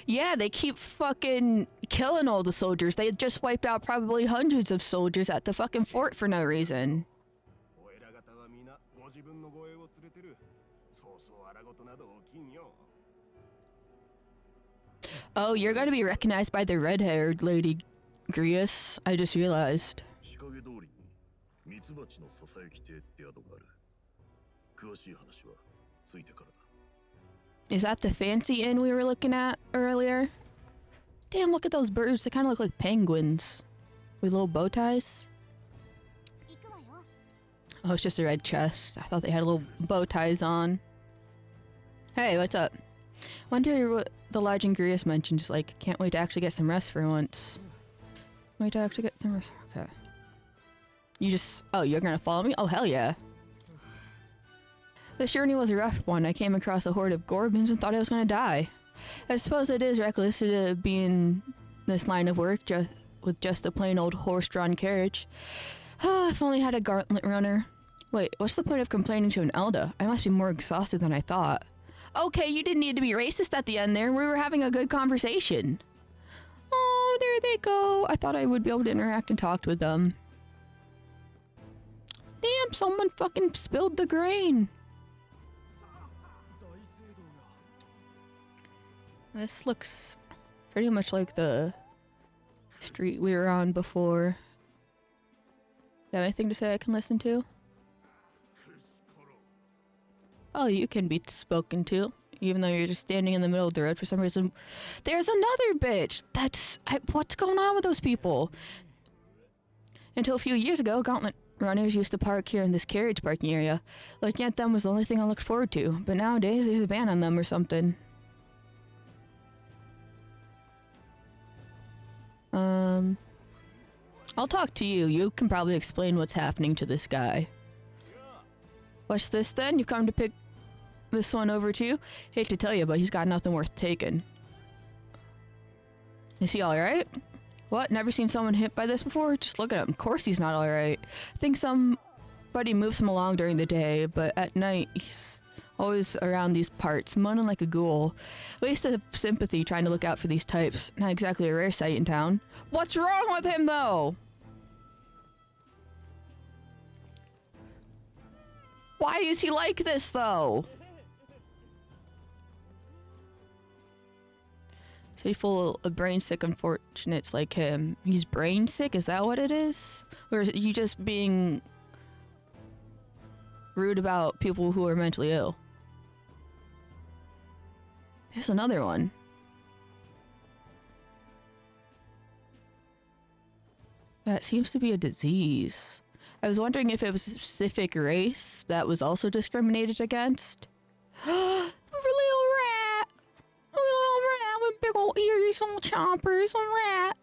Yeah, they keep fucking killing all the soldiers. They just wiped out probably hundreds of soldiers at the fucking fort for no reason. Oh, you're gonna be recognized by the red-haired lady, Grius. I just realized. Is that the fancy inn we were looking at earlier? Damn, look at those birds. They kind of look like penguins. With little bow ties. Oh, it's just a red chest. I thought they had little bow ties on. Hey, what's up? Wonder what the Lodge and Grius mentioned. Just like, can't wait to actually get some rest for once. Wait to actually get some rest. Okay. You just... Oh, you're gonna follow me? Oh, hell yeah. This journey was a rough one. I came across a horde of Gorbans and thought I was gonna die. I suppose it is reckless to be in this line of work with just a plain old horse-drawn carriage. If only I had a gauntlet runner. Wait, what's the point of complaining to an Elda? I must be more exhausted than I thought. Okay, you didn't need to be racist at the end there. We were having a good conversation. Oh, there they go. I thought I would be able to interact and talk with them. Damn, someone fucking spilled the grain. This looks pretty much like the street we were on before. You have anything to say I can listen to? Oh, you can be spoken to, even though you're just standing in the middle of the road for some reason. There's another bitch! What's going on with those people? Until a few years ago, gauntlet runners used to park here in this carriage parking area. Looking at them was the only thing I looked forward to, but nowadays there's a ban on them or something. I'll talk to you. You can probably explain what's happening to this guy. What's this then? You come to pick this one over too? Hate to tell you, but he's got nothing worth taking. Is he alright? What? Never seen someone hit by this before? Just look at him. Of course he's not alright. I think somebody moves him along during the day, but at night he's always around these parts, moaning like a ghoul. Waste of sympathy trying to look out for these types. Not exactly a rare sight in town. What's wrong with him though? Why is he like this though? So he's full of brain sick unfortunates like him. He's brain sick? Is that what it is? Or is you just being rude about people who are mentally ill? There's another one. That seems to be a disease. I was wondering if it was a specific race that was also discriminated against. A little rat! A little rat with big old ears, little chompers, a rat!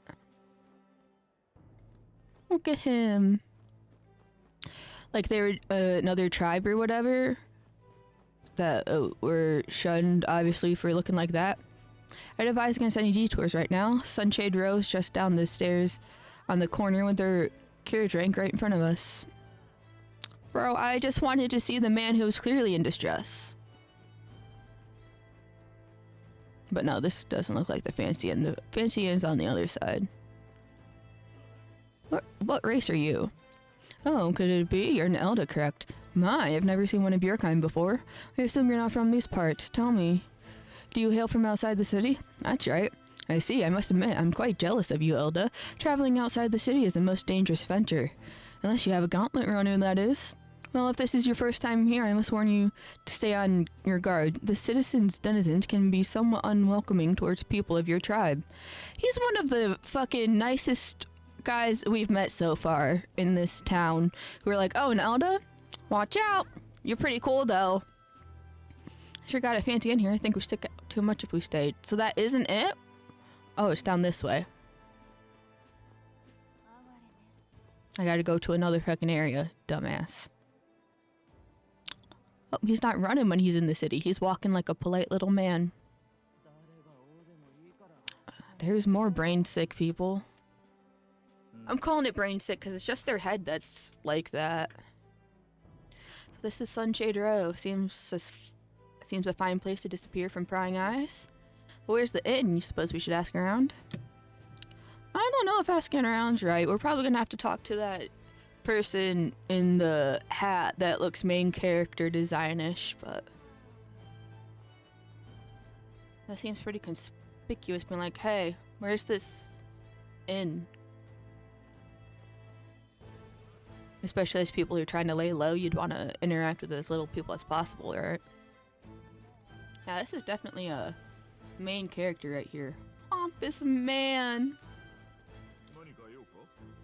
Look at him. Like they were another tribe or whatever that were shunned, obviously, for looking like that. I'd advise against any detours right now. Sunshade Rose just down the stairs on the corner with their carriage rank right in front of us. Bro, I just wanted to see the man who was clearly in distress. But no, this doesn't look like the fancy inn. The fancy inn's on the other side. What race are you? Oh, could it be? You're an Elda, correct? My, I've never seen one of your kind before. I assume you're not from these parts. Tell me, do you hail from outside the city? That's right. I see. I must admit, I'm quite jealous of you, Elda. Traveling outside the city is the most dangerous venture. Unless you have a gauntlet runner, that is. Well, if this is your first time here, I must warn you to stay on your guard. The denizens can be somewhat unwelcoming towards people of your tribe. He's one of the fucking nicest guys we've met so far in this town. Who are like, oh, an Elda? Watch out! You're pretty cool, though. Sure got a fancy in here. I think we stick out too much if we stayed. So that isn't it? Oh, it's down this way. I gotta go to another fucking area, dumbass. Oh, he's not running when he's in the city. He's walking like a polite little man. There's more brain sick people. I'm calling it brain sick because it's just their head that's like that. So this is Sunshade Row. Seems a fine place to disappear from prying eyes. But where's the inn? You suppose we should ask around? I don't know if asking around's right. We're probably gonna have to talk to that person in the hat that looks main character designish, but that seems pretty conspicuous, being like, hey, where's this inn? Especially as people who are trying to lay low, you'd want to interact with as little people as possible, right? Yeah, this is definitely a main character right here. Pompous man.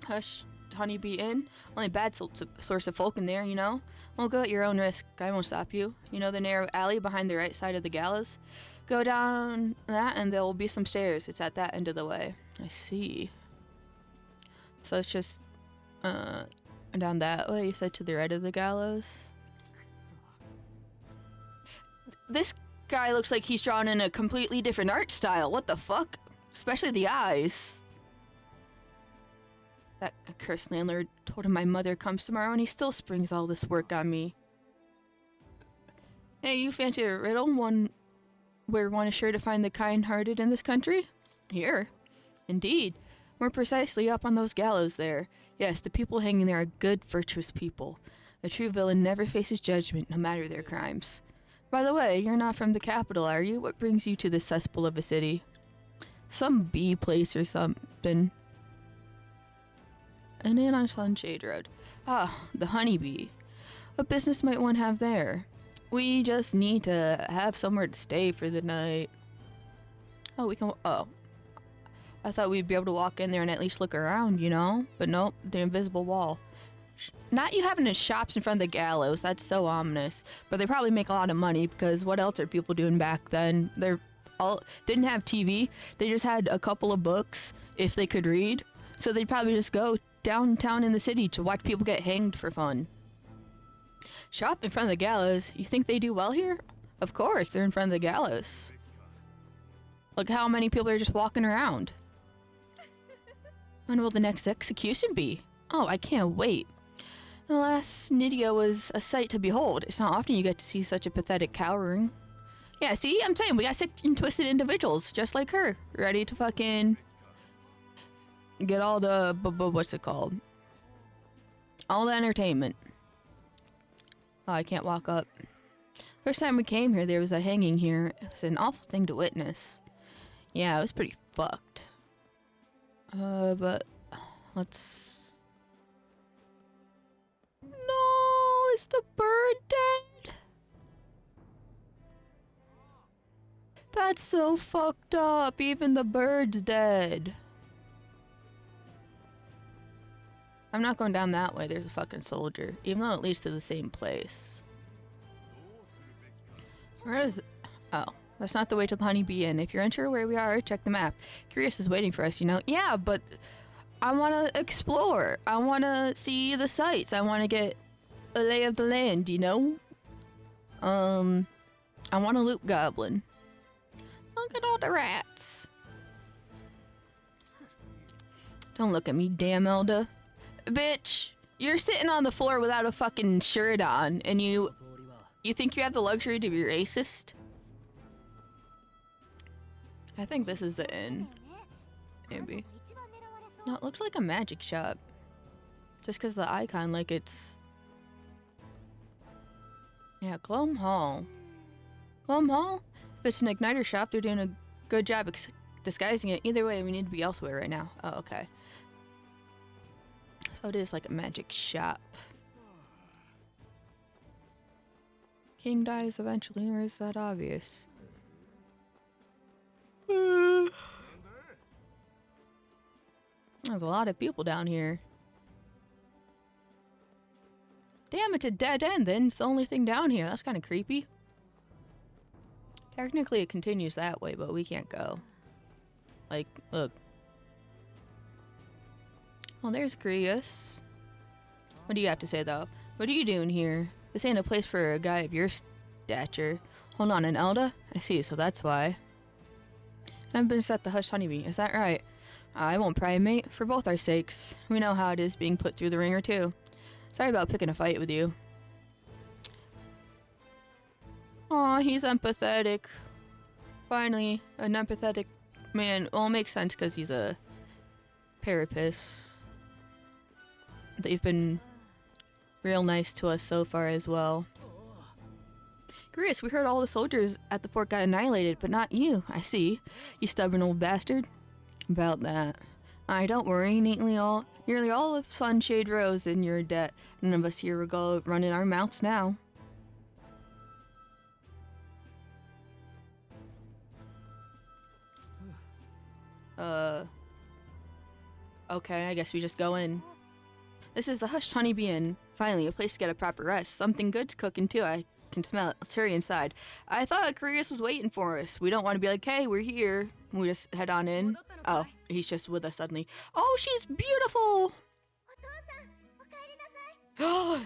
Hush, honeybee inn. Only bad source of folk in there, you know? Well, go at your own risk. I won't stop you. You know the narrow alley behind the right side of the gallows? Go down that and there will be some stairs. It's at that end of the way. I see. So it's just, down that way, you said, to the right of the gallows? This guy looks like he's drawn in a completely different art style. What the fuck? Especially the eyes. That cursed landlord told him my mother comes tomorrow and he still springs all this work on me. Hey, you fancy a riddle? One where one is sure to find the kind-hearted in this country? Here. Indeed. More precisely, up on those gallows there. Yes, the people hanging there are good, virtuous people. A true villain never faces judgment, no matter their crimes. By the way, you're not from the capital, are you? What brings you to this cesspool of a city? Some bee place or something. An inn on Sunshade Road. Ah, the honeybee. What business might one have there? We just need to have somewhere to stay for the night. Oh, we can... Oh. I thought we'd be able to walk in there and at least look around, you know? But nope, the invisible wall. Not you having the shops in front of the gallows. That's so ominous. But they probably make a lot of money because what else are people doing back then? They're all... Didn't have TV. They just had a couple of books if they could read. So they'd probably just go downtown in the city to watch people get hanged for fun. Shop in front of the gallows? You think they do well here? Of course, they're in front of the gallows. Look how many people are just walking around. When will the next execution be? Oh, I can't wait. The last Nydia was a sight to behold. It's not often you get to see such a pathetic cowering. Yeah, see? I'm saying we got sick and twisted individuals just like her. Ready to fucking... get all the... what's it called? All the entertainment. Oh, I can't walk up. First time we came here, there was a hanging here. It was an awful thing to witness. Yeah, it was pretty fucked. But... let's... No! Is the bird dead? That's so fucked up. Even the bird's dead. I'm not going down that way. There's a fucking soldier. Even though it leads to the same place. Where is it? Oh. That's not the way to the honeybee inn. If you're unsure where we are, check the map. Curious is waiting for us, you know? Yeah, but I want to explore. I want to see the sights. I want to get a lay of the land, you know? I want a loot goblin. Look at all the rats. Don't look at me, damn Elda. Bitch, you're sitting on the floor without a fucking shirt on, and you think you have the luxury to be racist? I think this is the inn. Maybe. No, it looks like a magic shop. Just because the icon, like it's... Yeah, Glom Hall. Glom Hall? If it's an igniter shop, they're doing a good job disguising it. Either way, we need to be elsewhere right now. Oh, okay. So it is like a magic shop. King dies eventually, or is that obvious? There's a lot of people down here. Damn, it's a dead end then. It's the only thing down here. That's kind of creepy. Technically, it continues that way, but we can't go. Like, look. Well, there's Grius. What do you have to say, though? What are you doing here? This ain't a place for a guy of your stature. Hold on, an Elda? I see, so that's why. I've been set the hushed honeybee. Is that right? I won't pry, mate. For both our sakes. We know how it is being put through the ringer, too. Sorry about picking a fight with you. Aw, he's empathetic. Finally, an empathetic man. Well, it makes sense because he's a parapist. They've been real nice to us so far as well. Grius, we heard all the soldiers at the fort got annihilated, but not you. I see. You stubborn old bastard. About that. Don't worry. Nearly all of Sunshade Rose in your debt. None of us here will go running our mouths now. Okay, I guess we just go in. This is the Hushed Honeybee Inn. Finally, a place to get a proper rest. Something good's cooking too. I can smell it. Let's hurry inside. I thought Grius was waiting for us. We don't want to be like, hey, we're here. We just head on in. Oh, he's just with us suddenly. Oh, she's beautiful! Oh,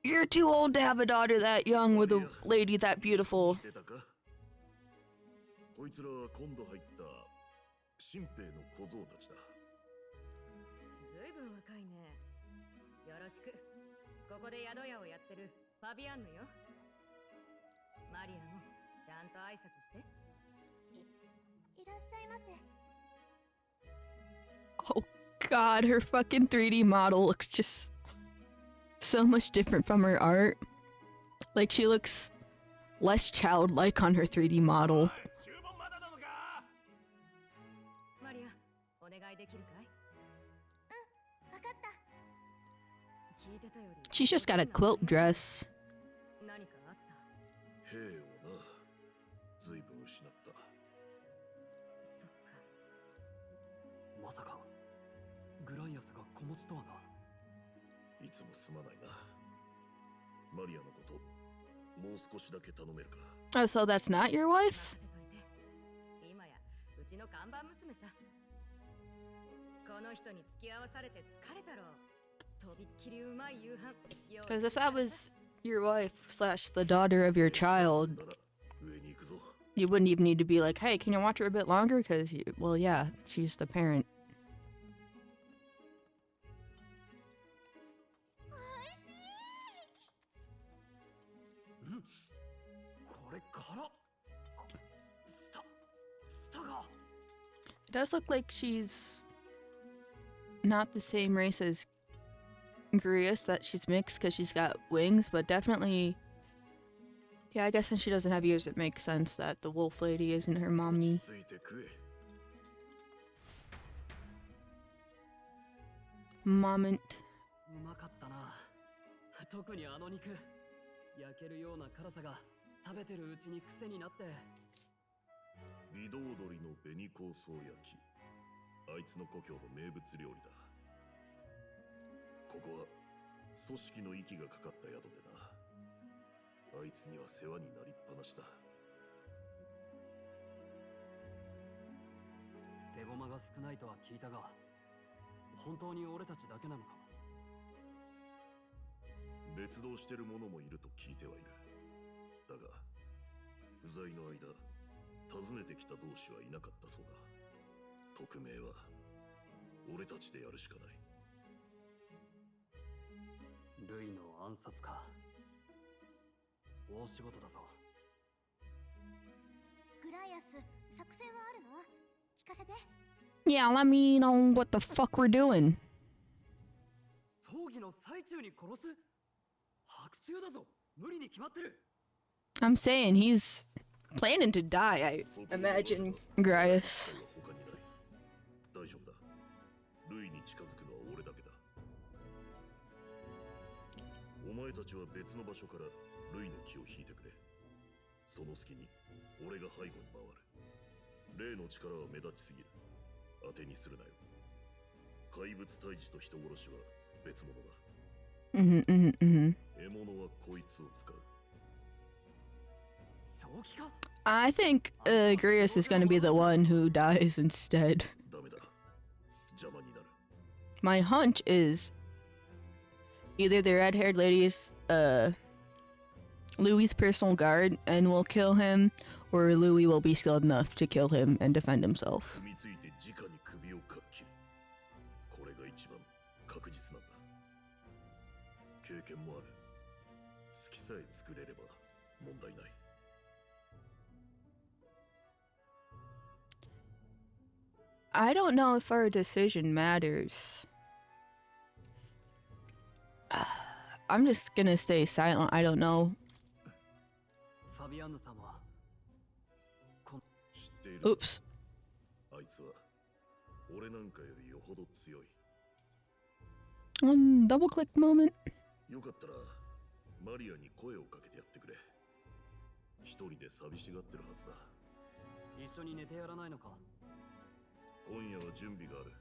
you're too old to have a daughter that young with a lady that beautiful. こいつらは今度入った新兵の小僧たちだ。ずいぶん若いね。よろしく。ここで宿屋をやってるファビアンヌよ。マリアもちゃんと挨拶して。いらっしゃいませ。 Oh god, her fucking 3D model looks just so much different from her art. Like, she looks less childlike on her 3D model. Maria, お願いできるかい? わかった。 She's just got a quilt dress. 何かあった? 兵をな、随分失った。そっか。まさかグライアスが子持ちとはな。いつもすまないな。マリアのこと、もう少しだけ頼めるか。Oh, so that's not your wife? 今やうちの看板娘さ。この人に付き合わされて疲れたろ。とびっきりうまい夕飯。Because if that was your wife slash the daughter of your child, you wouldn't even need to be like, hey, can you watch her a bit longer? Because, well, yeah, she's the parent. これから舌が It does look like she's not the same race as Grius, that she's mixed because she's got wings, but definitely, yeah, I guess since she doesn't have ears, it makes sense that the wolf lady isn't her mommy. Moment. うまかったな。特にあの肉。焼けるような辛さが食べてるうちに癖になって。微動鶏の紅香草焼き。あいつの故郷の名物料理だ。ここは組織の息がかかった宿でな。あいつには世話になりっぱなしだ。手駒が少ないとは聞いたが、本当に俺たちだけなのか。別動してる者もいると聞いてはいる。だが不在の間訪ねてきた同志はいなかったそうだ。匿名は俺たちでやるしかない。ルイの暗殺か。大仕事だぞ。グライアス、作戦はあるの？聞かせて。 Yeah, let me know what the fuck we're doing. 葬儀の最中に殺す？白昼だぞ。無理に決まってる。 I'm saying he's planning to die, I imagine, Grias. 他にない。大丈夫だ。ルイに近づくのは俺だけだ。お前たちは別の場所からルイの気を引いてくれ。その隙に俺が背後に回る。例の力は目立ちすぎる。当てにするなよ。怪物退治と人殺しは別物だ。獲物はこいつを使う。 I think Grias is gonna be the one who dies instead. ダメだ。邪魔になる。 My hunch is either the red-haired lady's Louis's personal guard and will kill him, or Louis will be skilled enough to kill him and defend himself. 踏みついて直に首をかっ切る。これが一番確実なんだ。経験もある。隙さえ作れれば問題ない。 I don't know if our decision matters. I'm just gonna stay silent. I don't know. ファビアンヌさんは Oops. あいつは俺なんかよりよほど強い。 Double click moment. よかったらマリアに声をかけてやってくれ。一人で寂しがってるはずだ。一緒に寝てやらないのか。 今夜は準備がある。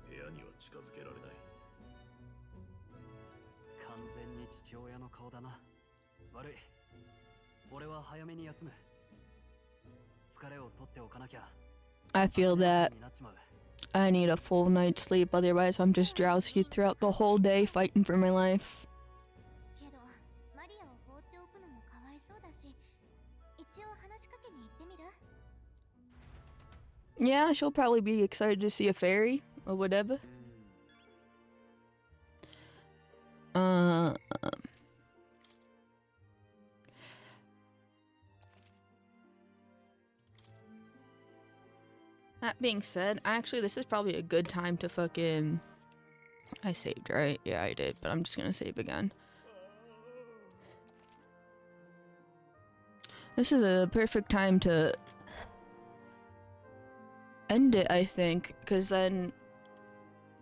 部屋には近づけられない。完全に父親の顔だな。悪い。俺は早めに休む。疲れを取っておかなきゃ。 I feel that I need a full night's sleep, otherwise I'm just drowsy throughout the whole day fighting for my life. けどマリアを放っておくのもかわいそうだし、一応話しかけに行ってみる？ Yeah, she'll probably be excited to see a fairy or whatever. That being said, actually this is probably a good time to fucking... I saved, right? Yeah, I did, but I'm just gonna save again. This is a perfect time to end it, I think, because then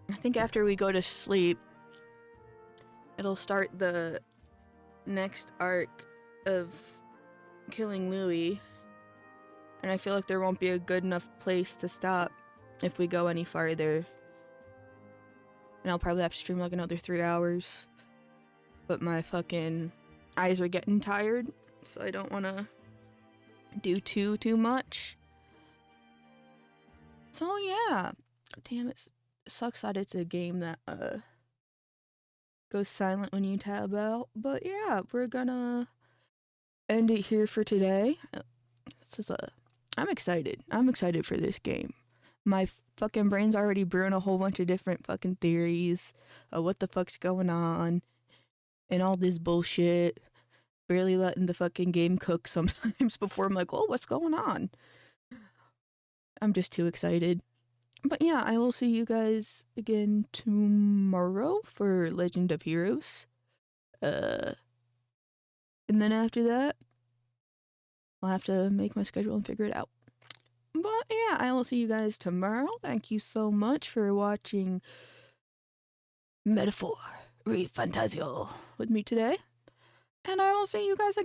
I think after we go to sleep, it'll start the next arc of killing Louis, and I feel like there won't be a good enough place to stop if we go any farther. And I'll probably have to stream like another 3 hours, but my fucking eyes are getting tired, so I don't want to do too much. So yeah, damn, it sucks that it's a game that goes silent when you tab out. But yeah, we're gonna end it here for today. I'm excited. I'm excited for this game. My fucking brain's already brewing a whole bunch of different fucking theories of what the fuck's going on and all this bullshit. Barely letting the fucking game cook sometimes before I'm like, oh, what's going on? I'm just too excited. But yeah, I will see you guys again tomorrow for Legend of Heroes. And then after that, I'll have to make my schedule and figure it out. But yeah, I will see you guys tomorrow. Thank you so much for watching Metaphor ReFantazio with me today. And I will see you guys again.